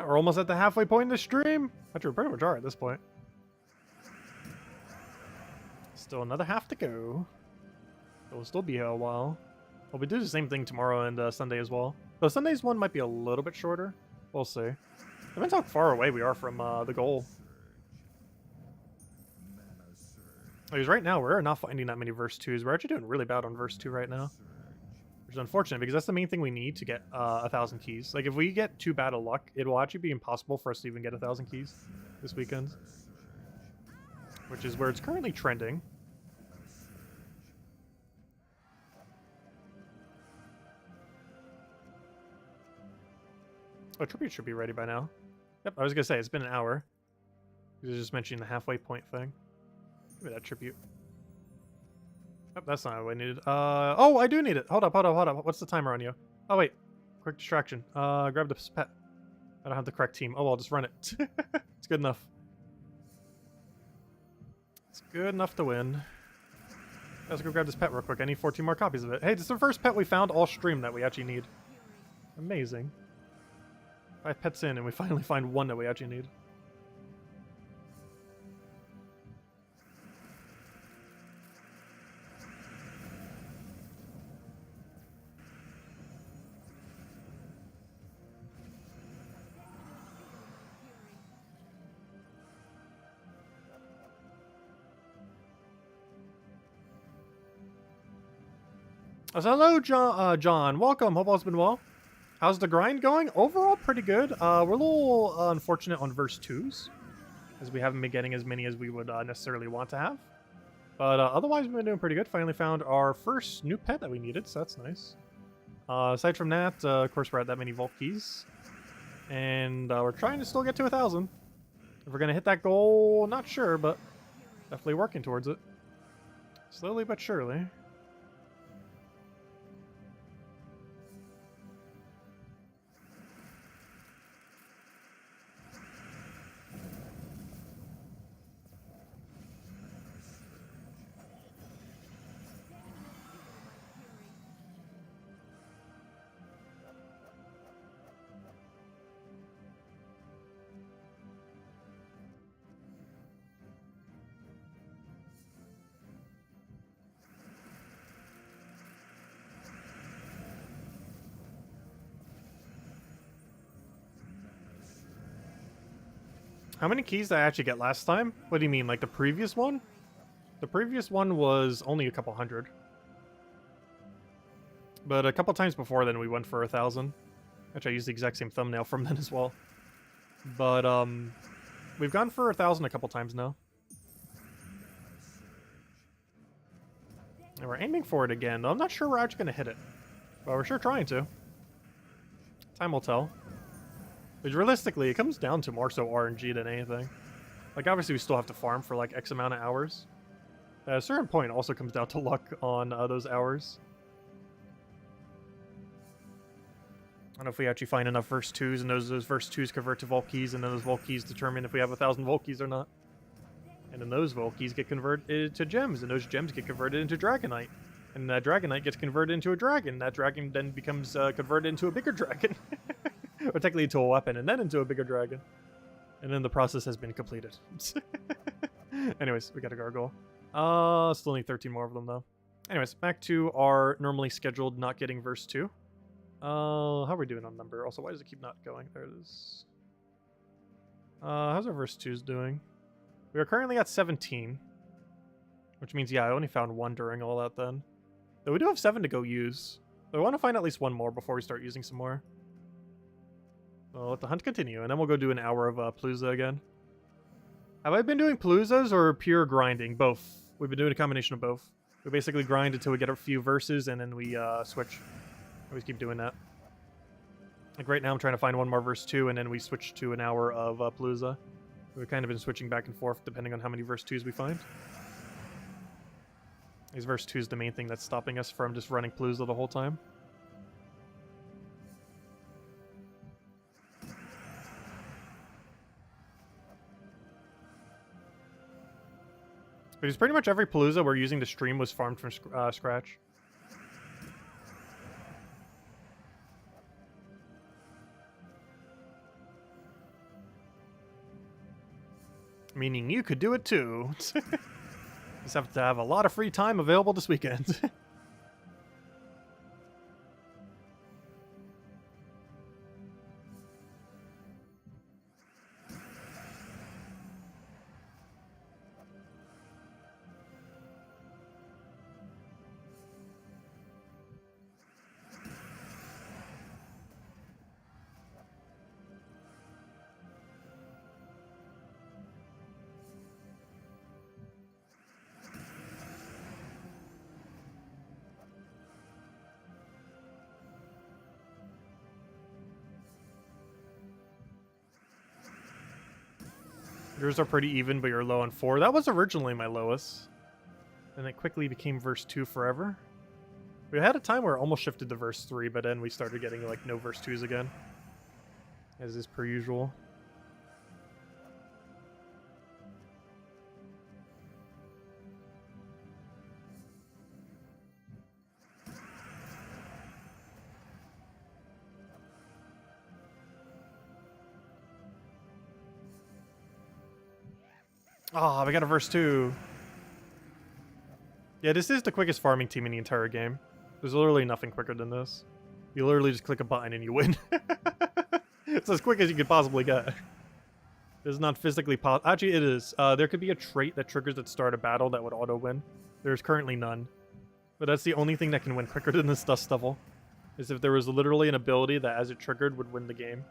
We're almost at the halfway point in the stream. Actually, we pretty much are at this point. Still another half to go. We'll still be here a while. Well, we do the same thing tomorrow and Sunday as well. Though Sunday's one might be a little bit shorter. We'll see. Depends how far away we are from the goal. Because right now, we're not finding that many verse 2s. We're actually doing really bad on verse 2 right now. Which is unfortunate, because that's the main thing we need to get 1,000 keys. Like, if we get too bad of luck, it will actually be impossible for us to even get 1,000 keys this weekend. Which is where it's currently trending. Oh, tribute should be ready by now. Yep, I was gonna say, it's been an hour. You was just mentioning the halfway point thing. Give me that tribute. Yep, that's not what I needed. Oh, I do need it. Hold up. What's the timer on you? Oh, wait. Quick distraction. Grab the pet. I don't have the correct team. Oh, I'll just run it. It's good enough. It's good enough to win. Let's go grab this pet real quick. I need 14 more copies of it. Hey, this is the first pet we found all stream that we actually need. Amazing. 5 pets in, and we finally find one that we actually need. So hello, John. Welcome. Hope all's been well. How's the grind going? Overall, pretty good. We're a little unfortunate on verse 2s, as we haven't been getting as many as we would necessarily want to have. But otherwise, we've been doing pretty good. Finally found our first new pet that we needed, so that's nice. Aside from that, of course, we're at that many vault keys. And we're trying to still get to 1,000. If we're going to hit that goal, not sure, but definitely working towards it. Slowly but surely. How many keys did I actually get last time? What do you mean, like the previous one? The previous one was only a couple hundred. But a couple times before then, we went for 1,000. Actually, I used the exact same thumbnail from then as well. But, we've gone for 1,000 a couple times now. And we're aiming for it again, though I'm not sure we're actually going to hit it. But we're sure trying to. Time will tell. But realistically, it comes down to more so RNG than anything. Like, obviously, we still have to farm for, like, X amount of hours. At a certain point, it also comes down to luck on those hours. I don't know if we actually find enough verse 2s, and those verse 2s convert to Vault Keys, and then those Vault Keys determine if we have 1,000 Vault Keys or not. And then those Vault Keys get converted to gems, and those gems get converted into Dragonite. And that Dragonite gets converted into a dragon. That dragon then becomes converted into a bigger dragon. Or technically into a weapon, and then into a bigger dragon. And then the process has been completed. Anyways, we got a gargoyle. Still need 13 more of them, though. Anyways, back to our normally scheduled not getting verse 2. How are we doing on number? Also, why does it keep not going? There it is. How's our verse 2s doing? We are currently at 17. Which means, yeah, I only found 1 during all that then. Though we do have 7 to go use. But I want to find at least 1 more before we start using some more. Well, let the hunt continue, and then we'll go do an hour of Palooza again. Have I been doing Paloozas or pure grinding? Both. We've been doing a combination of both. We basically grind until we get a few verses, and then we switch. Always keep doing that. Like right now, I'm trying to find 1 more verse 2, and then we switch to an hour of Palooza. We've kind of been switching back and forth depending on how many verse 2s we find. These verse 2 is the main thing that's stopping us from just running Palooza the whole time. Because pretty much every Palooza we're using to stream was farmed from scratch. Meaning you could do it too. Just have to have a lot of free time available this weekend. Yours are pretty even, but you're low on 4. That was originally my lowest. And it quickly became verse 2 forever. We had a time where it almost shifted to verse 3, but then we started getting like no verse 2s again. As is per usual. Ah, we got a verse 2. Yeah, this is the quickest farming team in the entire game. There's literally nothing quicker than this. You literally just click a button and you win. It's as quick as you could possibly get. It's not physically possible. Actually, it is. There could be a trait that triggers at start a battle that would auto-win. There's currently none. But that's the only thing that can win quicker than this dust devil. Is if there was literally an ability that as it triggered would win the game.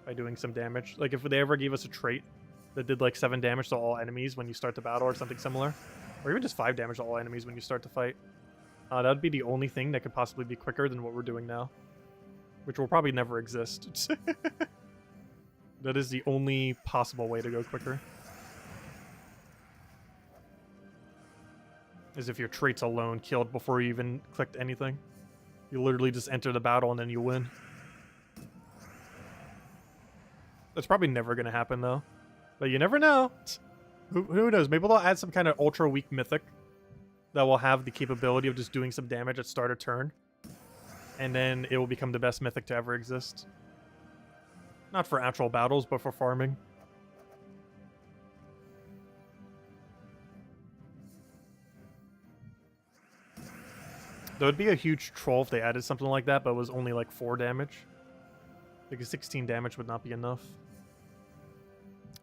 By doing some damage. Like if they ever gave us a trait that did like 7 damage to all enemies when you start the battle or something similar. Or even just 5 damage to all enemies when you start the fight. That would be the only thing that could possibly be quicker than what we're doing now. Which will probably never exist. That is the only possible way to go quicker. Is if your traits alone killed before you even clicked anything. You literally just enter the battle and then you win. That's probably never going to happen though. But you never know. Who knows? Maybe they'll add some kind of ultra weak mythic that will have the capability of just doing some damage at start of turn. And then it will become the best mythic to ever exist. Not for actual battles, but for farming. Though it'd be a huge troll if they added something like that, but it was only like 4 damage. Because 16 damage would not be enough.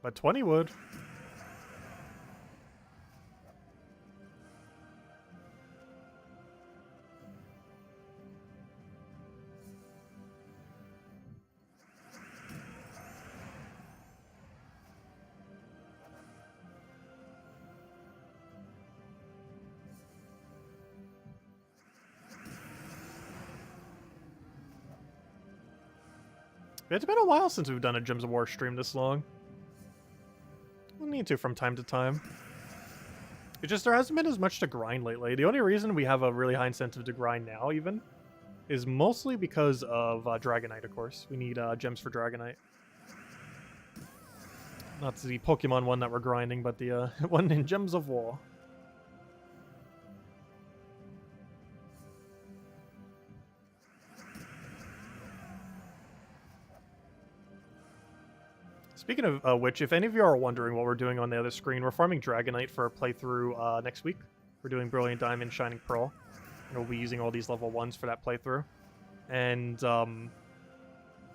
But 20 would. It's been a while since we've done a Gems of War stream this long. We'll need to from time to time. It's just there hasn't been as much to grind lately. The only reason we have a really high incentive to grind now, even, is mostly because of Dragonite, of course. We need gems for Dragonite. Not the Pokemon one that we're grinding, but the one in Gems of War. Speaking of which, if any of you are wondering what we're doing on the other screen, we're farming Dragonite for a playthrough next week. We're doing Brilliant Diamond, Shining Pearl. And we'll be using all these level 1s for that playthrough. And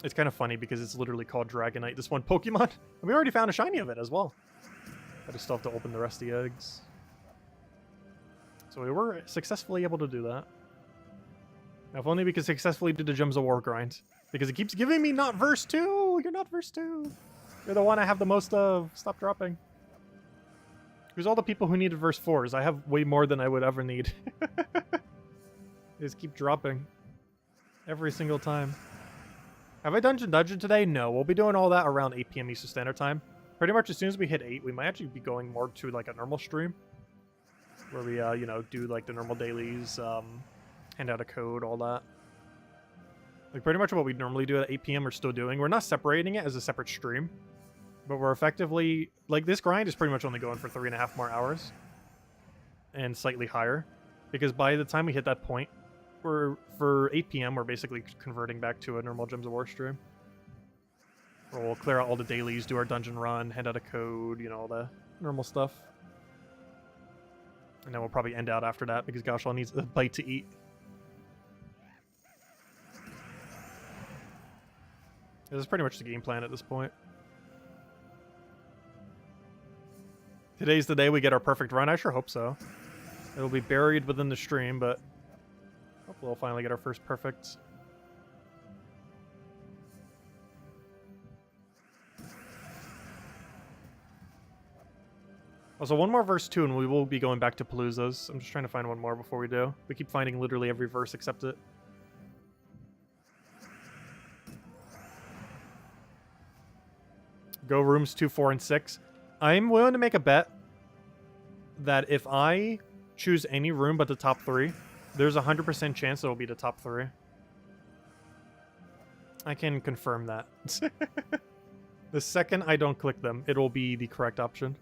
it's kind of funny because it's literally called Dragonite, this one Pokemon. And we already found a shiny of it as well. I just still have to open the rest of the eggs. So we were successfully able to do that. Now, if only we could successfully do the Gems of War grind. Because it keeps giving me not verse 2! You're not verse 2! You're the one I have the most of. Stop dropping. There's all the people who needed verse 4s. I have way more than I would ever need. They just keep dropping. Every single time. Have I dungeon today? No. We'll be doing all that around 8 p.m. Eastern Standard Time. Pretty much as soon as we hit 8, we might actually be going more to like a normal stream. Where we, you know, do like the normal dailies, hand out a code, all that. Like pretty much what we normally do at 8 p.m. we're still doing. We're not separating it as a separate stream. But we're effectively... Like, this grind is pretty much only going for 3.5 more hours. And slightly higher. Because by the time we hit that point, for 8 p.m., we're basically converting back to a normal Gems of War stream. Where we'll clear out all the dailies, do our dungeon run, hand out a code, you know, all the normal stuff. And then we'll probably end out after that, because gosh, all needs a bite to eat. This is pretty much the game plan at this point. Today's the day we get our perfect run. I sure hope so. It'll be buried within the stream, but hopefully we'll finally get our first perfect. Also, one more verse 2 and we will be going back to Paloozas. I'm just trying to find one more before we do. We keep finding literally every verse except it. Go rooms 2, 4, and 6. I'm willing to make a bet that if I choose any room but the top 3, there's a 100% chance it'll be the top 3. I can confirm that. The second I don't click them, it'll be the correct option.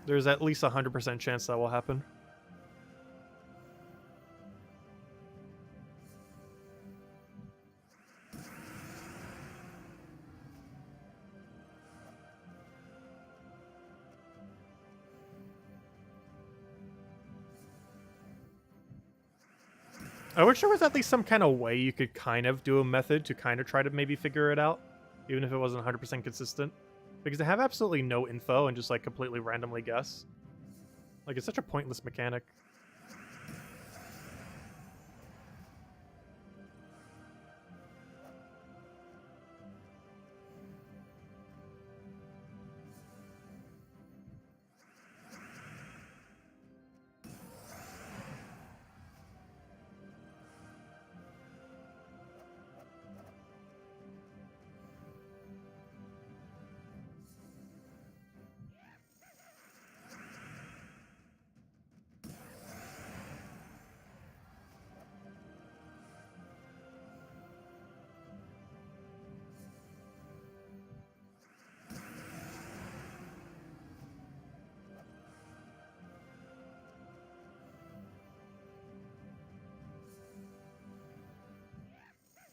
There's at least a 100% chance that will happen. I wish there was at least some kind of way you could kind of do a method to kind of try to maybe figure it out, even if it wasn't 100% consistent. Because they have absolutely no info and just like completely randomly guess. Like, it's such a pointless mechanic.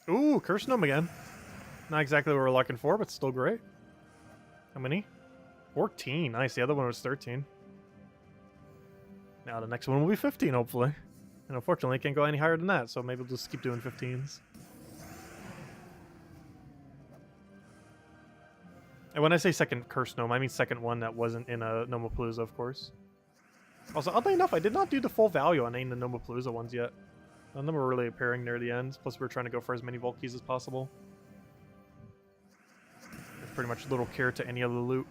Ooh, Curse Gnome again. Not exactly what we're looking for, but still great. How many? 14. Nice. The other one was 13. Now the next one will be 15, hopefully. And unfortunately, it can't go any higher than that, so maybe we'll just keep doing 15s. And when I say second Curse Gnome, I mean second one that wasn't in a Palooza, of course. Also, oddly enough, I did not do the full value on any of the Palooza ones yet. None of them were really appearing near the end. Plus, we were trying to go for as many Vault Keys as possible. It's pretty much little care to any other loot.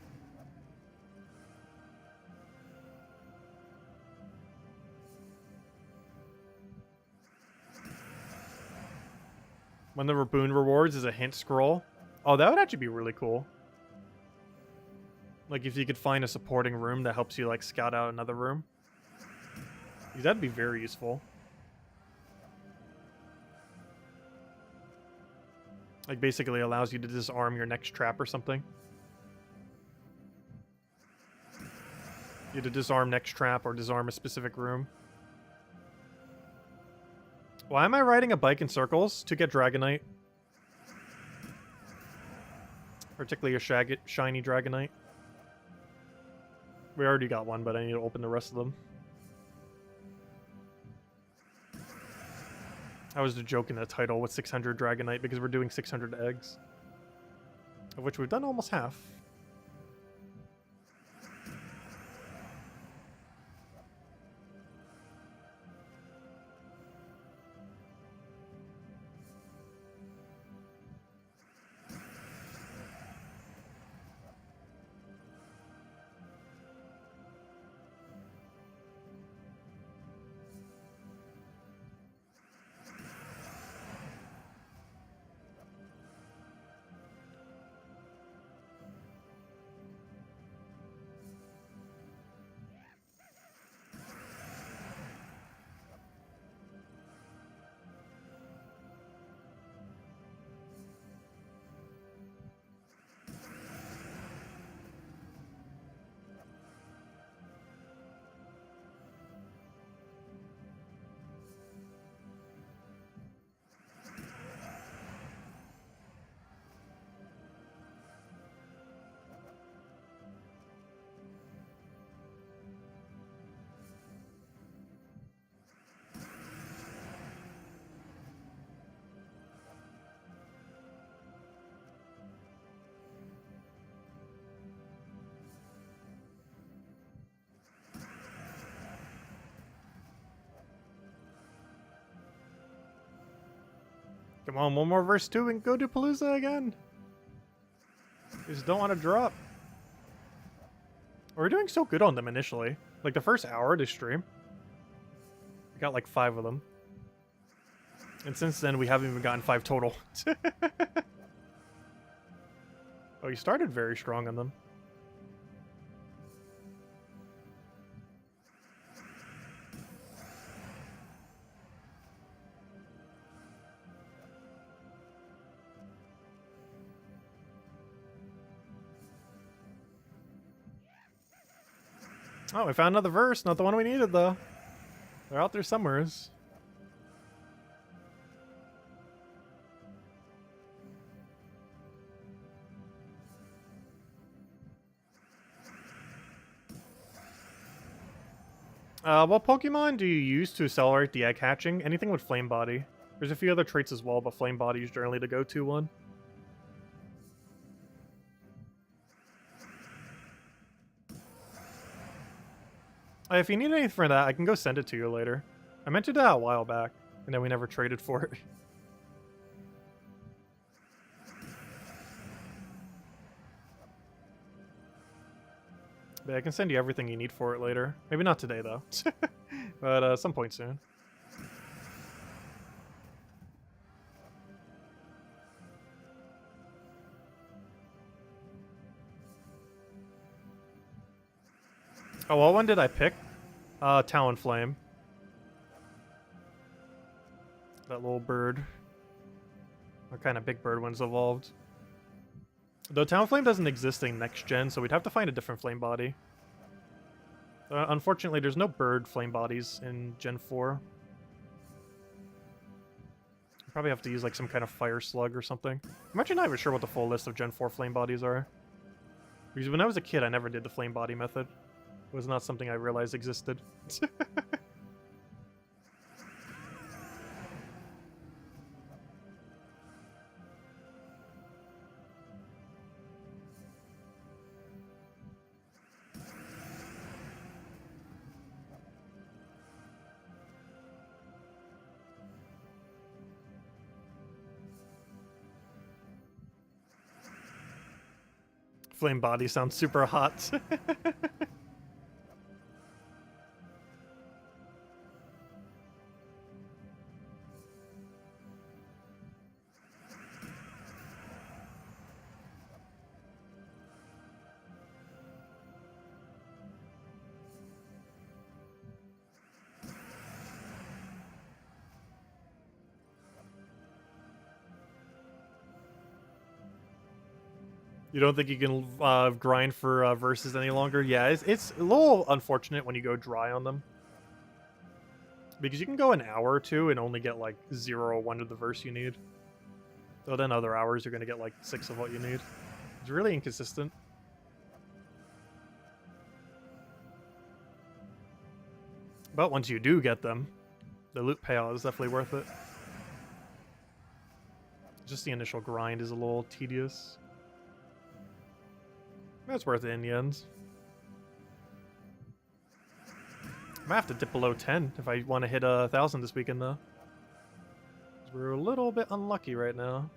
One of the boon rewards is a hint scroll. Oh, that would actually be really cool. Like if you could find a supporting room that helps you like scout out another room. That'd be very useful. Like basically allows you to disarm your next trap or something. You to disarm next trap or disarm a specific room. Why am I riding a bike in circles? To get Dragonite. Particularly a shiny Dragonite. We already got one, but I need to open the rest of them. I was the joke in the title with 600 Dragonite because we're doing 600 eggs. Of which we've done almost half. Come on, one more verse 2 and go to Palooza again. Just don't want to drop. We're doing so good on them initially. Like the first hour of this stream. We got like 5 of them. And since then we haven't even gotten 5 total. Oh, you started very strong on them. Oh, we found another verse. Not the one we needed, though. They're out there somewheres. What Pokemon do you use to accelerate the egg hatching? Anything with Flame Body. There's a few other traits as well, but Flame Body is generally the go-to one. If you need anything for that, I can go send it to you later. I meant to do that a while back, and then we never traded for it. But I can send you everything you need for it later. Maybe not today, though. But some point soon. Oh, what one did I pick? Talonflame. That little bird. What kind of big bird one's evolved? Though Talonflame doesn't exist in next gen, so we'd have to find a different flame body. Unfortunately, there's no bird flame bodies in Gen 4. Probably have to use like some kind of fire slug or something. I'm actually not even sure what the full list of Gen 4 flame bodies are. Because when I was a kid, I never did the flame body method. It was not something I realized existed. Flame body sounds super hot. You don't think you can grind for verses any longer? Yeah, it's a little unfortunate when you go dry on them. Because you can go an hour or two and only get like 0 or 1 of the verse you need. So then other hours you're going to get like 6 of what you need. It's really inconsistent. But once you do get them, the loot payout is definitely worth it. Just the initial grind is a little tedious. That's worth it in the end. I might have to dip below 10 if I want to hit 1,000 this weekend, though. 'Cause we're a little bit unlucky right now.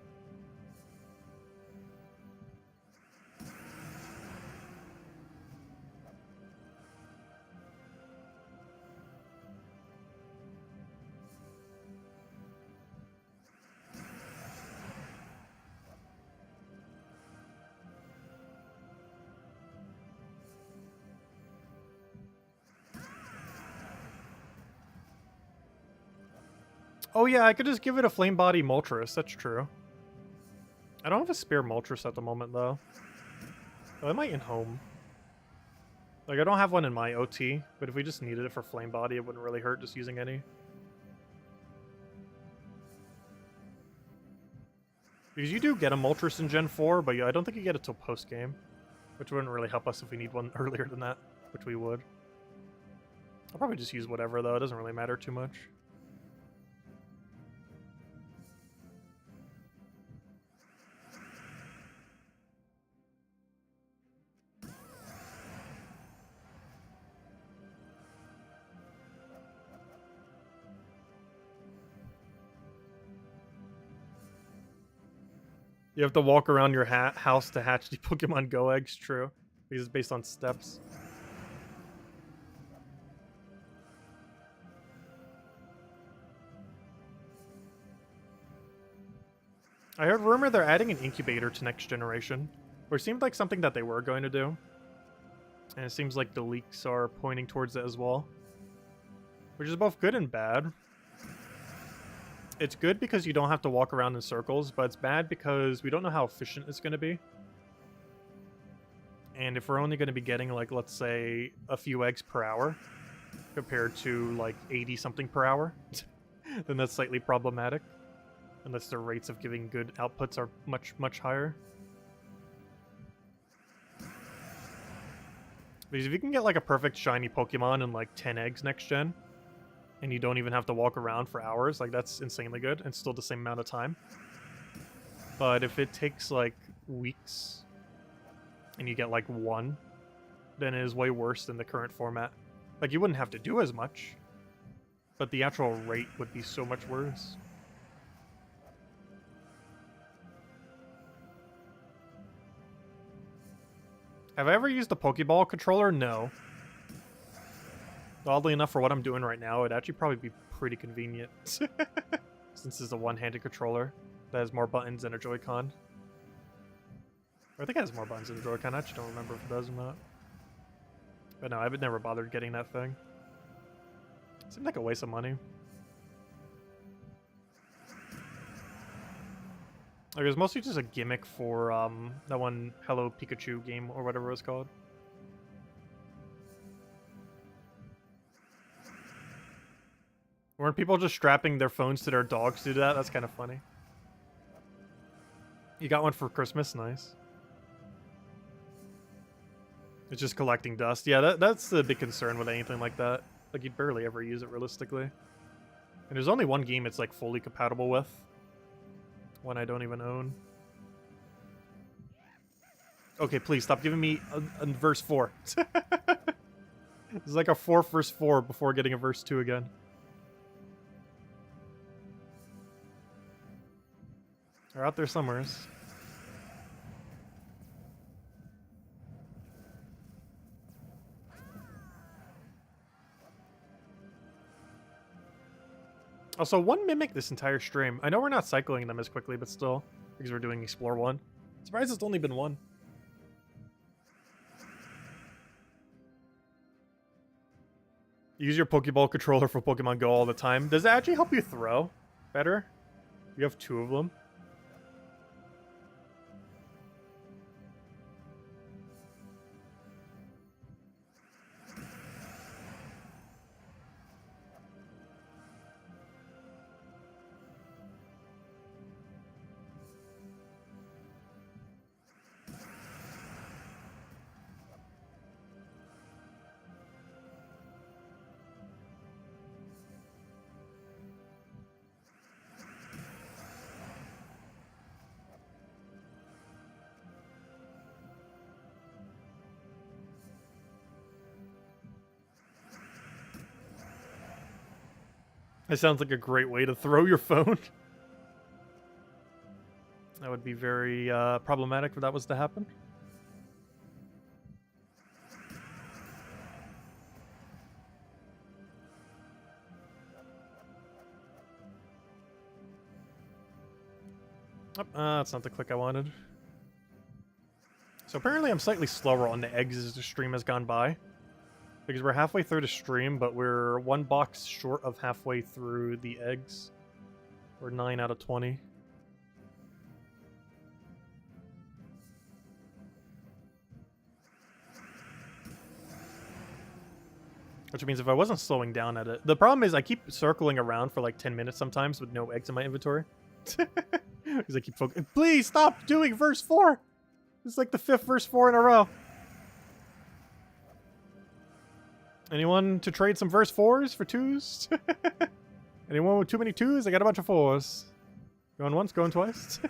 Oh yeah, I could just give it a Flame Body Moltres, that's true. I don't have a spare Moltres at the moment, though. Oh, I might in home. Like, I don't have one in my OT, but if we just needed it for Flame Body, it wouldn't really hurt just using any. Because you do get a Moltres in Gen 4, but I don't think you get it till post-game. Which wouldn't really help us if we need one earlier than that, which we would. I'll probably just use whatever, though. It doesn't really matter too much. You have to walk around your house to hatch the Pokemon Go eggs, true. Because it's based on steps. I heard rumor they're adding an incubator to next generation. Or it seemed like something that they were going to do. And it seems like the leaks are pointing towards it as well. Which is both good and bad. It's good because you don't have to walk around in circles, but it's bad because we don't know how efficient it's going to be. And if we're only going to be getting, like, let's say, a few eggs per hour, compared to, like, 80-something per hour, then that's slightly problematic. Unless the rates of giving good outputs are much, much higher. Because if you can get, like, a perfect shiny Pokemon and, like, 10 eggs next gen, and you don't even have to walk around for hours, like, that's insanely good, and still the same amount of time. But if it takes, like, weeks, and you get, like, 1, then it is way worse than the current format. Like, you wouldn't have to do as much, but the actual rate would be so much worse. Have I ever used a Pokeball controller? No. Oddly enough, for what I'm doing right now, it'd actually probably be pretty convenient. Since it's a one-handed controller that has more buttons than a Joy-Con. Or I think it has more buttons than a Joy-Con. I actually don't remember if it does or not. But no, I've never bothered getting that thing. It seemed like a waste of money. Like, it was mostly just a gimmick for that one Hello Pikachu game or whatever it was called. Weren't people just strapping their phones to their dogs to do that? That's kind of funny. You got one for Christmas? Nice. It's just collecting dust. Yeah, that's the big concern with anything like that. Like, you'd barely ever use it realistically. And there's only one game it's, like, fully compatible with. One I don't even own. Okay, please, stop giving me a verse 4. It's like a 4 verse 4 before getting a verse 2 again. They're out there somewhere. Also, one Mimic this entire stream. I know we're not cycling them as quickly, but still, because we're doing Explore 1. Surprised it's only been 1. Use your Pokeball controller for Pokemon Go all the time. Does it actually help you throw better? You have 2 of them. That sounds like a great way to throw your phone. That would be very problematic if that was to happen. Oh, that's not the click I wanted. So apparently I'm slightly slower on the eggs as the stream has gone by. Because we're halfway through the stream, but we're 1 box short of halfway through the eggs. We're 9 out of 20. Which means if I wasn't slowing down at it... The problem is I keep circling around for like 10 minutes sometimes with no eggs in my inventory. Because I keep focusing. Please stop doing verse 4! It's like the 5th verse 4 in a row. Anyone to trade some verse 4s for 2s? Anyone with too many 2s? I got a bunch of 4s. Going once, going twice.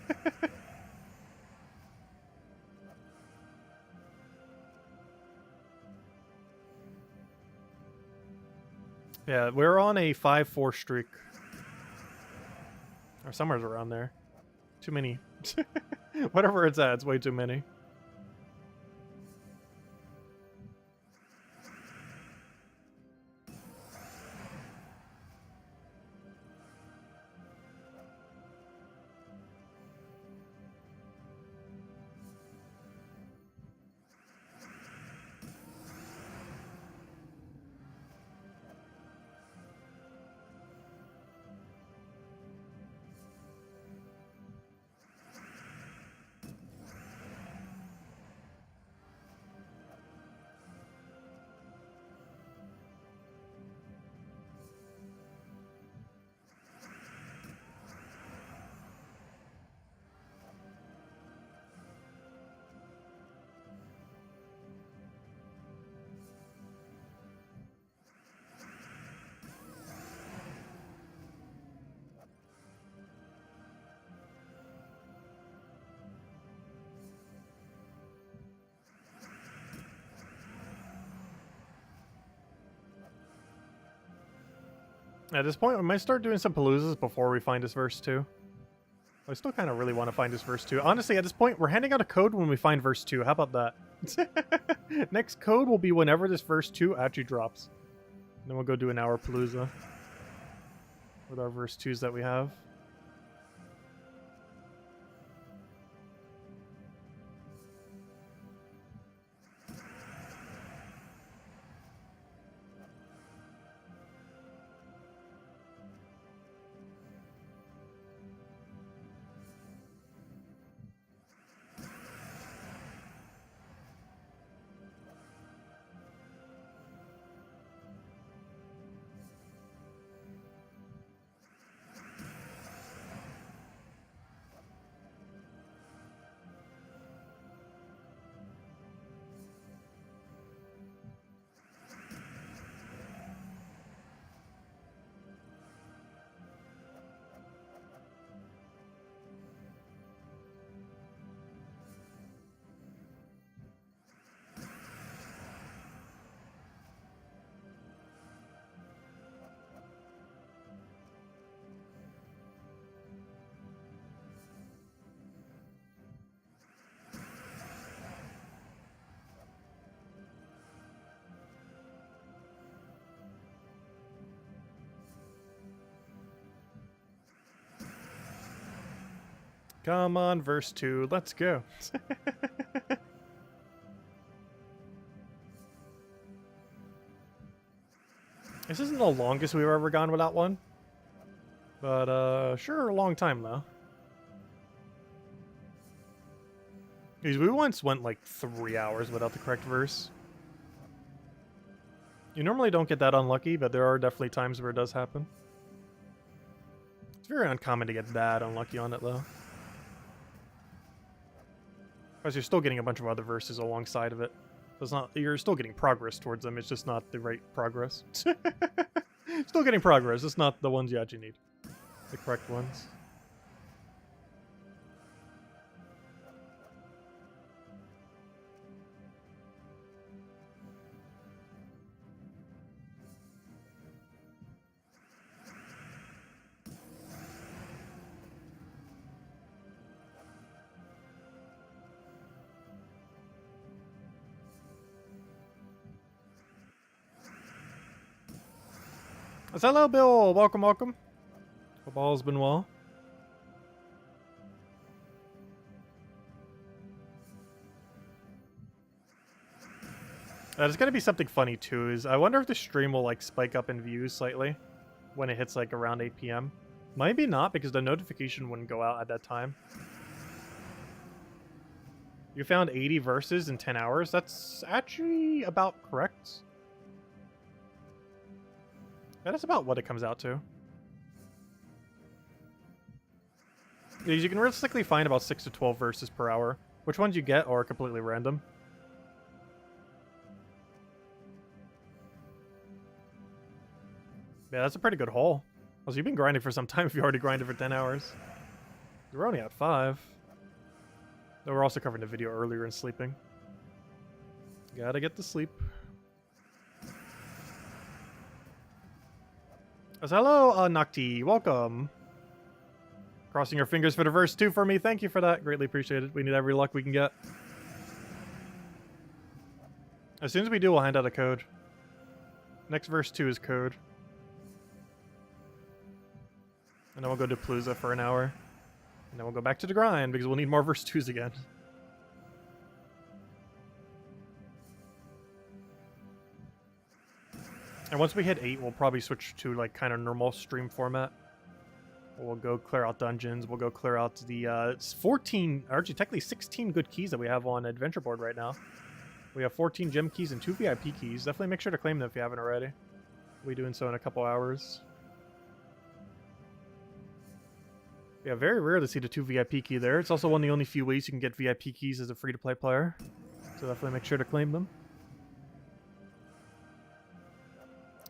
Yeah, we're on a 5-4 streak. Or somewhere's around there. Too many. Whatever it's at, it's way too many. At this point, we might start doing some paloozas before we find this verse 2. I still kind of really want to find this verse 2. Honestly, at this point, we're handing out a code when we find verse 2. How about that? Next code will be whenever this verse 2 actually drops. And then we'll go do an hour palooza with our verse 2s that we have. Come on, verse 2. Let's go. This isn't the longest we've ever gone without one. But, sure, a long time, though. Because we once went, like, 3 hours without the correct verse. You normally don't get that unlucky, but there are definitely times where it does happen. It's very uncommon to get that unlucky on it, though. Because you're still getting a bunch of other verses alongside of it. So it's not, you're still getting progress towards them, it's just not the right progress. Still getting progress, it's not the ones you actually need. The correct ones. Hello, Bill. Welcome, welcome. Hope all's been well. There's gonna be something funny too. Is I wonder if the stream will like spike up in views slightly when it hits like around 8 p.m. Maybe not because the notification wouldn't go out at that time. You found 80 verses in 10 hours. That's actually about correct. That is about what it comes out to. You can realistically find about 6 to 12 verses per hour. Which ones you get are completely random. Yeah, that's a pretty good haul. Also, you've been grinding for some time if you already grinded for 10 hours. You're only at 5. Though we're also covering the video earlier and sleeping. Gotta get to sleep. Hello, Nocti. Welcome. Crossing your fingers for the verse 2 for me. Thank you for that. Greatly appreciated. We need every luck we can get. As soon as we do, we'll hand out a code. Next verse 2 is code. And then we'll go to Palooza for an hour. And then we'll go back to the grind because we'll need more verse 2s again. And once we hit 8, we'll probably switch to like kind of normal stream format. We'll go clear out dungeons. We'll go clear out the 14, or actually technically 16 good keys that we have on Adventure Board right now. We have 14 gem keys and 2 VIP keys. Definitely make sure to claim them if you haven't already. We'll be doing so in a couple hours. Yeah, very rare to see the 2 VIP key there. It's also one of the only few ways you can get VIP keys as a free-to-play player. So definitely make sure to claim them.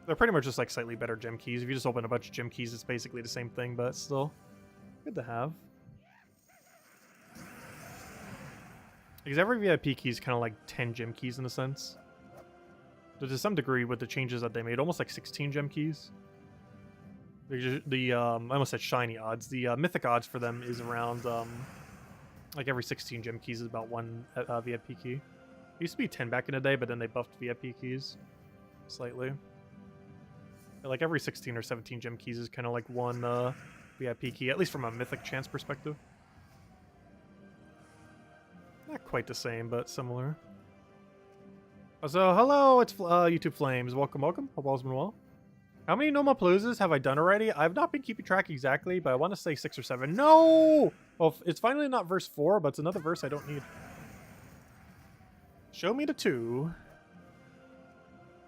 They're pretty much just like slightly better gem keys. If you just open a bunch of gem keys, it's basically the same thing, but still good to have. Because every VIP key is kind of like 10 gem keys in a sense. So to some degree, with the changes that they made, almost like 16 gem keys. I almost said shiny odds. The mythic odds for them is around like every 16 gem keys is about 1 VIP key. It used to be 10 back in the day, but then they buffed VIP keys slightly. Like every 16 or 17 gem keys is kind of like 1 VIP key, at least from a mythic chance perspective. Not quite the same, but similar. So, hello, it's YouTube Flames. Welcome, welcome. Hope all's been well. How many normal paloozas have I done already? I've not been keeping track exactly, but I want to say 6 or 7. No! Well, it's finally not verse 4, but it's another verse I don't need. Show me the 2.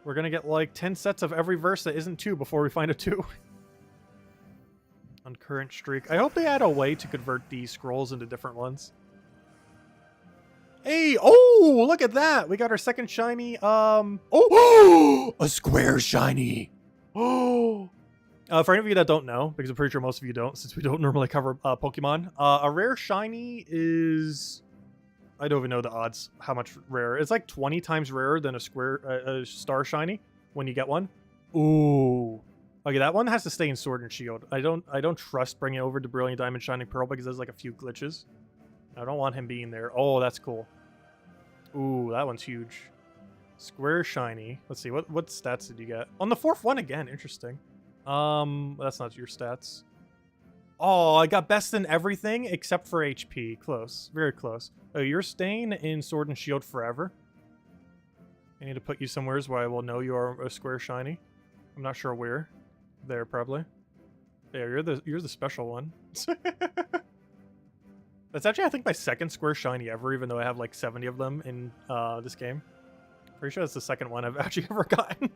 We're gonna get like 10 sets of every verse that isn't 2 before we find a 2. On current streak. I hope they add a way to convert these scrolls into different ones. Hey! Oh! Look at that! We got our second shiny, Oh! A square shiny! Oh! For any of you that don't know, because I'm pretty sure most of you don't, since we don't normally cover Pokemon, a rare shiny is... I don't even know the odds, how much rarer. It's like 20 times rarer than a star shiny when you get one. Ooh. Okay, that one has to stay in Sword and Shield. I don't trust bringing it over to Brilliant Diamond Shining Pearl because there's like a few glitches. I don't want him being there. Oh, that's cool. Ooh, that one's huge. Square shiny. Let's see, what stats did you get? On the 4th one again, interesting. That's not your stats. Oh, I got best in everything except for HP. Close. Very close. Oh, you're staying in Sword and Shield forever. I need to put you somewhere where I will know you are a square shiny. I'm not sure where. There, probably. There, you're the special one. That's actually, I think, my second square shiny ever, even though I have like 70 of them in this game. Pretty sure that's the second one I've actually ever gotten.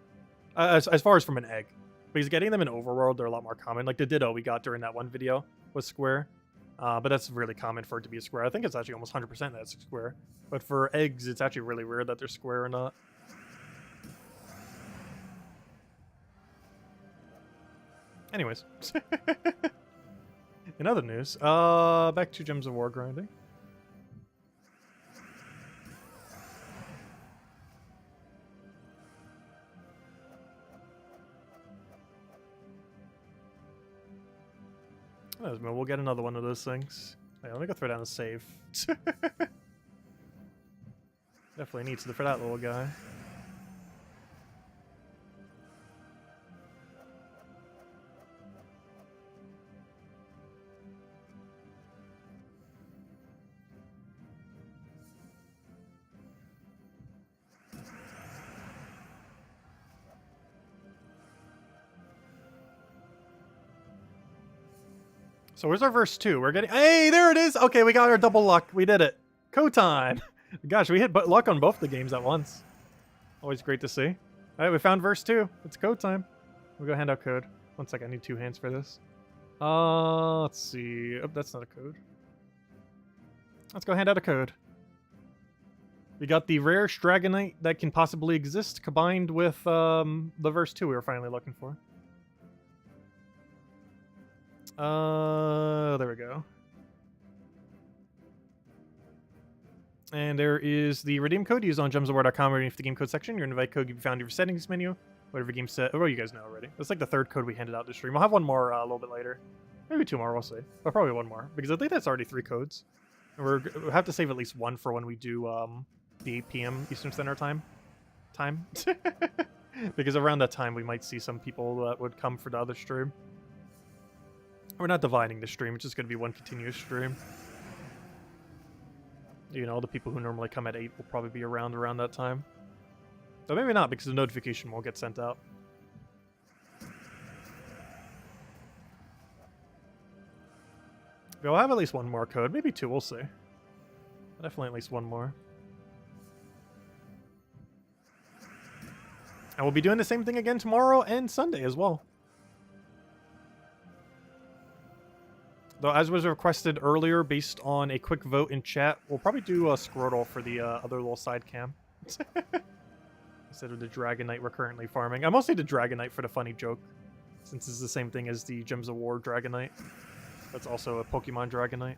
As far as from an egg. Because getting them in Overworld, they're a lot more common. Like the Ditto we got during that one video was square. But that's really common for it to be a square. I think it's actually almost 100% that's a square. But for eggs, it's actually really rare that they're square or not. Anyways. In other news, back to Gems of War grinding. We'll get another one of those things. Hey, let me go throw down a save. Definitely needs to for that little guy. So where's our verse 2? We're getting... Hey, there it is! Okay, we got our double luck. We did it. Code time. Gosh, we hit luck on both the games at once. Always great to see. All right, we found verse 2. It's code time. We'll go hand out code. One sec, I need 2 hands for this. Let's see. Oh, that's not a code. Let's go hand out a code. We got the rarest Dragonite that can possibly exist combined with the verse 2 we were finally looking for. There we go. And there is the redeem code used on gemsofwar.com underneath the game code section. Your invite code can be found in your settings menu. Whatever game set. Oh, you guys know already. That's like the 3rd code we handed out this stream. We'll have one more a little bit later. Maybe 2 more, we'll see. But probably 1 more. Because I think that's already 3 codes. And we'll have to save at least 1 for when we do the 8 p.m. Eastern Standard Time. Because around that time we might see some people that would come for the other stream. We're not dividing the stream. It's just going to be one continuous stream. You know, the people who normally come at 8 will probably be around that time. But maybe not, because the notification won't get sent out. We'll have at least 1 more code. Maybe 2, we'll see. Definitely at least 1 more. And we'll be doing the same thing again tomorrow and Sunday as well. Though, as was requested earlier, based on a quick vote in chat, we'll probably do a Squirtle for the other little side cam. Instead of the Dragonite we're currently farming. I mostly did Dragonite for the funny joke, since it's the same thing as the Gems of War Dragonite. That's also a Pokemon Dragonite.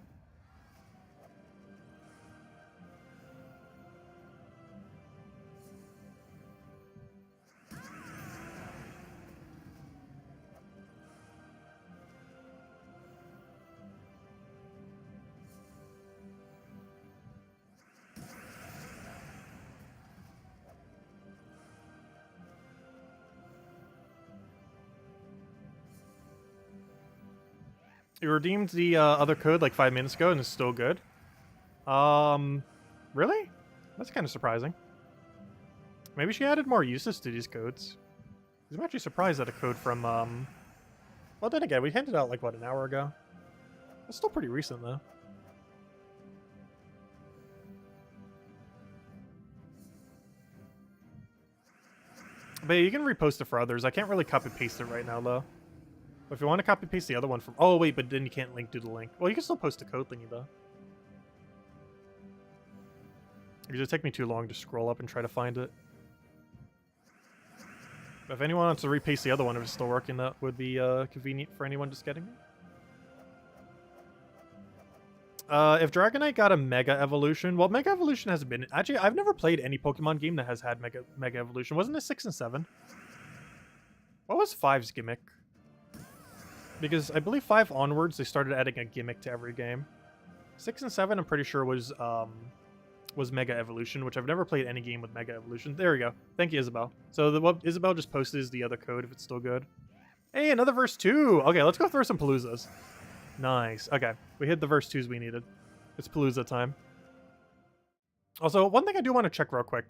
You redeemed the other code like 5 minutes ago and it's still good. Really? That's kind of surprising. Maybe she added more uses to these codes. I'm actually surprised at a code from, well, then again, we handed out like, what, an hour ago? That's still pretty recent, though. But yeah, you can repost it for others. I can't really copy-paste it right now, though. But if you want to copy-paste the other one from... Oh, wait, but then you can't do the link. Well, you can still post a code thingy, though. Because it'd take me too long to scroll up and try to find it. But if anyone wants to repaste the other one, if it's still working, that would be convenient for anyone just getting it. If Dragonite got a Mega Evolution... Well, Mega Evolution hasn't been... Actually, I've never played any Pokemon game that has had Mega Evolution. Wasn't it 6 and 7? What was 5's gimmick? Because I believe 5 onwards, they started adding a gimmick to every game. 6 and 7, I'm pretty sure, was Mega Evolution, which I've never played any game with Mega Evolution. There we go. Thank you, Isabel. So what Isabel just posted is the other code, if it's still good. Hey, another verse 2! Okay, let's go throw some Paloozas. Nice. Okay, we hit the verse 2s we needed. It's Palooza time. Also, one thing I do want to check real quick.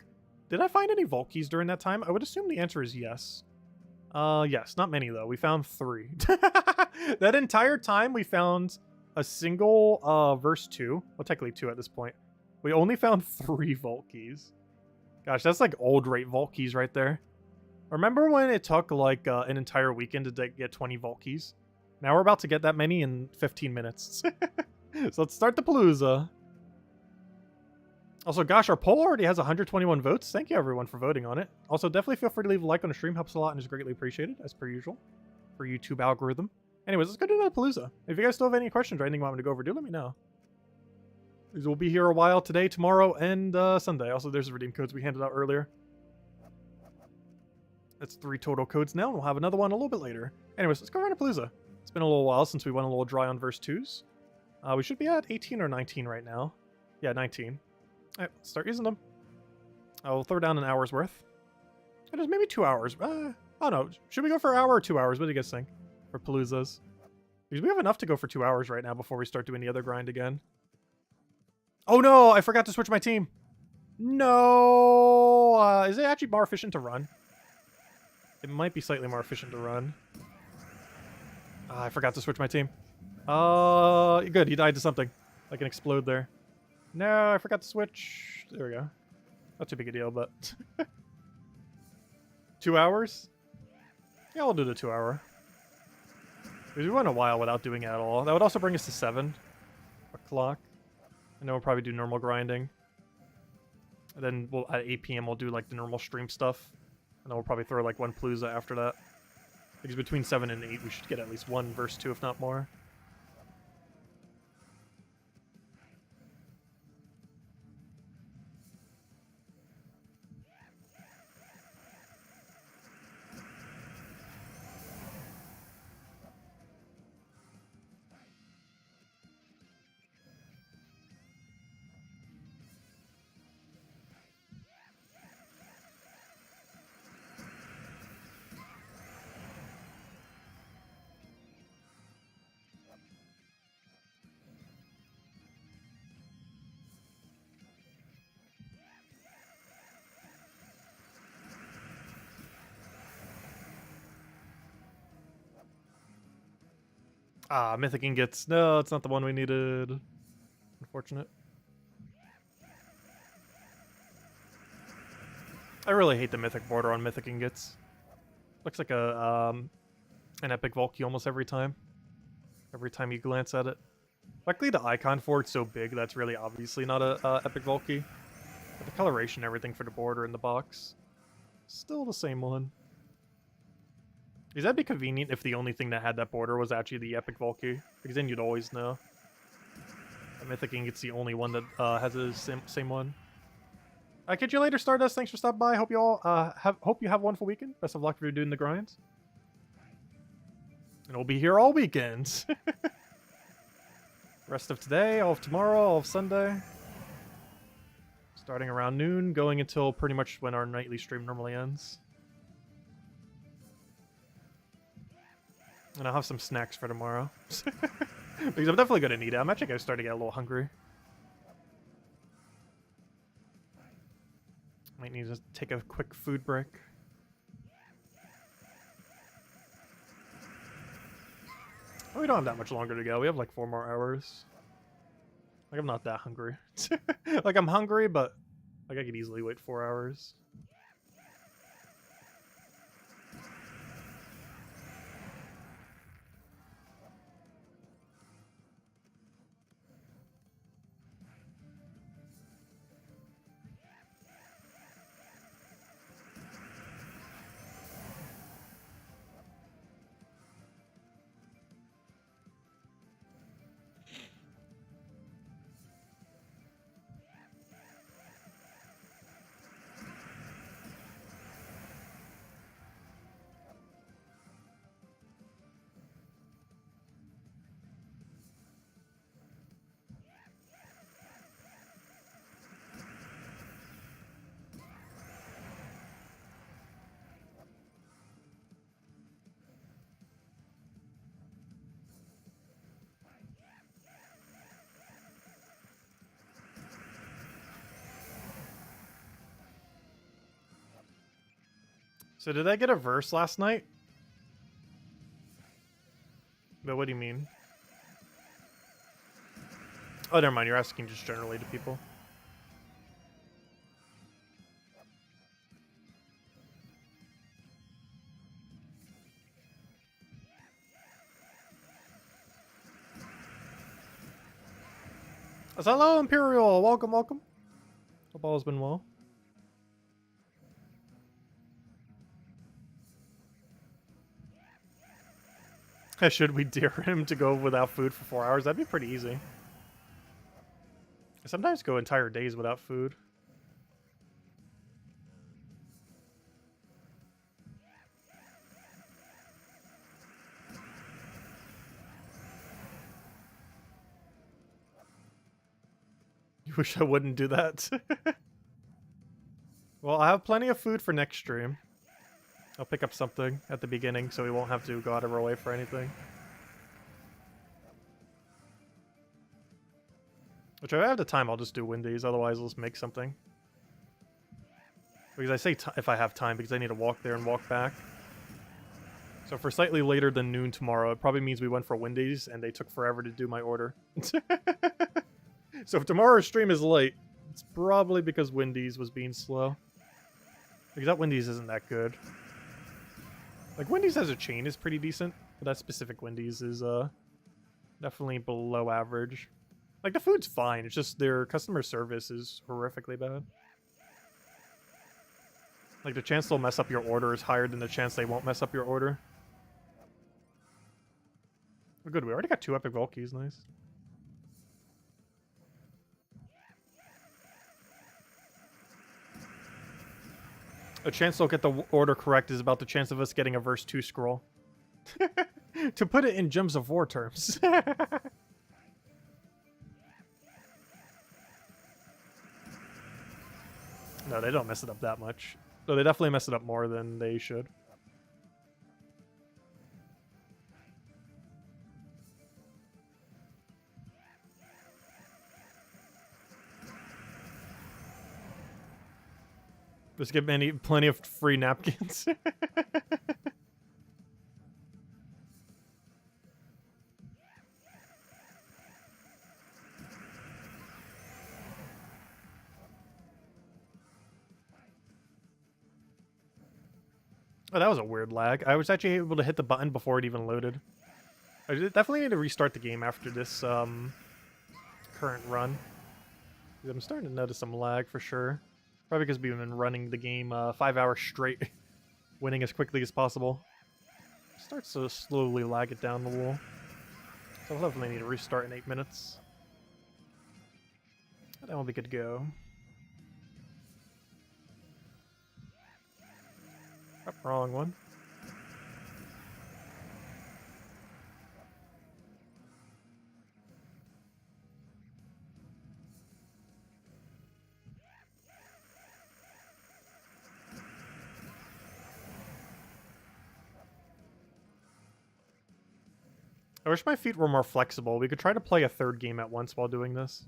Did I find any vault keys during that time? I would assume the answer is yes. Yes, not many though. We found 3. That entire time we found a single verse 2. Well, technically 2 at this point. We only found 3 vault keys. Gosh, that's like old rate vault keys right there. Remember when it took like an entire weekend to get 20 vault keys? Now we're about to get that many in 15 minutes. So let's start the Palooza. Also, gosh, our poll already has 121 votes. Thank you, everyone, for voting on it. Also, definitely feel free to leave a like on the stream. Helps a lot and is greatly appreciated, as per usual, for YouTube algorithm. Anyways, let's go to the Palooza. If you guys still have any questions or anything you want me to go over, do let me know. We'll be here a while today, tomorrow, and Sunday. Also, there's the redeem codes we handed out earlier. That's 3 total codes now, and we'll have another one a little bit later. Anyways, let's go around to Palooza. It's been a little while since we went a little dry on verse 2s. We should be at 18 or 19 right now. Yeah, 19. Alright, let's start using them. I'll throw down an hour's worth. It is maybe 2 hours. Oh no, should we go for an hour or 2 hours? What do you guys think? For Paloozas? Because we have enough to go for 2 hours right now before we start doing the other grind again. Oh no, I forgot to switch my team. No! Is it actually more efficient to run? It might be slightly more efficient to run. I forgot to switch my team. Good. He died to something. Like an explode there. No, I forgot to switch. There we go. Not too big a deal, but 2 hours? Yeah, we'll do the 2 hour. Because we went a while without doing it at all. That would also bring us to 7 o'clock. And then we'll probably do normal grinding. And then we'll at 8 p.m. we'll do like the normal stream stuff. And then we'll probably throw like one Palooza after that. Because between 7 and 8 we should get at least 1 versus 2 if not more. Ah, Mythic ingots. No, it's not the one we needed. Unfortunate. I really hate the Mythic border on Mythic ingots. Looks like a an epic Volky almost every time. Every time you glance at it. Luckily the icon for it's so big that's really obviously not a epic Volky. But the coloration and everything for the border in the box, still the same one. Because that'd be convenient if the only thing that had that border was actually the epic Volky. Because then you'd always know. The Mythic ingot's the only one that has the same one. I'll catch you later, Stardust. Thanks for stopping by. Hope you all hope you have a wonderful weekend. Best of luck for doing the grinds. And we'll be here all weekends. Rest of today, all of tomorrow, all of Sunday. Starting around noon, going until pretty much when our nightly stream normally ends. And I'll have some snacks for tomorrow. Because I'm definitely going to need it. I'm actually going to start to get a little hungry. Might need to take a quick food break. Oh, we don't have that much longer to go. We have like 4 more hours. Like, I'm not that hungry. Like, I'm hungry, but like I could easily wait 4 hours. So did I get a verse last night? But what do you mean? Oh, never mind. You're asking just generally to people. Hello, Imperial. Welcome, welcome. Hope all has been well. Should we dare him to go without food for 4 hours? That'd be pretty easy. I sometimes go entire days without food. You wish I wouldn't do that. Well, I have plenty of food for next stream. I'll pick up something at the beginning so we won't have to go out of our way for anything. Which if I have the time, I'll just do Wendy's. Otherwise, I'll just make something. Because I say if I have time, because I need to walk there and walk back. So So for slightly later than noon tomorrow, it probably means we went for Wendy's and they took forever to do my order. So if tomorrow's stream is late, it's probably because Wendy's was being slow. Because that Wendy's isn't that good. Like, Wendy's as a chain is pretty decent, but that specific Wendy's is definitely below average. Like, the food's fine, it's just their customer service is horrifically bad. Like, the chance they'll mess up your order is higher than the chance they won't mess up your order. We're good, we already got 2 epic vault keys, nice. A chance they'll get the order correct is about the chance of us getting a verse 2 scroll. To put it in Gems of War terms. No, they don't mess it up that much. No, they definitely mess it up more than they should. Just give plenty of free napkins. Oh, that was a weird lag. I was actually able to hit the button before it even loaded. I definitely need to restart the game after this current run. I'm starting to notice some lag for sure. Probably because we've been running the game 5 hours straight, winning as quickly as possible. Starts to slowly lag it down the wall. So I'll definitely need to restart in 8 minutes. And then we'll be good to go. Oh, wrong one. I wish my feet were more flexible. We could try to play a 3rd game at once while doing this.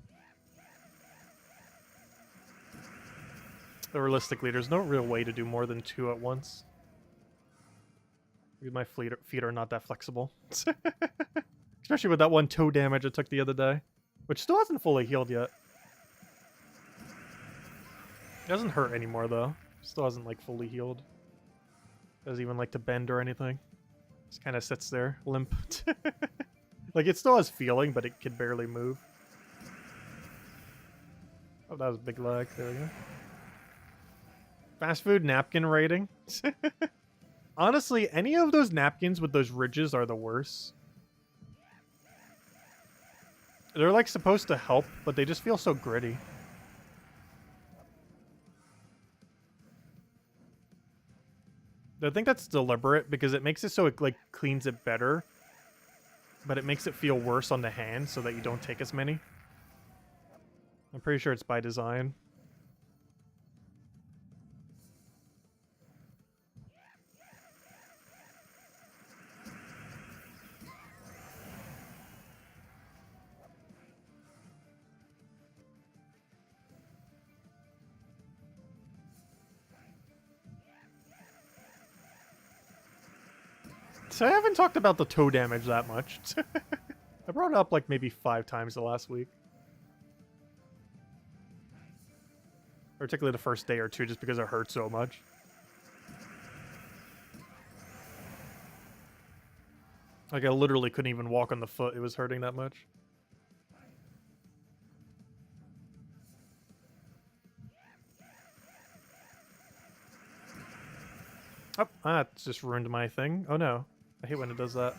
But realistically, there's no real way to do more than 2 at once. My feet are not that flexible. Especially with that one toe damage I took the other day. Which still hasn't fully healed yet. It doesn't hurt anymore, though. Still hasn't, like, fully healed. Doesn't even like to bend or anything. Just kind of sits there, limp. Like, it still has feeling, but it can barely move. Oh, that was a big lag. There we go. Fast food napkin rating. Honestly, any of those napkins with those ridges are the worst. They're, like, supposed to help, but they just feel so gritty. I think that's deliberate because it makes it so it, like, cleans it better. But it makes it feel worse on the hand so that you don't take as many. I'm pretty sure it's by design. So I haven't talked about the toe damage that much. I brought it up like maybe 5 times the last week. Particularly the first day or 2 just because it hurt so much. Like I literally couldn't even walk on the foot, it was hurting that much. Oh, that just ruined my thing. Oh no. I hate when it does that.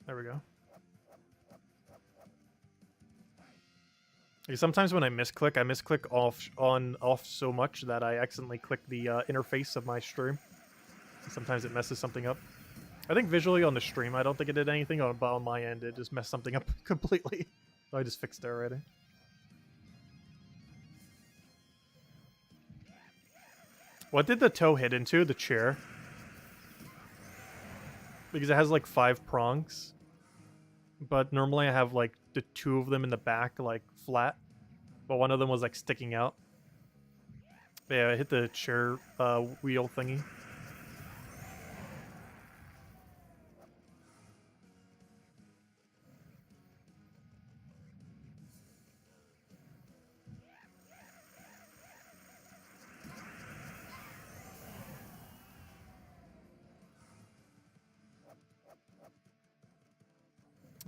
There we go. Like sometimes when I misclick off so much that I accidentally click the interface of my stream. Sometimes it messes something up. I think visually on the stream, I don't think it did anything, but on my end, it just messed something up completely. So I just fixed it already. What did the toe hit into? The chair. Because it has like 5 prongs. But normally I have like the 2 of them in the back like flat. But one of them was like sticking out. Yeah, hit the chair wheel thingy.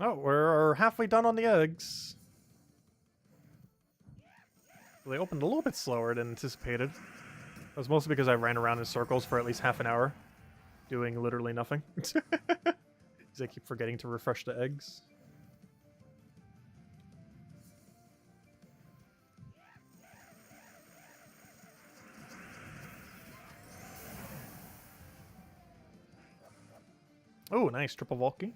Oh, we're halfway done on the eggs. They opened a little bit slower than anticipated. That was mostly because I ran around in circles for at least half an hour, doing literally nothing. Because I keep forgetting to refresh the eggs. Oh, nice. Triple Valky.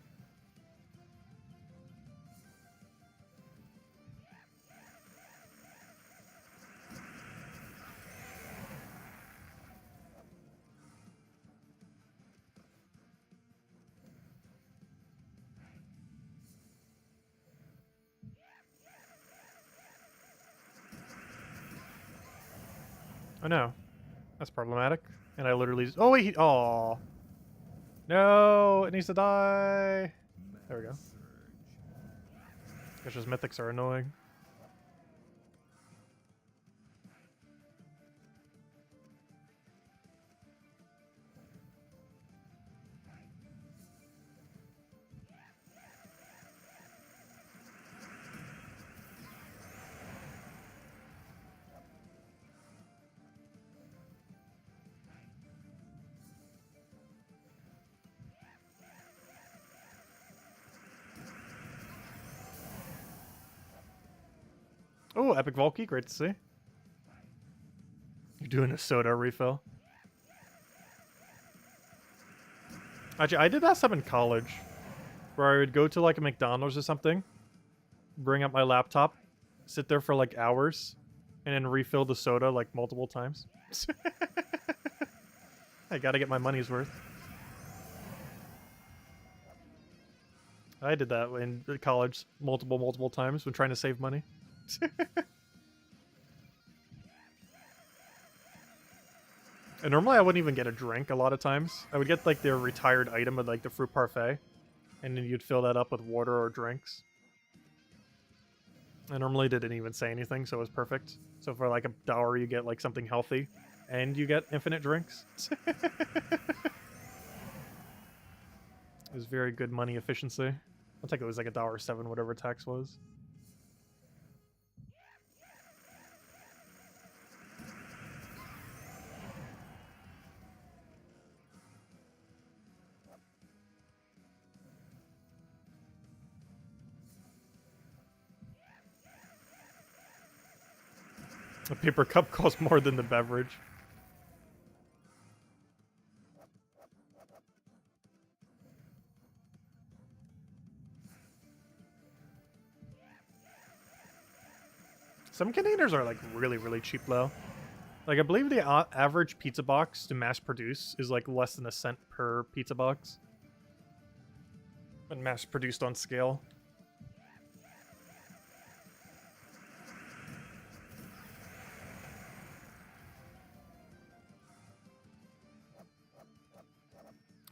Oh no. That's problematic. And I literally... Oh wait, oh no, it needs to die. There we go. Guess just mythics are annoying. Oh, Epic Valky, great to see. You're doing a soda refill. Actually, I did that stuff in college, where I would go to like a McDonald's or something, bring up my laptop, sit there for like hours, and then refill the soda like multiple times. I gotta get my money's worth. I did that in college multiple times when trying to save money. And normally I wouldn't even get a drink a lot of times. I would get like their retired item of like the fruit parfait, and then you'd fill that up with water or drinks. I normally didn't even say anything, so it was perfect. So for like $1 you get like something healthy, and you get infinite drinks. It was very good money efficiency. I think it was like $1.07, whatever tax was. A paper cup costs more than the beverage. Some containers are like really cheap though. Like I believe the average pizza box to mass produce is like less than a cent per pizza box. And mass produced on scale.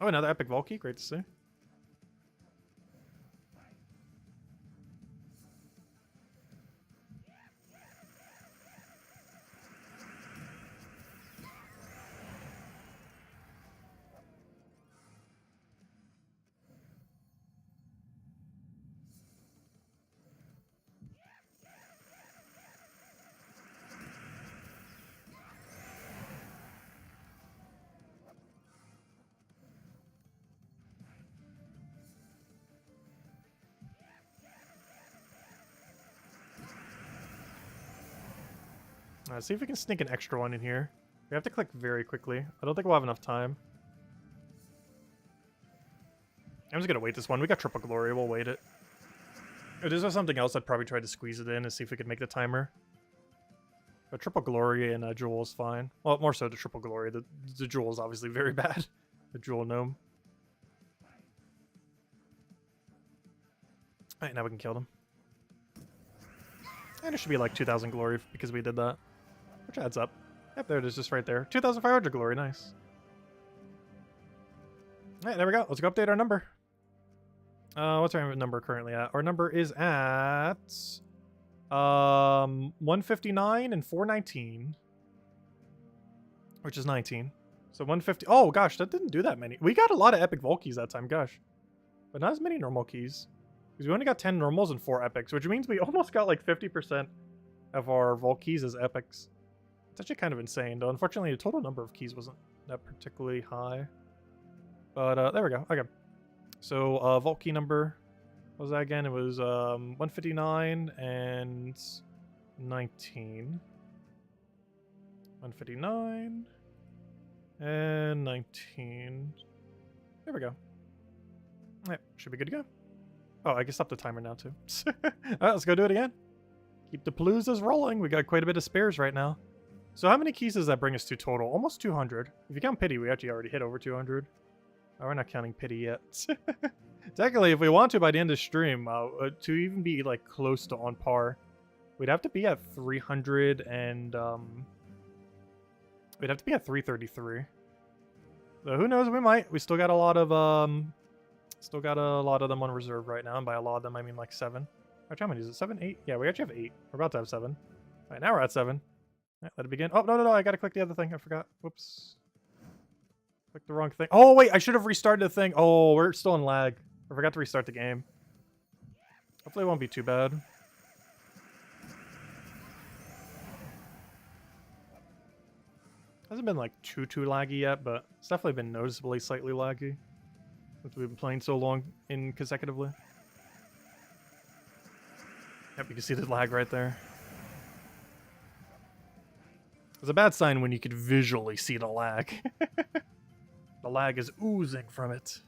Oh, another Epic Valky, great to see. See if we can sneak an extra one in here. We have to click very quickly. I don't think we'll have enough time. I'm just gonna wait this one. We got triple glory. We'll wait it. If this was something else, I'd probably try to squeeze it in and see if we could make the timer. But triple glory and jewel is fine. Well, more so the triple glory. The jewel is obviously very bad. The jewel gnome. Alright, now we can kill them. And it should be like 2,000 glory because we did that. Which adds up. Yep, there it is, just right there. 2,500 glory, nice. Alright, there we go. Let's go update our number. What's our number currently at? Our number is at 159 and 419, which is 19. So 150. Oh gosh, that didn't do that many. We got a lot of epic vault keys that time, gosh, but not as many normal keys because we only got 10 normals and 4 epics, which means we almost got like 50% of our vault keys as epics. It's actually kind of insane, though. Unfortunately, the total number of keys wasn't that particularly high. But there we go. Okay. So vault key number, what was that again? It was 159 and 19. 159 and 19. There we go. Alright, should be good to go. Oh, I can stop the timer now too. Alright, let's go do it again. Keep the paloozas rolling. We got quite a bit of spares right now. So how many keys does that bring us to total? Almost 200. If you count pity, we actually already hit over 200. Oh, we're not counting pity yet. Technically, if we want to by the end of the stream, to even be like close to on par, we'd have to be at 300 and we'd have to be at 333. So who knows? We might. We still got a lot of them on reserve right now, and by a lot of them I mean like 7. Actually, how many is it? 7, 8? Yeah, we actually have 8. We're about to have 7. All right, now we're at 7. All right, let it begin. Oh no, I gotta click the other thing. I forgot. Whoops. Click the wrong thing. Oh, wait, I should have restarted the thing. Oh, we're still in lag. I forgot to restart the game. Hopefully it won't be too bad. Hasn't been like too laggy yet, but it's definitely been noticeably slightly laggy since we've been playing so long in consecutively. Yep, you can see the lag right there. It's a bad sign when you could visually see the lag. The lag is oozing from it.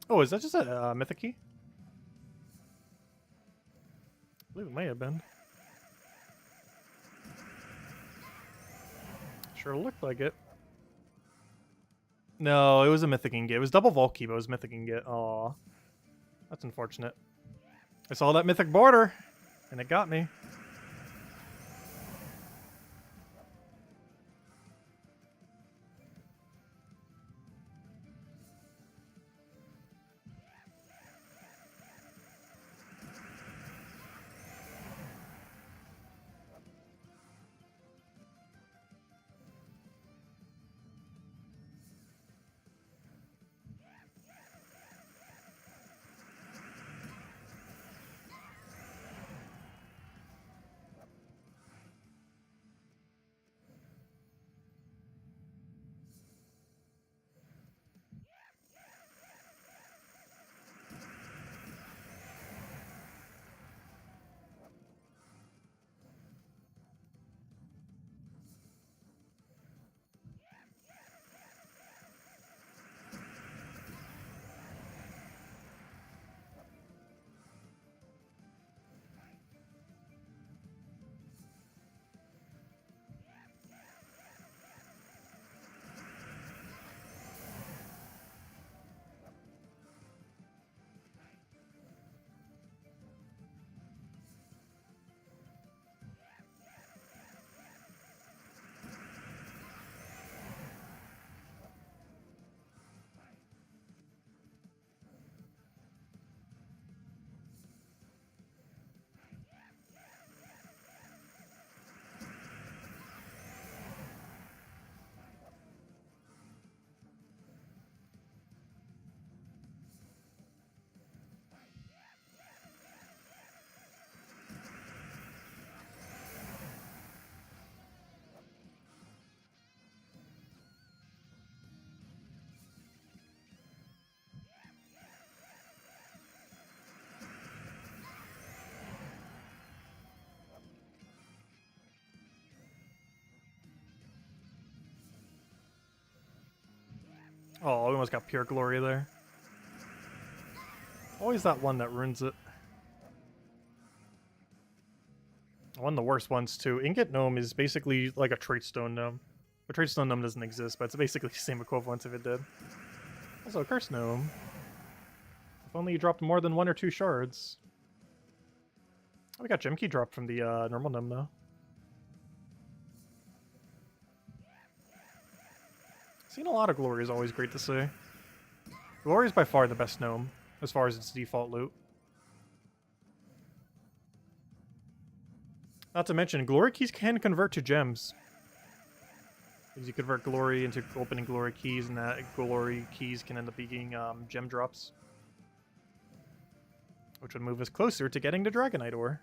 Oh, is that just a mythic key? I believe it may have been. Sure looked like it. No, it was a mythic ingot. It was double vault key, but it was mythic ingot. Aw. That's unfortunate. I saw that mythic border, and it got me. Oh, we almost got pure glory there. Always that one that ruins it. One of the worst ones too. Ingot Gnome is basically like a Trait Stone Gnome. A Trait Stone Gnome doesn't exist, but it's basically the same equivalent if it did. Also, Curse Gnome. If only you dropped more than 1 or 2 shards. Oh, we got Gem Key dropped from the normal Gnome though. Seeing a lot of Glory is always great to see. Glory is by far the best Gnome, as far as its default loot. Not to mention, Glory Keys can convert to gems. Because you convert Glory into opening Glory Keys, and that Glory Keys can end up being gem drops. Which would move us closer to getting the Dragonite ore.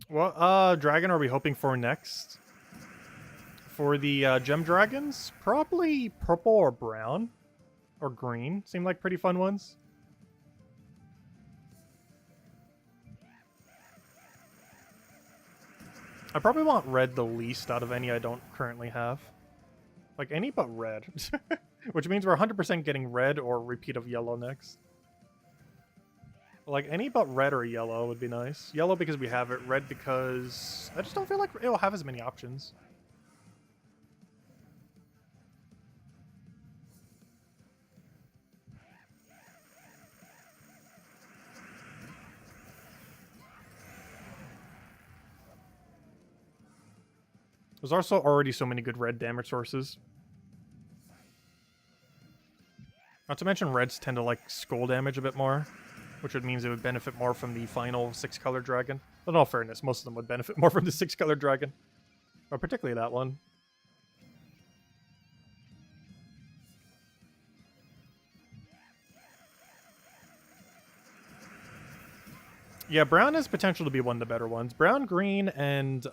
What dragon are we hoping for next? For the gem dragons? Probably purple or brown. Or green. Seem like pretty fun ones. I probably want red the least out of any I don't currently have. Like any but red. Which means we're 100% getting red or repeat of yellow next. Like, any but red or yellow would be nice. Yellow because we have it. Red because I just don't feel like it'll have as many options. There's also already so many good red damage sources. Not to mention reds tend to like skull damage a bit more, which would means it would benefit more from the final 6-color dragon. But in all fairness, most of them would benefit more from the 6-color dragon. But particularly that one. Yeah, brown has potential to be one of the better ones. Brown, green, and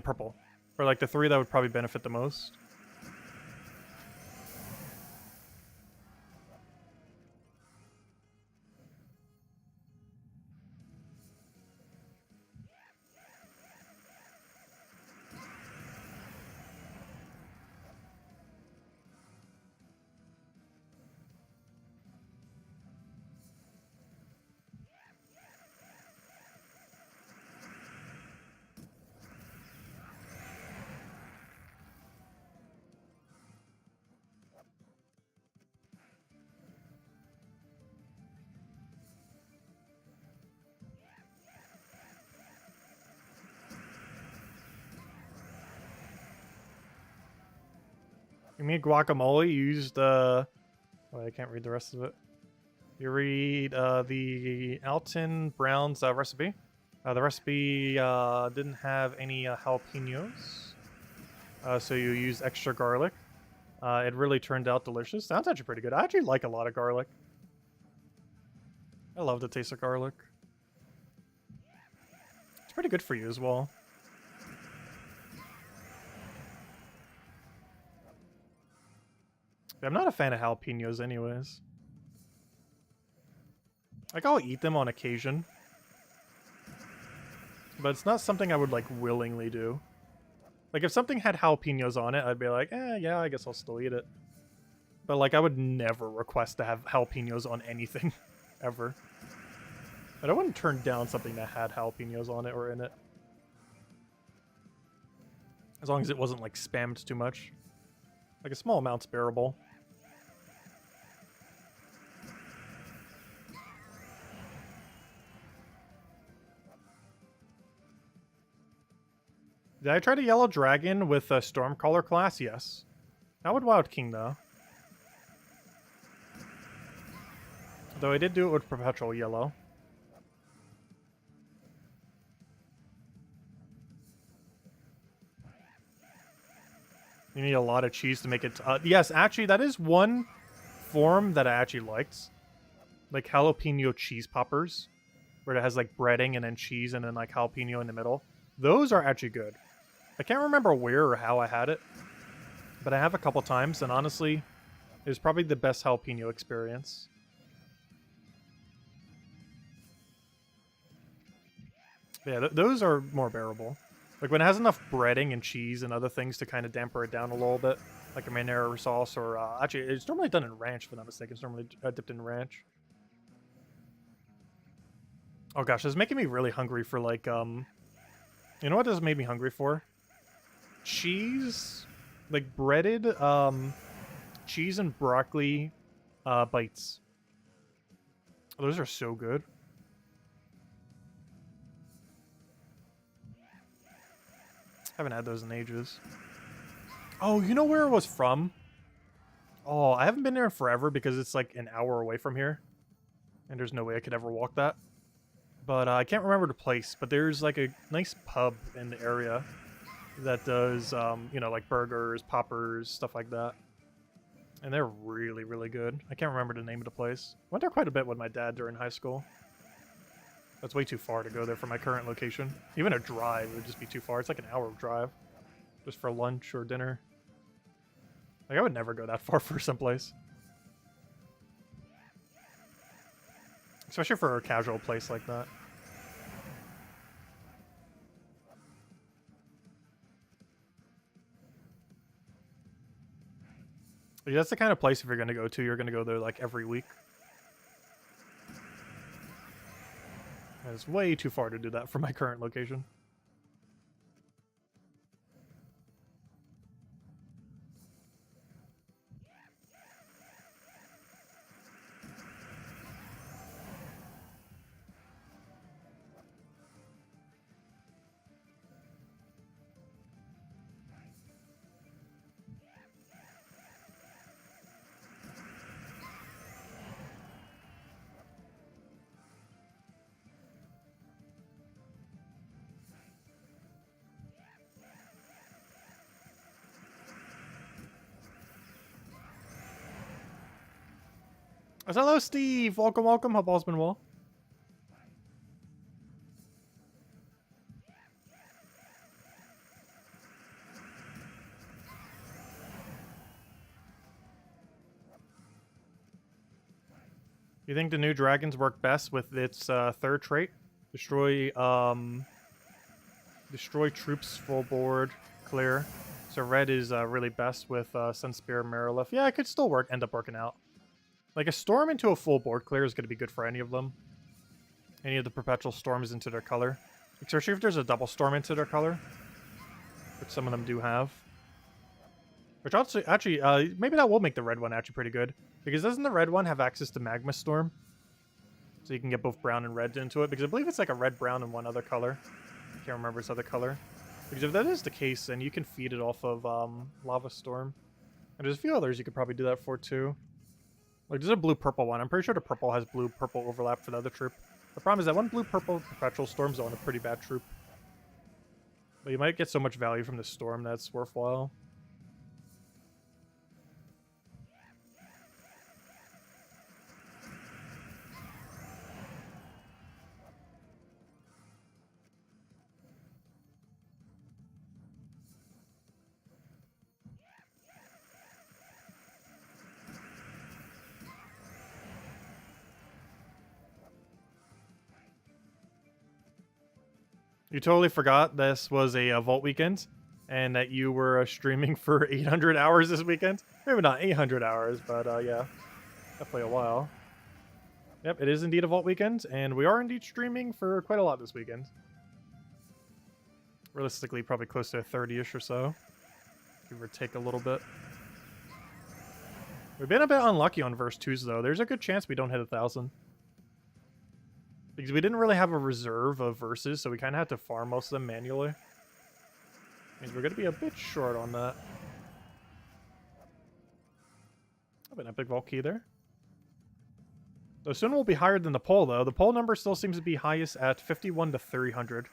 purple are like the 3 that would probably benefit the most. You mean guacamole used oh, I can't read the rest of it. You read the Alton Brown's recipe. The recipe didn't have any jalapenos, so you use extra garlic. It really turned out delicious. Sounds actually pretty good. I actually like a lot of garlic. I love the taste of garlic. It's pretty good for you as well. I'm not a fan of jalapenos anyways. Like, I'll eat them on occasion. But it's not something I would, like, willingly do. Like, if something had jalapenos on it, I'd be like, yeah, I guess I'll still eat it. But, like, I would never request to have jalapenos on anything. Ever. But I wouldn't turn down something that had jalapenos on it or in it. As long as it wasn't, like, spammed too much. Like, a small amount's bearable. Did I try the yellow dragon with a Stormcaller class? Yes. Not with Wild King, though. Though I did do it with perpetual yellow. You need a lot of cheese to make it... yes, actually, that is one form that I actually liked. Like jalapeno cheese poppers. Where it has like breading and then cheese and then like jalapeno in the middle. Those are actually good. I can't remember where or how I had it. But I have a couple times, and honestly, it was probably the best jalapeno experience. Yeah, those are more bearable. Like when it has enough breading and cheese and other things to kind of damper it down a little bit. Like a marinara sauce or... actually, it's normally done in ranch, if I'm not mistaken. It's normally dipped in ranch. Oh gosh, this is making me really hungry for like... You know what this made me hungry for? Cheese... Like breaded cheese and broccoli bites. Those are so good. Haven't had those in ages. Oh, you know where it was from? Oh, I haven't been there in forever because it's like an hour away from here. And there's no way I could ever walk that. But I can't remember the place. But there's like a nice pub in the area that does, you know, like burgers, poppers, stuff like that. And they're really, really good. I can't remember the name of the place. Went there quite a bit with my dad during high school. That's way too far to go there from my current location. Even a drive would just be too far. It's like an hour drive. Just for lunch or dinner. Like, I would never go that far for someplace. Especially for a casual place like that. Like, that's the kind of place if you're going to go to, you're going to go there like every week. And it's way too far to do that from my current location. Hello, Steve! Welcome, welcome. Hope all's been well. You think the new dragons work best with its third trait? Destroy troops full board, clear. So red is really best with Sunspear, Marilith. Yeah, it could still end up working out. Like, a storm into a full board clear is going to be good for any of them. Any of the perpetual storms into their color. Especially if there's a double storm into their color. Which some of them do have. Which also, actually, maybe that will make the red one actually pretty good. Because doesn't the red one have access to Magma Storm? So you can get both brown and red into it. Because I believe it's like a red, brown, and one other color. I can't remember its other color. Because if that is the case, then you can feed it off of Lava Storm. And there's a few others you could probably do that for too. Like, there's a blue-purple one. I'm pretty sure the purple has blue-purple overlap for the other troop. The problem is that one blue-purple perpetual storm's on a pretty bad troop. But you might get so much value from the storm that's worthwhile. You totally forgot this was a Vault weekend, and that you were streaming for 800 hours this weekend. Maybe not 800 hours, but yeah, definitely a while. Yep, it is indeed a Vault weekend, and we are indeed streaming for quite a lot this weekend. Realistically, probably close to 30-ish or so. Give or take a little bit. We've been a bit unlucky on verse 2s, though. There's a good chance we don't hit 1,000. Because we didn't really have a reserve of verses, so we kind of had to farm most of them manually. Means we're going to be a bit short on that. Have an epic vault key there. So soon we'll be higher than the poll, though. The poll number still seems to be highest at 51 to 300.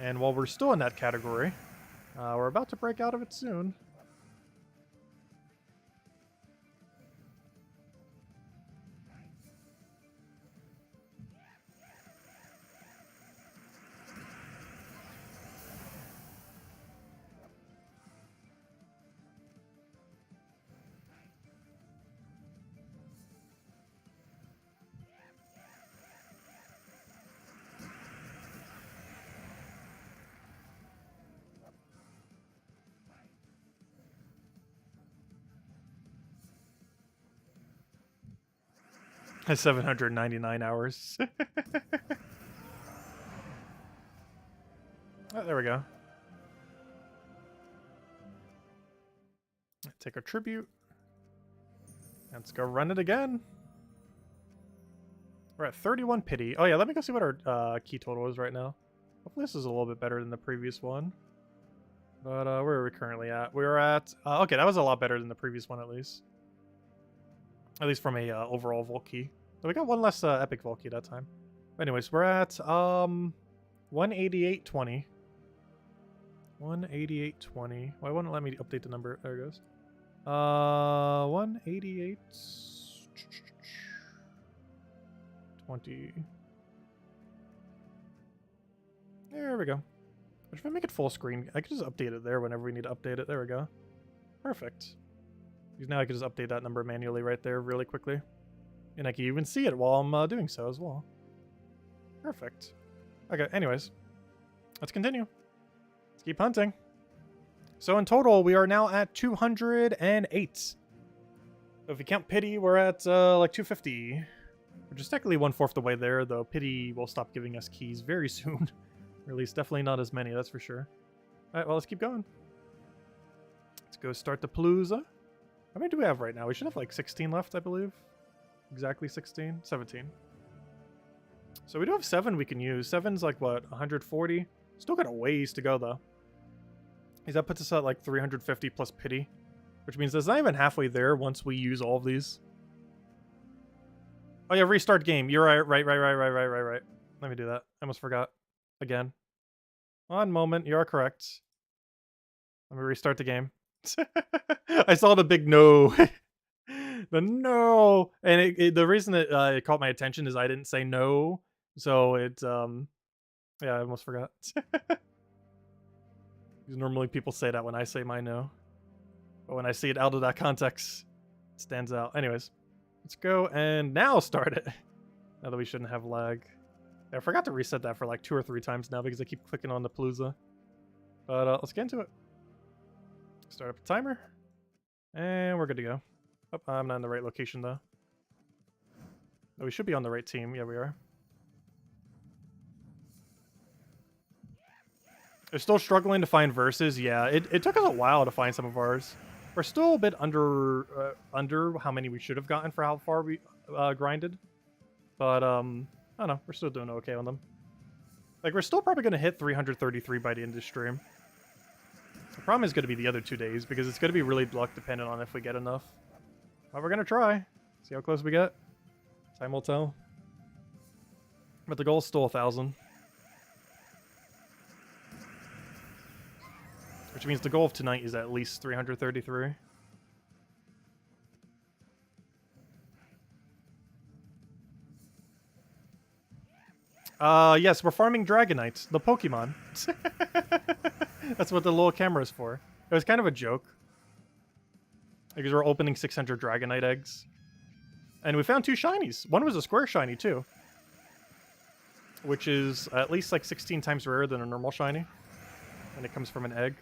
And while we're still in that category, we're about to break out of it soon. Has 799 hours. Oh, there we go. Take our tribute. Let's go run it again. We're at 31 pity. Oh yeah, let me go see what our key total is right now. Hopefully this is a little bit better than the previous one. But where are we currently at? We're at... okay, that was a lot better than the previous one at least. At least from a overall Vault key. So we got one less epic Vault key that time. Anyways, we're at 188.20. 188.20. Why wouldn't it let me update the number? There it goes. 188... 20. There we go. But if I make it full screen, I can just update it there whenever we need to update it. There we go. Perfect. Because now I can just update that number manually right there really quickly. And I can even see it while I'm doing so as well. Perfect. Okay, anyways. Let's continue. Let's keep hunting. So in total, we are now at 208. So if you count pity, we're at like 250. Which is technically 1/4 the way there, though pity will stop giving us keys very soon. Or at least definitely not as many, that's for sure. Alright, well, let's keep going. Let's go start the Palooza. How many do we have right now? We should have like 16 left, I believe. Exactly 16? 17. So we do have 7 we can use. 7's like, what, 140? Still got a ways to go, though. Because that puts us at like 350 plus pity. Which means it's not even halfway there once we use all of these. Oh yeah, restart game. You're right. Right. Let me do that. I almost forgot. Again. One moment. You are correct. Let me restart the game. I saw the big no. The no. And the reason it caught my attention is I didn't say no. So it, yeah, I almost forgot. Normally people say that when I say my no. But when I see it out of that context, it stands out. Anyways. Let's go and now start it. Now that we shouldn't have lag. I forgot to reset that for like 2 or 3 times now because I keep clicking on the Palooza. But let's get into it. Start up a timer. And we're good to go. Oh, I'm not in the right location though. Oh, we should be on the right team. Yeah, we are. We're still struggling to find verses. Yeah, it took us a while to find some of ours. We're still a bit under how many we should have gotten for how far we grinded. But, I don't know. We're still doing okay on them. Like, we're still probably going to hit 333 by the end of the stream. The problem is going to be the other 2 days, because it's going to be really luck dependent on if we get enough. But we're going to try. See how close we get. Time will tell. But the goal is still 1,000. Which means the goal of tonight is at least 333. Yes, we're farming Dragonite, the Pokemon. That's what the little camera is for. It was kind of a joke. Because we're opening 600 Dragonite eggs. And we found 2 shinies. One was a square shiny, too. Which is at least like 16 times rarer than a normal shiny. When it comes from an egg.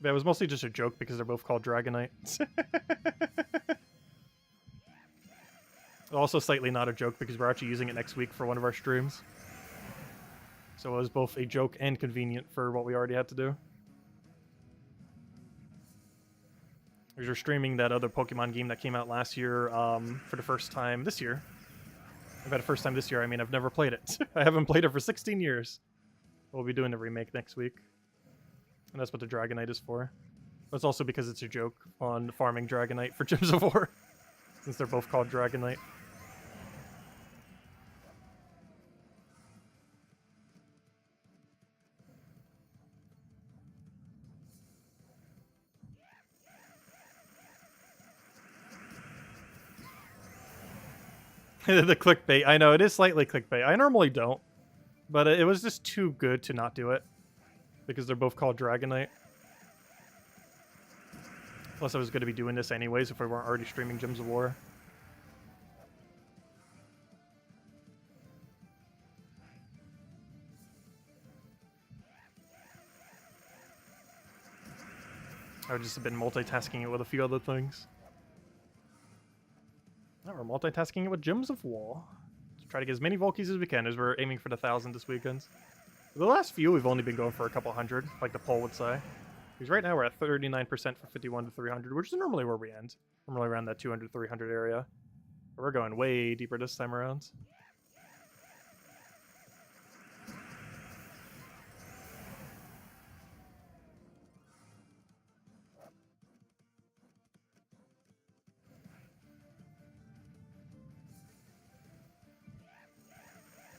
But it was mostly just a joke because they're both called Dragonite. Also slightly not a joke because we're actually using it next week for one of our streams. So it was both a joke and convenient for what we already had to do. Because we're streaming that other Pokemon game that came out last year for the first time this year. By the first time this year, I mean I've never played it. I haven't played it for 16 years. We'll be doing the remake next week. And that's what the Dragonite is for. But it's also because it's a joke on farming Dragonite for Gems of War. since they're both called Dragonite. The clickbait. I know, it is slightly clickbait. I normally don't, but it was just too good to not do it because they're both called Dragonite. Plus, I was going to be doing this anyways if we weren't already streaming Gems of War. I would just have been multitasking it with a few other things. Now we're multitasking it with Gems of War. Let's try to get as many Volkies as we can as we're aiming for the 1,000 this weekend. For the last few, we've only been going for a couple hundred, like the poll would say. Because right now we're at 39% for 51 to 300, which is normally where we end. Normally around that 200, 300 area. But we're going way deeper this time around.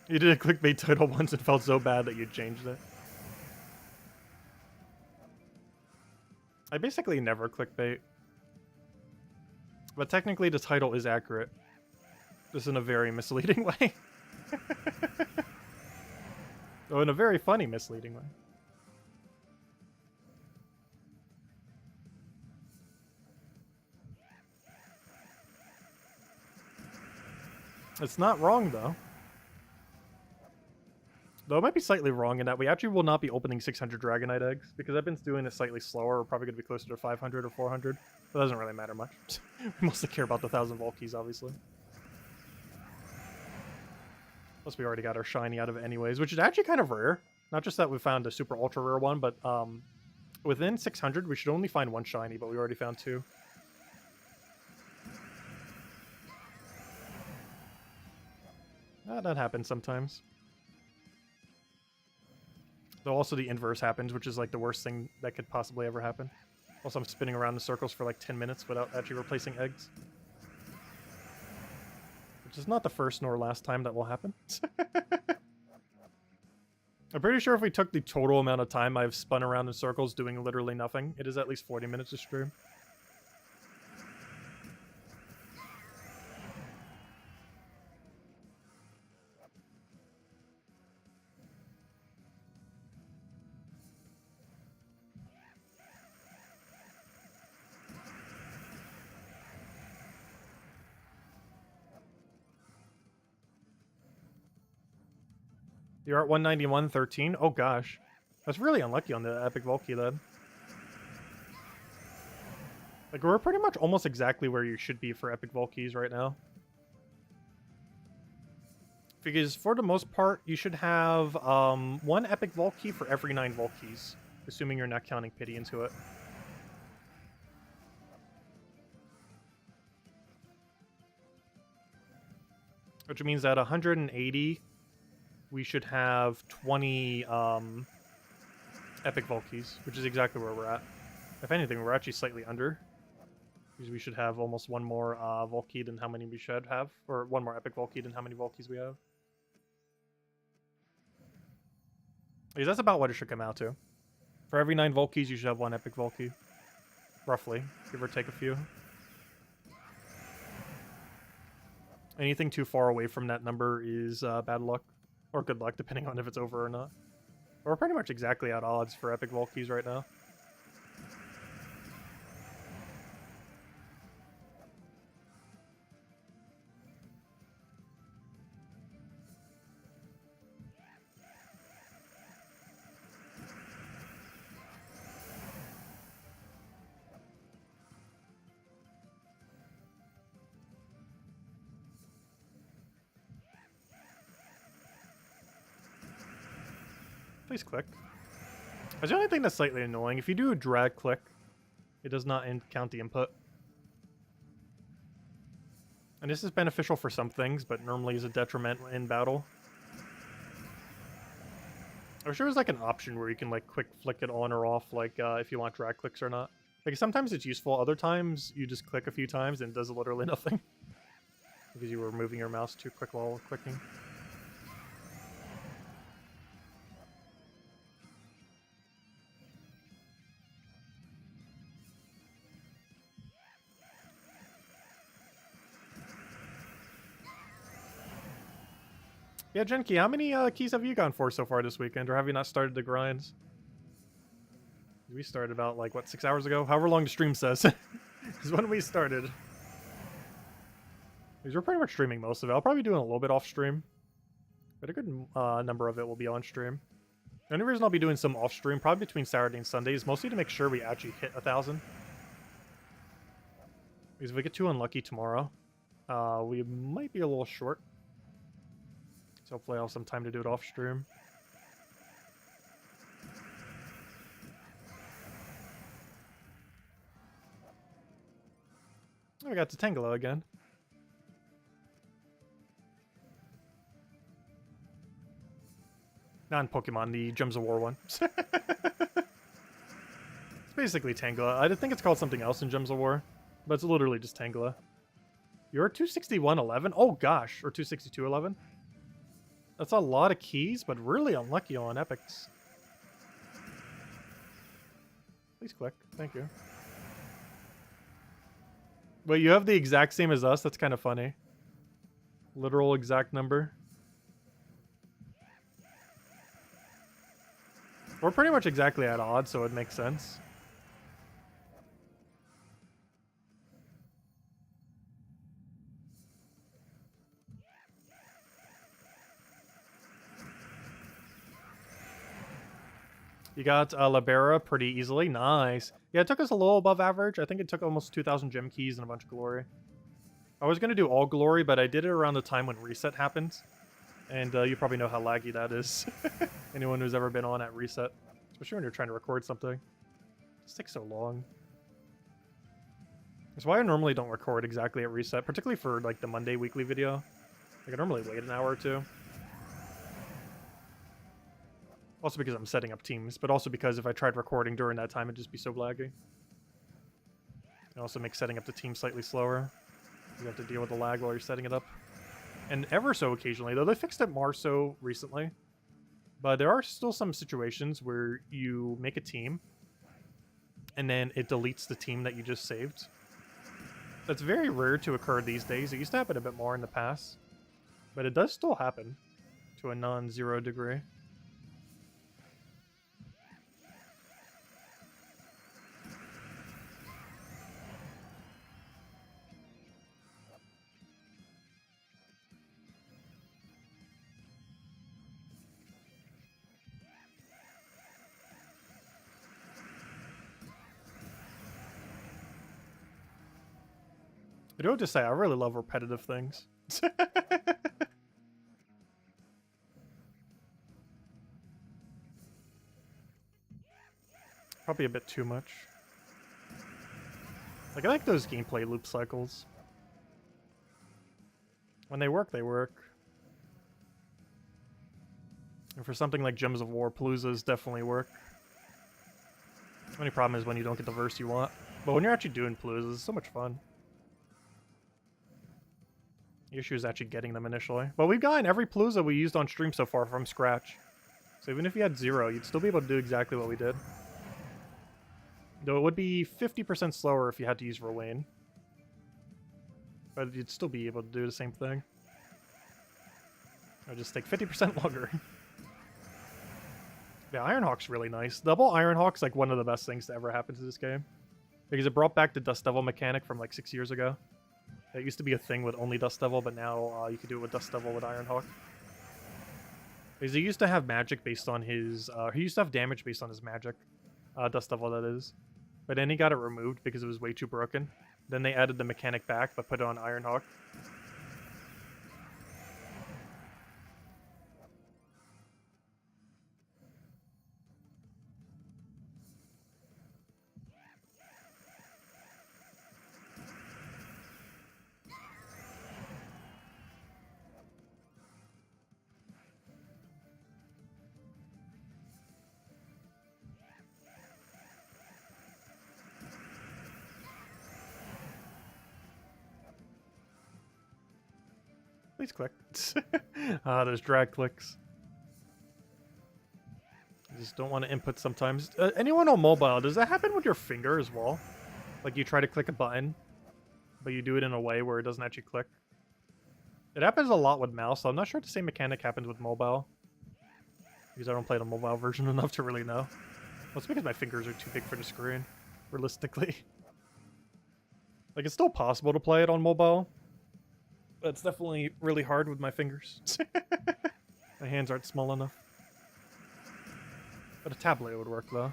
You did a clickbait title once and felt so bad that you changed it. I basically never clickbait. But technically the title is accurate. Just in a very misleading way. Oh, in a very funny misleading way. It's not wrong though. Though it might be slightly wrong in that we actually will not be opening 600 Dragonite eggs, because I've been doing this slightly slower. We're probably going to be closer to 500 or 400. But it doesn't really matter much. We mostly care about the 1,000 Volkies, obviously. Plus we already got our shiny out of it anyways, which is actually kind of rare. Not just that we found a super ultra rare one, but within 600 we should only find one shiny, but we already found two. That happens sometimes. Though also the inverse happens, which is like the worst thing that could possibly ever happen. Also, I'm spinning around in circles for like 10 minutes without actually replacing eggs. Which is not the first nor last time that will happen. I'm pretty sure if we took the total amount of time I've spun around in circles doing literally nothing, it is at least 40 minutes of stream. You're at 191.13? Oh gosh. That's really unlucky on the Epic Volkey then. Like, we're pretty much almost exactly where you should be for Epic Volkeys right now. Because for the most part, you should have one Epic Volkey for every 9 Volkeys. Assuming you're not counting Pity into it. Which means that 180... we should have 20 Epic Volkeys, which is exactly where we're at. If anything, we're actually slightly under. Because we should have almost one more Volkey than how many we should have. Or one more Epic Volkey than how many Volkeys we have. Because that's about what it should come out to. For every 9 Volkeys, you should have one Epic Volkey. Roughly, give or take a few. Anything too far away from that number is bad luck. Or good luck, depending on if it's over or not. We're pretty much exactly at odds for Epic Volkeys right now. Please click. That's the only thing that's slightly annoying. If you do a drag click, it does not count the input. And this is beneficial for some things, but normally is a detriment in battle. I'm sure there's like an option where you can like quick flick it on or off, like if you want drag clicks or not. Like, sometimes it's useful, other times you just click a few times and it does literally nothing. Because you were moving your mouse too quick while clicking. Yeah, Genki, how many keys have you gone for so far this weekend, or have you not started the grinds? We started about, like, what, 6 hours ago? However long the stream says. Is when we started. Because we're pretty much streaming most of it. I'll probably be doing a little bit off stream. But a good number of it will be on stream. The only reason I'll be doing some off stream, probably between Saturday and Sunday, is mostly to make sure we actually hit 1,000. Because if we get too unlucky tomorrow, we might be a little short. So hopefully I'll have some time to do it off stream. Oh, we got to Tangela again. Not in Pokemon, the Gems of War one. It's basically Tangela. I think it's called something else in Gems of War, but it's literally just Tangela. You're 261.11? Oh gosh, or 262.11? That's a lot of keys, but really unlucky on epics. Please click. Thank you. Wait, you have the exact same as us? That's kind of funny. Literal exact number. We're pretty much exactly at odds, so it makes sense. You got Libera pretty easily. Nice. Yeah, it took us a little above average. I think it took almost 2,000 gem keys and a bunch of glory. I was going to do all glory, but I did it around the time when reset happened. And you probably know how laggy that is. Anyone who's ever been on at reset. Especially when you're trying to record something. It just takes so long. That's why I normally don't record exactly at reset, particularly for like the Monday weekly video. Like I normally wait an hour or two. Also because I'm setting up teams, but also because if I tried recording during that time, it'd just be so laggy. It also makes setting up the team slightly slower. You have to deal with the lag while you're setting it up. And ever so occasionally, though they fixed it more so recently, but there are still some situations where you make a team and then it deletes the team that you just saved. That's very rare to occur these days. It used to happen a bit more in the past, but it does still happen to a non-zero degree. I do have to say, I really love repetitive things. Probably a bit too much. Like, I like those gameplay loop cycles. When they work, they work. And for something like Gems of War, paloozas definitely work. The only problem is when you don't get the verse you want. But when you're actually doing paloozas, it's so much fun. The issue is actually getting them initially. But we've gotten every Palooza we used on stream so far from scratch. So even if you had 0, you'd still be able to do exactly what we did. Though it would be 50% slower if you had to use Rowan. But you'd still be able to do the same thing. It would just take 50% longer. Yeah, Ironhawk's really nice. Double Ironhawk's like one of the best things to ever happen to this game. Because it brought back the Dust Devil mechanic from like 6 years ago. It used to be a thing with only Dust Devil, but now you can do it with Dust Devil with Ironhawk. Because he used to have magic based on his... he used to have damage based on his magic. Dust Devil, that is. But then he got it removed because it was way too broken. Then they added the mechanic back, but put it on Ironhawk. Please click. Ah, those drag clicks. I just don't want to input sometimes. Anyone on mobile, does that happen with your finger as well? Like you try to click a button, but you do it in a way where it doesn't actually click? It happens a lot with mouse, so I'm not sure if the same mechanic happens with mobile. Because I don't play the mobile version enough to really know. Well, it's because my fingers are too big for the screen, realistically. Like, it's still possible to play it on mobile. But it's definitely really hard with my fingers. My hands aren't small enough. But a tablet would work, though.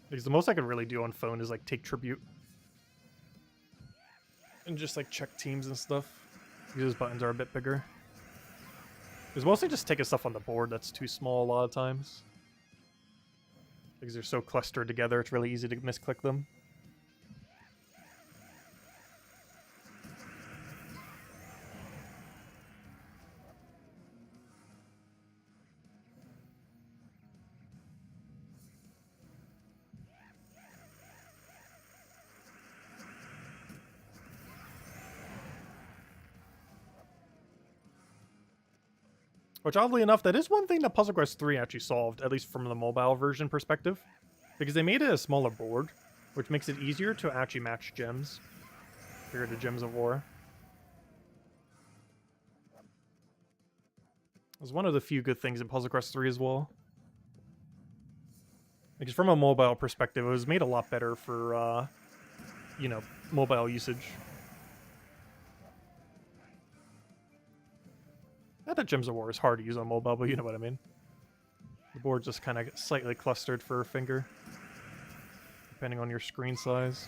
Because the most I can really do on phone is, like, take tribute. And just, like, check teams and stuff. Because those buttons are a bit bigger. Because mostly just taking stuff on the board that's too small a lot of times. Because they're so clustered together, it's really easy to misclick them. Which, oddly enough, that is one thing that Puzzle Quest 3 actually solved, at least from the mobile version perspective. Because they made it a smaller board, which makes it easier to actually match gems. Here to Gems of War. It was one of the few good things in Puzzle Quest 3 as well. Because from a mobile perspective, it was made a lot better for, you know, mobile usage. Not that Gems of War is hard to use on mobile, but you know what I mean. The board just kind of slightly clustered for a finger, depending on your screen size.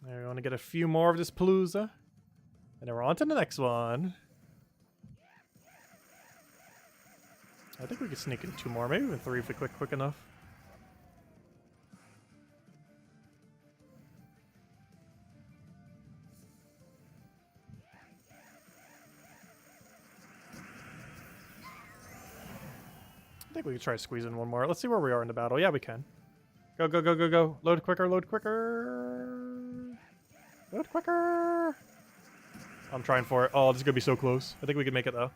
There, we want to get a few more of this Palooza. And then we're on to the next one. I think we could sneak in 2 more, maybe even 3 if we click quick enough. I think we could try to squeeze in 1 more. Let's see where we are in the battle. Yeah, we can. Go, go, go, go, go. Load quicker, load quicker. Load quicker. I'm trying for it. Oh, this is going to be so close. I think we can make it, though.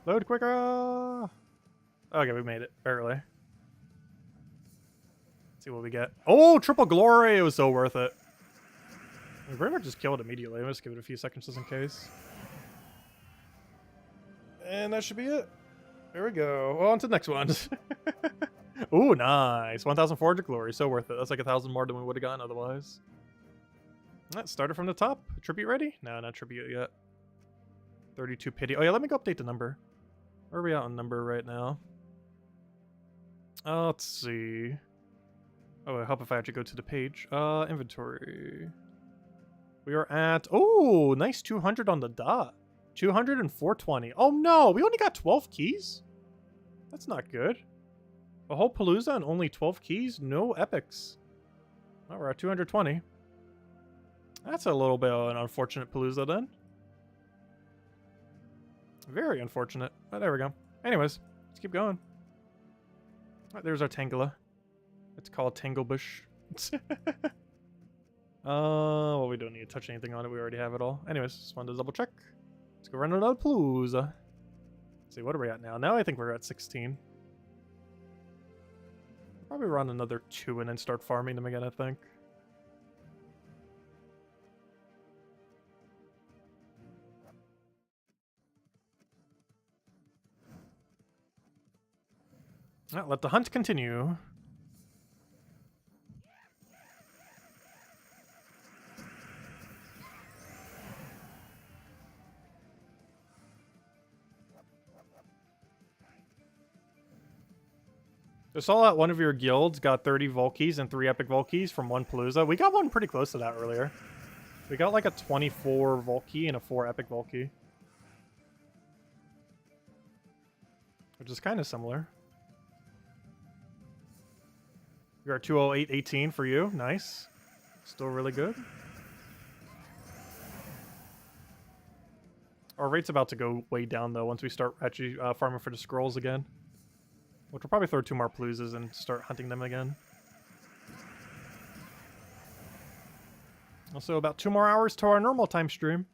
Load quicker. Okay, we made it. Barely. Let's see what we get. Oh, triple glory. It was so worth it. We pretty much just killed it immediately. Let's give it a few seconds just in case. And that should be it. There we go. Well, on to the next one. Ooh, nice. 1,400 glory. So worth it. That's like 1,000 more than we would have gotten otherwise. That started from the top. Tribute ready? No, not tribute yet. 32 pity. Oh, yeah, let me go update the number. Where are we at on number right now? Let's see. Oh, it'll help if I actually go to the page. Inventory. We are at... Oh, nice 200 on the dot. 200 and 420. Oh, no. We only got 12 keys? That's not good. A whole Palooza and only 12 keys? No epics. Oh, we're at 220. That's a little bit of an unfortunate Palooza then. Very unfortunate. Oh, there we go. Anyways, let's keep going. Oh, there's our Tangela. It's called Tanglebush. Well, we don't need to touch anything on it. We already have it all. Anyways, just wanted to double check. Let's go run another Palooza. Let's see, what are we at now? Now I think we're at 16. Probably run another 2 and then start farming them again, I think. Let the hunt continue. I saw that one of your guilds got 30 Volkeys and 3 Epic Volkeys from 1 Palooza. We got one pretty close to that earlier. We got like a 24 Vault Key and a 4 Epic Vault Key. Which is kind of similar. We got 208.18 for you. Nice. Still really good. Our rate's about to go way down though once we start actually farming for the scrolls again. Which we'll probably throw 2 more paloozas and start hunting them again. Also, about 2 more hours to our normal time stream.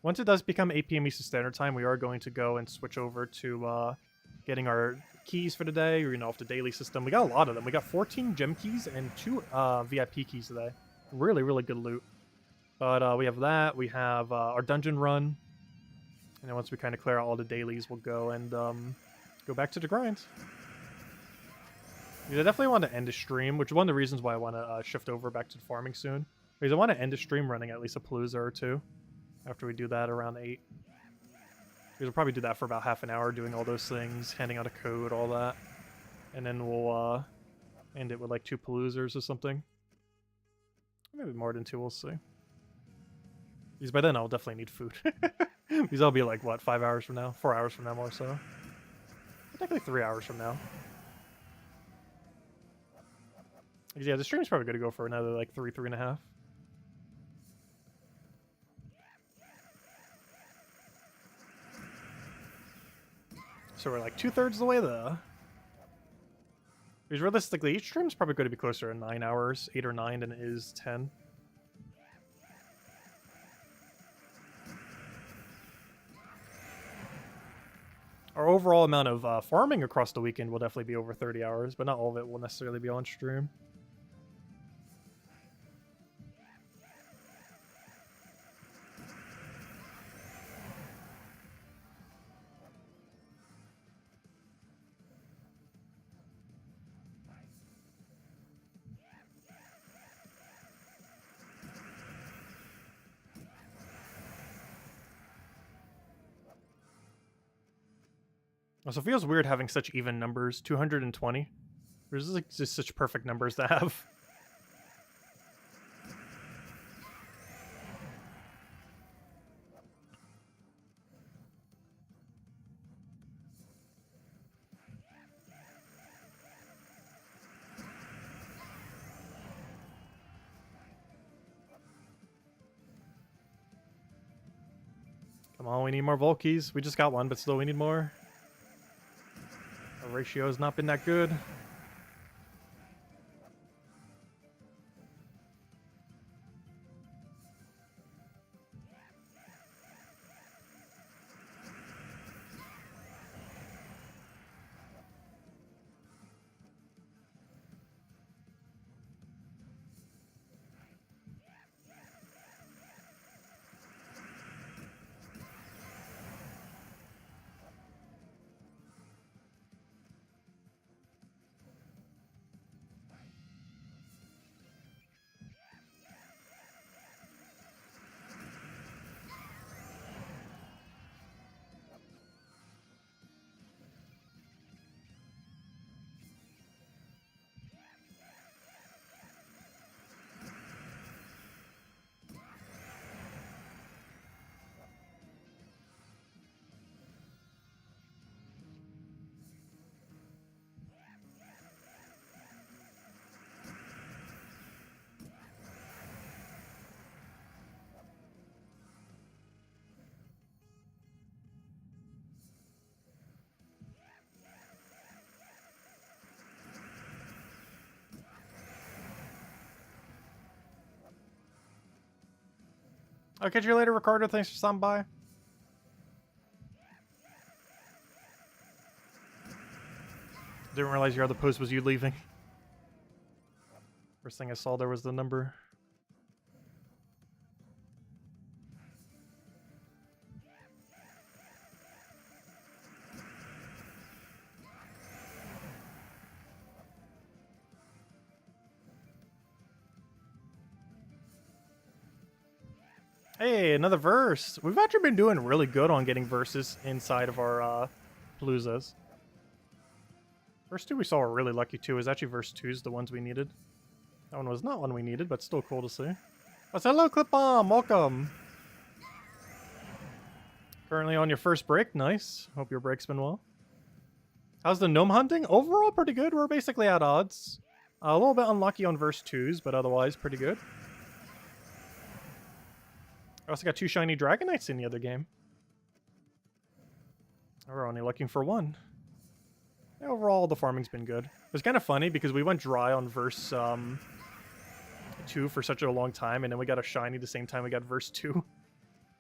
Once it does become 8 p.m. Eastern Standard Time, we are going to go and switch over to getting our keys for the day, or, you know, off the daily system. We got a lot of them. We got 14 gem keys and 2 VIP keys today. Really, really good loot. But we have that. We have our dungeon run. And then once we kind of clear out all the dailies, we'll go and go back to the grind. Yeah, I definitely want to end the stream, which is one of the reasons why I want to shift over back to the farming soon. Because I want to end the stream running at least a Palooza or 2 after we do that around 8. Because we'll probably do that for about half an hour, doing all those things, handing out a code, all that. And then we'll end it with like 2 Paloozas or something. Maybe more than 2, we'll see. Because by then I'll definitely need food. Because I'll be like, what, 5 hours from now? 4 hours from now more so. Technically 3 hours from now. Because yeah, the stream's probably going to go for another like 3.5. So we're like 2/3 of the way there. Because realistically, each stream's probably going to be closer to 9 hours, 8 or 9 than it is 10. Our overall amount of farming across the weekend will definitely be over 30 hours, but not all of it will necessarily be on stream. Also, it feels weird having such even numbers. 220. There's like just such perfect numbers to have. Come on, we need more Volkies. We just got one, but still we need more. Our ratio has not been that good. I'll catch you later, Ricardo. Thanks for stopping by. Didn't realize your other post was you leaving. First thing I saw there was the number. Hey, another verse. We've actually been doing really good on getting verses inside of our Paloozas. First 2 we saw were really lucky too. It was actually verse 2's the ones we needed. That one was not one we needed, but still cool to see. Oh, so hello, Clip Bomb. Welcome. Currently on your first break. Nice. Hope your break's been well. How's the gnome hunting? Overall, pretty good. We're basically at odds. A little bit unlucky on verse 2s, but otherwise pretty good. I also got 2 shiny Dragonites in the other game. We're only looking for 1. Yeah, overall, the farming's been good. It was kind of funny because we went dry on verse 2 for such a long time, and then we got a shiny the same time we got verse 2.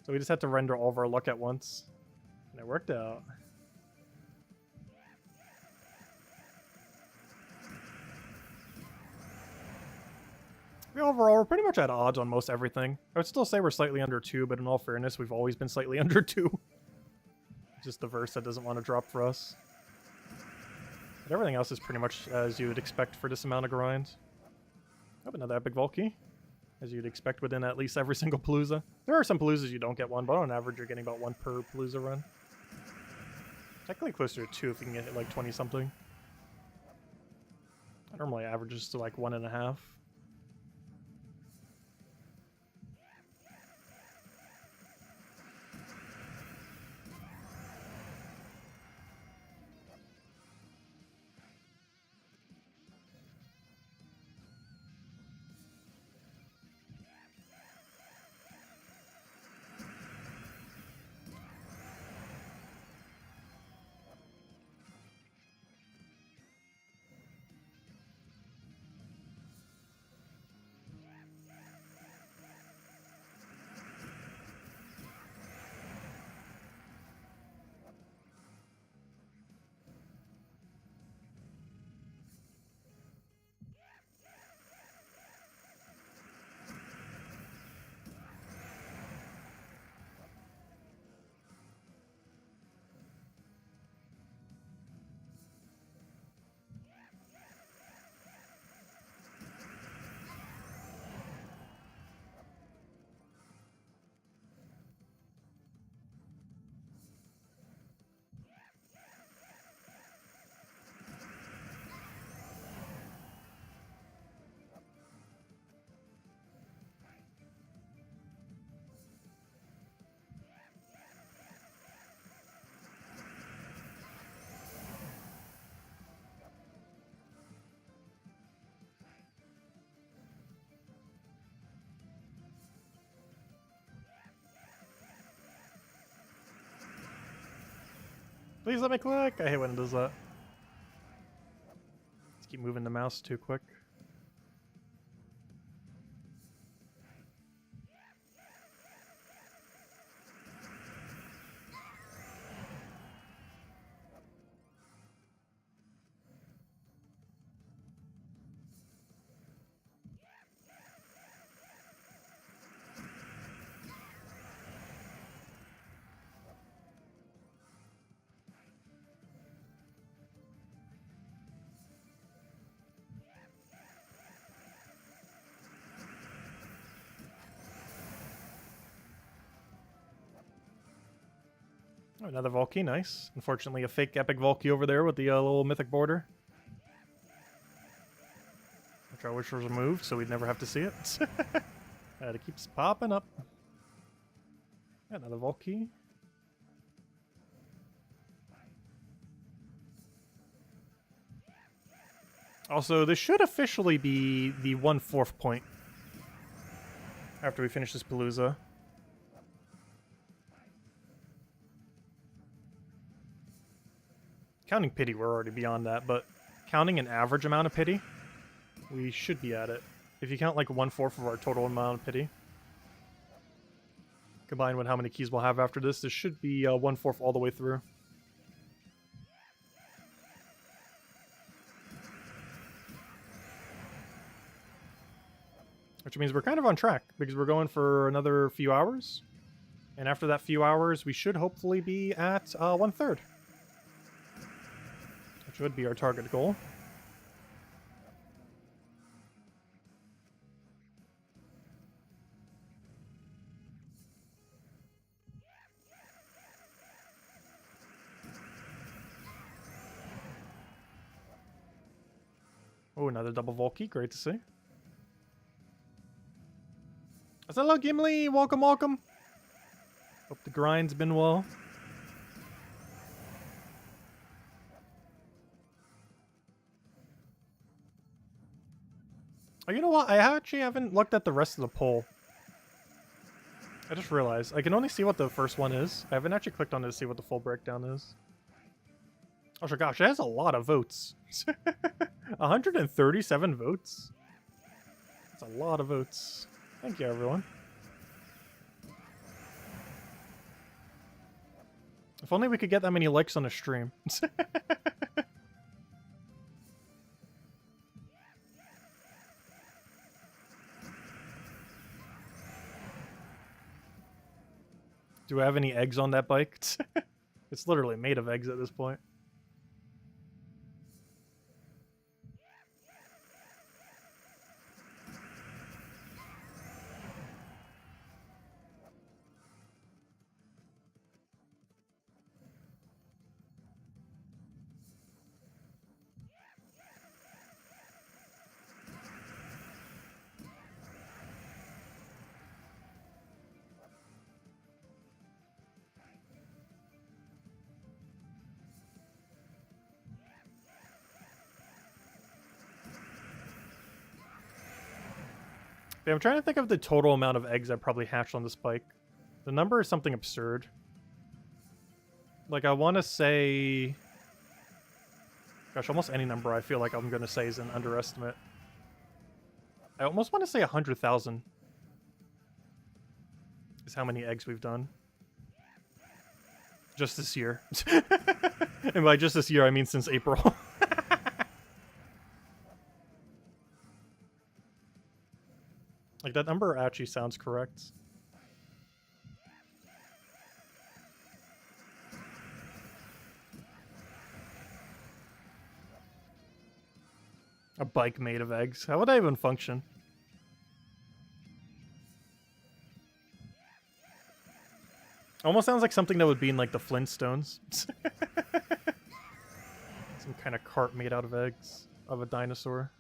So we just had to render all of our luck at once. And it worked out. Overall, we're pretty much at odds on most everything. I would still say we're slightly under 2, but in all fairness, we've always been slightly under 2. Just the verse that doesn't want to drop for us. But everything else is pretty much as you would expect for this amount of grind. Oh, another epic Volkey. As you'd expect within at least every single Palooza. There are some Paloozas you don't get 1, but on average you're getting about 1 per Palooza run. Technically closer to 2 if you can get like 20-something. I normally averages to like 1.5. Please let me click! I hate when it does that. Let's keep moving the mouse too quick. Oh, another Volkey, nice. Unfortunately, a fake epic Volkey over there with the little mythic border. Which I wish was removed so we'd never have to see it. It keeps popping up. Another Volkey. Also, this should officially be the 1/4 point after we finish this Palooza. Counting pity, we're already beyond that, but counting an average amount of pity, we should be at it. If you count like 1/4 of our total amount of pity, combined with how many keys we'll have after this, this should be 1/4 all the way through. Which means we're kind of on track, because we're going for another few hours. And after that few hours, we should hopefully be at 1/3. Which would be our target goal. Oh, another double Volkey. Great to see. Hello, Gimli. Welcome, welcome. Hope the grind's been well. Oh, you know what? I actually haven't looked at the rest of the poll. I just realized I can only see what the first one is. I haven't actually clicked on it to see what the full breakdown is. Oh my gosh, it has a lot of votes. 137 votes. That's a lot of votes. Thank you, everyone. If only we could get that many likes on a stream. Do I have any eggs on that bike? It's literally made of eggs at this point. Yeah, I'm trying to think of the total amount of eggs I probably hatched on this bike. The number is something absurd. Like, I want to say... Gosh, almost any number I feel like I'm going to say is an underestimate. I almost want to say 100,000 is how many eggs we've done. Just this year. And by just this year, I mean since April. Like, that number actually sounds correct. A bike made of eggs. How would I even function? Almost sounds like something that would be in, like, the Flintstones. Some kind of cart made out of eggs of a dinosaur.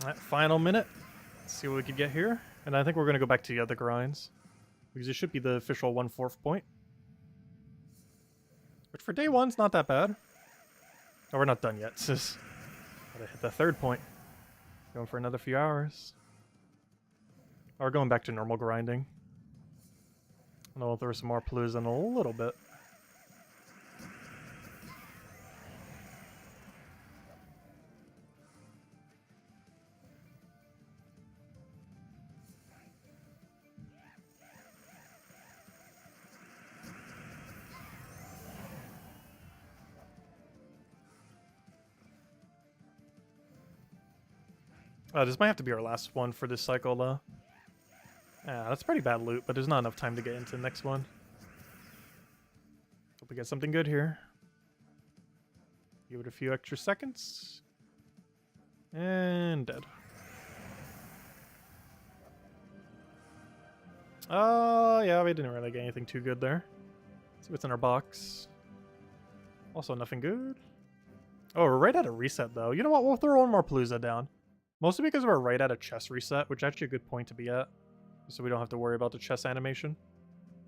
Alright, final minute. Let's see what we could get here. And I think we're going to go back to the other grinds. Because it should be the official 1/4 point. Which for day one's not that bad. Oh, we're not done yet. It's just gotta hit the 3rd point. Going for another few hours. Oh, we're going back to normal grinding. And I'll throw some more Palooza in a little bit. This might have to be our last one for this cycle, though. Yeah, that's pretty bad loot, but there's not enough time to get into the next one. Hope we get something good here. Give it a few extra seconds. And dead. Oh, yeah, we didn't really get anything too good there. Let's see what's in our box. Also nothing good. Oh, we're right at a reset, though. You know what? We'll throw one more Palooza down. Mostly because we're right at a chest reset, which is actually a good point to be at. So we don't have to worry about the chest animation.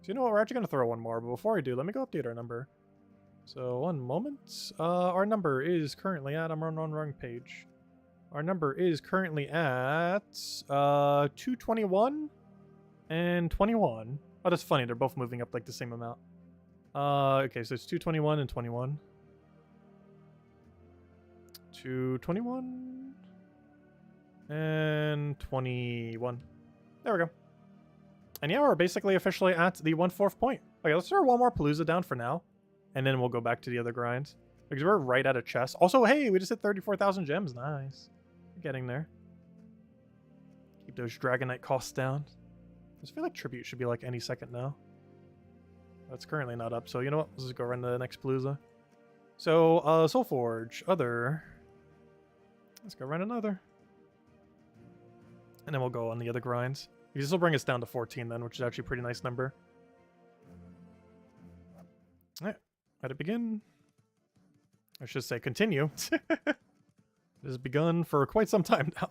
So you know what? We're actually going to throw one more. But before I do, let me go update our number. So 1 moment. Our number is currently at... I'm on the wrong page. Our number is currently at 221 and 21. Oh, that's funny. They're both moving up like the same amount. Okay, so it's 221 and 21. 221 and 21. There we go. And yeah, we're basically officially at the 1/4 point. Okay, let's throw one more Palooza down for now. And then we'll go back to the other grinds. Because we're right at a chest. Also, hey, we just hit 34,000 gems. Nice. We're getting there. Keep those Dragonite costs down. I just feel like Tribute should be like any second now. That's currently not up. So you know what? Let's just go run the next Palooza. So, Soulforge. Other. Let's go run another. And then we'll go on the other grinds. This will bring us down to 14 then, which is actually a pretty nice number. Alright. Let it begin. I should say continue. It has begun for quite some time now.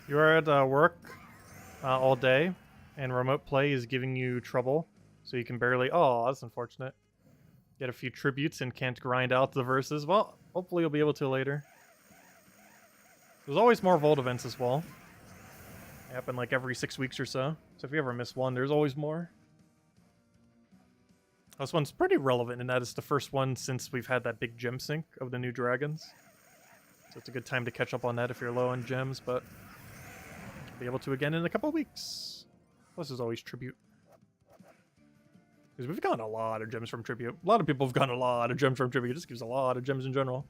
You are at work all day, and remote play is giving you trouble, so you can barely... Oh, that's unfortunate. Get a few tributes and can't grind out the verses. Well, hopefully you'll be able to later. There's always more Vault events as well. They happen like every 6 weeks or so. So if you ever miss one, there's always more. This one's pretty relevant in that it's the first one since we've had that big gem sync of the new dragons. So it's a good time to catch up on that if you're low on gems, but... be able to again in a couple weeks. Plus there's always Tribute. Because we've gotten a lot of gems from Tribute. A lot of people have gotten a lot of gems from Tribute. It just gives a lot of gems in general.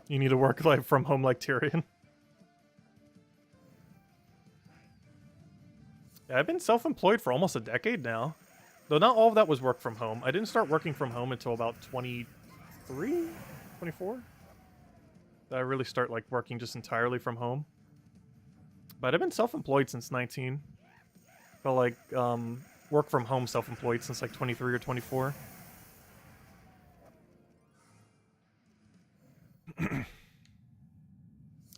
You need to work like from home like Tyrion. Yeah, I've been self-employed for almost a decade now. Though not all of that was work from home. I didn't start working from home until about 23? 24? That I really start like working just entirely from home. But I've been self-employed since 19. But like work from home self-employed since like 23 or 24.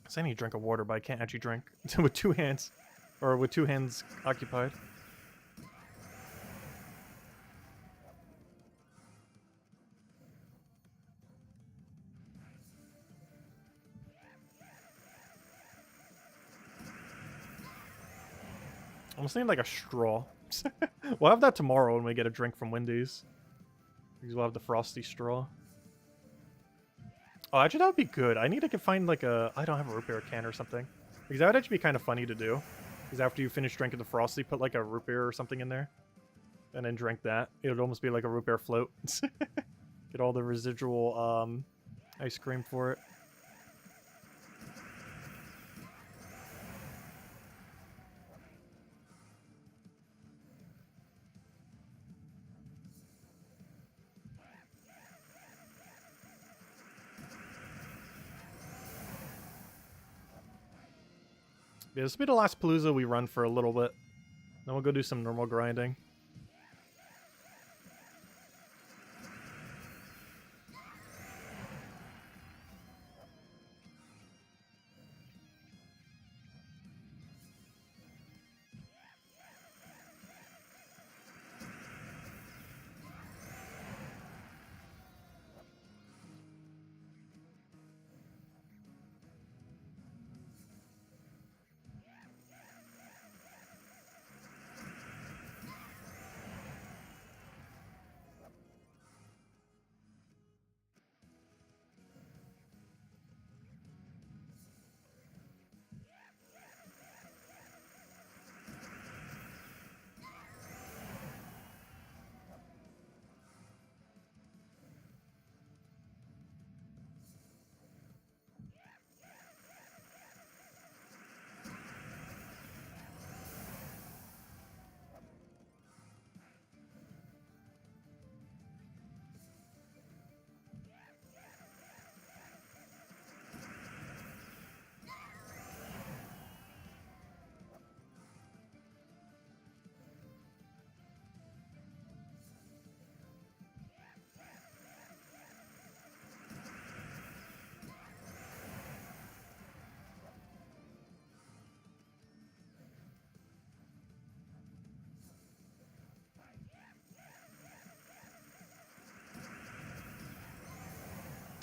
So I need to drink a water, but I can't actually drink with 2 hands. Or with 2 hands occupied. Almost need like a straw. We'll have that tomorrow when we get a drink from Wendy's. Because we'll have the frosty straw. Oh, actually that would be good. I need to find like a... I don't have a root beer can or something. Because that would actually be kind of funny to do. Because after you finish drinking the frosty, put like a root beer or something in there. And then drink that. It would almost be like a root beer float. Get all the residual ice cream for it. Yeah, this will be the last Palooza we run for a little bit. Then we'll go do some normal grinding.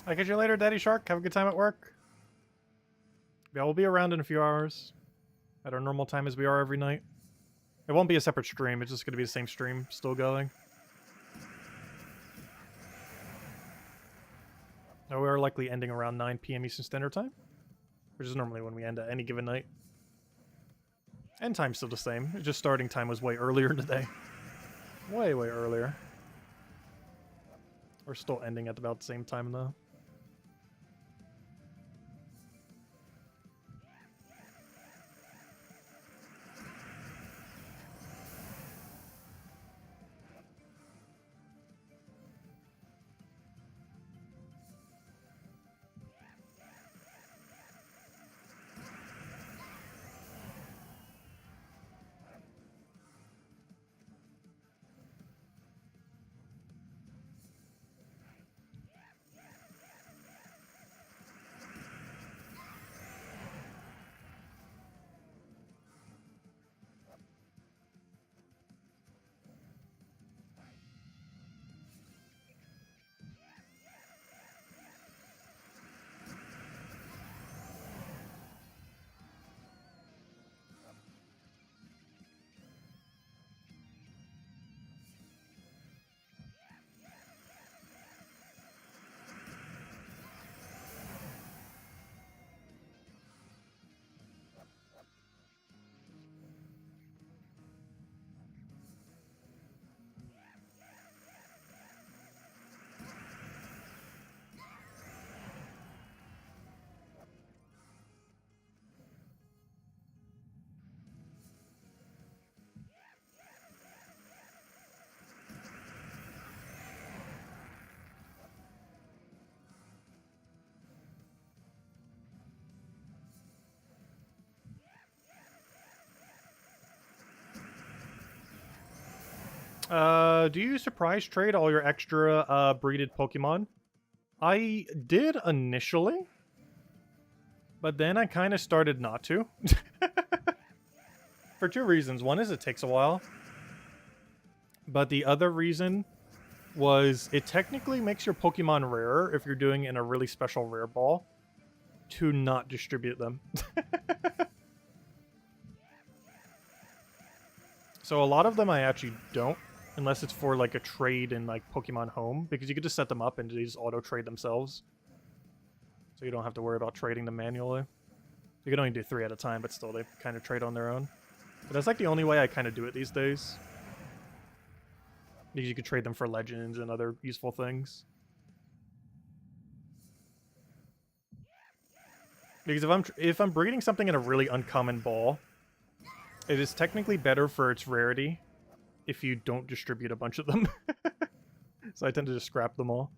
I'll catch you later, Daddy Shark. Have a good time at work. Yeah, we'll be around in a few hours. At our normal time as we are every night. It won't be a separate stream. It's just going to be the same stream still going. Now we are likely ending around 9 p.m. Eastern Standard Time. Which is normally when we end at any given night. End time's still the same. It's just starting time was way earlier today. Way earlier. We're still ending at about the same time though. Do you surprise trade all your extra breeded Pokemon? I did initially, but then I kind of started not to. For two reasons. One is it takes a while, but the other reason was it technically makes your Pokemon rarer if you're doing in a really special rare ball to not distribute them. So a lot of them I actually don't, unless it's for like a trade in like Pokemon Home, because you could just set them up and they just auto trade themselves. So you don't have to worry about trading them manually. You can only do 3 at a time, but still they kind of trade on their own. But that's like the only way I kind of do it these days. Because you could trade them for legends and other useful things. Because if I'm breeding something in a really uncommon ball, it is technically better for its rarity if you don't distribute a bunch of them. So I tend to just scrap them all.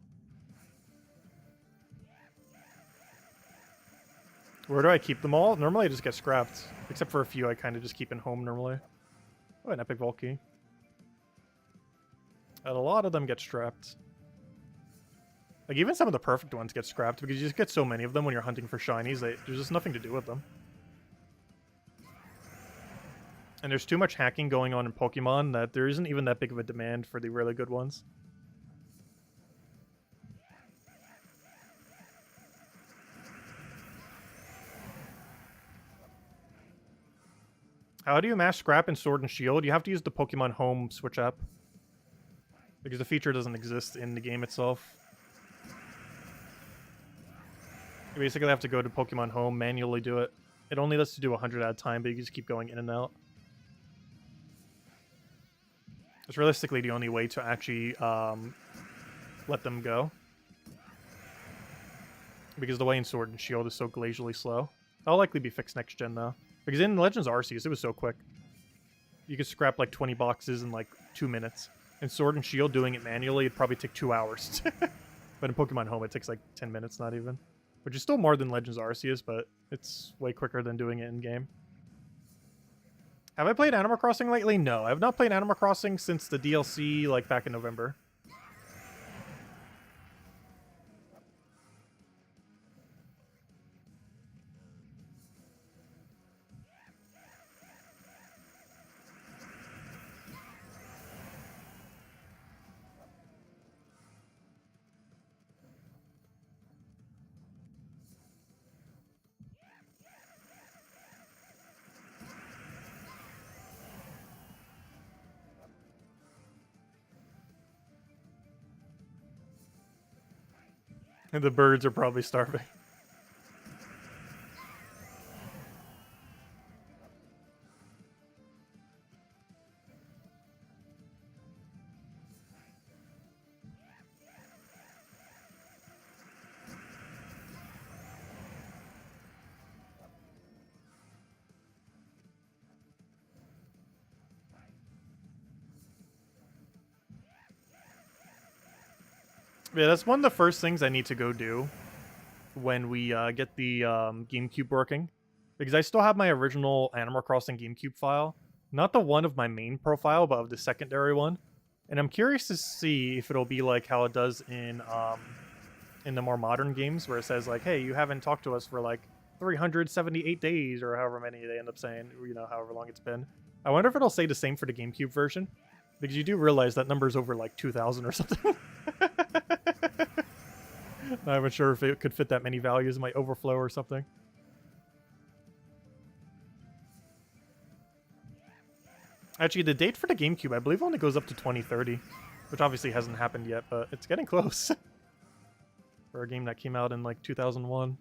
Where do I keep them all? Normally I just get scrapped. Except for a few I kind of just keep in home normally. Oh, an epic Volkey. And a lot of them get scrapped. Like, even some of the perfect ones get scrapped because you just get so many of them when you're hunting for shinies that there's just nothing to do with them. And there's too much hacking going on in Pokemon that there isn't even that big of a demand for the really good ones. How do you mash Scrap in Sword and Shield? You have to use the Pokemon Home Switch app. Because the feature doesn't exist in the game itself. You basically have to go to Pokemon Home, manually do it. It only lets you do 100 at a time, but you just keep going in and out. It's realistically the only way to actually let them go. Because the way in Sword and Shield is so glacially slow. That'll likely be fixed next gen, though. Because in Legends Arceus, it was so quick. You could scrap like 20 boxes in like 2 minutes. In Sword and Shield, doing it manually, it'd probably take 2 hours. But in Pokemon Home, it takes like 10 minutes, not even. Which is still more than Legends Arceus, but it's way quicker than doing it in-game. Have I played Animal Crossing lately? No, I have not played Animal Crossing since the DLC, like, back in November. And the birds are probably starving. Yeah, that's one of the first things I need to go do when we get the GameCube working. Because I still have my original Animal Crossing GameCube file. Not the one of my main profile, but of the secondary one. And I'm curious to see if it'll be like how it does in the more modern games, where it says like, hey, you haven't talked to us for like 378 days, or however many they end up saying, you know, however long it's been. I wonder if it'll say the same for the GameCube version. Because you do realize that number's over like 2,000 or something. I'm not sure if it could fit that many values in my overflow or something. Actually, the date for the GameCube, I believe, only goes up to 2030. Which obviously hasn't happened yet, but it's getting close. For a game that came out in like 2001.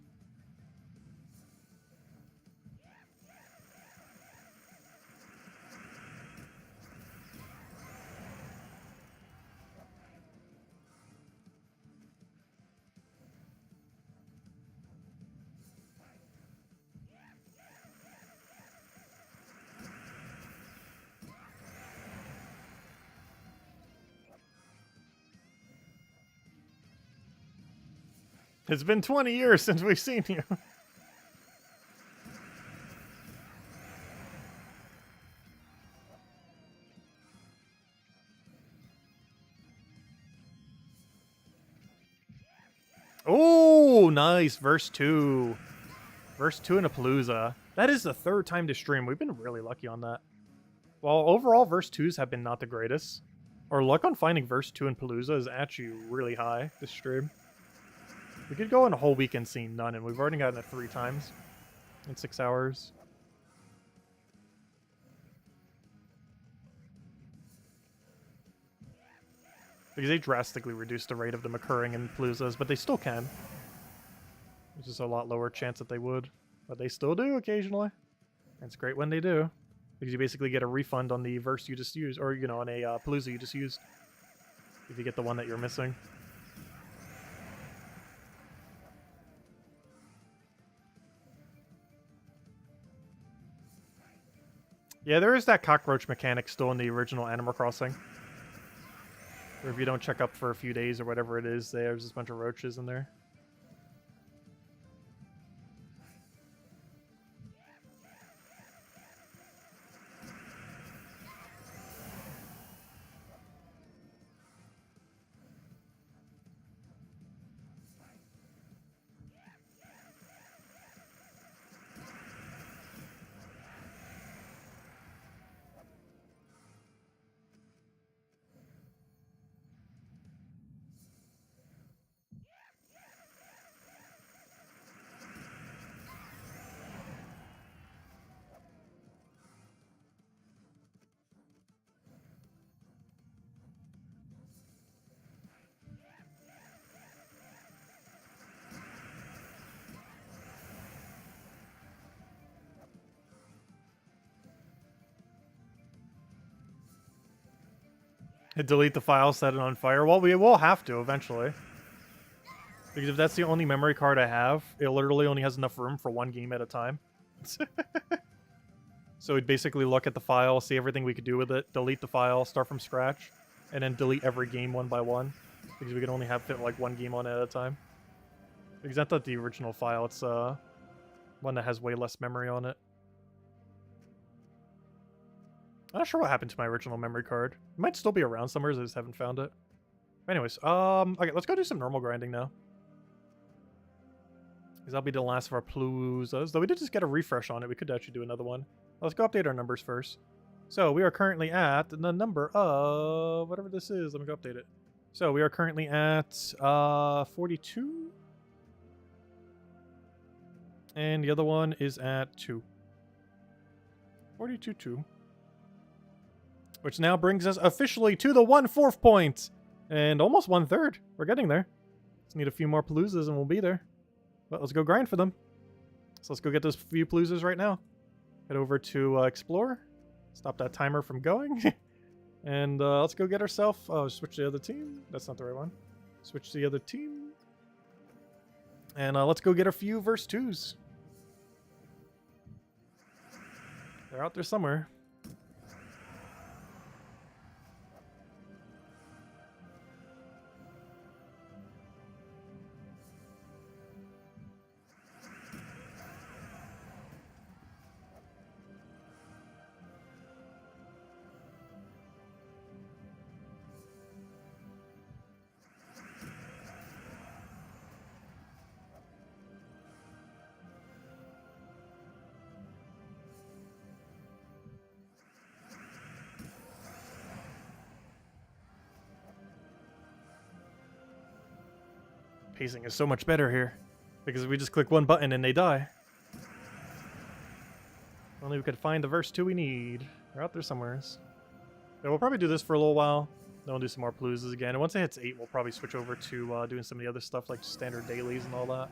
It's been 20 years since we've seen you. Oh, nice. Verse 2. Verse 2 in a Palooza. That is the third time to stream. We've been really lucky on that. While overall verse 2s have been not the greatest, our luck on finding verse 2 in Palooza is actually really high this stream. We could go in a whole weekend seeing none, and we've already gotten it 3 times in 6 hours. Because they drastically reduced the rate of them occurring in Paloozas, but they still can. There's just a lot lower chance that they would. But they still do occasionally. And it's great when they do. Because you basically get a refund on the verse you just used, or, you know, on a Palooza you just used. If you get the one that you're missing. Yeah, there is that cockroach mechanic still in the original Animal Crossing. Or if you don't check up for a few days or whatever it is, there's just a bunch of roaches in there. Delete the file, set it on fire. Well, we will have to eventually. Because if that's the only memory card I have, it literally only has enough room for one game at a time. So we'd basically look at the file, see everything we could do with it, delete the file, start from scratch, and then delete every game one by one. Because we can only have fit like one game on it at a time. Because that's not the original file, it's one that has way less memory on it. I'm not sure what happened to my original memory card. It might still be around somewhere, I just haven't found it. Anyways, okay, let's go do some normal grinding now. Because that'll be the last of our Paloozas. Though we did just get a refresh on it, we could actually do another one. Let's go update our numbers first. So we are currently at the number of whatever this is. Let me go update it. So we are currently at 42. And the other one is at 2. 42-2. Which now brings us officially to the 1/4 point. And almost 1/3. We're getting there. Just need a few more paloozas and we'll be there. But let's go grind for them. So let's go get those few paloozas right now. Head over to explore. Stop that timer from going. And let's go get ourselves... Oh, switch to the other team. That's not the right one. Switch to the other team. And let's go get a few verse 2s. They're out there somewhere. Pacing is so much better here because we just click one button and they die. Only we could find the verse 2 we need. They're out there somewhere. Yeah, we'll probably do this for a little while. Then we'll do some more paloozas again. And once it hits 8, we'll probably switch over to doing some of the other stuff like standard dailies and all that.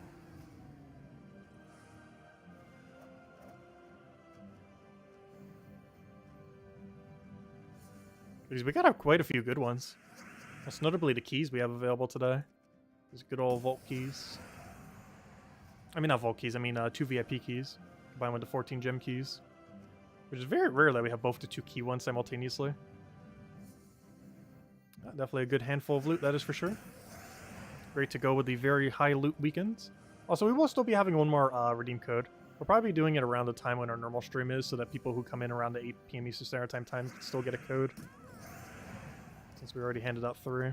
Because we got quite a few good ones. Most notably the keys we have available today. These good old vault keys. I mean, not vault keys, I mean 2 VIP keys. Combined with the 14 gem keys. Which is very rare that we have both the 2 key ones simultaneously. Definitely a good handful of loot, that is for sure. Great to go with the very high loot weekends. Also, we will still be having one more redeem code. We'll probably be doing it around the time when our normal stream is, so that people who come in around the 8 PM Eastern Standard Time can still get a code. Since we already handed out 3.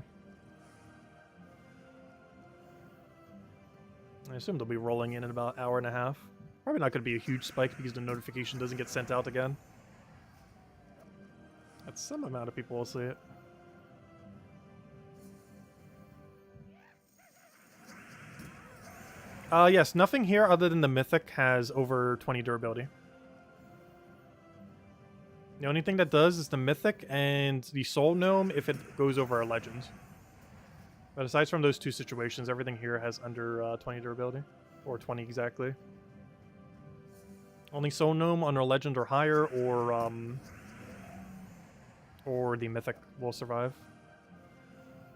I assume they'll be rolling in about an hour and a half. Probably not going to be a huge spike because the notification doesn't get sent out again. That's some amount of people will see it. Yes, nothing here other than the Mythic has over 20 durability. The only thing that does is the Mythic and the Soul Gnome if it goes over a Legend. But aside from those 2 situations, everything here has under 20 durability. Or 20 exactly. Only Soul Gnome under Legend or higher, or the Mythic will survive.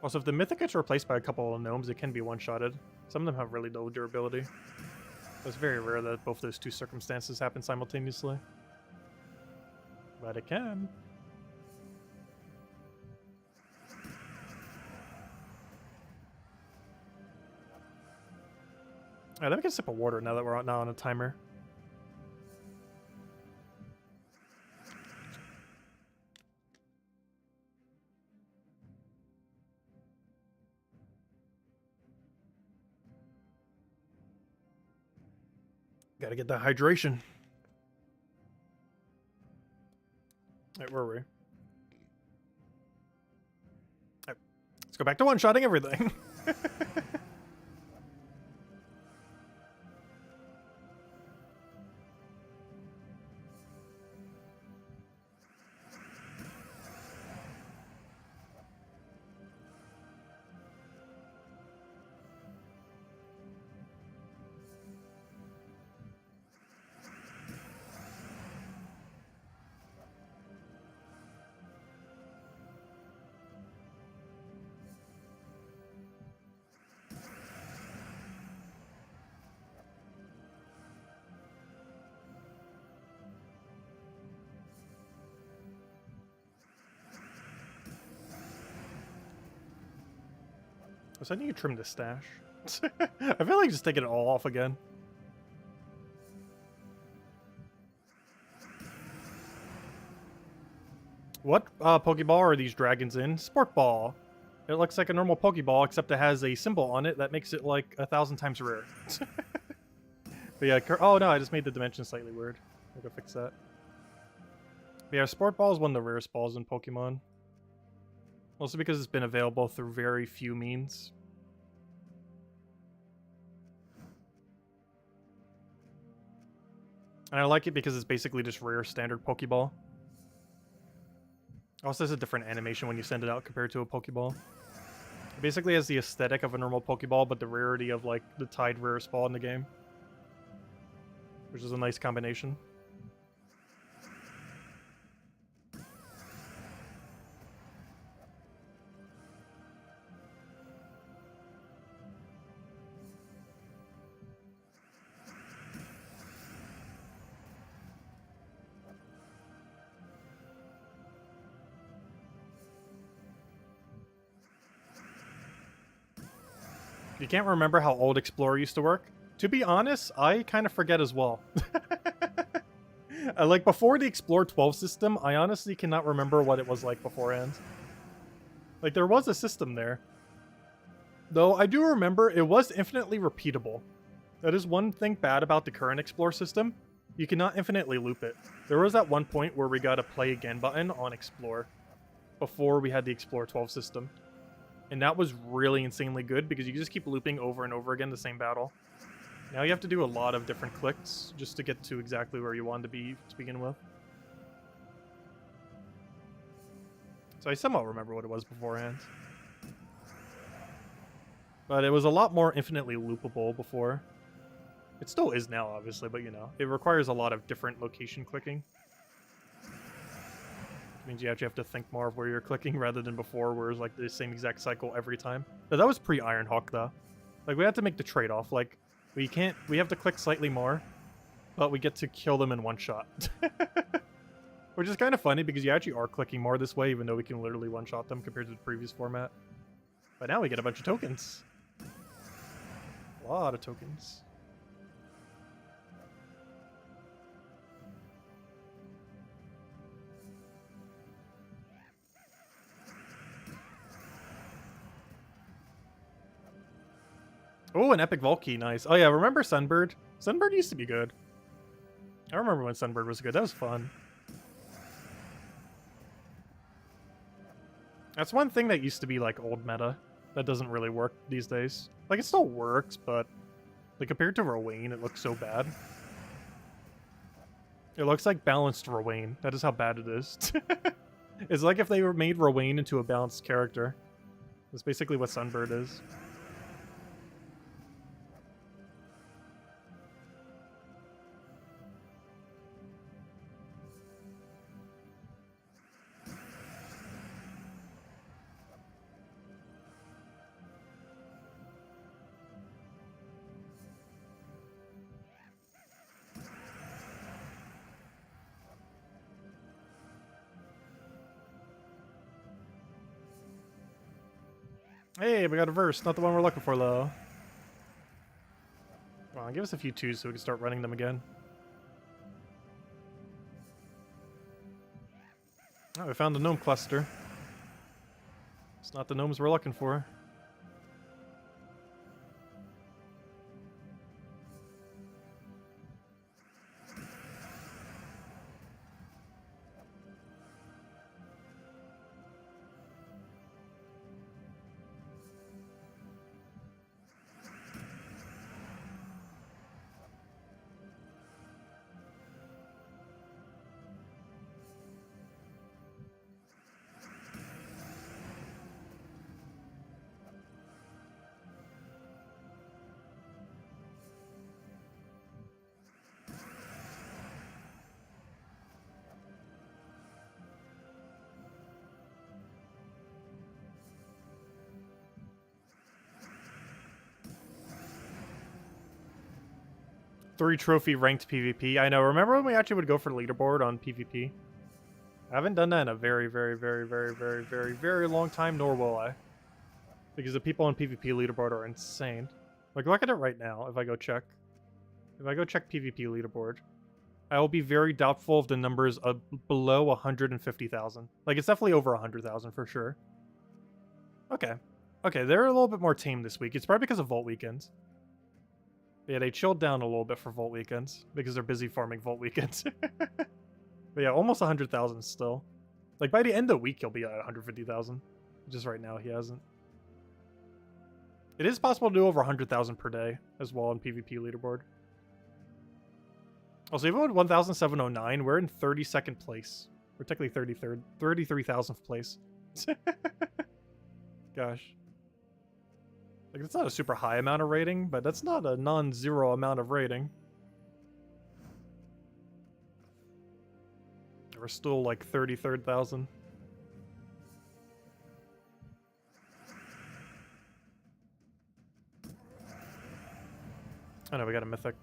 Also, if the Mythic gets replaced by a couple of Gnomes, it can be one-shotted. Some of them have really low durability. It's very rare that both those 2 circumstances happen simultaneously. But it can. Alright, let me get a sip of water now that we're now on a timer. Gotta get that hydration. Alright, where were we? Alright, let's go back to one-shotting everything. So I need to trim the stash. I feel like just taking it all off again. What Pokeball are these dragons in? Sport Ball. It looks like a normal Pokeball, except it has a symbol on it that makes it like 1,000 times rare. But yeah, oh no, I just made the dimension slightly weird. I'll go fix that. But yeah, Sport Ball is one of the rarest balls in Pokemon. Also because it's been available through very few means. And I like it because it's basically just rare standard Pokeball. Also has a different animation when you send it out compared to a Pokeball. It basically has the aesthetic of a normal Pokeball, but the rarity of like the tied rarest ball in the game, which is a nice combination. You can't remember how old Explorer used to work? To be honest, I kind of forget as well. Like, before the Explore 12 system, I honestly cannot remember what it was like beforehand. Like, there was a system there. Though, I do remember it was infinitely repeatable. That is one thing bad about the current Explore system. You cannot infinitely loop it. There was that one point where we got a play again button on Explore before we had the Explore 12 system. And that was really insanely good because you can just keep looping over and over again the same battle. Now you have to do a lot of different clicks just to get to exactly where you want to be to begin with. So I somewhat remember what it was beforehand. But it was a lot more infinitely loopable before. It still is now, obviously, but you know, it requires a lot of different location clicking. Means you actually have to think more of where you're clicking rather than before where it's like the same exact cycle every time. But that was pre-Ironhawk though. Like we had to make the trade-off. Like we have to click slightly more, but we get to kill them in one shot. Which is kind of funny because you actually are clicking more this way even though we can literally one-shot them compared to the previous format. But now we get a bunch of tokens. A lot of tokens. Oh, an epic Volkey, nice. Oh yeah, remember Sunbird? Sunbird used to be good. I remember when Sunbird was good. That was fun. That's one thing that used to be like old meta that doesn't really work these days. Like it still works, but like compared to Rowan, it looks so bad. It looks like balanced Rowan. That is how bad it is. It's like if they made Rowan into a balanced character. That's basically what Sunbird is. Hey, we got a verse. Not the one we're looking for, though. Come on, give us a few twos so we can start running them again. Oh, we found the gnome cluster. It's not the gnomes we're looking for. Three trophy ranked PvP. I know. Remember when we actually would go for leaderboard on PvP? I haven't done that in a very, very, very, very, very, very, very long time, nor will I. Because the people on PvP leaderboard are insane. Like, look at it right now, if I go check. If I go check PvP leaderboard, I will be very doubtful if the numbers are below 150,000. Like, it's definitely over 100,000 for sure. Okay. Okay, they're a little bit more tame this week. It's probably because of Vault Weekends. Yeah, they chilled down a little bit for Vault Weekends because they're busy farming Vault Weekends. But yeah, almost 100,000 still. Like by the end of the week, he'll be at 150,000. Just right now, he hasn't. It is possible to do over 100,000 per day as well on PvP leaderboard. Also, even with 1,709, we're in 32nd place. We're technically 33rd, 33,000th place. Gosh. Like, it's not a super high amount of rating, but that's not a non-zero amount of rating. We're still like 33,000. Oh no, we got a Mythic.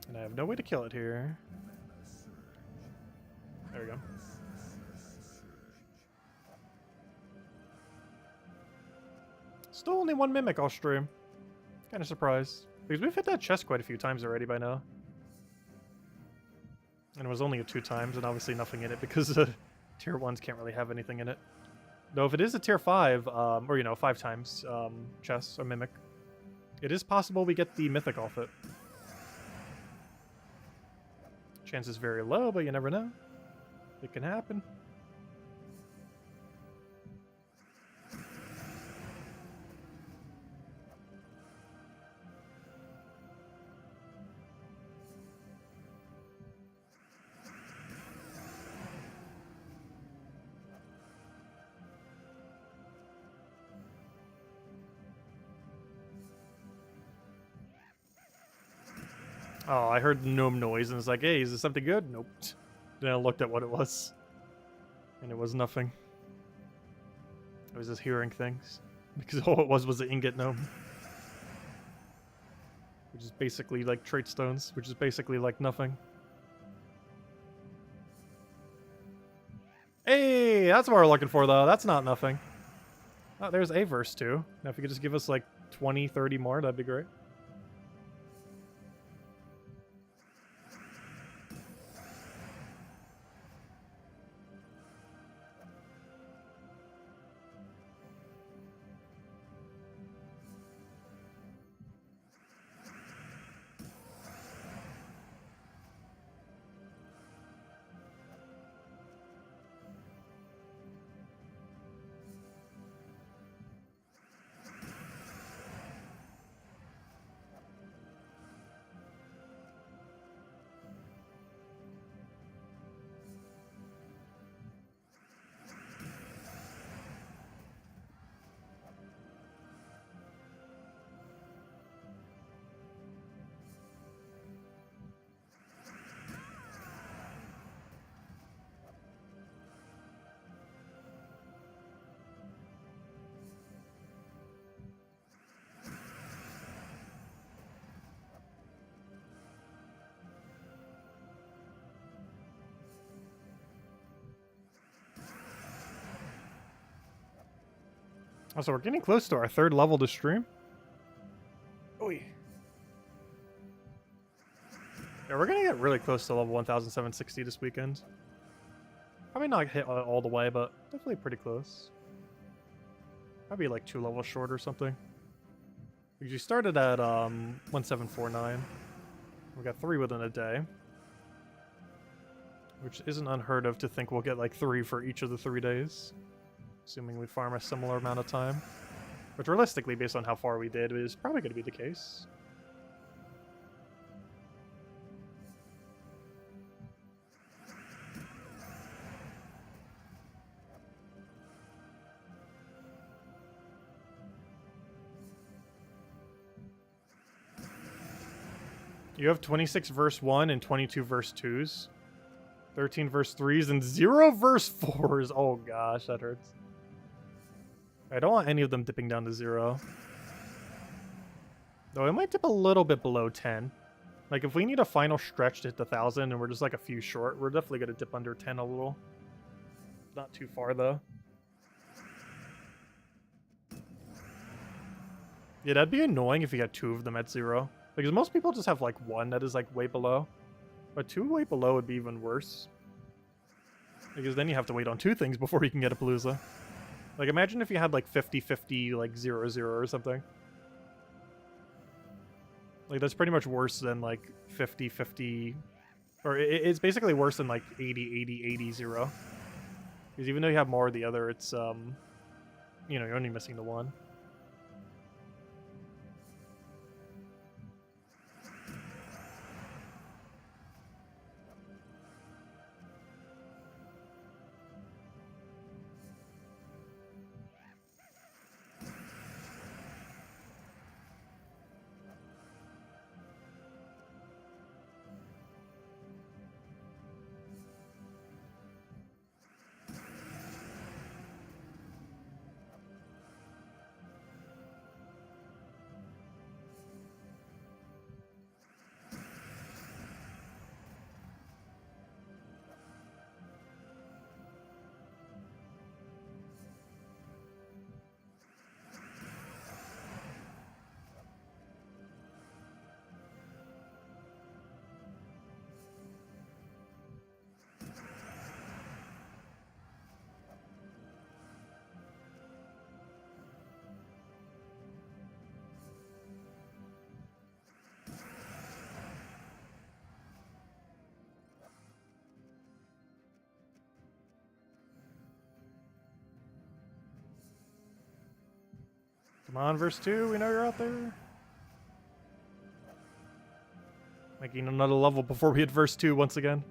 And I have no way to kill it here. There we go. Still only one Mimic all stream. Kind of surprised. Because we've hit that chest quite a few times already by now. And it was only 2 times, and obviously nothing in it because tier 1s can't really have anything in it. Though if it is a tier 5, or you know, 5 times chest or Mimic, it is possible we get the Mythic off it. Chance is very low, but you never know. It can happen. Oh, I heard the gnome noise and it's like, hey, is this something good? Nope. Then I looked at what it was. And it was nothing. I was just hearing things. Because all it was the ingot gnome. Which is basically like trait stones, which is basically like nothing. Hey, that's what we're looking for though. That's not nothing. Oh, there's a verse too. Now if you could just give us like 20, 30 more, that'd be great. Also, we're getting close to our 3rd level to stream. Oy. Yeah, we're gonna get really close to level 1,760 this weekend. Probably not hit all the way, but definitely pretty close. Probably like 2 levels short or something. Because you started at 1749. We got 3 within a day. Which isn't unheard of to think we'll get like 3 for each of the 3 days. Assuming we farm a similar amount of time. Which realistically, based on how far we did, is probably going to be the case. You have 26 verse 1 and 22 verse 2s. 13 verse 3s and 0 verse 4s. Oh gosh, that hurts. I don't want any of them dipping down to 0. Though it might dip a little bit below 10. Like if we need a final stretch to hit the 1,000 and we're just like a few short, we're definitely going to dip under 10 a little. Not too far though. Yeah, that'd be annoying if you had 2 of them at 0. Because most people just have like 1 that is like way below. But 2 way below would be even worse. Because then you have to wait on 2 things before you can get a Palooza. Like imagine if you had like 50-50, like 0-0 or something. Like that's pretty much worse than like 50-50. Or it's basically worse than like 80-80-80-0. Because even though you have more of the other, it's, you know, you're only missing the 1. Come on, verse 2. We know you're out there. Making another level before we hit verse 2 once again.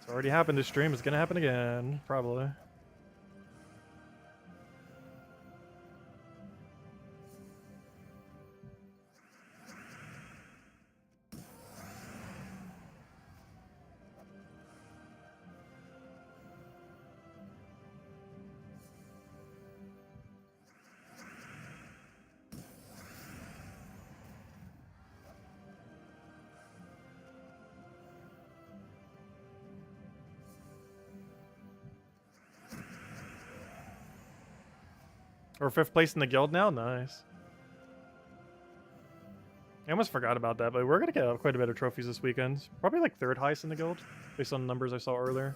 It's already happened this stream. It's going to happen again. Probably. We're 5th place in the guild now? Nice. I almost forgot about that, but we're going to get quite a bit of trophies this weekend. Probably like 3rd highest in the guild, based on the numbers I saw earlier.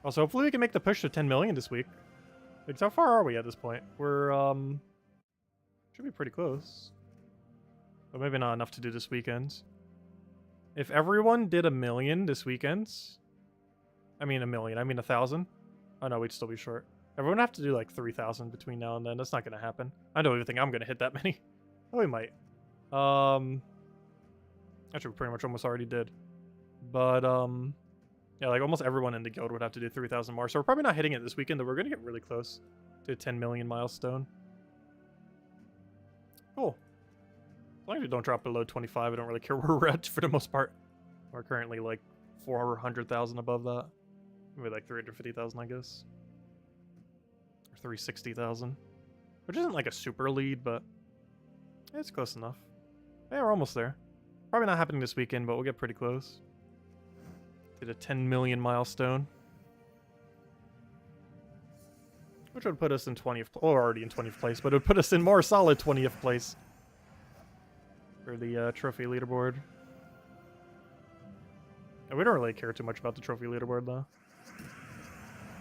Also, hopefully we can make the push to 10 million this week. Like, how far are we at this point? We're, should be pretty close. But maybe not enough to do this weekend. If everyone did 1 million this weekend... I mean 1 million, I mean 1,000. Oh no, we'd still be short. Everyone have to do like 3,000 between now and then. That's not going to happen. I don't even think I'm going to hit that many. Oh, we might. Actually, we pretty much almost already did. But, yeah, like almost everyone in the guild would have to do 3,000 more. So we're probably not hitting it this weekend, but we're going to get really close to a 10 million milestone. Cool. As long as we don't drop below 25, I don't really care where we're at for the most part. We're currently like 400,000 above that. Maybe like 350,000, I guess. 360,000, which isn't like a super lead, but it's close enough. Yeah, we're almost there. Probably not happening this weekend, but we'll get pretty close to the 10 million milestone, which would put us in 20th, or already in 20th place, but it would put us in more solid 20th place for the trophy leaderboard. And we don't really care too much about the trophy leaderboard, though.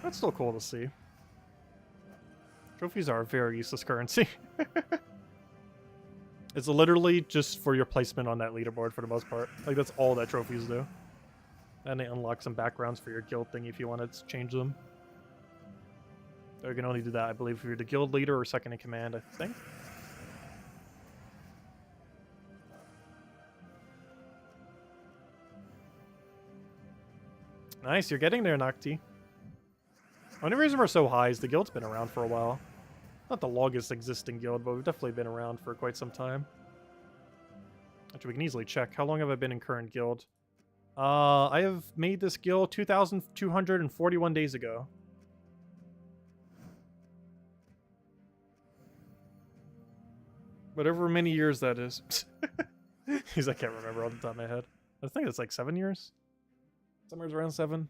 That's still cool to see. Trophies are a very useless currency. It's literally just for your placement on that leaderboard for the most part. Like, that's all that trophies do. And they unlock some backgrounds for your guild thing if you want to change them. So you can only do that, I believe, if you're the guild leader or second in command, I think. Nice, you're getting there, Nocti. Only reason we're so high is the guild's been around for a while. Not the longest existing guild, but we've definitely been around for quite some time. Actually, we can easily check. How long have I been in current guild? I have made this guild 2,241 days ago. Whatever many years that is. Because I can't remember off the top of my head. I think it's like 7 years. Somewhere around 7.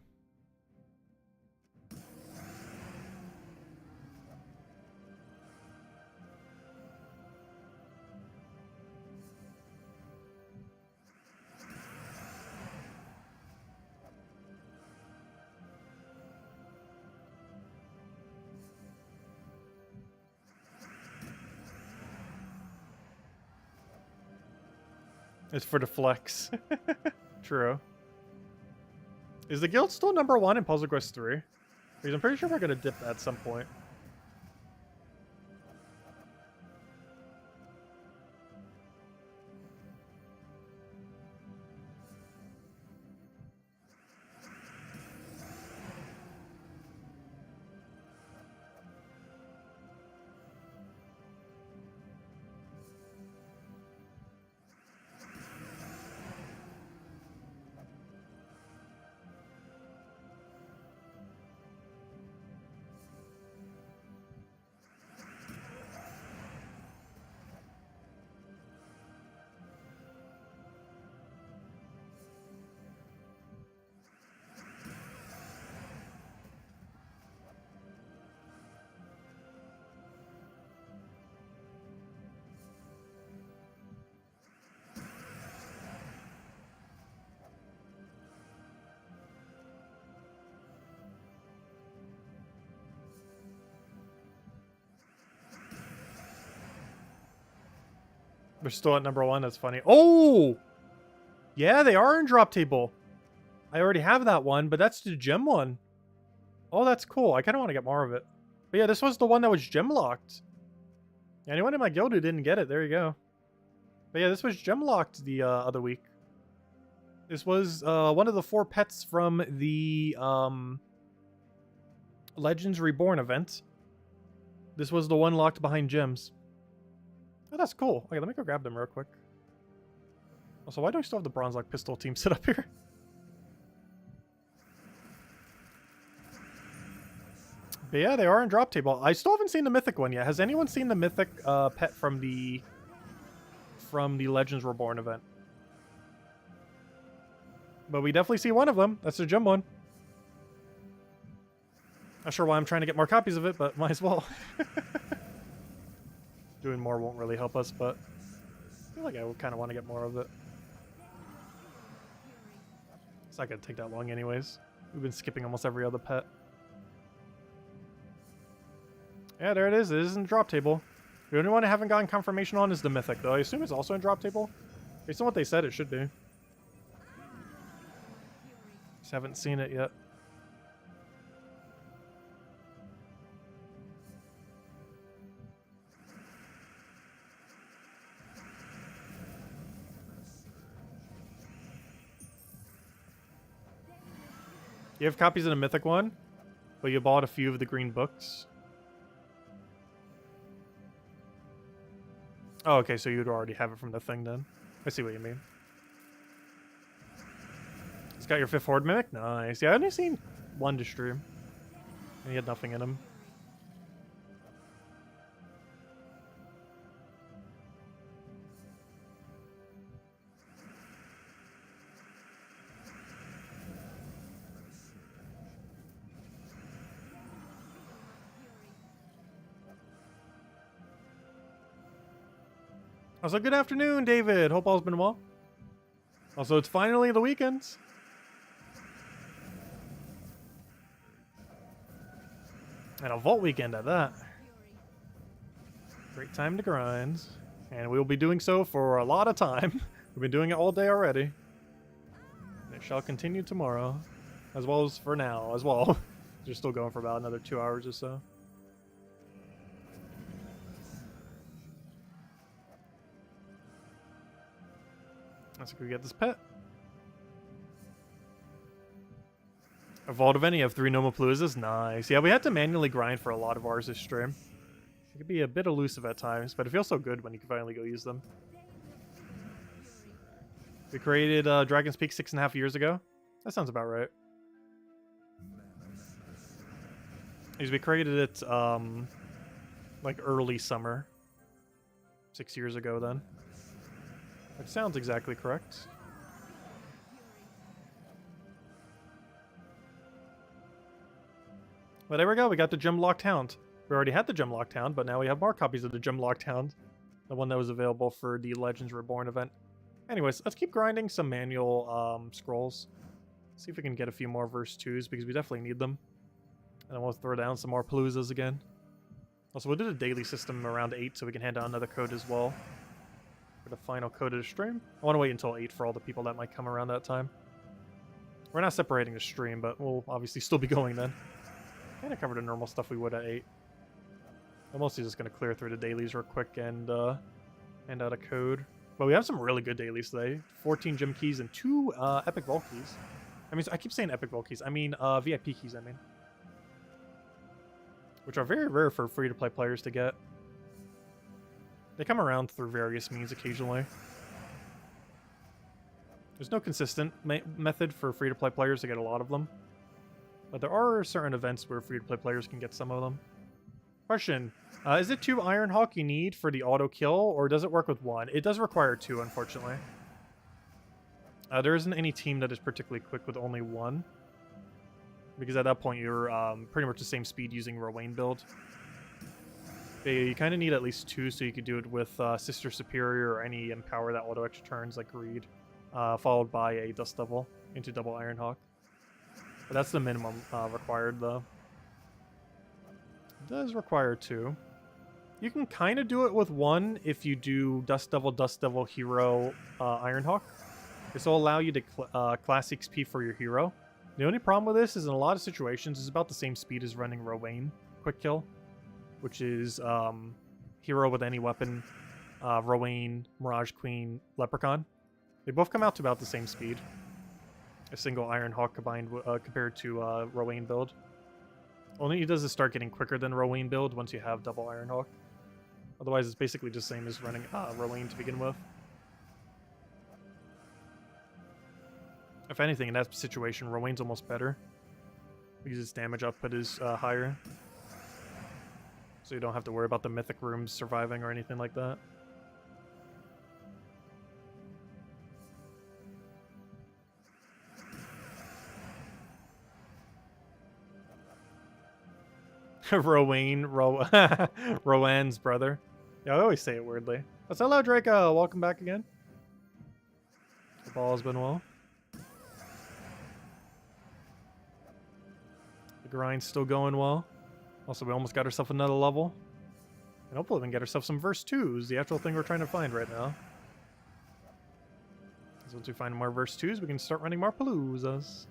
It's for the flex. True. Is the guild still #1 in Puzzle Quest 3? Because I'm pretty sure we're going to dip at some point. They're still at #1. That's funny. Oh! Yeah, they are in drop table. I already have that one, but that's the gem one. Oh, that's cool. I kind of want to get more of it. But yeah, this was the one that was gem locked. Anyone in my guild who didn't get it, there you go. But yeah, this was gem locked the other week. This was one of the 4 pets from the Legends Reborn event. This was the one locked behind gems. Oh, that's cool. Okay, let me go grab them real quick. Also, why do I still have the Bronze Lock Pistol team set up here? But yeah, they are in drop table. I still haven't seen the Mythic one yet. Has anyone seen the Mythic pet from the Legends Reborn event? But we definitely see one of them. That's the gem one. Not sure why I'm trying to get more copies of it, but might as well. Doing more won't really help us, but I feel like I would kind of want to get more of it. It's not going to take that long anyways. We've been skipping almost every other pet. Yeah, there it is. It is in the drop table. The only one I haven't gotten confirmation on is the Mythic, though. I assume it's also in drop table. Based on what they said, it should be. Just haven't seen it yet. You have copies of the Mythic one, but you bought a few of the green books. Oh, okay, so you'd already have it from the thing then. I see what you mean. It's got your 5th Horde Mimic? Nice. Yeah, I've only seen one to stream. And he had nothing in him. Also, good afternoon, David. Hope all's been well. Also, it's finally the weekends. And a vault weekend at that. Great time to grind. And we will be doing so for a lot of time. We've been doing it all day already. And it shall continue tomorrow. As well as for now, as well. We're still going for about another 2 hours or so. Let's see if we get this pet. A vault of any of 3 normal paloozas. Nice. Yeah, we had to manually grind for a lot of ours this stream. It could be a bit elusive at times, but it feels so good when you can finally go use them. We created Dragon's Peak 6.5 years ago. That sounds about right. Because we created it like early summer. 6 years ago then. Which sounds exactly correct. But there we go, we got the Gem Locked Hound. We already had the Gem Locked Hound, but now we have more copies of the Gem Locked Hound. The one that was available for the Legends Reborn event. Anyways, let's keep grinding some manual scrolls. See if we can get a few more verse 2s, because we definitely need them. And then we'll throw down some more paloozas again. Also, we'll do the daily system around 8, so we can hand out another code as well. For the final code of the stream. I want to wait until 8 for all the people that might come around that time. We're not separating the stream, but we'll obviously still be going then. Kind of covered the normal stuff we would at 8. I'm mostly just going to clear through the dailies real quick and hand out a code. But we have some really good dailies today. 14 gem keys and 2 epic vault keys. I mean, I keep saying epic vault keys. I mean VIP keys, I mean. Which are very rare for free-to-play players to get. They come around through various means occasionally. There's no consistent method for free-to-play players to get a lot of them. But there are certain events where free-to-play players can get some of them. Question. Is it 2 Iron Hawk you need for the auto kill, or does it work with 1? It does require 2, unfortunately. There isn't any team that is particularly quick with only 1. Because at that point you're pretty much the same speed using Rowan build. But you kind of need at least 2 so you could do it with Sister Superior or any Empower that auto extra turns like Greed. Followed by a Dust Devil into double Iron Hawk. But that's the minimum required though. It does require 2. You can kind of do it with 1 if you do Dust Devil, Hero, Iron Hawk. This will allow you to class XP for your hero. The only problem with this is in a lot of situations it's about the same speed as running Rowan Quick Kill. which is hero with any weapon, Rowan, Mirage Queen, Leprechaun. They both come out to about the same speed. A single Iron Hawk combined compared to Rowan build. Only he does is start getting quicker than Rowan build once you have double Iron Hawk. Otherwise, it's basically just the same as running Rowan to begin with. If anything, in that situation, Rowan's almost better because its damage output is higher. So you don't have to worry about the Mythic rooms surviving or anything like that. Rowan's brother. Yeah, I always say it weirdly. But hello, Draco. Welcome back again. The ball has been well. The grind's still going well. Also, we almost got ourselves another level. And hopefully we can get ourselves some verse 2s, the actual thing we're trying to find right now. So once we find more verse 2s, we can start running more paloozas.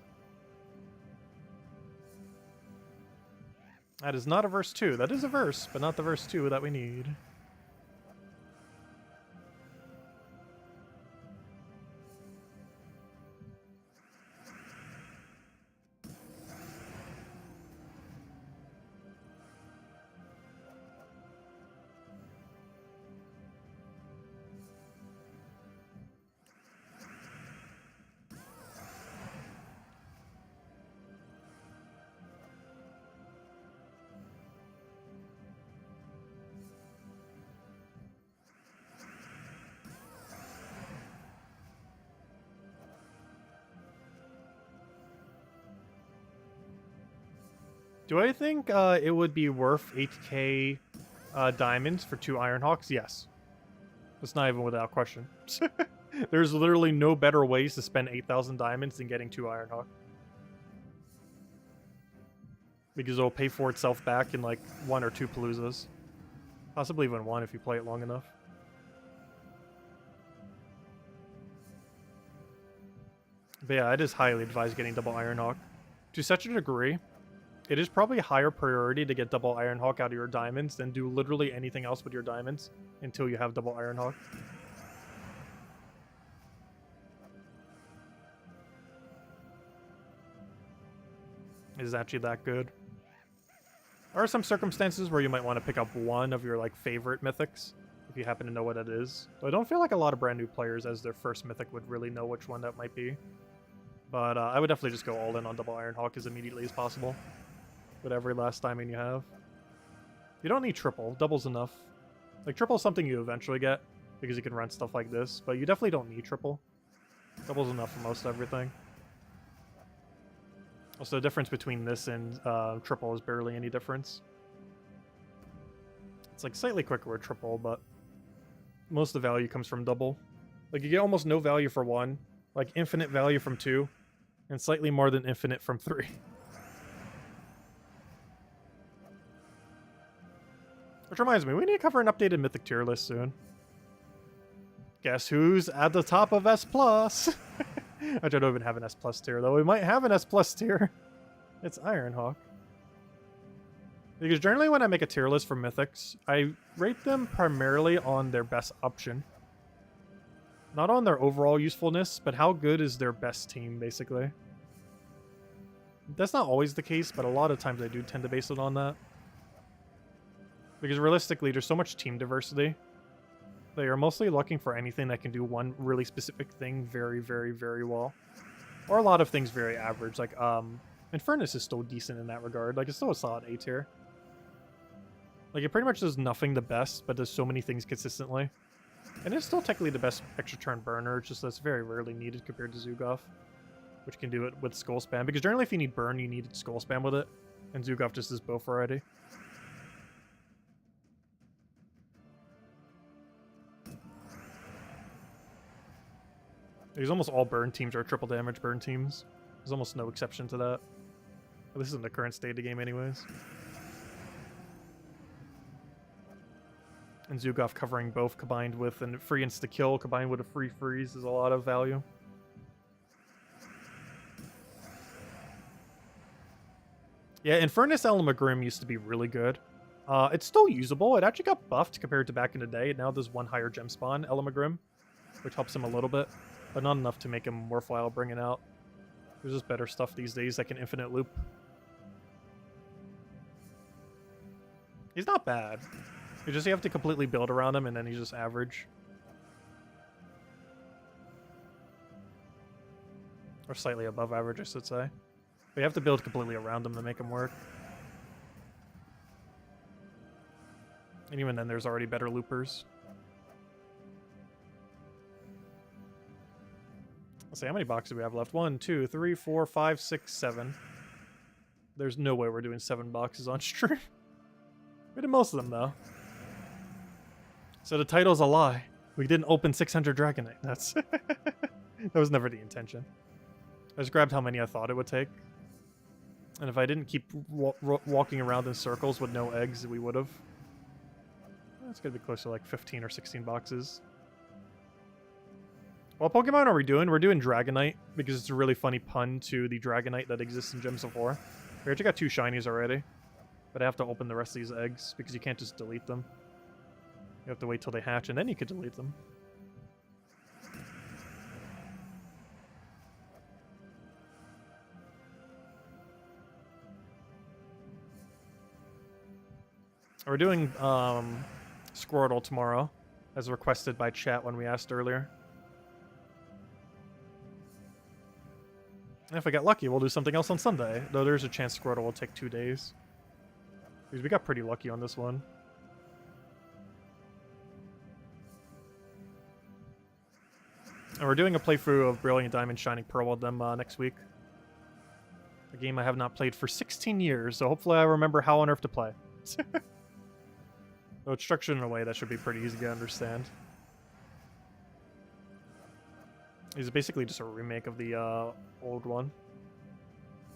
That is not a verse 2. That is a verse, but not the verse 2 that we need. Do I think it would be worth 8k diamonds for 2 Ironhawks? Yes. That's not even without question. There's literally no better ways to spend 8,000 diamonds than getting 2 Ironhawk. Because it'll pay for itself back in like 1 or 2 paloozas. Possibly even 1 if you play it long enough. But yeah, it is highly advised getting double Ironhawk. To such a degree, it is probably a higher priority to get double Ironhawk out of your diamonds than do literally anything else with your diamonds until you have double Ironhawk. It is actually that good. There are some circumstances where you might want to pick up one of your like favorite mythics if you happen to know what it is. But I don't feel like a lot of brand new players as their first mythic would really know which one that might be. But I would definitely just go all in on double Ironhawk as immediately as possible. With every last diamond you have. You don't need triple. Double's enough. Like, triple is something you eventually get because you can run stuff like this, but you definitely don't need triple. Double's enough for most everything. Also, the difference between this and triple is barely any difference. It's like slightly quicker with triple, but most of the value comes from double. Like, you get almost no value for 1, like infinite value from 2, and slightly more than infinite from 3. Which reminds me, we need to cover an updated Mythic tier list soon. Guess who's at the top of S+? I don't even have an S+ tier, though. We might have an S+ tier. It's Ironhawk. Because generally when I make a tier list for Mythics, I rate them primarily on their best option. Not on their overall usefulness, but how good is their best team, basically. That's not always the case, but a lot of times I do tend to base it on that. Because realistically, there's so much team diversity. They are mostly looking for anything that can do one really specific thing very, very, very well. Or a lot of things very average. Like, Infernus is still decent in that regard. Like, it's still a solid A tier. Like, it pretty much does nothing the best, but does so many things consistently. And it's still technically the best extra turn burner, it's just that it's very rarely needed compared to Zugov, which can do it with Skull Spam. Because generally if you need burn, you need Skull Spam with it. And Zugov just does both already. Because almost all burn teams are triple damage burn teams. There's almost no exception to that. At least in the current state of the game anyways. And Zugov covering both combined with a free insta-kill combined with a free freeze is a lot of value. Yeah, Infernus Elamagrim used to be really good. It's still usable. It actually got buffed compared to back in the day. It now does 1 higher gem spawn, Elamagrim, which helps him a little bit, but not enough to make him worthwhile bringing out. There's just better stuff these days, like an infinite loop. He's not bad. You have to completely build around him, and then he's just average. Or slightly above average, I should say. But you have to build completely around him to make him work. And even then, there's already better loopers. Let's see, how many boxes do we have left? 1, 2, 3, 4, 5, 6, 7. There's no way we're doing 7 boxes on stream. We did most of them, though. So the title's a lie. We didn't open 600 Dragonite. That's that was never the intention. I just grabbed how many I thought it would take. And if I didn't keep walking around in circles with no eggs, we would have. It's going to be close to like 15 or 16 boxes. What Pokemon are we doing? We're doing Dragonite because it's a really funny pun to the Dragonite that exists in Gems of War. We actually got 2 shinies already. But I have to open the rest of these eggs because you can't just delete them. You have to wait till they hatch and then you can delete them. We're doing Squirtle tomorrow, as requested by chat when we asked earlier. And if I get lucky, we'll do something else on Sunday, though there's a chance Squirtle will take 2 days. Because we got pretty lucky on this one. And we're doing a playthrough of Brilliant Diamond Shining Pearl with them next week. A game I have not played for 16 years, so hopefully I remember how on earth to play. So it's structured in a way that should be pretty easy to understand. It's basically just a remake of the old one,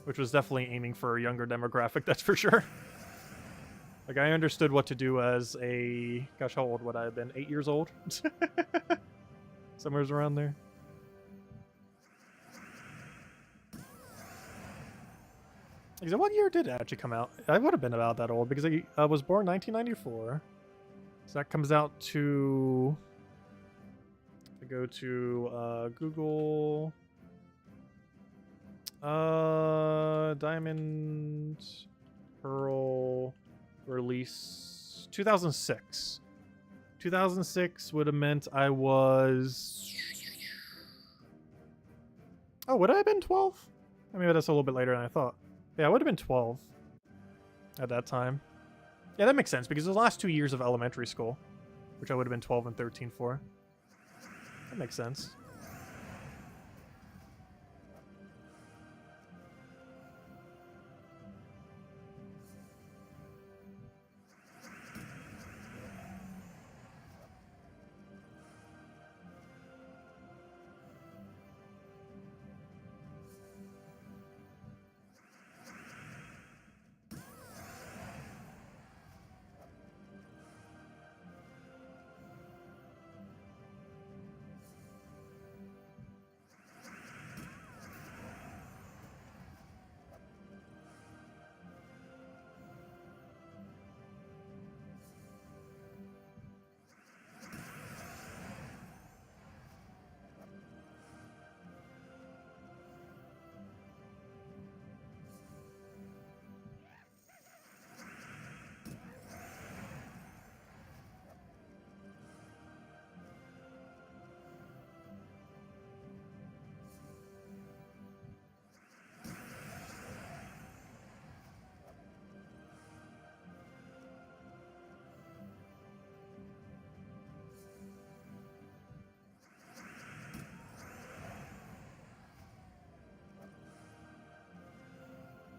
which was definitely aiming for a younger demographic, that's for sure. Like, I understood what to do as a... Gosh, how old would I have been? 8 years old? Somewhere's around there. Like, what year did it actually come out? I would have been about that old because I was born 1994. So that comes out to... If I go to Google... Diamond Pearl release 2006. 2006 would have meant I was... Oh, would I have been 12? I mean, that's a little bit later than I thought. Yeah, I would have been 12 at that time. Yeah, that makes sense because the last 2 years of elementary school, which I would have been 12 and 13 for. That makes sense.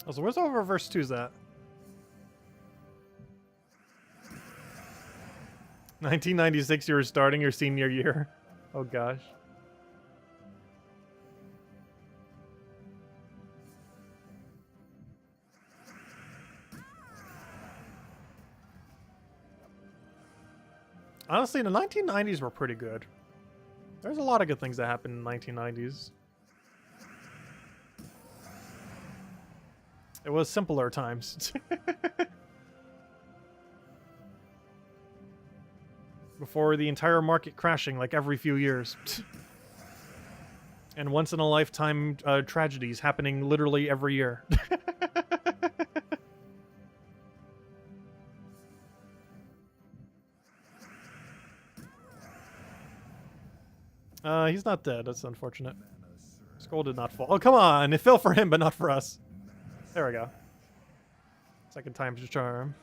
Oh, so where's the reverse 2's at? 1996, you were starting your senior year. Oh gosh. Honestly, the 1990s were pretty good. There's a lot of good things that happened in the 1990s. It was simpler times. Before the entire market crashing like every few years. And once in a lifetime tragedies happening literally every year. He's not dead. That's unfortunate. Skull did not fall. Oh, come on. It fell for him, but not for us. There we go. Second time's a charm.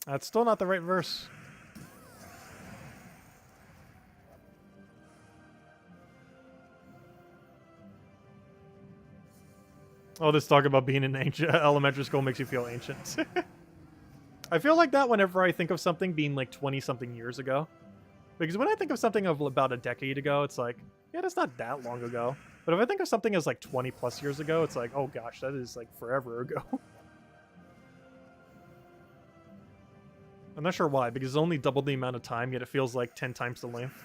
That's still not the right verse. Oh, this talk about being in ancient elementary school makes you feel ancient. I feel like that whenever I think of something being like 20-something years ago. Because when I think of something of about a decade ago, it's like, yeah, that's not that long ago. But if I think of something as like 20 plus years ago, it's like, oh gosh, that is like forever ago. I'm not sure why, because it's only double the amount of time, yet it feels like 10 times the length.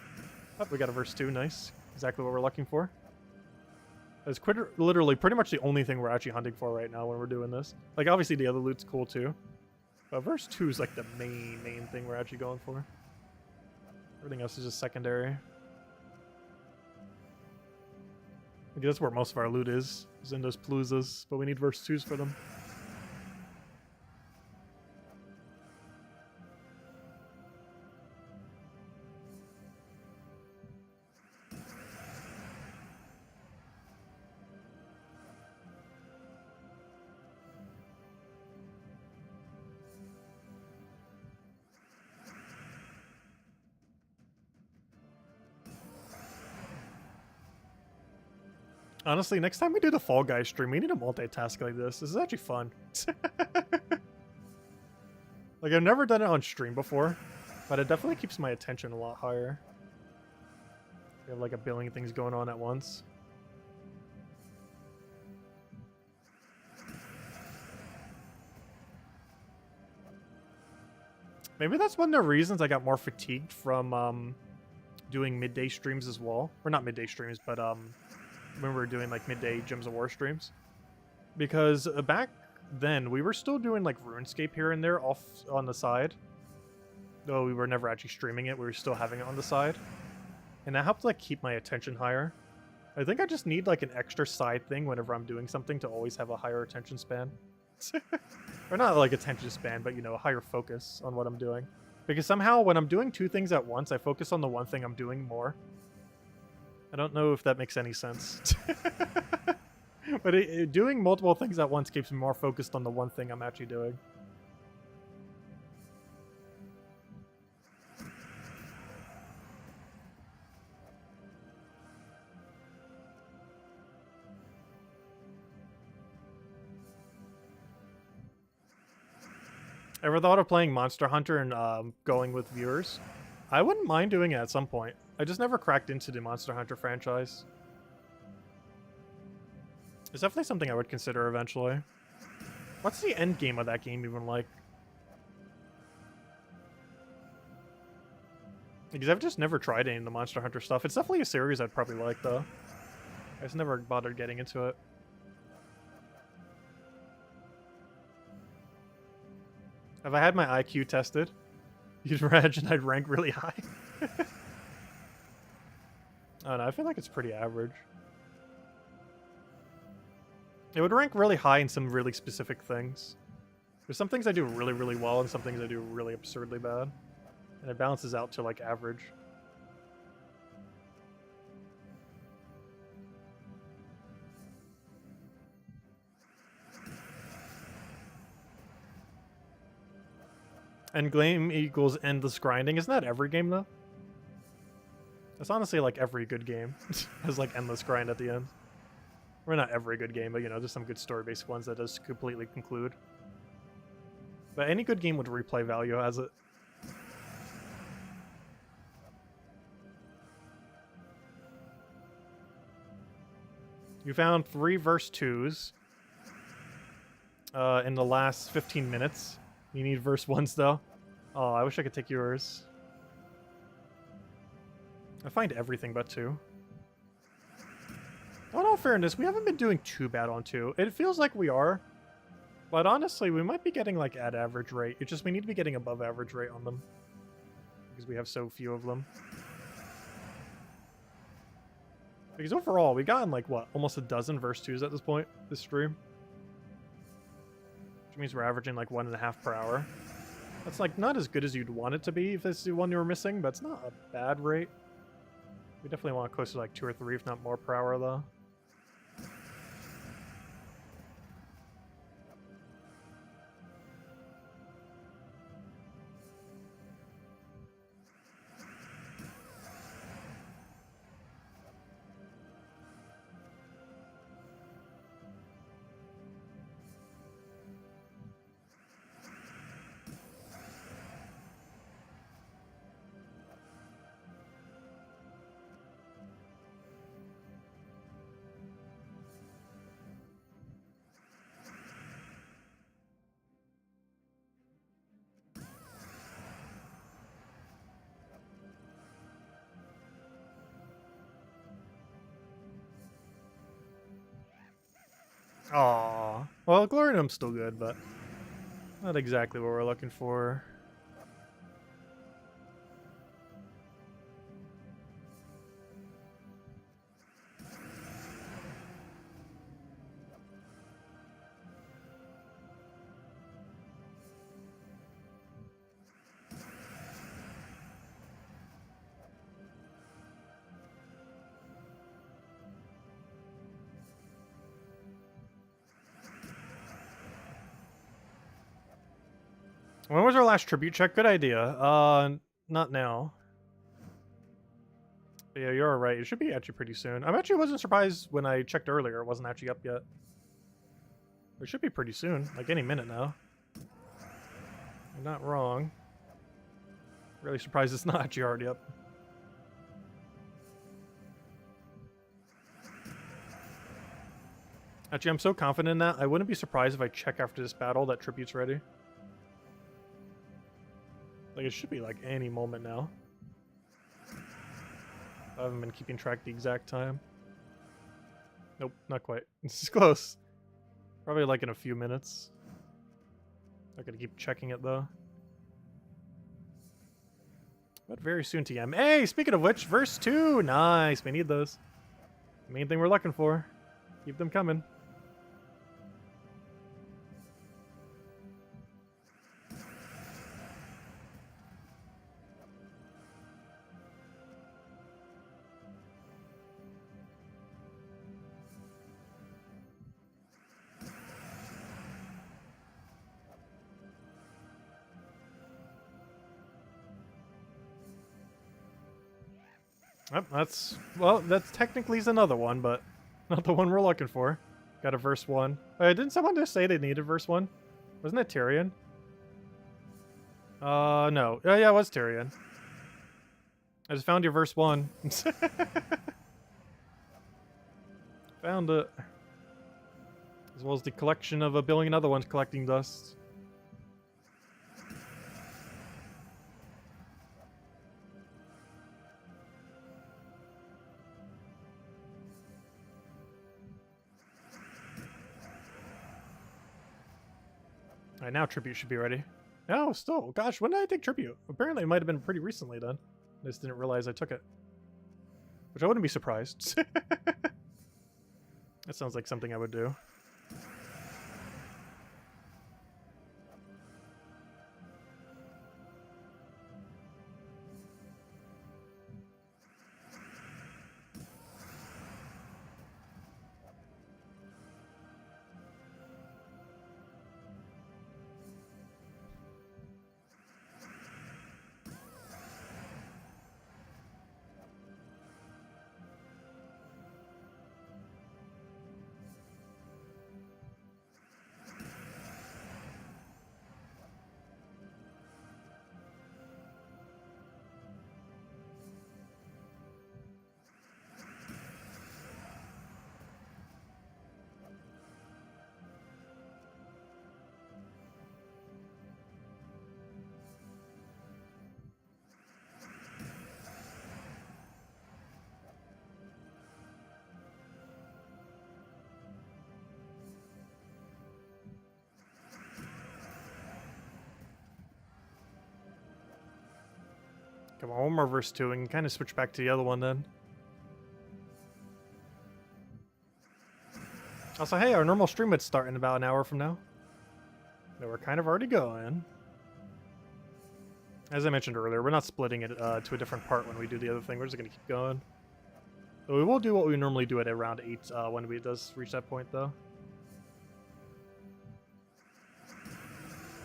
Oh, we got a verse 2, nice. Exactly what we're looking for. It's literally pretty much the only thing we're actually hunting for right now when we're doing this. Like, obviously the other loot's cool too. But verse 2 is like the main thing we're actually going for. Everything else is just secondary. I guess that's where most of our loot is in those paloozas, but we need verse 2s for them. Honestly, next time we do the Fall Guys stream, we need to multitask like this. This is actually fun. Like, I've never done it on stream before, but it definitely keeps my attention a lot higher. We have like a billion things going on at once. Maybe that's one of the reasons I got more fatigued from doing midday streams as well. Or not midday streams, but when we were doing like midday Gems of War streams. Because back then, we were still doing like RuneScape here and there off on the side. Though we were never actually streaming it, we were still having it on the side. And that helped like keep my attention higher. I think I just need like an extra side thing whenever I'm doing something to always have a higher attention span. Or not like attention span, but you know, a higher focus on what I'm doing. Because somehow when I'm doing two things at once, I focus on the one thing I'm doing more. I don't know if that makes any sense. But doing multiple things at once keeps me more focused on the one thing I'm actually doing. Ever thought of playing Monster Hunter and going with viewers? I wouldn't mind doing it at some point. I just never cracked into the Monster Hunter franchise. It's definitely something I would consider eventually. What's the end game of that game even like? Because I've just never tried any of the Monster Hunter stuff. It's definitely a series I'd probably like though. I just never bothered getting into it. Have I had my IQ tested? You'd imagine I'd rank really high. I don't know, I feel like it's pretty average. It would rank really high in some really specific things. There's some things I do really, really well and some things I do really absurdly bad. And it balances out to like average. End game equals endless grinding. Isn't that every game though? It's honestly like every good game has like endless grind at the end. Or not every good game, but you know, there's some good story-based ones that just completely conclude. But any good game with replay value has it. You found 3 verse 2s in the last 15 minutes. You need verse 1s though. Oh, I wish I could take yours. I find everything but 2. In all fairness, we haven't been doing too bad on 2. It feels like we are. But honestly, we might be getting like at average rate. It's just we need to be getting above average rate on them. Because we have so few of them. Because overall, we've gotten like, what, almost a dozen verse 2s at this point, this stream. Which means we're averaging like 1.5 per hour. That's like not as good as you'd want it to be if this is the one you were missing, but it's not a bad rate. We definitely want closer to like 2 or 3, if not more per hour though. Aww. Well, Glorium's still good, but not exactly what we're looking for. When was our last tribute check? Good idea. Not now. But yeah, you're right. It should be actually pretty soon. I actually wasn't surprised when I checked earlier. It wasn't actually up yet. It should be pretty soon, like any minute now. You're not wrong. Really surprised it's not actually already up. Actually, I'm so confident in that, I wouldn't be surprised if I check after this battle that tribute's ready. Like, it should be like any moment now. I haven't been keeping track the exact time. Nope, not quite. This is close. Probably like in a few minutes. Not gonna keep checking it though. But very soon, TM. Hey, speaking of which, verse 2! Nice, we need those. Main thing we're looking for. Keep them coming. Yep, that's technically is another one, but not the one we're looking for. Got a verse 1. Didn't someone just say they needed verse 1? Wasn't it Tyrion? No. Oh, yeah, it was Tyrion. I just found your verse 1. Found it. As well as the collection of a billion other ones collecting dust. Alright, now tribute should be ready. Oh, still. Gosh, when did I take tribute? Apparently it might have been pretty recently then. I just didn't realize I took it. Which I wouldn't be surprised. That sounds like something I would do. Come on, one more verse 2 and kind of switch back to the other one then. Also, hey, our normal stream would start in about an hour from now. No, we're kind of already going. As I mentioned earlier, we're not splitting it to a different part when we do the other thing. We're just going to keep going. So we will do what we normally do at around 8 when it does reach that point, though.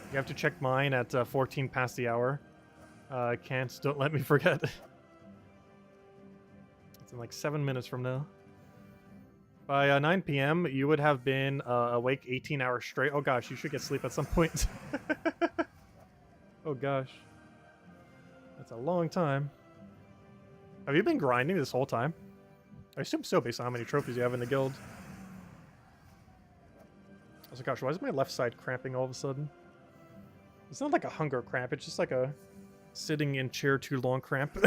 You have to check mine at 14 past the hour. Can't. Don't let me forget. It's in like 7 minutes from now. By 9 p.m., you would have been awake 18 hours straight. Oh gosh, you should get sleep at some point. Oh gosh. That's a long time. Have you been grinding this whole time? I assume so, based on how many trophies you have in the guild. Oh gosh, why is my left side cramping all of a sudden? It's not like a hunger cramp, it's just like a sitting in chair too long cramp.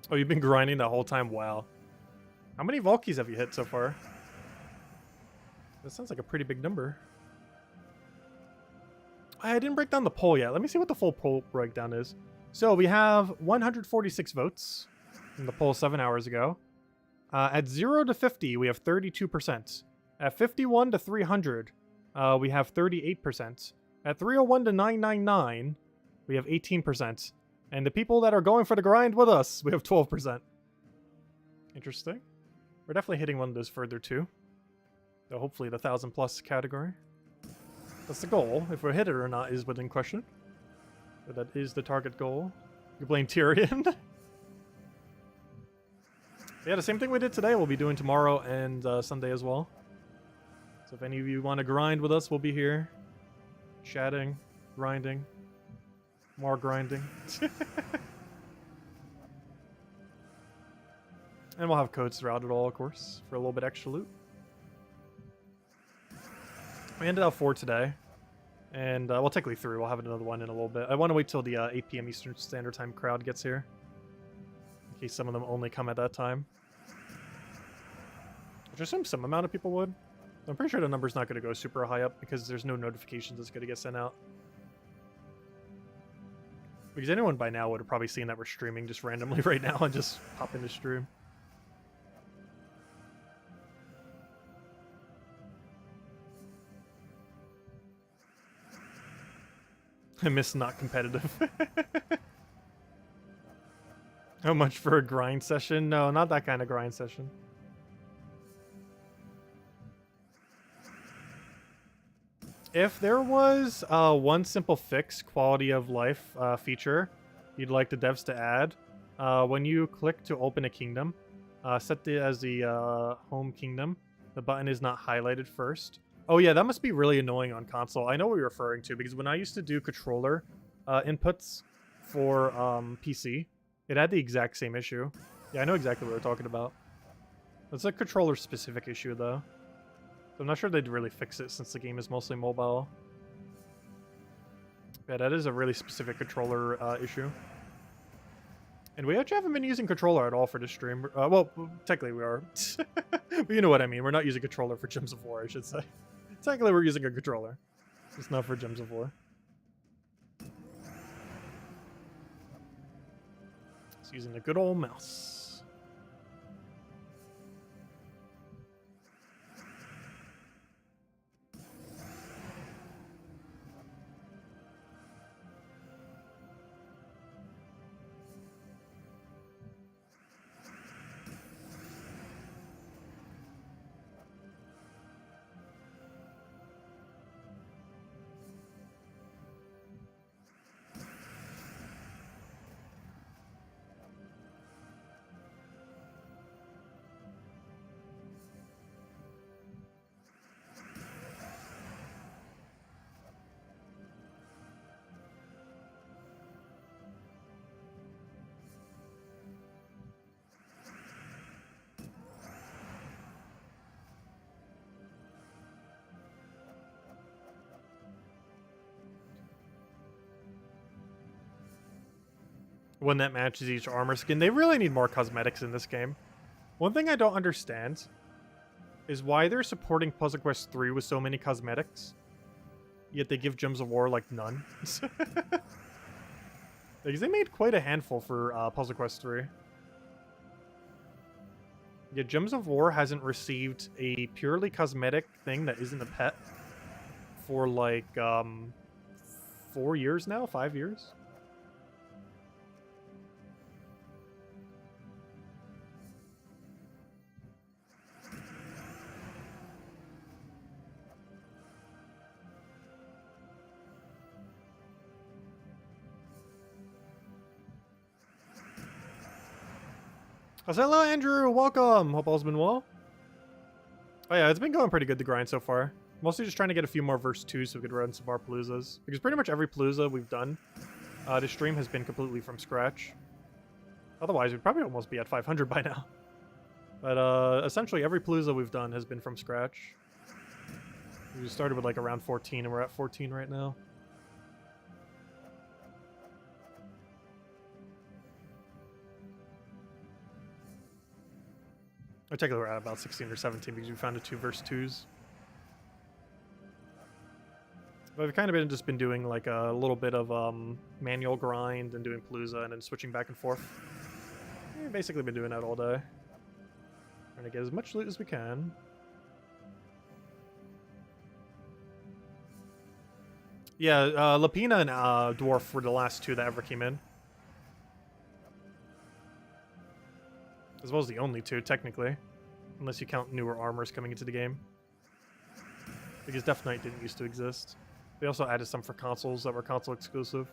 Oh, you've been grinding the whole time? Wow. How many Valkies have you hit so far? That sounds like a pretty big number. I didn't break down the poll yet. Let me see what the full poll breakdown is. So we have 146 votes in the poll 7 hours ago. At 0 to 50, we have 32%. At 51 to 300, we have 38%. At 301 to 999, we have 18%. And the people that are going for the grind with us, we have 12%. Interesting. We're definitely hitting one of those further too. So hopefully the 1,000+ category. That's the goal. If we hit it or not is within question. But that is the target goal. You blame Tyrion. Yeah, the same thing we did today, we'll be doing tomorrow and Sunday as well. So if any of you want to grind with us, we'll be here. Chatting, grinding. More grinding. And we'll have codes throughout it all, of course, for a little bit extra loot. We ended out 4 today. And, well, technically 3. We'll have another one in a little bit. I want to wait till the 8 p.m. Eastern Standard Time crowd gets here. In case some of them only come at that time. Which I assume some amount of people would. I'm pretty sure the number's not going to go super high up because there's no notifications that's going to get sent out. Because anyone by now would have probably seen that we're streaming just randomly right now and just pop into stream. I miss not competitive. How much for a grind session? No, not that kind of grind session. If there was one simple fix, quality of life feature you'd like the devs to add, when you click to open a kingdom, set it as the home kingdom. The button is not highlighted first. Oh yeah, that must be really annoying on console. I know what you're referring to, because when I used to do controller inputs for PC, it had the exact same issue. Yeah, I know exactly what we're talking about. It's a controller-specific issue, though. So I'm not sure they'd really fix it since the game is mostly mobile. Yeah, that is a really specific controller issue. And we actually haven't been using controller at all for this stream. Well, technically we are. But you know what I mean. We're not using controller for Gems of War, I should say. Technically we're using a controller. It's not for Gems of War. It's using a good old mouse. One that matches each armor skin. They really need more cosmetics in this game. One thing I don't understand is why they're supporting Puzzle Quest 3 with so many cosmetics, yet they give Gems of War, like, none. Because they made quite a handful for Puzzle Quest 3. Yeah, Gems of War hasn't received a purely cosmetic thing that isn't a pet for, like, 4 years now? 5 years? Hello, Andrew. Welcome. Hope all's been well. Oh yeah, it's been going pretty good, the grind so far. Mostly just trying to get a few more verse 2s so we could run some more Paloozas. Because pretty much every Palooza we've done this stream has been completely from scratch. Otherwise, we'd probably almost be at 500 by now. But essentially, every Palooza we've done has been from scratch. We started with like around 14 and we're at 14 right now. I technically we're at about 16 or 17 because we found the 2 verse 2s. But we've kind of just been doing like a little bit of manual grind and doing Palooza and then switching back and forth. We've basically been doing that all day. Trying to get as much loot as we can. Yeah, Lapina and Dwarf were the last 2 that ever came in. As well as the only 2, technically. Unless you count newer armors coming into the game. Because Death Knight didn't used to exist. They also added some for consoles that were console exclusive.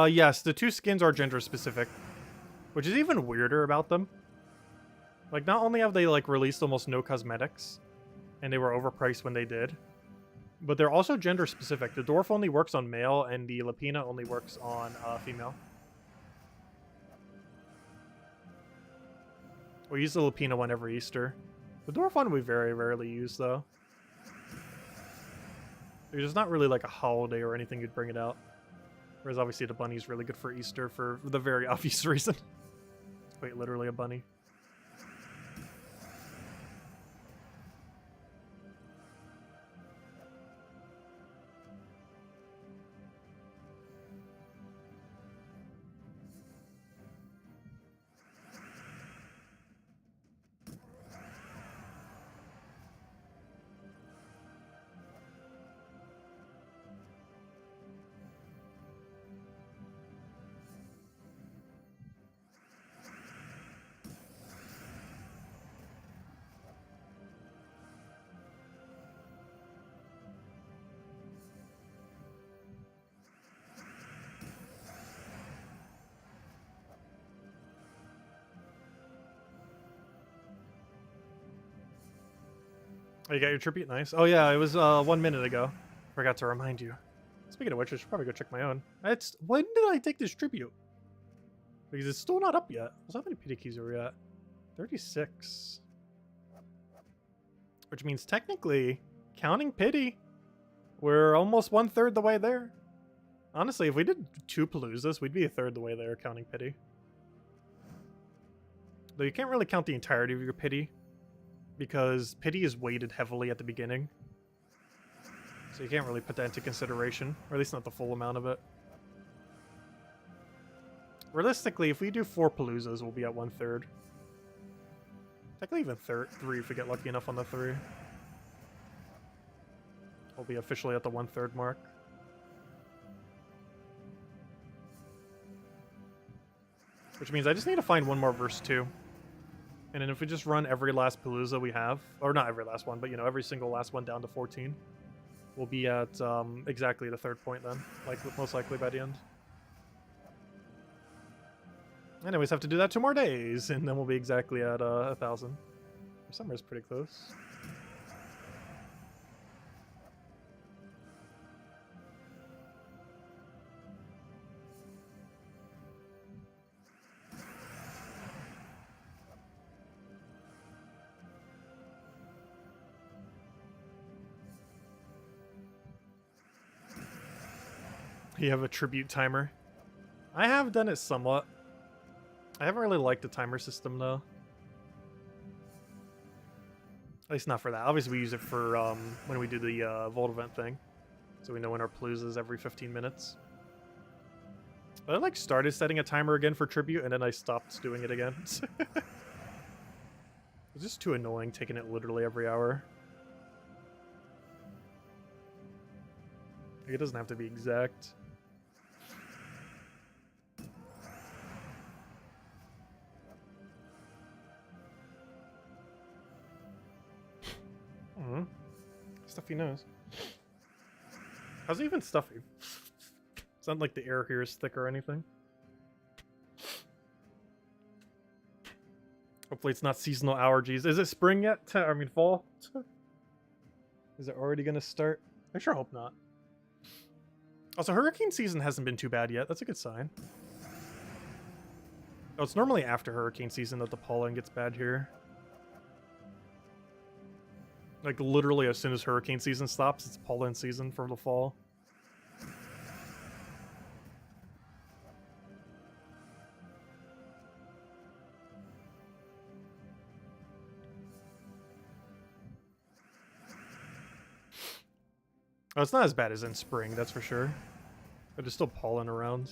Yes, the 2 skins are gender specific, which is even weirder about them. Like, not only have they like released almost no cosmetics, and they were overpriced when they did, but they're also gender specific. The Dwarf only works on male, and the Lapina only works on female. We use the Lapina one every Easter. The Dwarf one we very rarely use, though. There's not really like a holiday or anything you'd bring it out. Whereas obviously the bunny's really good for Easter for the very obvious reason. It's quite literally a bunny. Oh, you got your tribute? Nice. Oh yeah, it was 1 minute ago. Forgot to remind you. Speaking of which, I should probably go check my own. When did I take this tribute? Because it's still not up yet. So how many pity keys are we at? 36. Which means technically, counting pity, we're almost 1/3 the way there. Honestly, if we did 2 Paloozas, we'd be 1/3 the way there counting pity. Though you can't really count the entirety of your pity, because pity is weighted heavily at the beginning. So you can't really put that into consideration, or at least not the full amount of it. Realistically, if we do 4 Paloozas, we'll be at 1/3. Technically even 3 if we get lucky enough on the 3. We'll be officially at the 1/3 mark. Which means I just need to find one more verse 2. And then if we just run every last Palooza we have, or not every last one, but you know, every single last one down to 14, we'll be at exactly the third point then, like most likely by the end. Anyways, have to do that 2 more days, and then we'll be exactly at 1,000. Summer's pretty close. You have a tribute timer. I have done it somewhat. I haven't really liked the timer system though. At least not for that. Obviously we use it for when we do the Vault event thing. So we know when our Palooza is every 15 minutes. But I like started setting a timer again for tribute and then I stopped doing it again. It's just too annoying taking it literally every hour. Like, it doesn't have to be exact. Stuffy nose. How's it even stuffy? It's not like the air here is thick or anything. Hopefully it's not seasonal allergies. Is it spring yet? I mean fall? Is it already gonna start? I sure hope not. Also, hurricane season hasn't been too bad yet. That's a good sign. Oh, it's normally after hurricane season that the pollen gets bad here. Like, literally as soon as hurricane season stops, it's pollen season for the fall. Oh, it's not as bad as in spring, that's for sure. But there's still pollen around.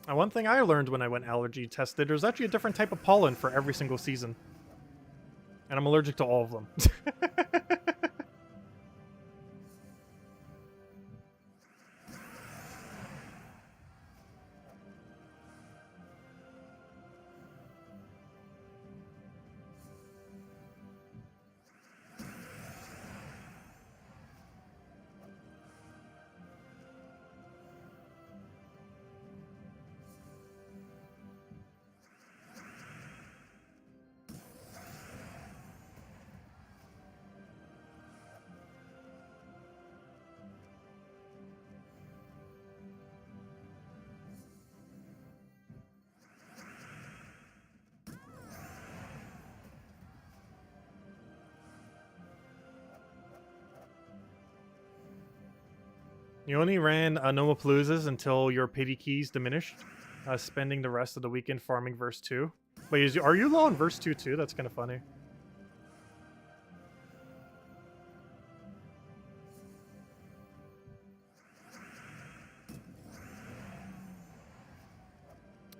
One thing I learned when I went allergy tested, there's actually a different type of pollen for every single season. And I'm allergic to all of them. You only ran normal Paloozas until your pity keys diminished, spending the rest of the weekend farming verse 2. Wait, are you low on verse 2 too? That's kind of funny.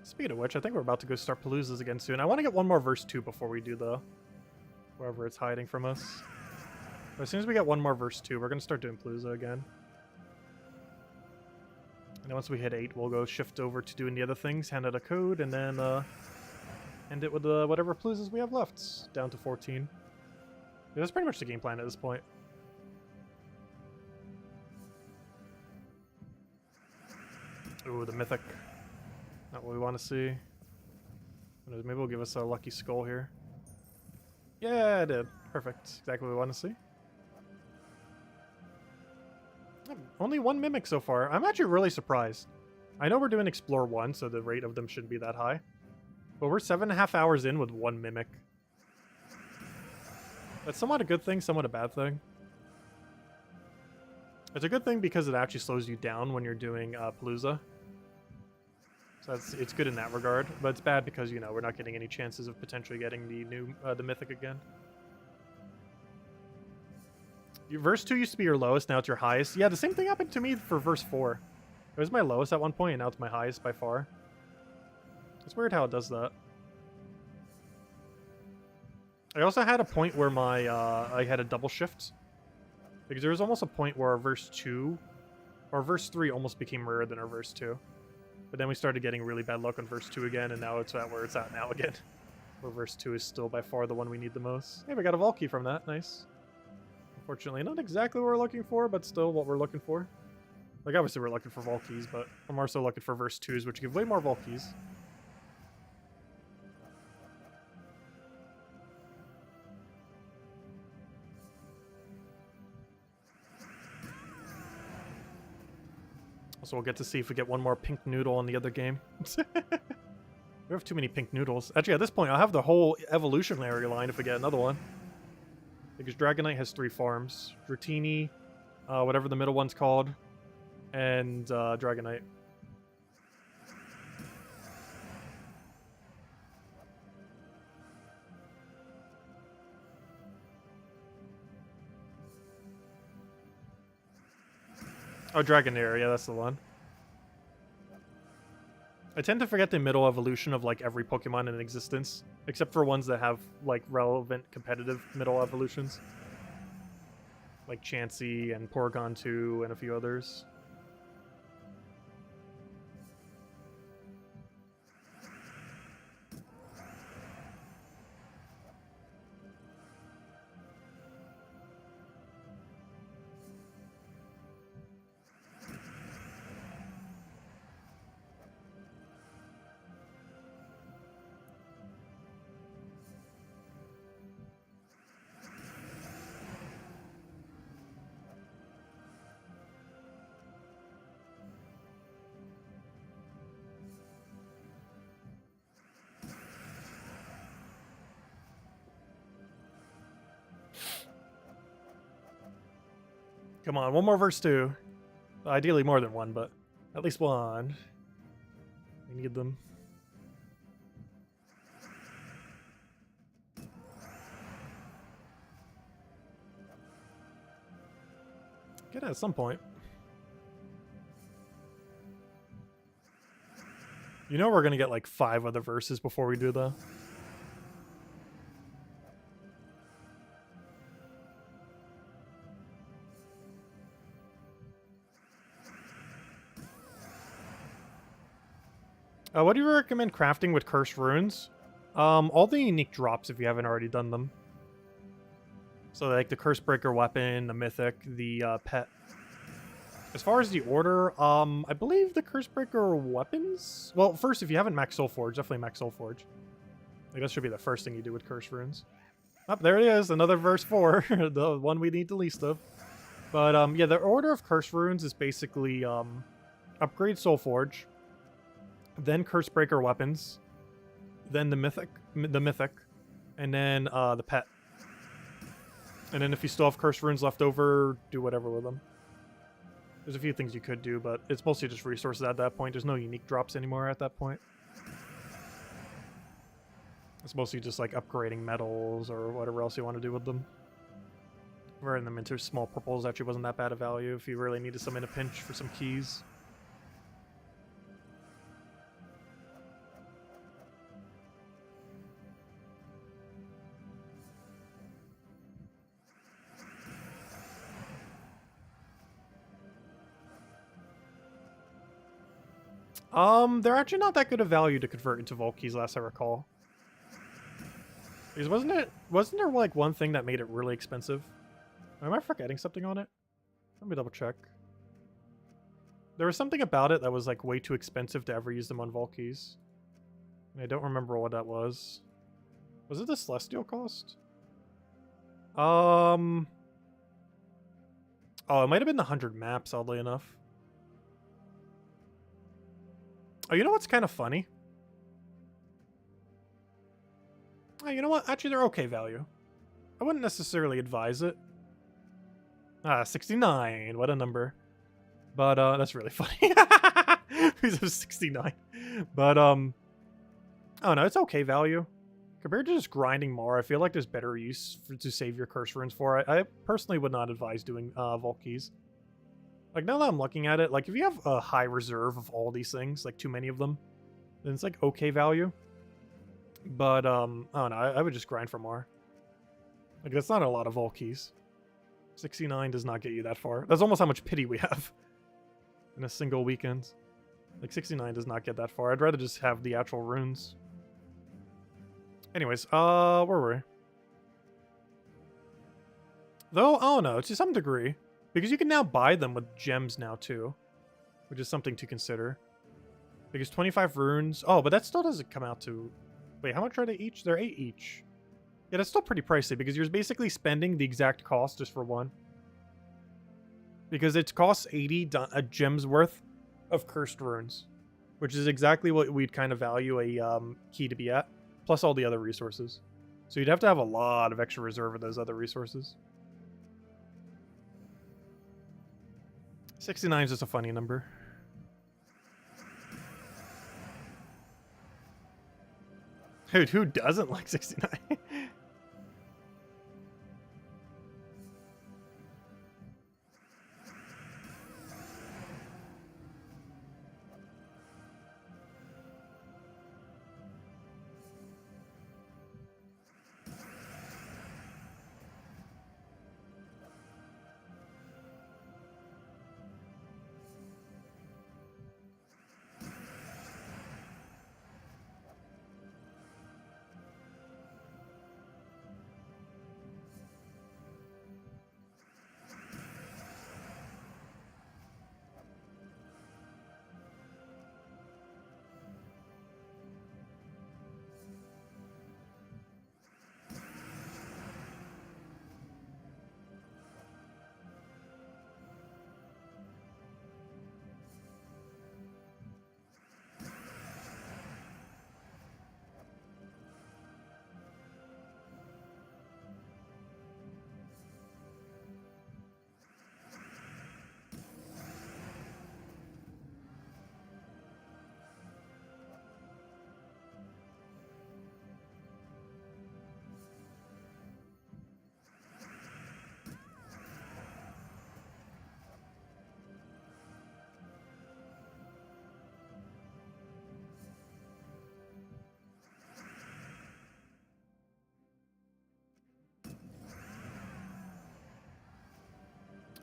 Speaking of which, I think we're about to go start Paloozas again soon. I want to get one more verse 2 before we do though. Wherever it's hiding from us. But as soon as we get one more verse 2, we're going to start doing Palooza again. And then once we hit 8, we'll go shift over to doing the other things, hand out a code, and then end it with whatever Paloozas we have left, down to 14. Yeah, that's pretty much the game plan at this point. Ooh, the Mythic. Not what we want to see. Maybe we'll give us a lucky skull here. Yeah, it did. Perfect. Exactly what we want to see. Only 1 Mimic so far. I'm actually really surprised. I know we're doing Explore 1, so the rate of them shouldn't be that high. But we're 7.5 hours in with 1 Mimic. That's somewhat a good thing, somewhat a bad thing. It's a good thing because it actually slows you down when you're doing Palooza. So it's good in that regard. But it's bad because, you know, we're not getting any chances of potentially getting the new the Mythic again. Verse 2 used to be your lowest, now it's your highest. Yeah, the same thing happened to me for verse 4. It was my lowest at one point, and now it's my highest by far. It's weird how it does that. I also had a point where my I had a double shift. Because there was almost a point where our verse 2, or verse 3 almost became rarer than our verse 2. But then we started getting really bad luck on verse 2 again, and now it's at where it's at now again. Reverse 2 is still by far the one we need the most. Hey, we got a Valky from that. Nice. Unfortunately, not exactly what we're looking for, but still what we're looking for. Like, obviously we're looking for Valkies, but I'm also looking for verse 2s, which give way more Valkies. Also, we'll get to see if we get one more pink noodle in the other game. We have too many pink noodles. Actually, at this point, I'll have the whole evolutionary line if we get another one. Because Dragonite has 3 farms. Dratini, whatever the middle one's called, and Dragonite. Oh, Dragonair, yeah, that's the one. I tend to forget the middle evolution of, like, every Pokemon in existence, except for ones that have, like, relevant competitive middle evolutions. Like Chansey and Porygon 2 and a few others. Come on, one more verse 2. Ideally more than one, but at least one. We need them. Get it at some point. You know we're gonna get like 5 other verses before we do though. What do you recommend crafting with cursed runes? All the unique drops if you haven't already done them. So like the Curse Breaker weapon, the Mythic, the pet. As far as the order, I believe the Curse Breaker weapons? Well, first, if you haven't maxed Soul Forge, definitely max Soul Forge. Like, that should be the first thing you do with Curse Runes. Oh, there it is, another verse 4, the one we need the least of. But, yeah, the order of Curse Runes is basically, upgrade Soul Forge, then Curse Breaker weapons, then the Mythic, and then, the pet. And then if you still have Curse Runes left over, do whatever with them. There's a few things you could do, but it's mostly just resources at that point. There's no unique drops anymore at that point. It's mostly just like upgrading metals or whatever else you want to do with them. Converting them into small purples actually wasn't that bad a value if you really needed some in a pinch for some keys. They're actually not that good a value to convert into Valkies, last I recall. Because wasn't there like one thing that made it really expensive? Am I forgetting something on it? Let me double check. There was something about it that was like way too expensive to ever use them on Valkies. And I don't remember what that was. Was it the Celestial cost? Oh, it might have been the 100 maps, oddly enough. Oh, you know what's kind of funny? Oh, you know what? Actually, they're okay value. I wouldn't necessarily advise it. 69. What a number. But, that's really funny. He's 69. But, oh no, it's okay value. Compared to just grinding more, I feel like there's better use to save your curse runes for. I personally would not advise doing, Valkies. Like, now that I'm looking at it, like, if you have a high reserve of all these things, like, too many of them, then it's, like, okay value. But, I don't know, I would just grind for more. Like, that's not a lot of Valkies. 69 does not get you that far. That's almost how much pity we have in a single weekend. Like, 69 does not get that far. I'd rather just have the actual runes. Anyways, where were we? Though, I don't know, to some degree. Because you can now buy them with gems now, too. Which is something to consider. Because 25 runes... Oh, but that still doesn't come out to... Wait, how much are they each? They're 8 each. Yeah, that's still pretty pricey, because you're basically spending the exact cost just for one. Because it costs 80 gems worth of cursed runes. Which is exactly what we'd kind of value a key to be at. Plus all the other resources. So you'd have to have a lot of extra reserve of those other resources. 69 is just a funny number. Dude, who doesn't like 69?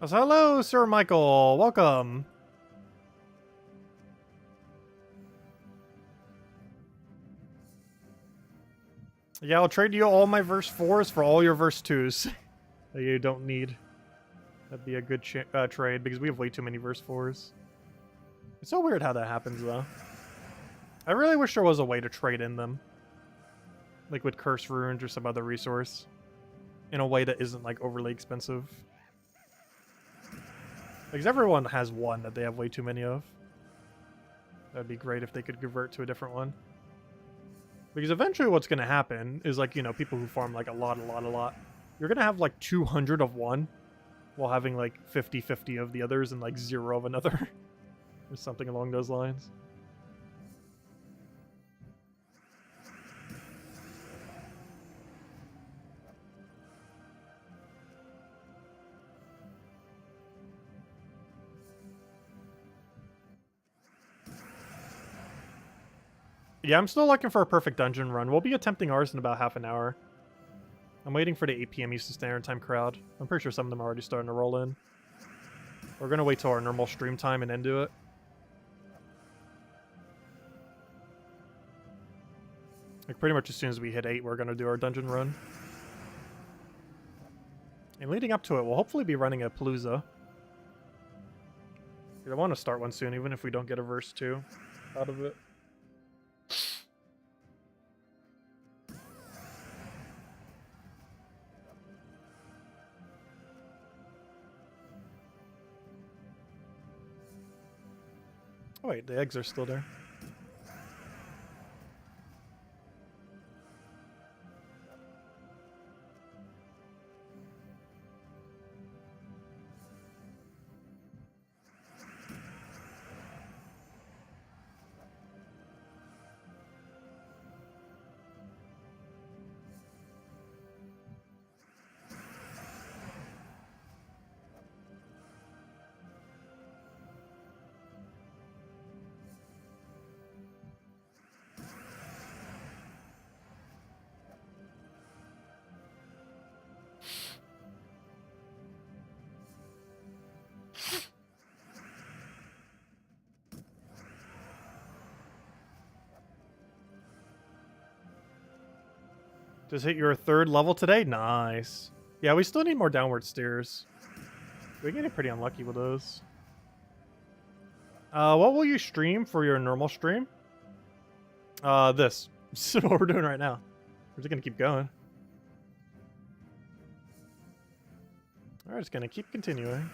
So hello, Sir Michael. Welcome. Yeah, I'll trade you all my verse 4s for all your verse 2s that you don't need. That'd be a good trade because we have way too many verse 4s. It's so weird how that happens, though. I really wish there was a way to trade in them. Like with curse runes or some other resource. In a way that isn't, like, overly expensive. Because everyone has one that they have way too many of. That'd be great if they could convert to a different one. Because eventually what's going to happen is, like, you know, people who farm, like, a lot. You're going to have, like, 200 of one while having, like, 50-50 of the others and, like, 0 of another. Or something along those lines. Yeah, I'm still looking for a perfect dungeon run. We'll be attempting ours in about half an hour. I'm waiting for the 8 p.m. Eastern Standard Time crowd. I'm pretty sure some of them are already starting to roll in. We're going to wait till our normal stream time and then do it. Like, pretty much as soon as we hit 8, we're going to do our dungeon run. And leading up to it, we'll hopefully be running a Palooza. I want to start one soon, even if we don't get a verse 2 out of it. Oh wait, the eggs are still there. Just hit your 3rd level today? Nice. Yeah, we still need more downward stairs. We're getting pretty unlucky with those. What will you stream for your normal stream? This. This is what we're doing right now. We're just gonna keep going. We're just gonna keep continuing.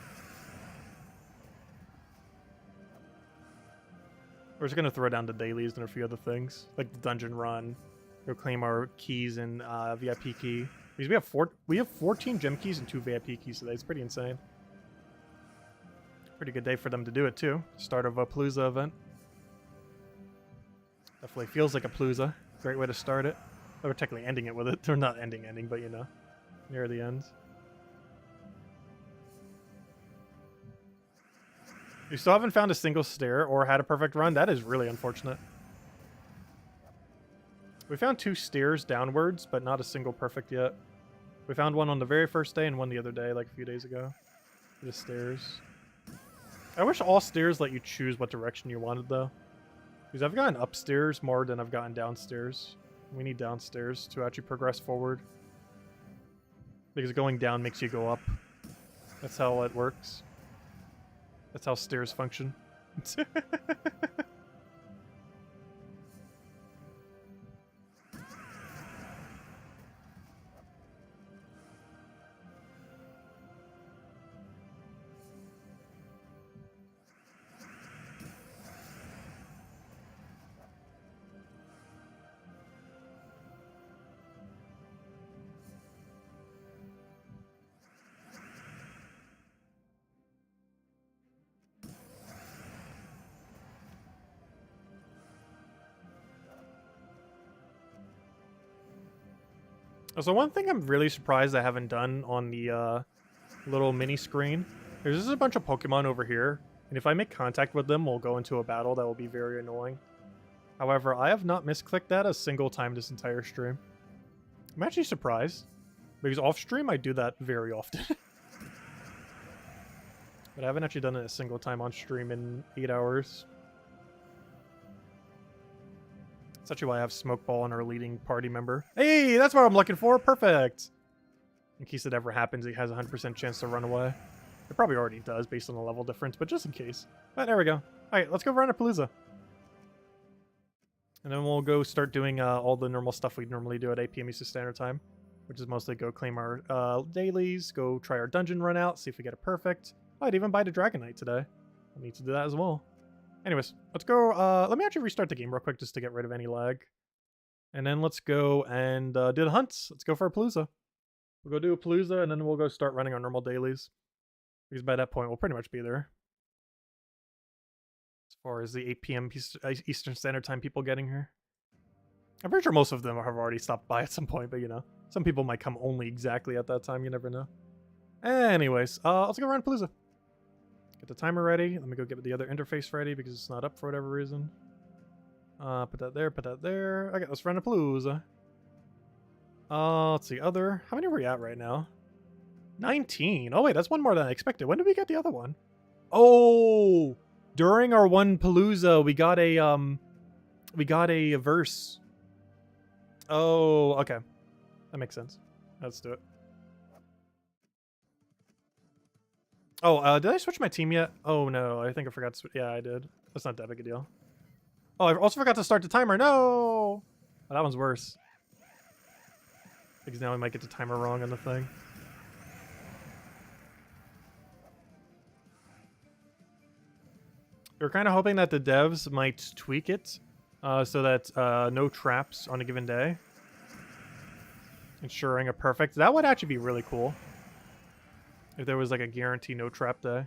We're just gonna throw down the dailies and a few other things, like the dungeon run. Go claim our keys and VIP key. Because we have 14 gem keys and 2 VIP keys today. It's pretty insane. Pretty good day for them to do it too. Start of a Palooza event. Definitely feels like a Palooza. Great way to start it. We're technically ending it with it. Or not ending, but you know, near the end. You still haven't found a single stair or had a perfect run? That is really unfortunate. We found 2 stairs downwards, but not a single perfect yet. We found one on the very first day and one the other day, like a few days ago. The stairs. I wish all stairs let you choose what direction you wanted, though. Because I've gotten upstairs more than I've gotten downstairs. We need downstairs to actually progress forward. Because going down makes you go up. That's how it works. That's how stairs function. So one thing I'm really surprised I haven't done on the little mini screen, there's just a bunch of Pokemon over here, and if I make contact with them, we'll go into a battle that will be very annoying. However, I have not misclicked that a single time this entire stream. I'm actually surprised, because off stream I do that very often. But I haven't actually done it a single time on stream in 8 hours. That's actually why I have Smokeball on our leading party member. Hey, that's what I'm looking for. Perfect. In case it ever happens, he has a 100% chance to run away. It probably already does based on the level difference, but just in case. But there we go. All right, let's go run a Palooza. And then we'll go start doing all the normal stuff we normally do at 8 p.m. Eastern Standard Time, which is mostly go claim our dailies, go try our dungeon run out, see if we get it perfect. I'd even buy the Dragonite today. I need to do that as well. Anyways, let's go. Let me actually restart the game real quick just to get rid of any lag. And then let's go and do the hunts. Let's go for a Palooza. We'll go do a Palooza and then we'll go start running our normal dailies. Because by that point, we'll pretty much be there. As far as the 8 p.m. Eastern Standard Time people getting here. I'm pretty sure most of them have already stopped by at some point, but you know. Some people might come only exactly at that time, you never know. Anyways, let's go run Palooza. Get the timer ready. Let me go get the other interface ready because it's not up for whatever reason. Put that there, put that there. Okay, let's run a Palooza. Let's see, other. How many are we at right now? 19. Oh wait, that's one more than I expected. When did we get the other one? Oh, during our one Palooza, we got a verse. Oh, okay. That makes sense. Let's do it. Oh, did I switch my team yet? Oh no, I think I forgot to switch. Yeah, I did. That's not that big a deal. Oh, I also forgot to start the timer. No! Oh, that one's worse. Because now I might get the timer wrong on the thing. We're kind of hoping that the devs might tweak it so that no traps on a given day. Ensuring a perfect. That would actually be really cool. If there was like a guarantee no trap day.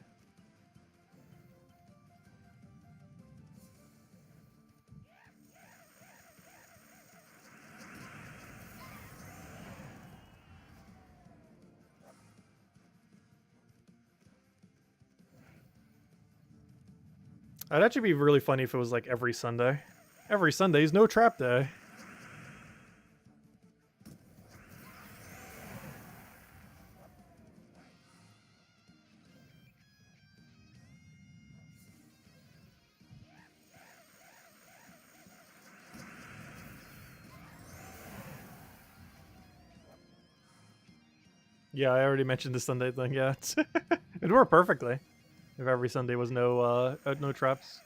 It'd actually be really funny if it was like every Sunday. Every Sunday is no trap day. Yeah, I already mentioned the Sunday thing. Yeah, it'd work perfectly if every Sunday was no traps.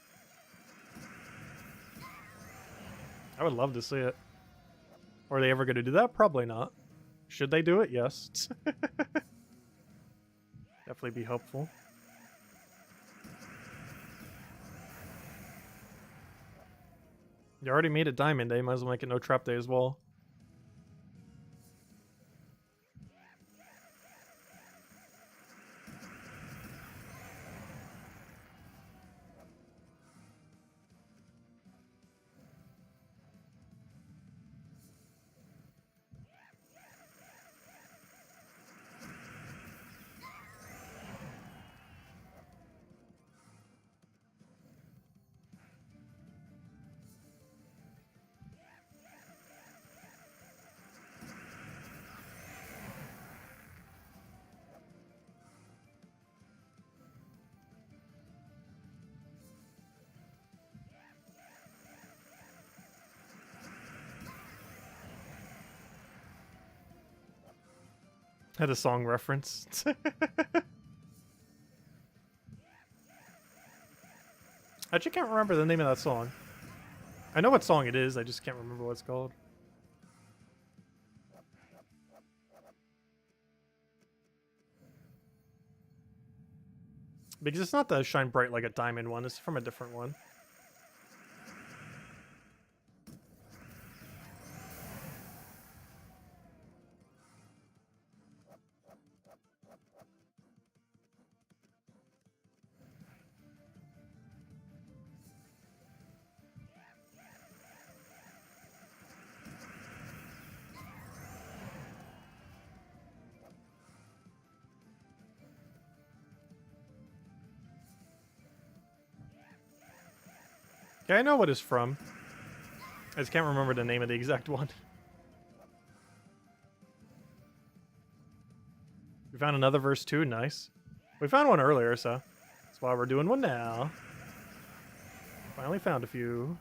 I would love to see it. Are they ever going to do that? Probably not. Should they do it? Yes. Definitely be helpful. You already made it Diamond Day. Might as well make it no trap day as well. Had a song reference. I actually can't remember the name of that song. I know what song it is, I just can't remember what it's called. Because it's not the Shine Bright Like a Diamond one, it's from a different one. Yeah, I know what it's from. I just can't remember the name of the exact one. We found another verse too, nice. We found one earlier, so that's why we're doing one now. Finally found a few.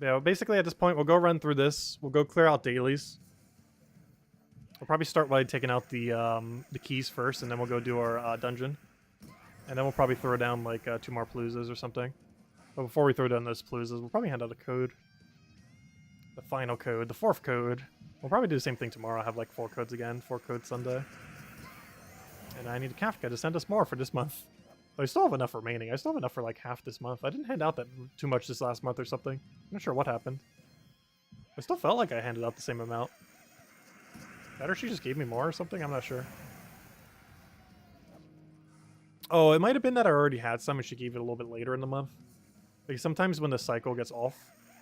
Yeah, basically at this point, we'll go run through this. We'll go clear out dailies. We'll probably start by taking out the keys first, and then we'll go do our dungeon. And then we'll probably throw down like 2 more paloozas or something. But before we throw down those paloozas, we'll probably hand out a code. The final code, the 4th code. We'll probably do the same thing tomorrow. I'll have like 4 codes again, 4 codes Sunday. And I need a Kafka to send us more for this month. But I still have enough remaining. I still have enough for like half this month. I didn't hand out that too much this last month or something. I'm not sure what happened. I still felt like I handed out the same amount. That or she just gave me more or something? I'm not sure. Oh, it might have been that I already had some and she gave it a little bit later in the month. Like sometimes when the cycle gets off,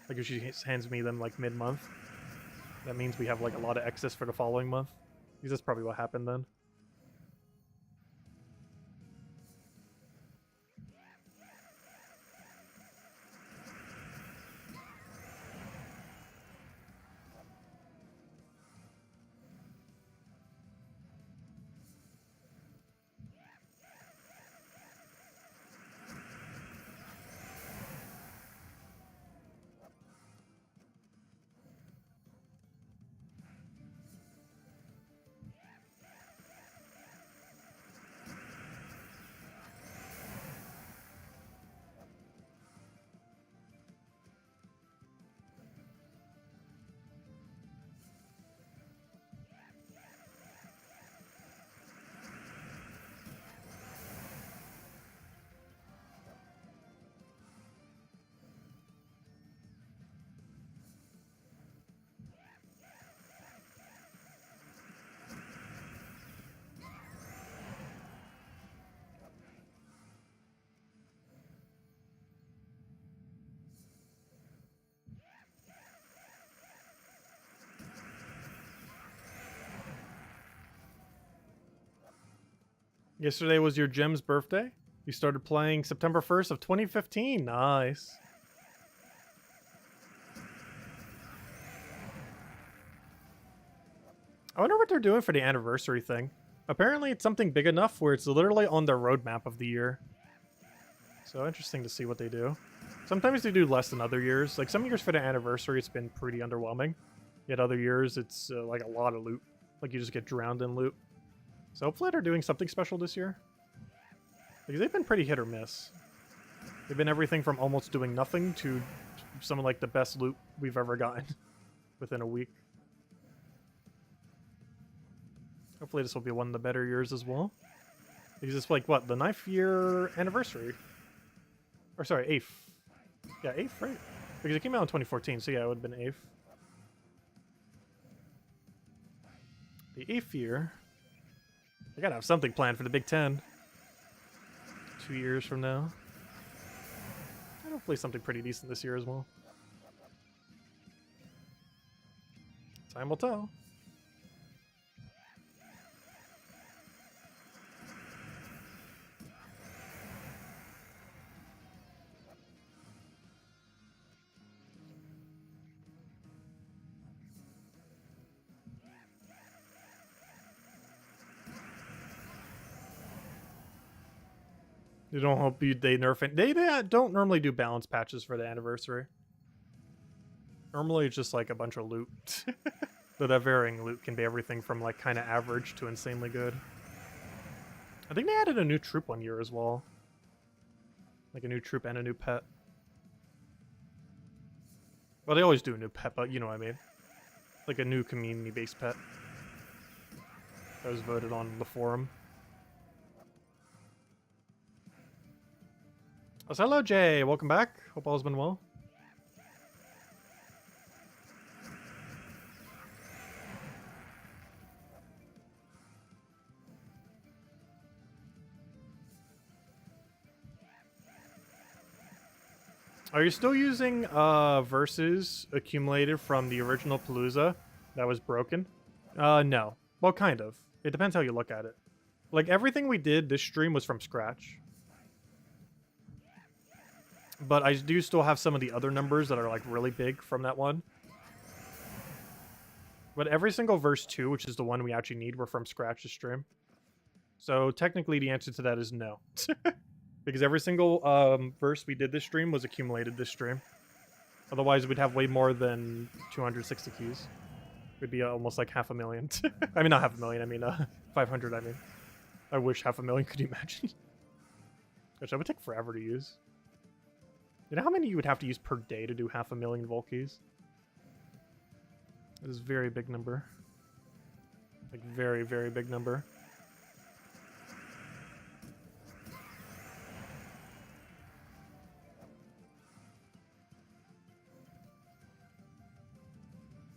like if she hands me them like mid-month, that means we have like a lot of excess for the following month. Because that's probably what happened then. Yesterday was your Gem's birthday? You started playing September 1st of 2015. Nice. I wonder what they're doing for the anniversary thing. Apparently it's something big enough where it's literally on their roadmap of the year. So interesting to see what they do. Sometimes they do less than other years. Like some years for the anniversary it's been pretty underwhelming. Yet other years it's like a lot of loot. Like you just get drowned in loot. So hopefully they're doing something special this year. Because they've been pretty hit or miss. They've been everything from almost doing nothing to some of like the best loot we've ever gotten within a week. Hopefully this will be one of the better years as well. Because it's like, what, the 9th year anniversary? Or sorry, 8th. Yeah, 8th, right? Because it came out in 2014, so yeah, it would have been 8th. The 8th year. I gotta have something planned for the Big Ten. 2 years from now. And hopefully something pretty decent this year as well. Time will tell. They don't hope you, they nerf it. They don't normally do balance patches for the anniversary. Normally it's just like a bunch of loot. But that varying loot can be everything from like kind of average to insanely good. I think they added a new troop one year as well. Like a new troop and a new pet. Well, they always do a new pet, but you know what I mean. Like a new community-based pet. That was voted on the forum. Oh, so hello, Jay. Welcome back. Hope all's been well. Are you still using verses accumulated from the original Palooza that was broken? No. Well, kind of. It depends how you look at it. Like, everything we did this stream was from scratch. But I do still have some of the other numbers that are, like, really big from that one. But every single verse 2, which is the one we actually need, were from scratch this stream. So, technically, the answer to that is no. Because every single verse we did this stream was accumulated this stream. Otherwise, we'd have way more than 260 keys. It'd be almost like 500,000. I mean, not 500,000, I mean 500, I mean. I wish 500,000, could you imagine? Gosh, that would take forever to use. You know how many you would have to use per day to do 500,000 Vault keys? That is a very big number. Like, very, very big number.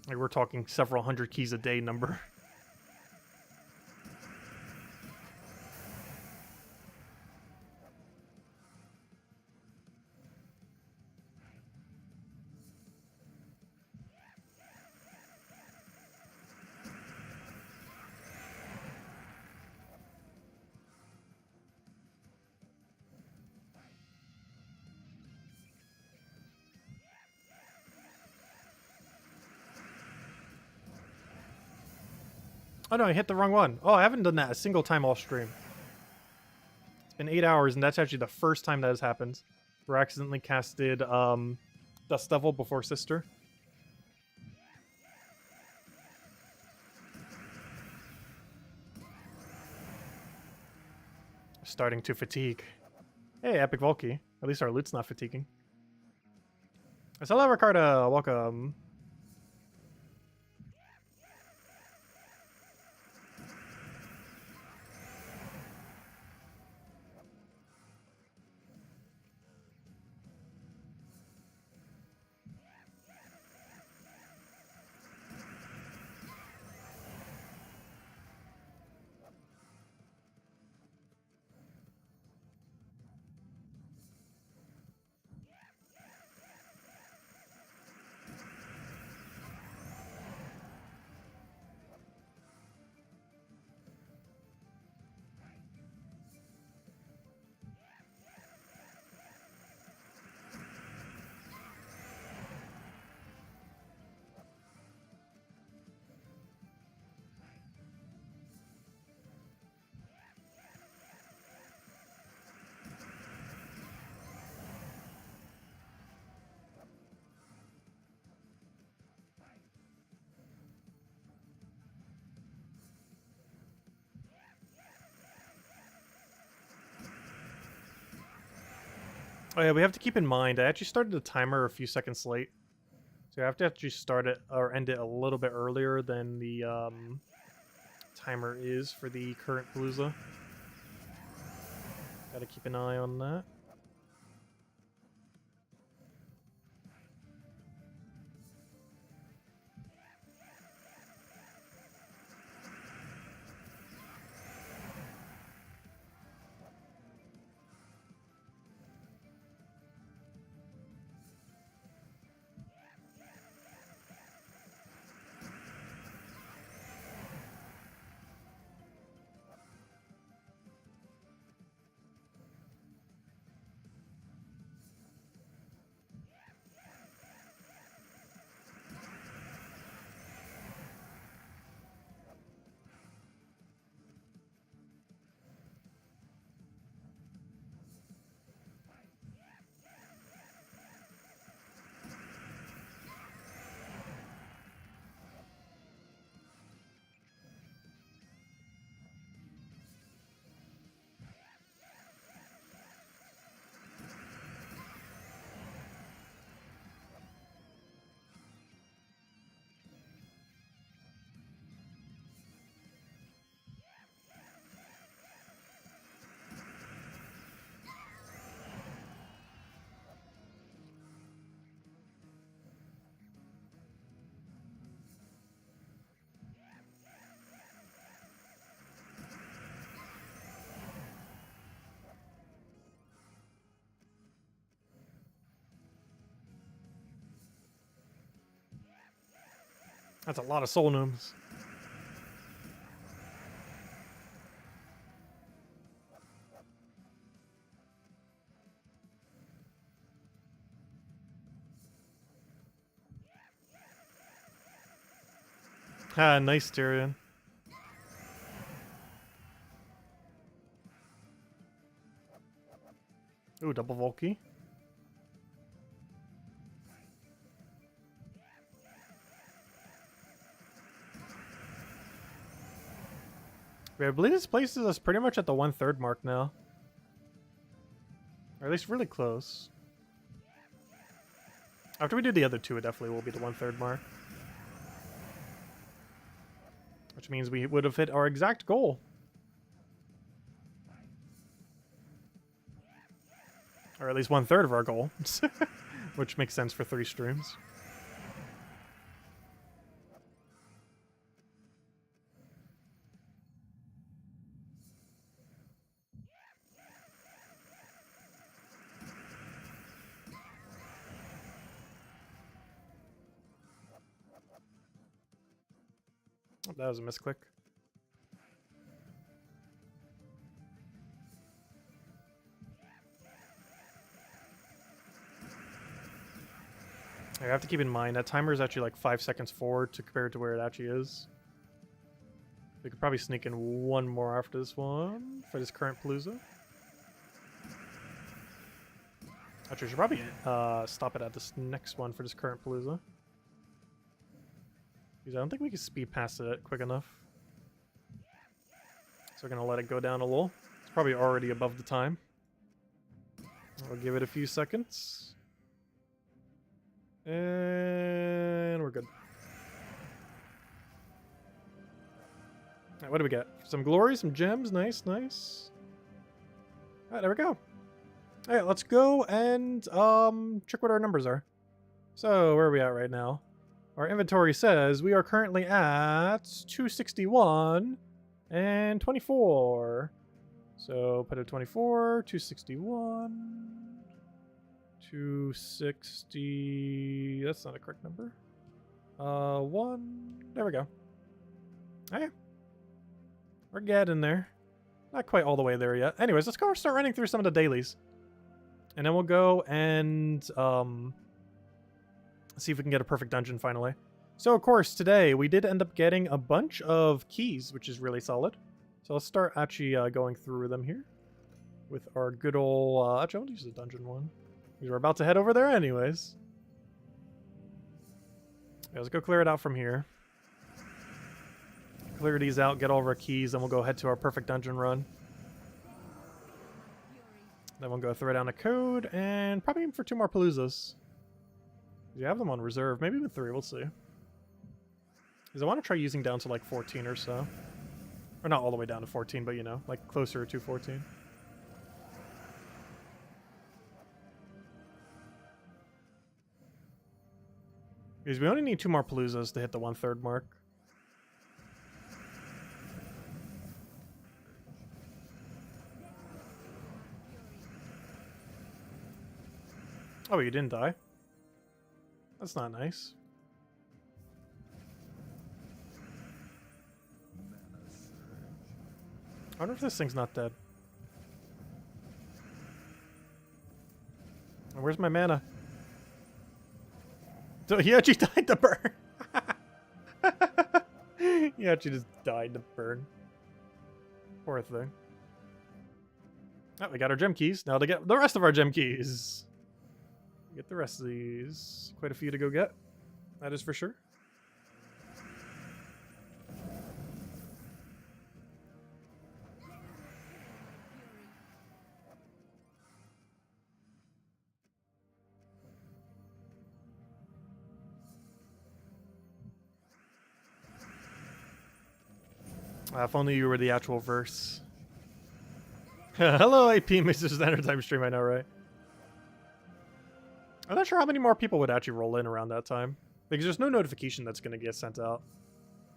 Like, we're talking several hundred keys a day number. Oh no, I hit the wrong one. Oh, I haven't done that a single time off stream. It's been 8 hours, and that's actually the first time that has happened. We accidentally casted Dust Devil before Sister. Starting to fatigue. Hey, Epic Volky. At least our loot's not fatiguing. Hello, Ricardo. Welcome. Oh yeah, we have to keep in mind, I actually started the timer a few seconds late. So I have to actually start it or end it a little bit earlier than the timer is for the current Palooza. Gotta keep an eye on that. That's a lot of soul gnomes. Ah, nice Tyrion. Ooh, double Volky. I believe this places us pretty much at the 1/3 mark now. Or at least really close. After we do the other two, it definitely will be the 1/3 mark. Which means we would have hit our exact goal. Or at least 1/3 of our goal. Which makes sense for 3 streams. Oh, that was a misclick. I have to keep in mind that timer is actually like 5 seconds forward to compare to where it actually is. We could probably sneak in one more after this one for this current Palooza. Actually, we should probably stop it at this next one for this current Palooza. Because I don't think we can speed past it quick enough. So we're going to let it go down a little. It's probably already above the time. I'll give it a few seconds. And we're good. Alright, what do we get? Some glory, some gems. Nice, nice. Alright, there we go. Alright, let's go and check what our numbers are. So, where are we at right now? Our inventory says we are currently at 261 and 24. So put a 24, 261, 260. That's not a correct number. 1. There we go. Okay. We're getting there. Not quite all the way there yet. Anyways, let's go start running through some of the dailies. And then we'll go and see if we can get a perfect dungeon finally. So, of course, today we did end up getting a bunch of keys, which is really solid. So let's start actually going through them here with our good old... actually, I'll use the dungeon one. Because we're about to head over there anyways. Yeah, let's go clear it out from here. Clear these out, get all of our keys, and we'll go head to our perfect dungeon run. Then we'll go throw down a code and probably aim for 2 more paloozas. You have them on reserve, maybe even 3. We'll see. Because I want to try using down to like 14 or so. Or not all the way down to 14, but you know, like closer to 14. Because we only need 2 more paloozas to hit the 1/3 mark. Oh, you didn't die? That's not nice. I wonder if this thing's not dead. Where's my mana? So he actually died to burn. He actually just died to burn. Poor thing. Oh, we got our gem keys. Now to get the rest of our gem keys. Get the rest of these. Quite a few to go get. That is for sure. If only you were the actual verse. Hello, AP Mr. Standard Time stream, I know, right? I'm not sure how many more people would actually roll in around that time. Because there's no notification that's going to get sent out.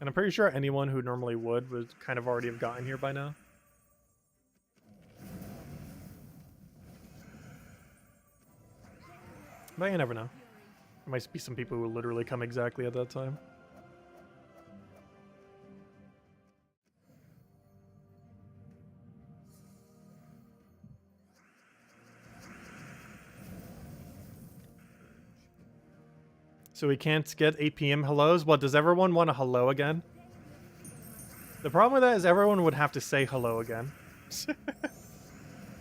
And I'm pretty sure anyone who normally would kind of already have gotten here by now. But you never know. There might be some people who will literally come exactly at that time. So we can't get 8 PM hellos? What, does everyone want a hello again? The problem with that is everyone would have to say hello again.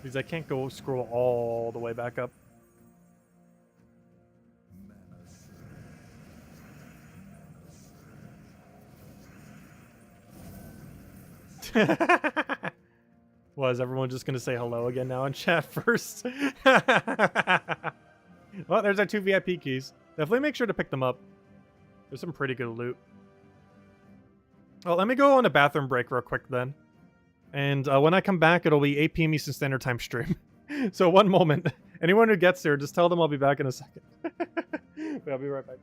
Because I can't go scroll all the way back up. Was everyone just going to say hello again now in chat first? Well, there's our 2 VIP keys. Definitely make sure to pick them up. There's some pretty good loot. Well, let me go on a bathroom break real quick then. And when I come back, it'll be 8 PM Eastern Standard Time stream. So one moment. Anyone who gets there, just tell them I'll be back in a second. But I'll be right back.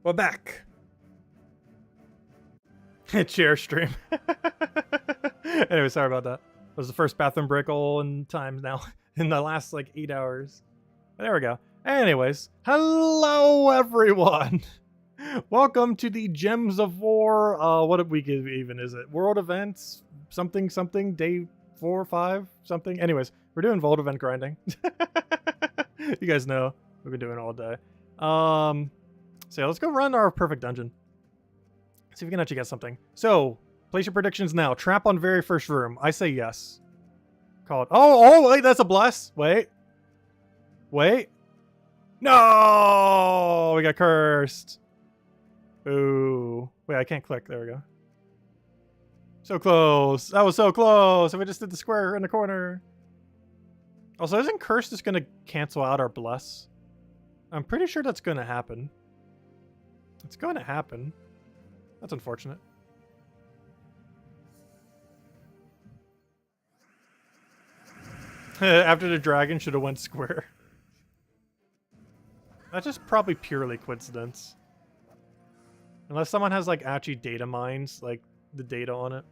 We're back. Chair stream. Anyway, sorry about that. It was the first bathroom break all in time now. In the last like 8 hours. But there we go. Anyways, hello everyone. Welcome to the Gems of War. What week even is it? World events? Something, day 4 or 5? Something. Anyways, we're doing Vault event grinding. You guys know we've been doing it all day. So yeah, let's go run our perfect dungeon. See if we can actually get something. So, place your predictions now. Trap on very first room. I say yes. Call it. Oh, wait, that's a bless. Wait. No! We got cursed. Ooh. Wait, I can't click. There we go. So close. That was so close. And we just did the square in the corner. Also, isn't curse just going to cancel out our bless? I'm pretty sure that's going to happen. It's going to happen. That's unfortunate. After the dragon should have went square. That's just probably purely coincidence. Unless someone has like actually data mines, like the data on it.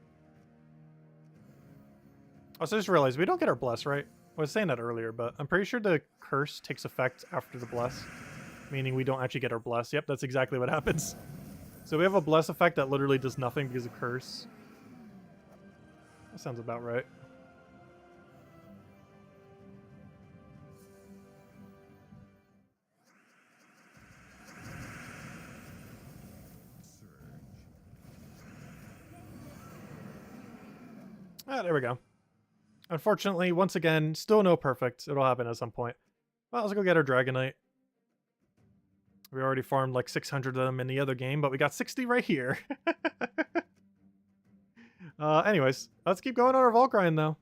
Also, I just realized we don't get our bless, right? I was saying that earlier, but I'm pretty sure the curse takes effect after the bless. Meaning we don't actually get our bless. Yep, that's exactly what happens. So we have a bless effect that literally does nothing because of curse. That sounds about right. Ah, there we go. Unfortunately, once again, still no perfect. It'll happen at some point. Well, let's go get our Dragonite. We already farmed like 600 of them in the other game, but we got 60 right here. Anyways, let's keep going on our Vault grind, though.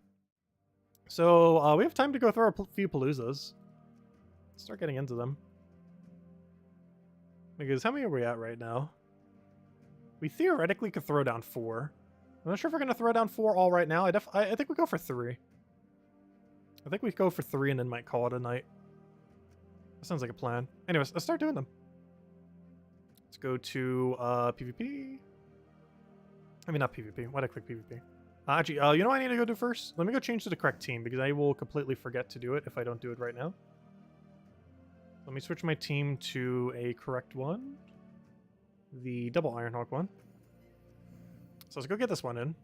So, we have time to go through a few Paloozas. Let's start getting into them. Because how many are we at right now? We theoretically could throw down 4. I'm not sure if we're going to throw down 4 all right now. I think we go for 3. I think we go for 3 and then might call it a night. That sounds like a plan. Anyways, let's start doing them. Let's go to PvP. I mean, not PvP. Why'd I click PvP? Actually, you know what I need to go do first? Let me go change to the correct team because I will completely forget to do it if I don't do it right now. Let me switch my team to a correct one. The double Ironhawk one. So let's go get this one in.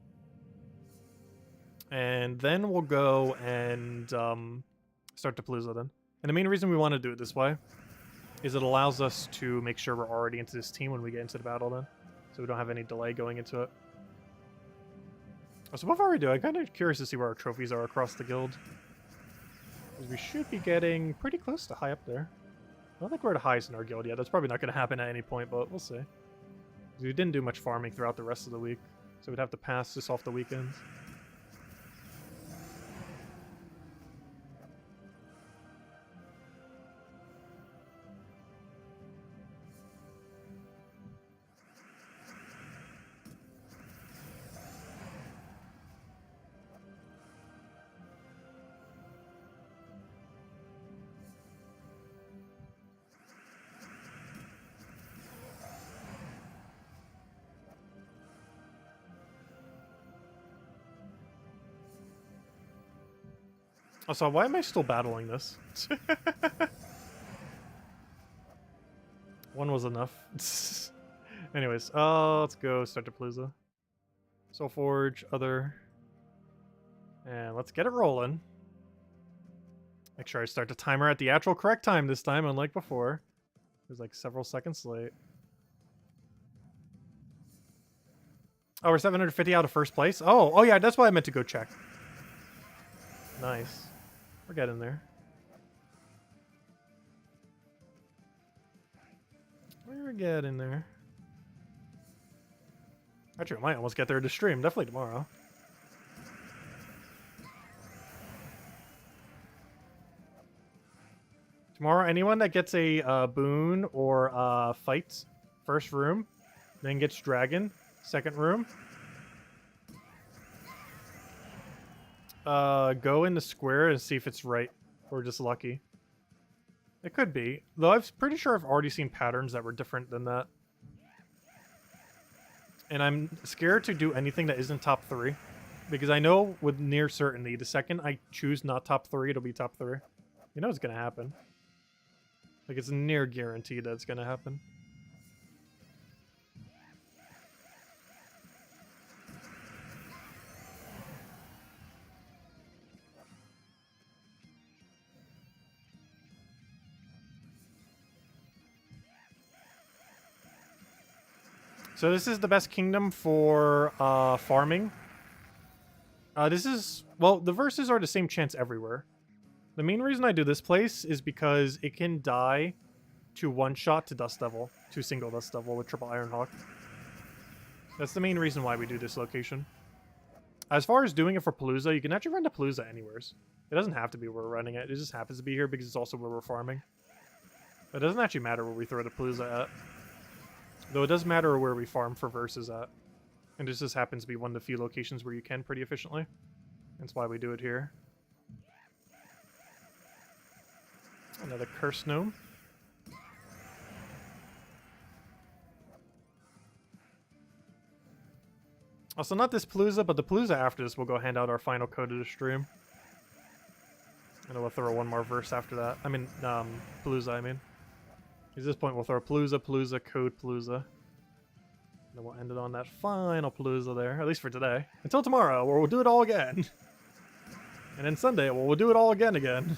And then we'll go and start to Palooza then. And the main reason we want to do it this way is it allows us to make sure we're already into this team when we get into the battle then. So we don't have any delay going into it. So before we do, I'm kind of curious to see where our trophies are across the guild. Because we should be getting pretty close to high up there. I don't think we're at highest in our guild yet. That's probably not going to happen at any point, but we'll see. We didn't do much farming throughout the rest of the week. So we'd have to pass this off the weekends. Also, why am I still battling this? One was enough. Anyways, let's go start to Palooza. Soul Forge, other. And let's get it rolling. Make sure I start the timer at the actual correct time this time, unlike before. It was like several seconds late. Oh, we're 750 out of first place? Oh yeah, that's why I meant to go check. Nice. We're getting there. We're getting there. Actually, I might almost get there to stream. Definitely tomorrow. Tomorrow, anyone that gets a boon or fights first room, then gets dragon, second room. Go in the square and see if it's right or just lucky. It could be, though I'm pretty sure I've already seen patterns that were different than that. And I'm scared to do anything that isn't top 3. Because I know with near certainty, the second I choose not top 3, it'll be top 3. You know it's gonna happen. Like, it's near guaranteed that it's gonna happen. So this is the best kingdom for farming. This is, well, the verses are the same chance everywhere. The main reason I do this place is because it can die to one shot to Dust Devil, to single Dust Devil with triple Ironhawk. That's the main reason why we do this location. As far as doing it for Palooza, you can actually run to Palooza anywheres. It doesn't have to be where we're running it. It just happens to be here because it's also where we're farming. It doesn't actually matter where we throw the Palooza at. Though it does matter where we farm for verses at. And this just happens to be one of the few locations where you can pretty efficiently. That's why we do it here. Another curse gnome. Also, not this Palooza, but the Palooza after this, we'll go hand out our final code of the stream. And then we'll throw one more verse after that. I mean, Palooza, I mean. At this point, we'll throw Palooza, Palooza, code Palooza. And then we'll end it on that final Palooza there, at least for today. Until tomorrow, where we'll do it all again. And then Sunday, we'll do it all again.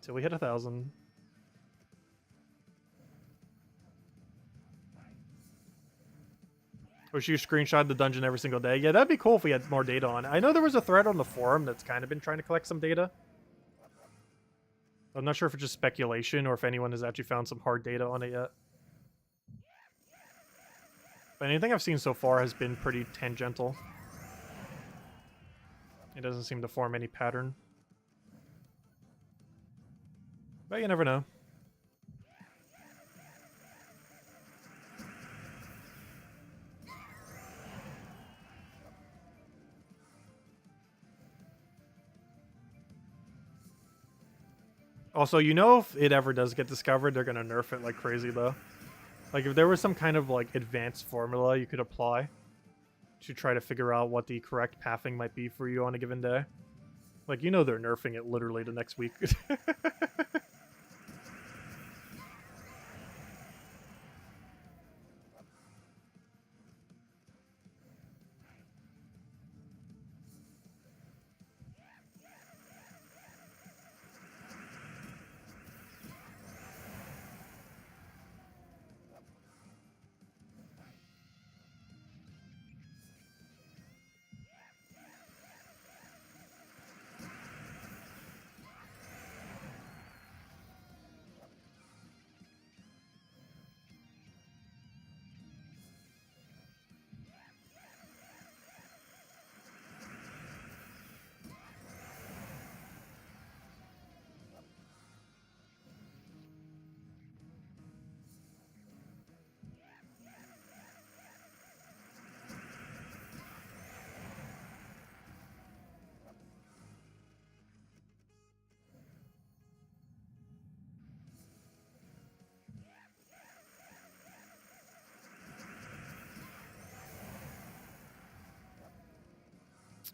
Till we hit 1,000. Wish you screenshot the dungeon every single day. Yeah, that'd be cool if we had more data on it. I know there was a thread on the forum that's kind of been trying to collect some data. I'm not sure if it's just speculation or if anyone has actually found some hard data on it yet. But anything I've seen so far has been pretty tangential. It doesn't seem to form any pattern. But you never know. Also, you know, if it ever does get discovered, they're gonna nerf it like crazy, though. Like, if there was some kind of, like, advanced formula you could apply to try to figure out what the correct pathing might be for you on a given day. Like, you know they're nerfing it literally the next week.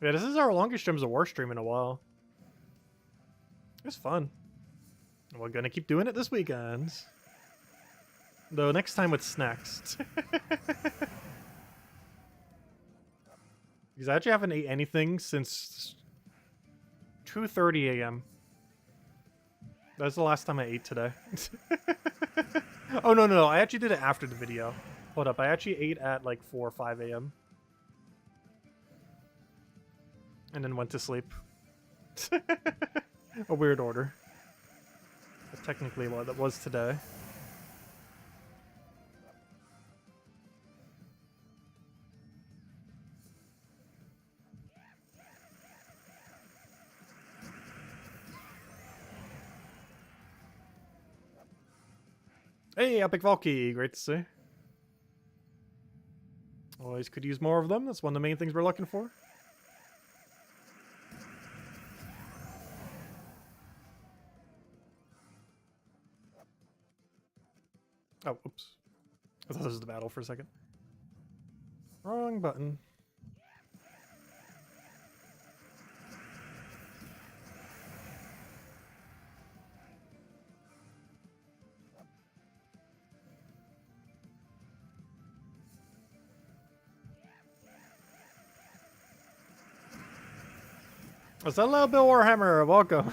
Yeah, this is our longest Gems of War stream in a while. It's fun. We're gonna keep doing it this weekend. Though next time with snacks. Because I actually haven't ate anything since 2:30 a.m. That's the last time I ate today. Oh, no. I actually did it after the video. Hold up. I actually ate at like 4 or 5 a.m. And then went to sleep. A weird order. But technically what that was today. Hey, Epic Valky, great to see. Always could use more of them. That's one of the main things we're looking for. Oh, oops. I thought this was the battle for a second. Wrong button. What's that, little Bill Warhammer? Welcome.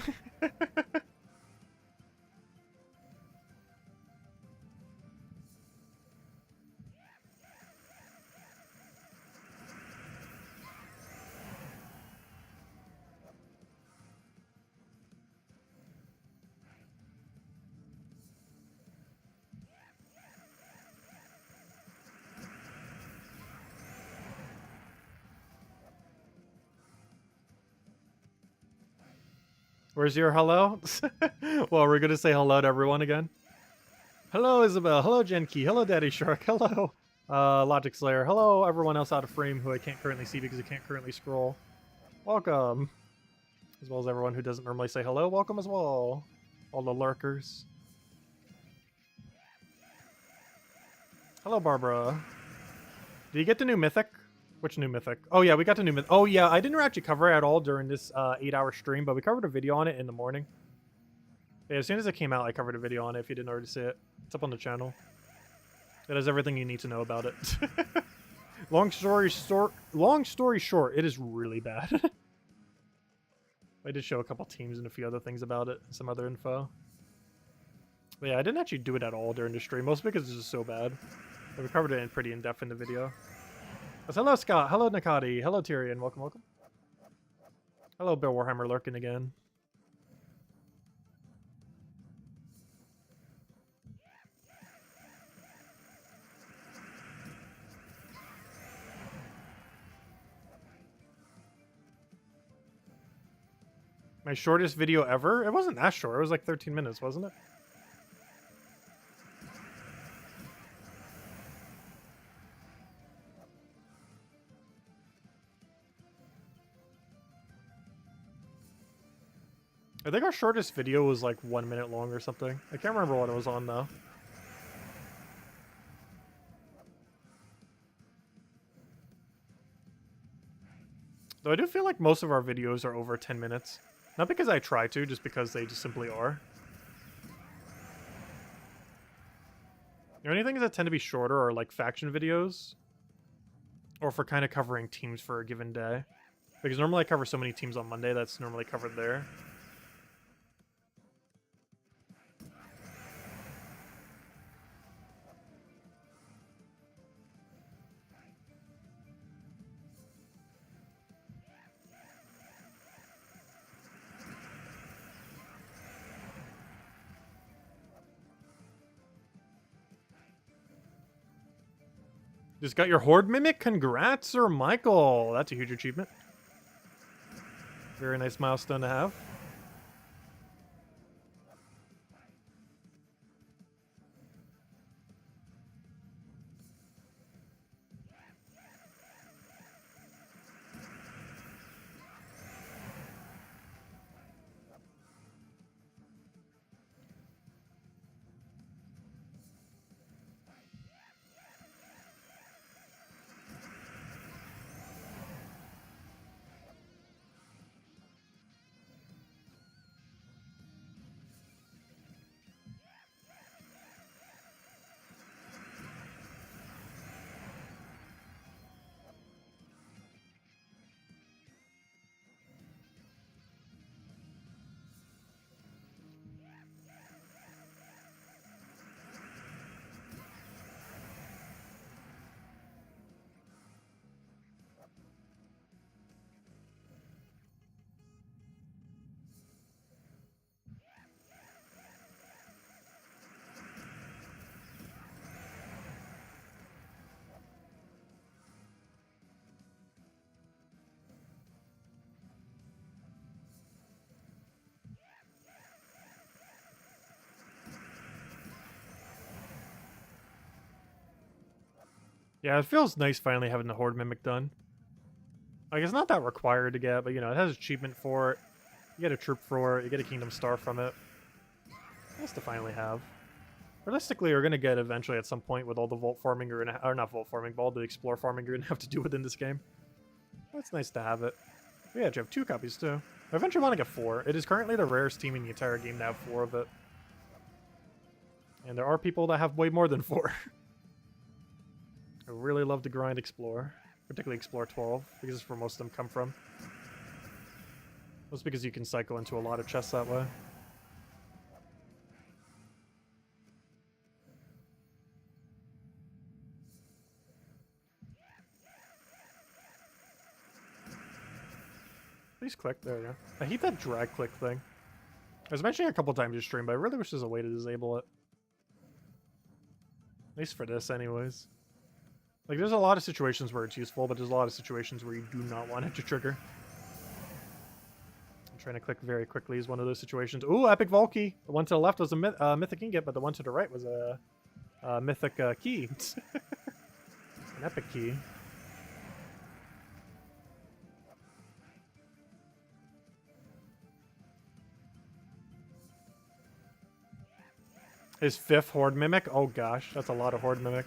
Where's your hello? Well, we're gonna say hello to everyone again. Hello, Isabel. Hello, Genki. Hello, Daddy Shark. Hello, Logic Slayer. Hello, everyone else out of frame who I can't currently see because I can't currently scroll. Welcome. As well as everyone who doesn't normally say hello. Welcome as well. All the lurkers. Hello, Barbara. Did you get the new Mythic? Which new Mythic? Oh, yeah, we got the new Mythic. Oh, yeah, I didn't actually cover it at all during this 8-hour stream, but we covered a video on it in the morning. Yeah, as soon as it came out, I covered a video on it if you didn't already see it. It's up on the channel. It has everything you need to know about it. Long story short, it is really bad. I did show a couple teams and a few other things about it, some other info. But yeah, I didn't actually do it at all during the stream, mostly because it's just so bad. But we covered it in pretty in-depth in the video. But hello, Scott. Hello, Nakati. Hello, Tyrion. Welcome, welcome. Hello, Bill Warhammer lurking again. My shortest video ever? It wasn't that short. It was like 13 minutes, wasn't it? I think our shortest video was like 1 minute long or something. I can't remember what it was on though. Though I do feel like most of our videos are over 10 minutes. Not because I try to, just because they just simply are. The only things that tend to be shorter are like faction videos. Or for kind of covering teams for a given day. Because normally I cover so many teams on Monday that's normally covered there. Just got your Horde Mimic? Congrats, Sir Michael! That's a huge achievement. Very nice milestone to have. Yeah, it feels nice finally having the Horde Mimic done. Like, it's not that required to get, but, you know, it has achievement for it. You get a troop for it. You get a Kingdom Star from it. Nice to finally have. Realistically, we're going to get eventually at some point with all the Vault farming you're going to... Or not Vault farming, but all the Explore farming you're going to have to do within this game. It's nice to have it. But yeah, you have 2 copies, too. I eventually want to get 4. It is currently the rarest team in the entire game to have 4 of it. And there are people that have way more than 4. I really love to grind Explore, particularly Explore 12, because it's where most of them come from. That's because you can cycle into a lot of chests that way. Please click. There we go. I hate that drag click thing. I was mentioning it a couple times in stream, but I really wish there's a way to disable it. At least for this, anyways. Like, there's a lot of situations where it's useful, but there's a lot of situations where you do not want it to trigger. Trying to click very quickly is one of those situations. Ooh, epic vault key. The one to the left was a mythic ingot, but the one to the right was a mythic key. An epic key. His 5th Horde Mimic? Oh gosh, that's a lot of Horde Mimic.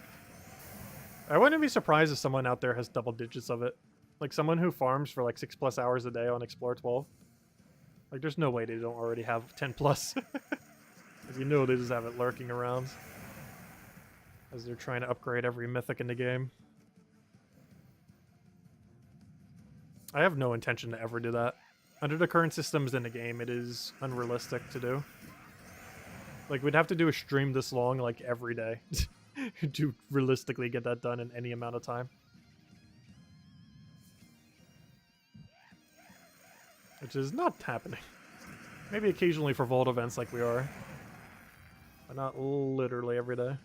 I wouldn't be surprised if someone out there has double digits of it. Like someone who farms for like 6+ hours a day on Explore 12. Like there's no way they don't already have 10+. If you know, they just have it lurking around. As they're trying to upgrade every mythic in the game. I have no intention to ever do that. Under the current systems in the game, it is unrealistic to do. Like, we'd have to do a stream this long, like, every day to realistically get that done in any amount of time. Which is not happening. Maybe occasionally for vault events like we are. But not literally every day.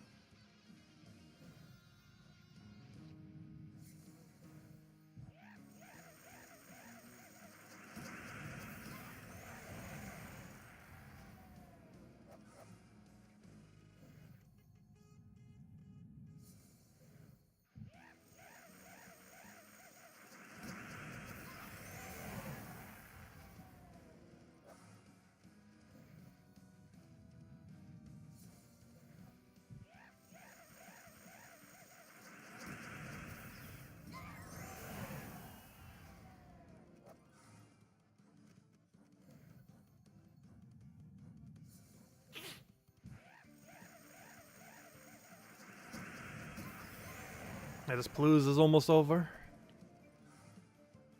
Yeah, this Palooza is almost over.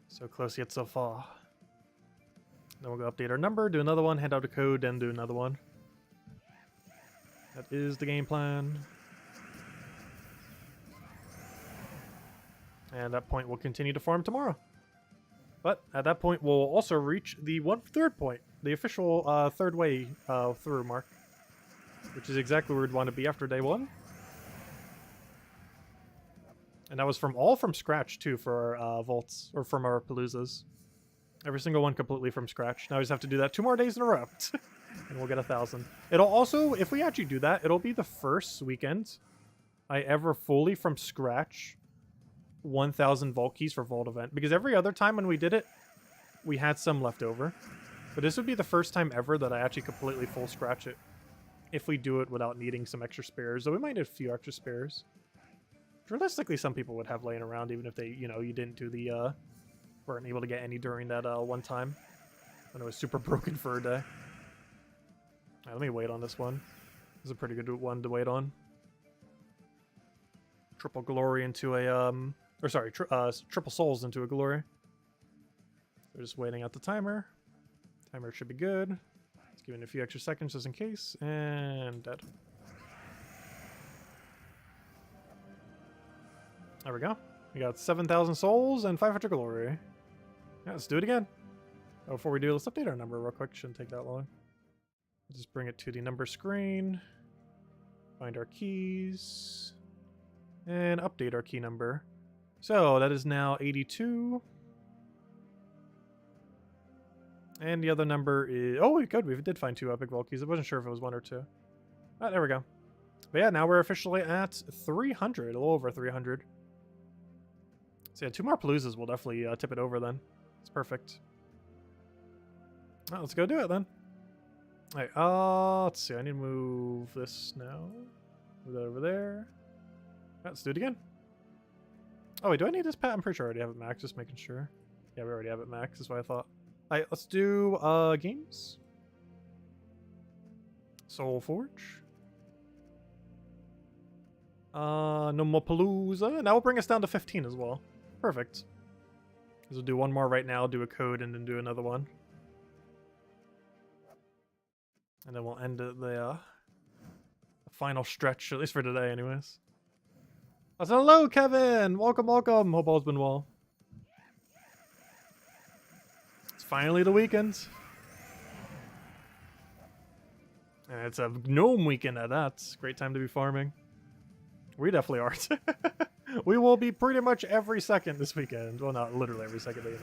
So close yet so far. Then we'll go update our number, do another one, hand out a code, then do another one. That is the game plan. And at that point, we'll continue to farm tomorrow. But at that point, we'll also reach the 1/3 point, the official 3rd way through mark, which is exactly where we'd want to be after day 1. And that was all from scratch, too, for our vaults, or from our Paloozas. Every single one completely from scratch. Now we just have to do that 2 more days in a row, and we'll get 1,000. It'll also, if we actually do that, it'll be the first weekend I ever fully from scratch 1,000 vault keys for vault event. Because every other time when we did it, we had some left over. But this would be the first time ever that I actually completely full scratch it. If we do it without needing some extra spares. Though we might need a few extra spares. Realistically, some people would have laying around even if they, you didn't do the, weren't able to get any during that one time. When it was super broken for a day. Alright, let me wait on this one. This is a pretty good one to wait on. Triple glory into a, triple souls into a glory. We're just waiting out the timer. Timer should be good. Let's give it a few extra seconds just in case. And dead. There we go. We got 7,000 souls and 500 glory. Yeah, let's do it again. Oh, before we do, let's update our number real quick. Shouldn't take that long. Just bring it to the number screen. Find our keys. And update our key number. So that is now 82. And the other number is... Oh, good. We did find 2 epic vault keys. I wasn't sure if it was 1 or 2. Oh, there we go. But yeah, now we're officially at 300. A little over 300. So yeah, 2 more Paloozas will definitely tip it over then. It's perfect. Well, let's go do it then. Alright, let's see. I need to move this now. Move that over there. Let's do it again. Oh wait, do I need this pet? I'm pretty sure I already have it max, just making sure. Yeah, we already have it max, that's what I thought. Alright, let's do games. Soul Forge. No more Palooza. And that will bring us down to 15 as well. Perfect. We'll do one more right now, do a code, and then do another one. And then we'll end the final stretch, at least for today anyways. Hello, Kevin! Welcome, welcome! Hope all's been well. It's finally the weekend. And it's a gnome weekend at that. Great time to be farming. We definitely aren't. We will be pretty much every second this weekend. Well, not literally every second, but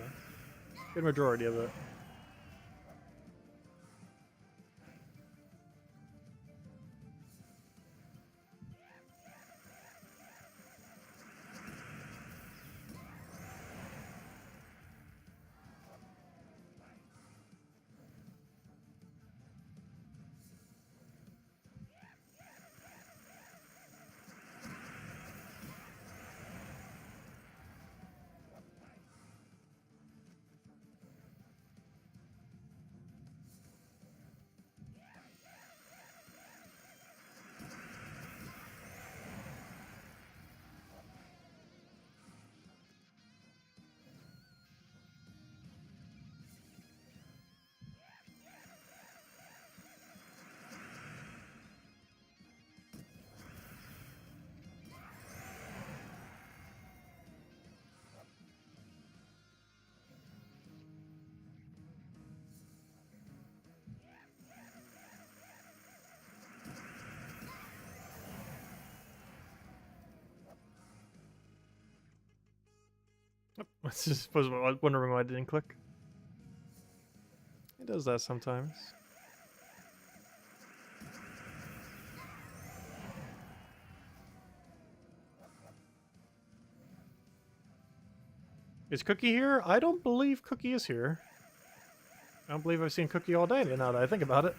good majority of it. I suppose wondering why I didn't click. It does that sometimes. Is Cookie here? I don't believe Cookie is here. I don't believe I've seen Cookie all day now that I think about it.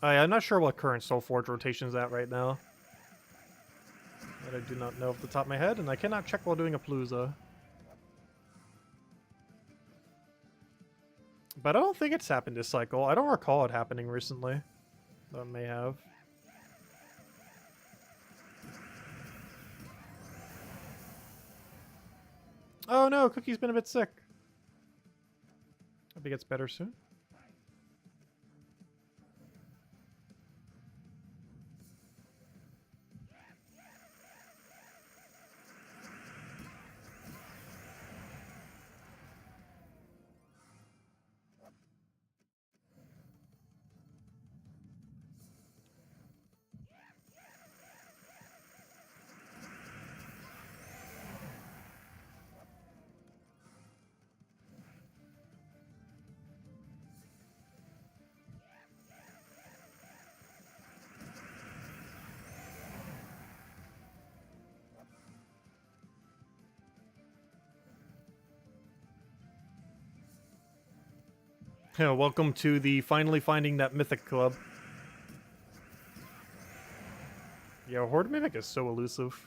I'm not sure what current Soulforge rotation is at right now. That I do not know off the top of my head, and I cannot check while doing a Palooza. But I don't think it's happened this cycle. I don't recall it happening recently. Though it may have. Oh no, Cookie's been a bit sick. Hope he gets better soon. Yeah, welcome to the finally finding that Mythic club. Yeah, Horde Mythic is so elusive.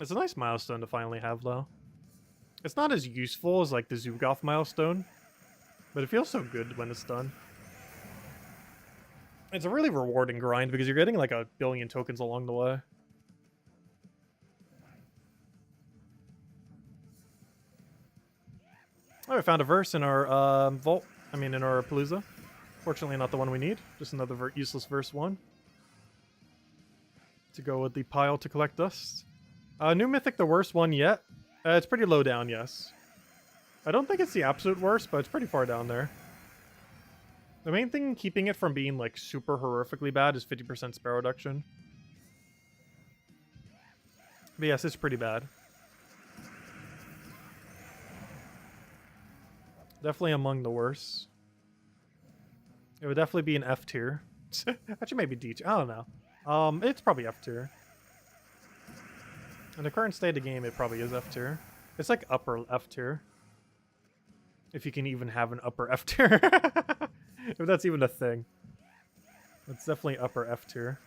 It's a nice milestone to finally have, though. It's not as useful as, like, the Zugoff milestone, but it feels so good when it's done. It's a really rewarding grind because you're getting, like, 1 billion tokens along the way. Oh, we found a verse in our vault. I mean, in our Palooza. Fortunately, not the one we need. Just another useless verse 1. To go with the pile to collect dust. New Mythic, the worst one yet. It's pretty low down, yes. I don't think it's the absolute worst, but it's pretty far down there. The main thing keeping it from being, like, super horrifically bad is 50% spell reduction. But yes, it's pretty bad. Definitely among the worst. It would definitely be an F tier. Actually, maybe D tier. I don't know. It's probably F tier. In the current state of the game, it probably is F tier. It's like upper F tier. If you can even have an upper F tier. If that's even a thing. It's definitely upper F tier.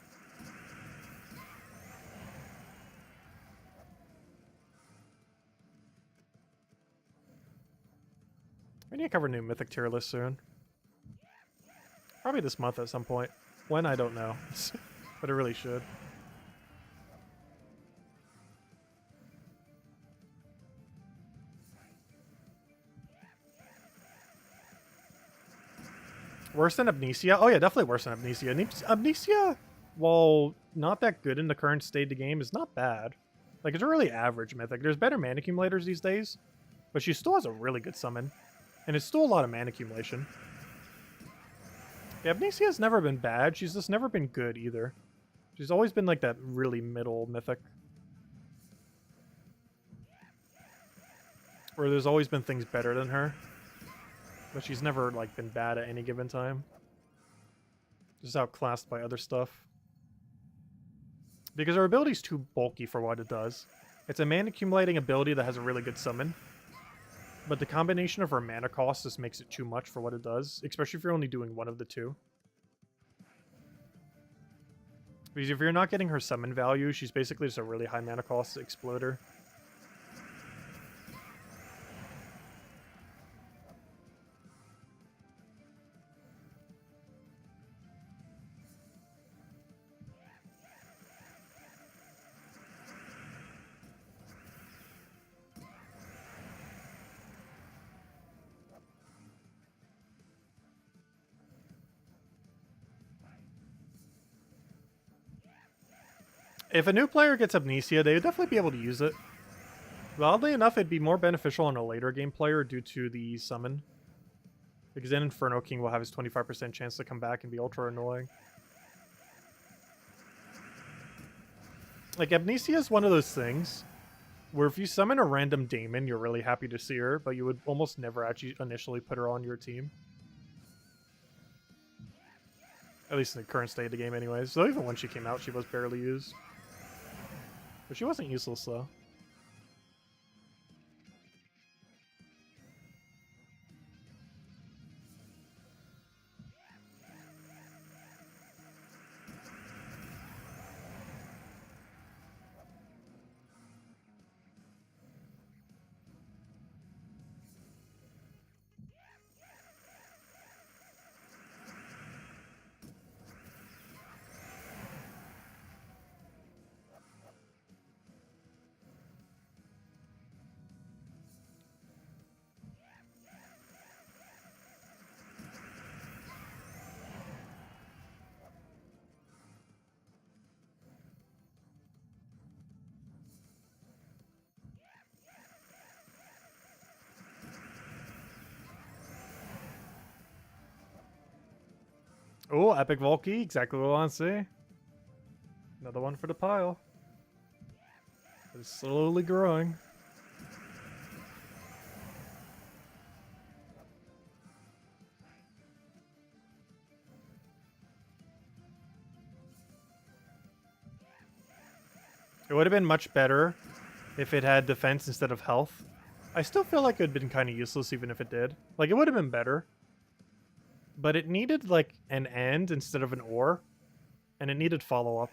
We need to cover a new Mythic tier list soon. Probably this month at some point. When, I don't know. But it really should. Worse than Amnesia? Oh yeah, definitely worse than Amnesia. Amnesia, while not that good in the current state of the game, is not bad. Like, it's a really average Mythic. There's better mana accumulators these days, but she still has a really good summon. And it's still a lot of mana accumulation. Yeah, Amnesia's never been bad. She's just never been good either. She's always been like that really middle Mythic. Where there's always been things better than her. But she's never, like, been bad at any given time. Just outclassed by other stuff. Because her ability's too bulky for what it does. It's a mana accumulating ability that has a really good summon. But the combination of her mana cost just makes it too much for what it does. Especially if you're only doing one of the two. Because if you're not getting her summon value, she's basically just a really high mana cost exploder. If a new player gets Amnesia, they would definitely be able to use it. But oddly enough, it'd be more beneficial on a later game player due to the summon. Because then Inferno King will have his 25% chance to come back and be ultra annoying. Like, Amnesia is one of those things where if you summon a random Daemon, you're really happy to see her, but you would almost never actually initially put her on your team. At least in the current state of the game anyways. So even when she came out, she was barely used. But she wasn't useless, though. Oh, Epic Volkey, exactly what I want to see. Another one for the pile. It's slowly growing. It would have been much better if it had defense instead of health. I still feel like it would have been kind of useless even if it did. Like, it would have been better. But it needed, like, an and instead of an or. And it needed follow-up.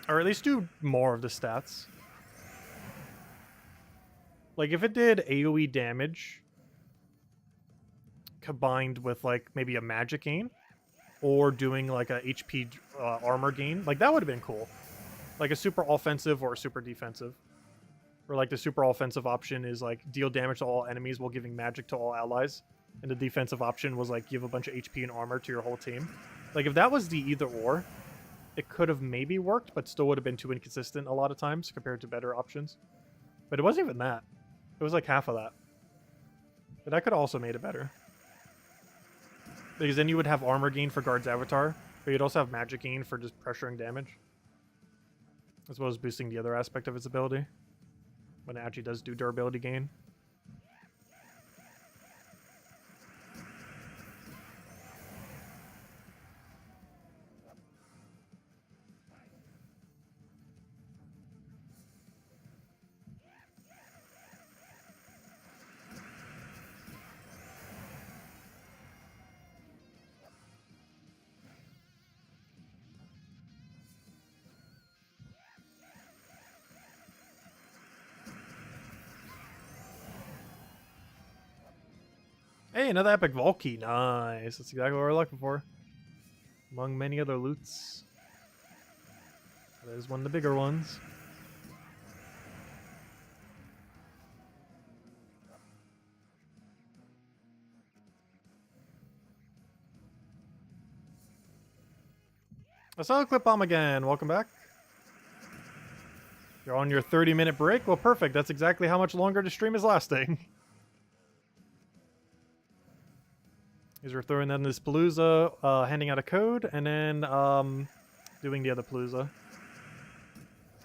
Or at least do more of the stats. Like, if it did AoE damage combined with, like, maybe a magic gain, or doing, like, a HP armor gain, like, that would have been cool. Like, a super offensive or a super defensive. Or, like, the super offensive option is, like, deal damage to all enemies while giving magic to all allies. And the defensive option was, like, give a bunch of HP and armor to your whole team. Like, if that was the either-or, it could have maybe worked, but still would have been too inconsistent a lot of times compared to better options. But it wasn't even that. It was like half of that. But that could have also made it better. Because then you would have armor gain for Guard's Avatar, but you'd also have magic gain for just pressuring damage. As well as boosting the other aspect of its ability. When it actually does do durability gain. Hey, another epic Volkey. Nice. That's exactly what we're looking for. Among many other loots. That is one of the bigger ones. I saw a clip bomb again. Welcome back. You're on your 30-minute break? Well, perfect. That's exactly how much longer the stream is lasting. Is we're throwing in this Palooza, handing out a code, and then doing the other Palooza. And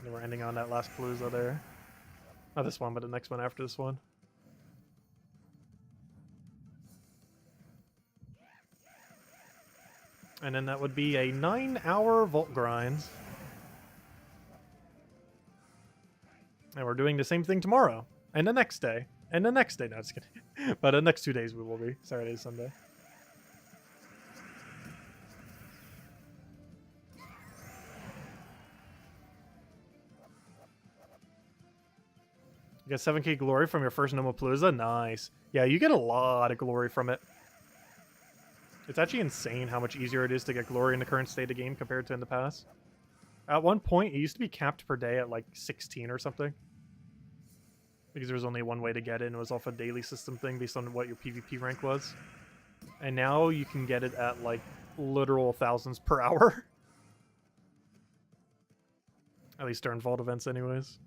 then we're ending on that last Palooza there. Not this one, but the next one after this one. And then that would be a 9-hour vault grind. And we're doing the same thing tomorrow. And the next day. And the next day. No, just kidding. But the next 2 days we will be. Saturday, Sunday. You get 7k glory from your first normal Palooza? Nice. Yeah, you get a lot of glory from it. It's actually insane how much easier it is to get glory in the current state of the game compared to in the past. At one point, it used to be capped per day at like 16 or something. Because there was only one way to get it, and it was off a daily system thing based on what your PvP rank was. And now you can get it at like literal thousands per hour. At least during vault events anyways.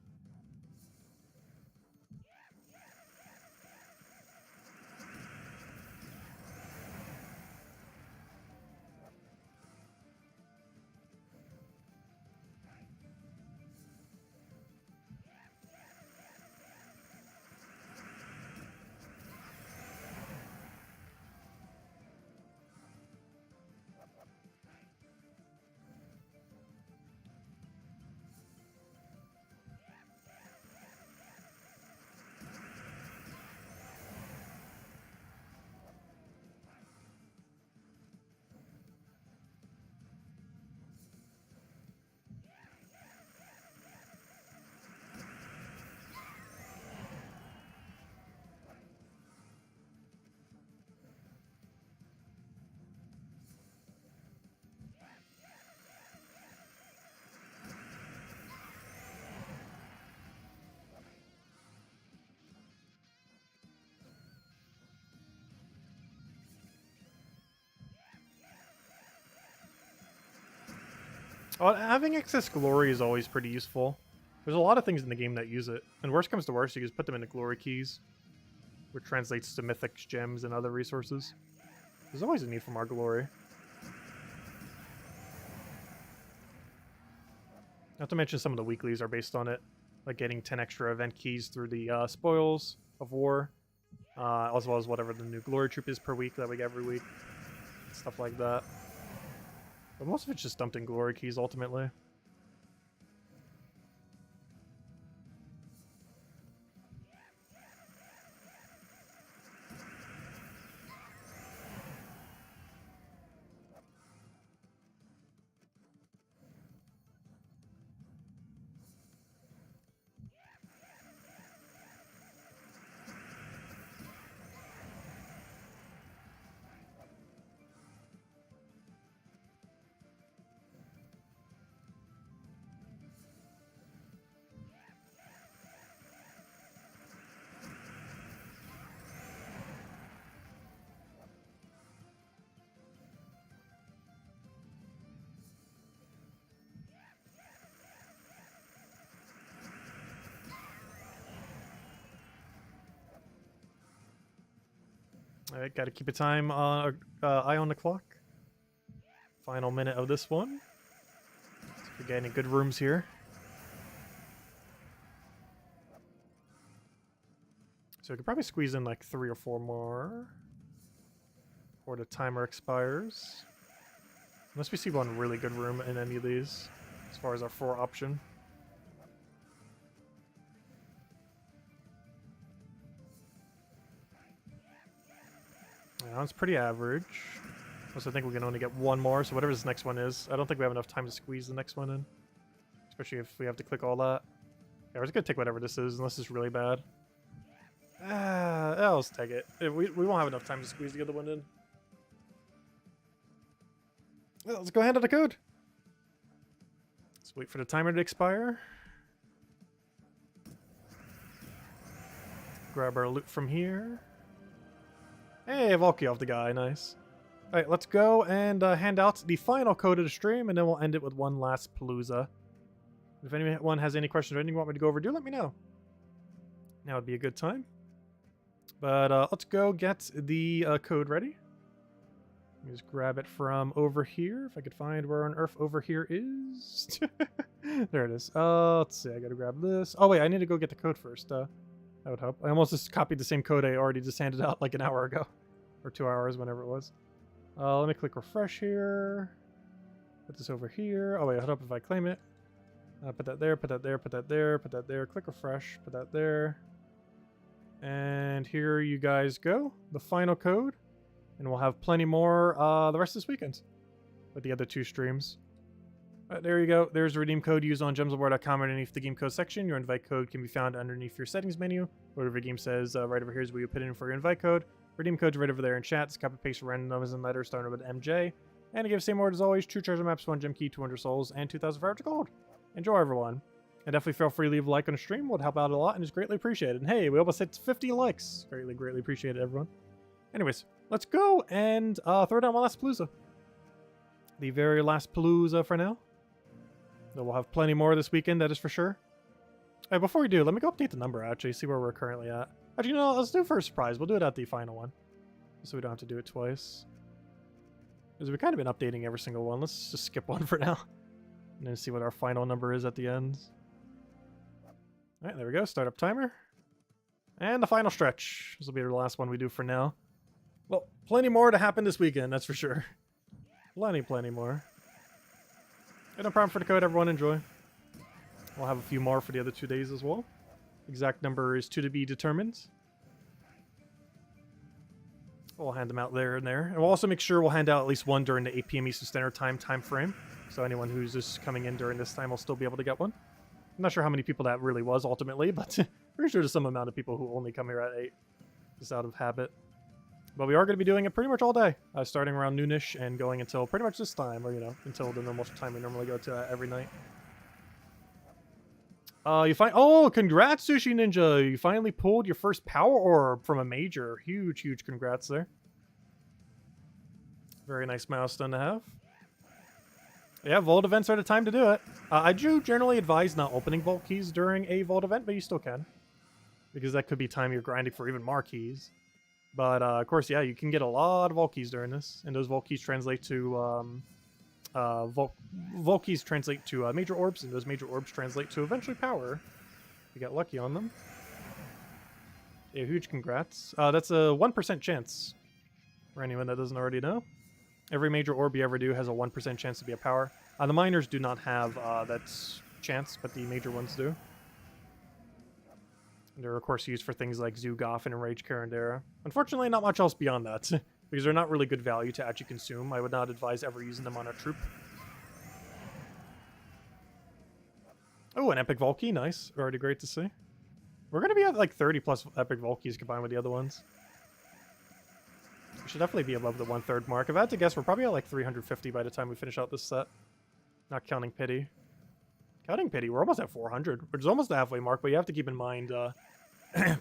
Well, having excess glory is always pretty useful. There's a lot of things in the game that use it. And worst comes to worst, you just put them into glory keys, which translates to Mythic gems and other resources. There's always a need for more glory. Not to mention some of the weeklies are based on it, like getting 10 extra event keys through the spoils of war, as well as whatever the new glory troop is per week that we get every week. Stuff like that. But most of it's just dumped in glory keys, ultimately. Alright, gotta keep a time eye on the clock. Final minute of this one. See if we get any good rooms here. So we could probably squeeze in like 3 or 4 more before the timer expires. Unless we see one really good room in any of these, as far as our 4 option. It's pretty average. Plus I think we can only get 1 more, so whatever this next one is. I don't think we have enough time to squeeze the next one in. Especially if we have to click all that. Yeah, we're just gonna take whatever this is, unless it's really bad. Let's take it. We won't have enough time to squeeze the other one in. Well, let's go handle the code. Let's wait for the timer to expire. Grab our loot from here. Hey, Valky the guy, nice. Alright, let's go and hand out the final code of the stream, and then we'll end it with one last Palooza. If anyone has any questions or anything you want me to go over, do let me know. Now would be a good time. But let's go get the code ready. Let me just grab it from over here, if I could find where on earth over here is. There it is. Let's see, I gotta grab this. Oh wait, I need to go get the code first. That would help. I almost just copied the same code I already just handed out like an hour ago. Or 2 hours, whenever it was. Let me click refresh here. Put this over here. Oh wait, hold up if I claim it. Put that there, put that there, put that there, put that there. Click refresh, put that there. And here you guys go. The final code. And we'll have plenty more the rest of this weekend. With the other 2 streams. There you go. There's the redeem code used on gemsofwar.com underneath the game code section. Your invite code can be found underneath your settings menu. Whatever your game says right over here is where you put in for your invite code. Redeem code's right over there in chat. Just copy paste random numbers and letters starting with MJ. And to give same word as always, 2 treasure maps, 1 gem key, 200 souls, and 2,500 gold. Enjoy, everyone. And definitely feel free to leave a like on the stream. It would help out a lot and is greatly appreciated. And hey, we almost hit 50 likes. Greatly appreciated, everyone. Anyways, let's go and throw down one last Palooza. The very last Palooza for now. Though we'll have plenty more this weekend, that is for sure. Hey, before we do, let me go update the number, actually, see where we're currently at. Actually, no, let's do it for a surprise. We'll do it at the final one. So we don't have to do it twice. Because we've kind of been updating every single one. Let's just skip one for now. And then see what our final number is at the end. Alright, there we go. Start up timer. And the final stretch. This will be the last one we do for now. Well, plenty more to happen this weekend, that's for sure. Plenty more. And no problem for the code, everyone. Enjoy. We'll have a few more for the other 2 days as well. Exact number is to be determined. We'll hand them out there and there. And we'll also make sure we'll hand out at least one during the 8 p.m. Eastern Standard Time frame. So anyone who's just coming in during this time will still be able to get one. I'm not sure how many people that really was ultimately, but pretty sure there's some amount of people who only come here at 8. Just out of habit. But we are going to be doing it pretty much all day. Starting around noonish and going until pretty much this time. Or, you know, until the normal time we normally go to every night. You find... Oh, congrats, Sushi Ninja! You finally pulled your first power orb from a major. Huge congrats there. Very nice milestone to have. Yeah, Vault events are the time to do it. I do generally advise not opening Vault keys during a Vault event, but you still can. Because that could be time you're grinding for even more keys. But, of course, yeah, you can get a lot of Vault keys during this. And those Vault keys translate to, Vault keys translate to major orbs, and those major orbs translate to eventually power. You got lucky on them. Yeah, huge congrats. That's a 1% chance. For anyone that doesn't already know. Every major orb you ever do has a 1% chance to be a power. The minors do not have that chance, but the major ones do. And they're, of course, used for things like Zugoff and Enrage Carandera. Unfortunately, not much else beyond that, because they're not really good value to actually consume. I would not advise ever using them on a troop. Oh, an Epic Volkey, nice. Already great to see. We're going to be at like 30 plus Epic Volkeys combined with the other ones. We should definitely be above the 1/3 mark. If I had to guess, we're probably at like 350 by the time we finish out this set. Not counting Pity. Counting Pity, we're almost at 400, which is almost the halfway mark, but you have to keep in mind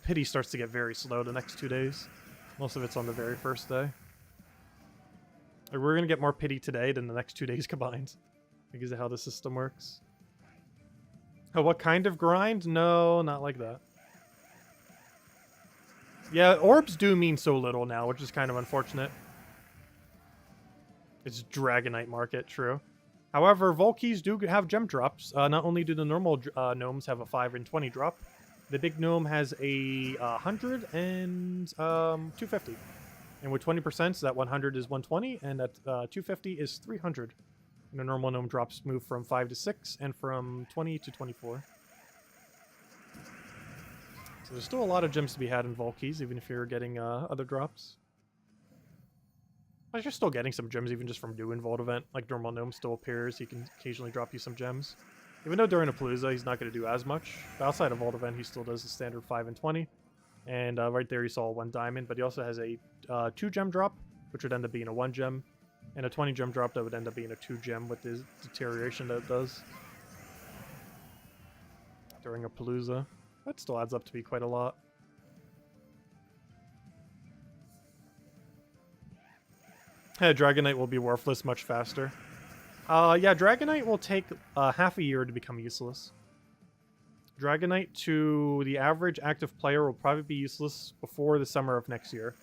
Pity starts to get very slow the next 2 days. Most of it's on the very first day. Like, we're going to get more Pity today than the next 2 days combined, because of how the system works. Oh, what kind of grind? No, not like that. Yeah, orbs do mean so little now, which is kind of unfortunate. It's Dragonite market, true. However, Volkeys do have gem drops. Not only do the normal gnomes have a 5 and 20 drop, the big gnome has a 100 and 250. And with 20%, so that 100 is 120, and that 250 is 300. And the normal gnome drops move from 5 to 6, and from 20 to 24. So there's still a lot of gems to be had in Volkeys, even if you're getting other drops. But you're still getting some gems even just from doing Vault event. Like normal gnome still appears, he can occasionally drop you some gems. Even though during a Palooza he's not going to do as much. But outside of Vault event he still does the standard 5 and 20. And right there you saw 1 diamond, but he also has a 2 gem drop, which would end up being a 1 gem. And a 20 gem drop that would end up being a 2 gem with the deterioration that it does. During a Palooza. That still adds up to be quite a lot. Dragonite will be worthless much faster. Yeah, Dragonite will take half a year to become useless. Dragonite to the average active player will probably be useless before the summer of next year.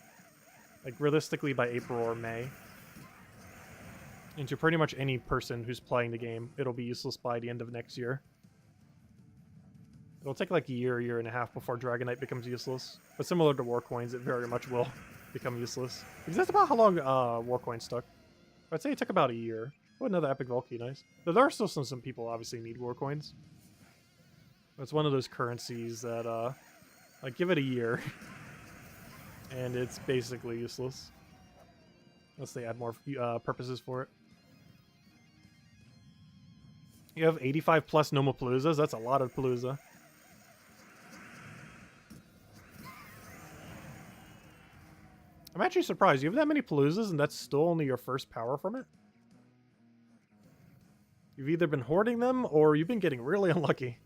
Like, realistically by April or May. And to pretty much any person who's playing the game, it'll be useless by the end of next year. It'll take like a year and a half before Dragonite becomes useless. But similar to War Coins, it very much will become useless. Because that's about how long War Coins took. I'd say it took about a year. Oh, another Epic Volkey, nice. Though there are still some people obviously need War Coins. It's one of those currencies that, like, give it a year. And it's basically useless. Unless they add more purposes for it. You have 85 plus normal Paloozas. That's a lot of Palooza. I'm actually surprised. You have that many Paloozas and that's still only your first power from it? You've either been hoarding them or you've been getting really unlucky.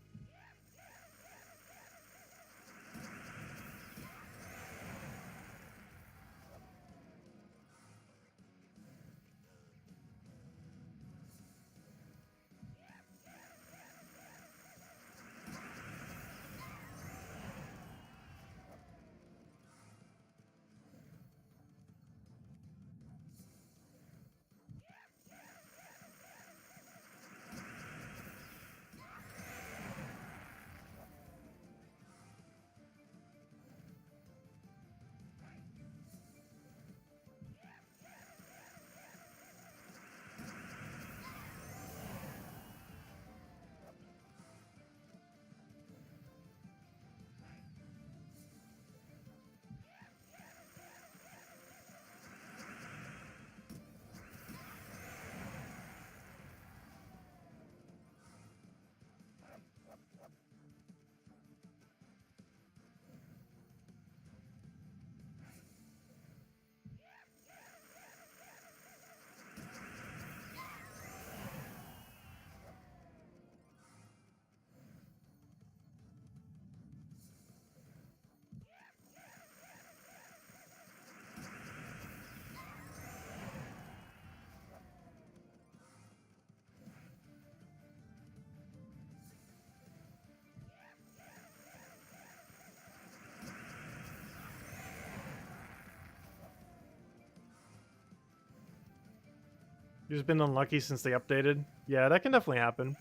You've been unlucky since they updated. Yeah, that can definitely happen.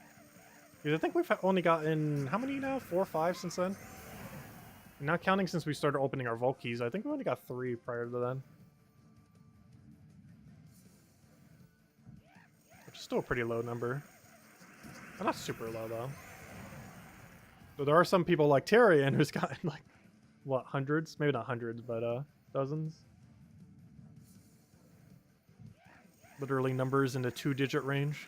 Because I think we've only gotten, how many now? 4 or 5 since then? Not counting since we started opening our vault keys. I think we only got 3 prior to then. Which is still a pretty low number. Not super low, though. So there are some people like Tyrion who's gotten, like, what, hundreds? Maybe not hundreds, but dozens. Literally numbers in the 2-digit range.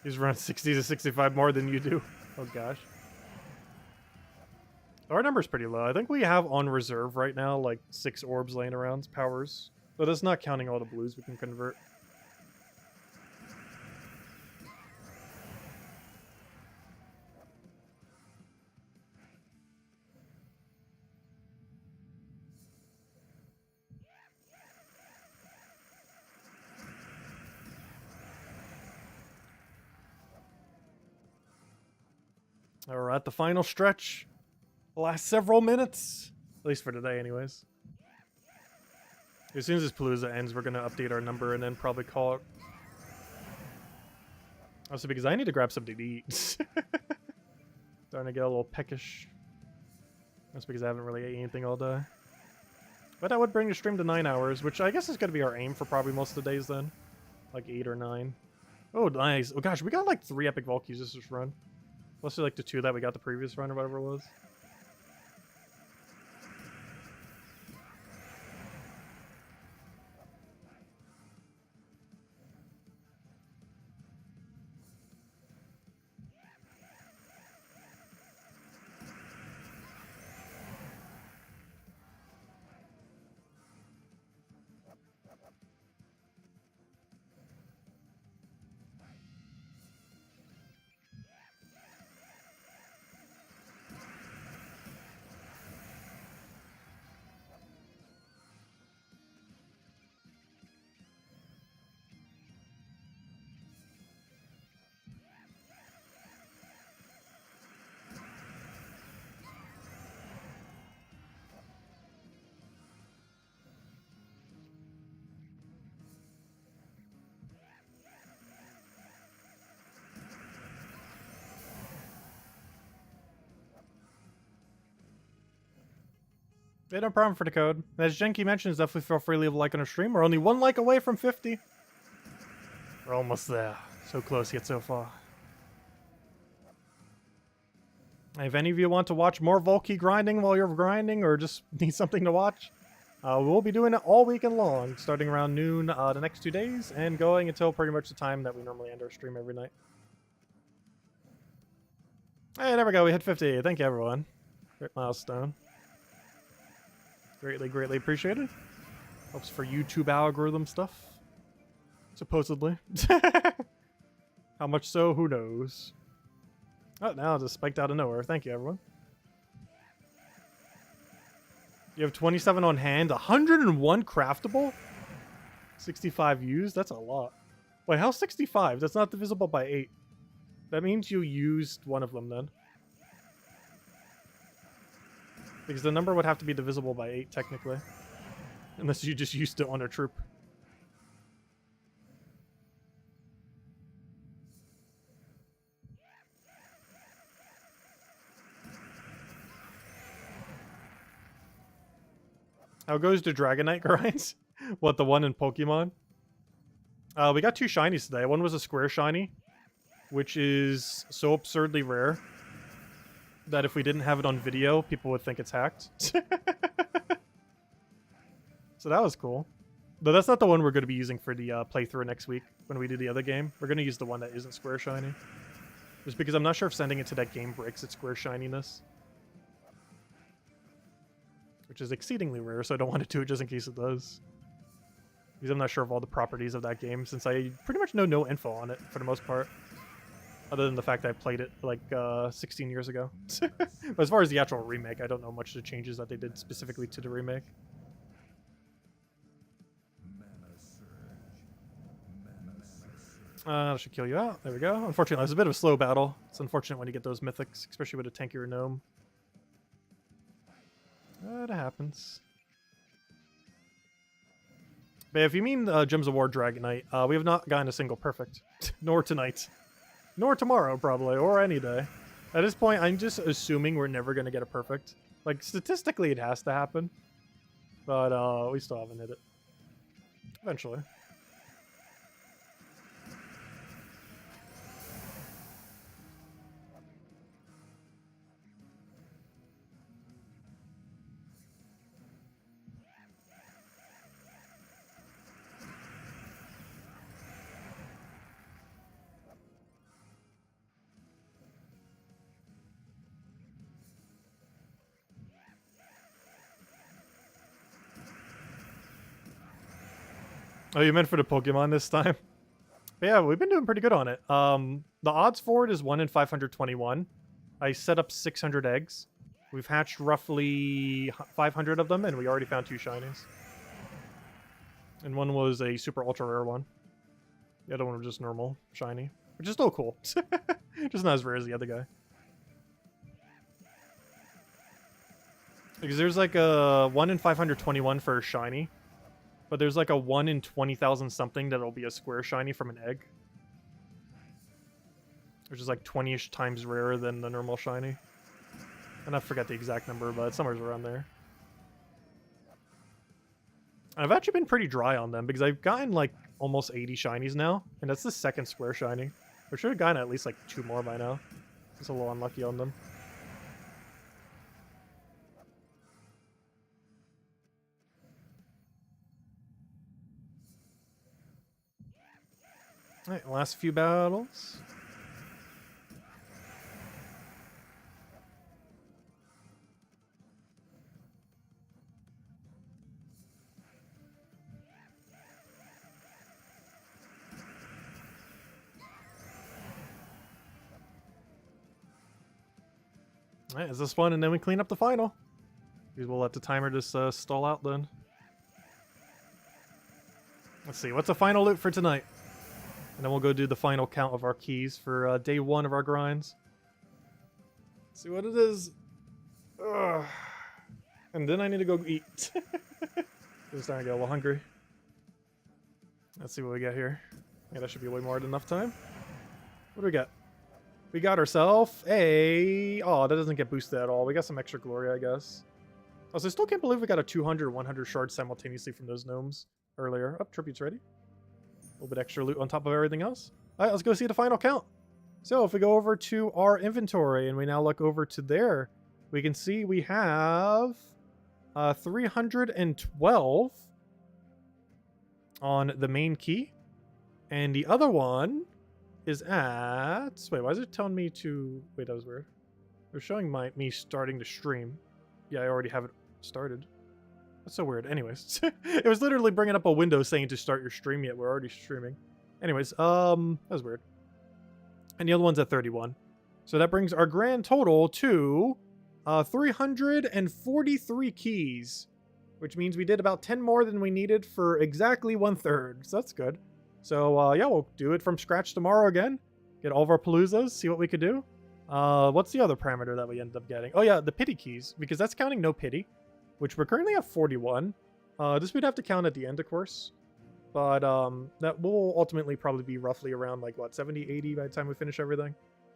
He's run 60 to 65 more than you do. Oh gosh. Our number's pretty low. I think we have on reserve right now like 6 orbs laying around, powers. But that's not counting all the blues we can convert. We're at the final stretch. The last several minutes. At least for today, anyways. As soon as this Palooza ends, we're going to update our number and then probably call it. Also, because I need to grab something to eat. Starting to get a little peckish. That's because I haven't really ate anything all day. But that would bring the stream to 9 hours, which I guess is going to be our aim for probably most of the days then. Like 8 or 9. Oh, nice. Oh gosh, we got like 3 epic vault keys this run. Plus like the 2 that we got the previous run or whatever it was. Yeah, no problem for the code. As Jenki mentions, definitely feel free to leave a like on our stream. We're only 1 like away from 50. We're almost there. So close yet so far. If any of you want to watch more Volkey grinding while you're grinding or just need something to watch, we'll be doing it all weekend long, starting around noon the next 2 days and going until pretty much the time that we normally end our stream every night. Hey, there we go. We hit 50. Thank you, everyone. Great milestone. Greatly, greatly appreciated. Helps for YouTube algorithm stuff. Supposedly. How much so, who knows. Oh, now it just spiked out of nowhere. Thank you, everyone. You have 27 on hand, 101 craftable, 65 used. That's a lot. Wait, how's 65? That's not divisible by 8. That means you used one of them then. Because the number would have to be divisible by 8, technically. Unless you just used it on a troop. How goes the Dragonite grinds? What, the one in Pokemon? We got 2 shinies today. One was a square shiny, which is so absurdly rare that if we didn't have it on video, people would think it's hacked. So that was cool. Though that's not the one we're going to be using for the playthrough next week when we do the other game. We're going to use the one that isn't square shiny. Just because I'm not sure if sending it to that game breaks its square shininess. Which is exceedingly rare, so I don't want to do it just in case it does. Because I'm not sure of all the properties of that game, since I pretty much know no info on it, for the most part. Other than the fact that I played it, like, 16 years ago. But as far as the actual remake, I don't know much of the changes that they did specifically to the remake. That should kill you out. There we go. Unfortunately, it's a bit of a slow battle. It's unfortunate when you get those mythics, especially with a tankier gnome. That happens. But if you mean Gems of War Dragonite, we have not gotten a single perfect. Nor tonight. Nor tomorrow, probably. Or any day. At this point, I'm just assuming we're never going to get a perfect. Like, statistically, it has to happen. But we still haven't hit it. Eventually. Oh, you meant for the Pokemon this time? But yeah, we've been doing pretty good on it. The odds for it is 1 in 521. I set up 600 eggs. We've hatched roughly 500 of them, and we already found 2 shinies. And one was a super ultra rare one. The other one was just normal shiny, which is still cool. Just not as rare as the other guy. Because there's like a 1 in 521 for a shiny. But there's like a 1 in 20,000 something that'll be a square shiny from an egg. Which is like 20-ish times rarer than the normal shiny. And I forget the exact number, but somewhere's around there. I've actually been pretty dry on them because I've gotten like almost 80 shinies now. And that's the second square shiny. I should have gotten at least like 2 more by now. Just a little unlucky on them. Alright, last few battles. Alright, is this one, and then we clean up the final. Because we'll let the timer just stall out then. Let's see, what's the final loot for tonight? And then we'll go do the final count of our keys for day 1 of our grinds. Let's see what it is. Ugh. And then I need to go eat. I'm starting to get a little hungry. Let's see what we got here. Yeah, that should be way more than enough time. What do we got? We got ourselves a... Oh, that doesn't get boosted at all. We got some extra glory, I guess. Also, I still can't believe we got a 200 100 shards simultaneously from those gnomes earlier. Oh, tribute's ready. A little bit extra loot on top of everything else. All right, let's go see the final count. So if we go over to our inventory and we now look over to there, we can see we have 312 on the main key. And the other one is at... Wait, why is it telling me to... Wait, that was weird. They're showing me starting to stream. Yeah, I already have it started. That's so weird. Anyways, it was literally bringing up a window saying to start your stream, yet we're already streaming. Anyways, that was weird. And the other one's at 31. So that brings our grand total to 343 keys, which means we did about 10 more than we needed for exactly 1/3. So that's good. So yeah, we'll do it from scratch tomorrow again. get all of our paloozas, see what we could do. What's the other parameter that we ended up getting? Oh yeah, the pity keys, because that's counting no pity, which we're currently at 41. This we'd have to count at the end, of course. But that will ultimately probably be roughly around like what, 70, 80 by the time we finish everything.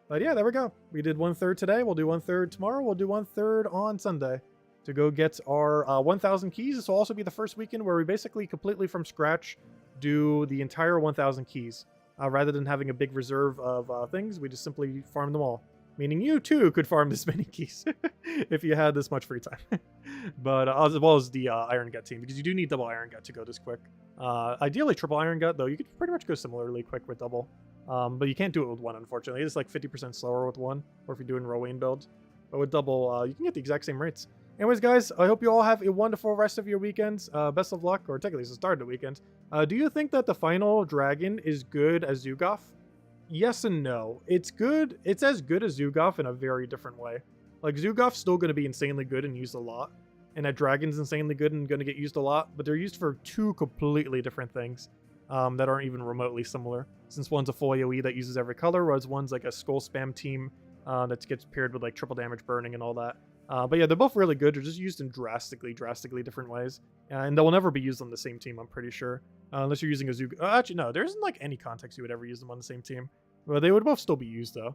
But yeah, there we go. We did 1/3 today. We'll do 1/3 tomorrow. We'll do 1/3 on Sunday to go get our 1,000 keys. This will also be the first weekend where we basically completely from scratch do the entire 1,000 keys. Rather than having a big reserve of things, we just simply farm them all. Meaning you too could farm this many keys if you had this much free time. But as well as the Iron Gut team, because you do need double Iron Gut to go this quick. Ideally triple Iron Gut, though. You could pretty much go similarly quick with double. But you can't do it with one, unfortunately. It's like 50% slower with one, or if you're doing Rowan builds. But with double, you can get the exact same rates. Anyways, guys, I hope you all have a wonderful rest of your weekends. Best of luck, or technically it's the start of the weekend. Do you think that the final dragon is good as Zugoff? Yes and no. It's good. It's as good as Zugoff in a very different way. Like, Zugoff's still going to be insanely good and used a lot. And that dragon's insanely good and going to get used a lot. But they're used for two completely different things that aren't even remotely similar. Since one's a full AoE that uses every color, whereas one's like a skull spam team that gets paired with like triple damage burning and all that. But yeah, they're both really good. They're just used in drastically different ways. And they will never be used on the same team, I'm pretty sure. Unless you're using a Zug. Actually, no, there isn't like any context you would ever use them on the same team. Well, they would both still be used, though.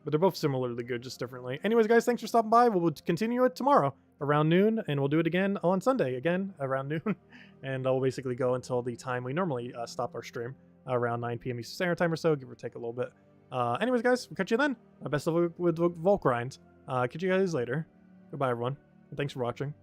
But they're both similarly good, just differently. Anyways, guys, thanks for stopping by. We'll continue it tomorrow around noon, and we'll do it again on Sunday, again, around noon. And I'll basically go until the time we normally stop our stream, around 9 p.m. Eastern Standard Time or so, give or take a little bit. Anyways, guys, we'll catch you then. Best of luck with Volk Grind. Catch you guys later. Goodbye, everyone. And thanks for watching.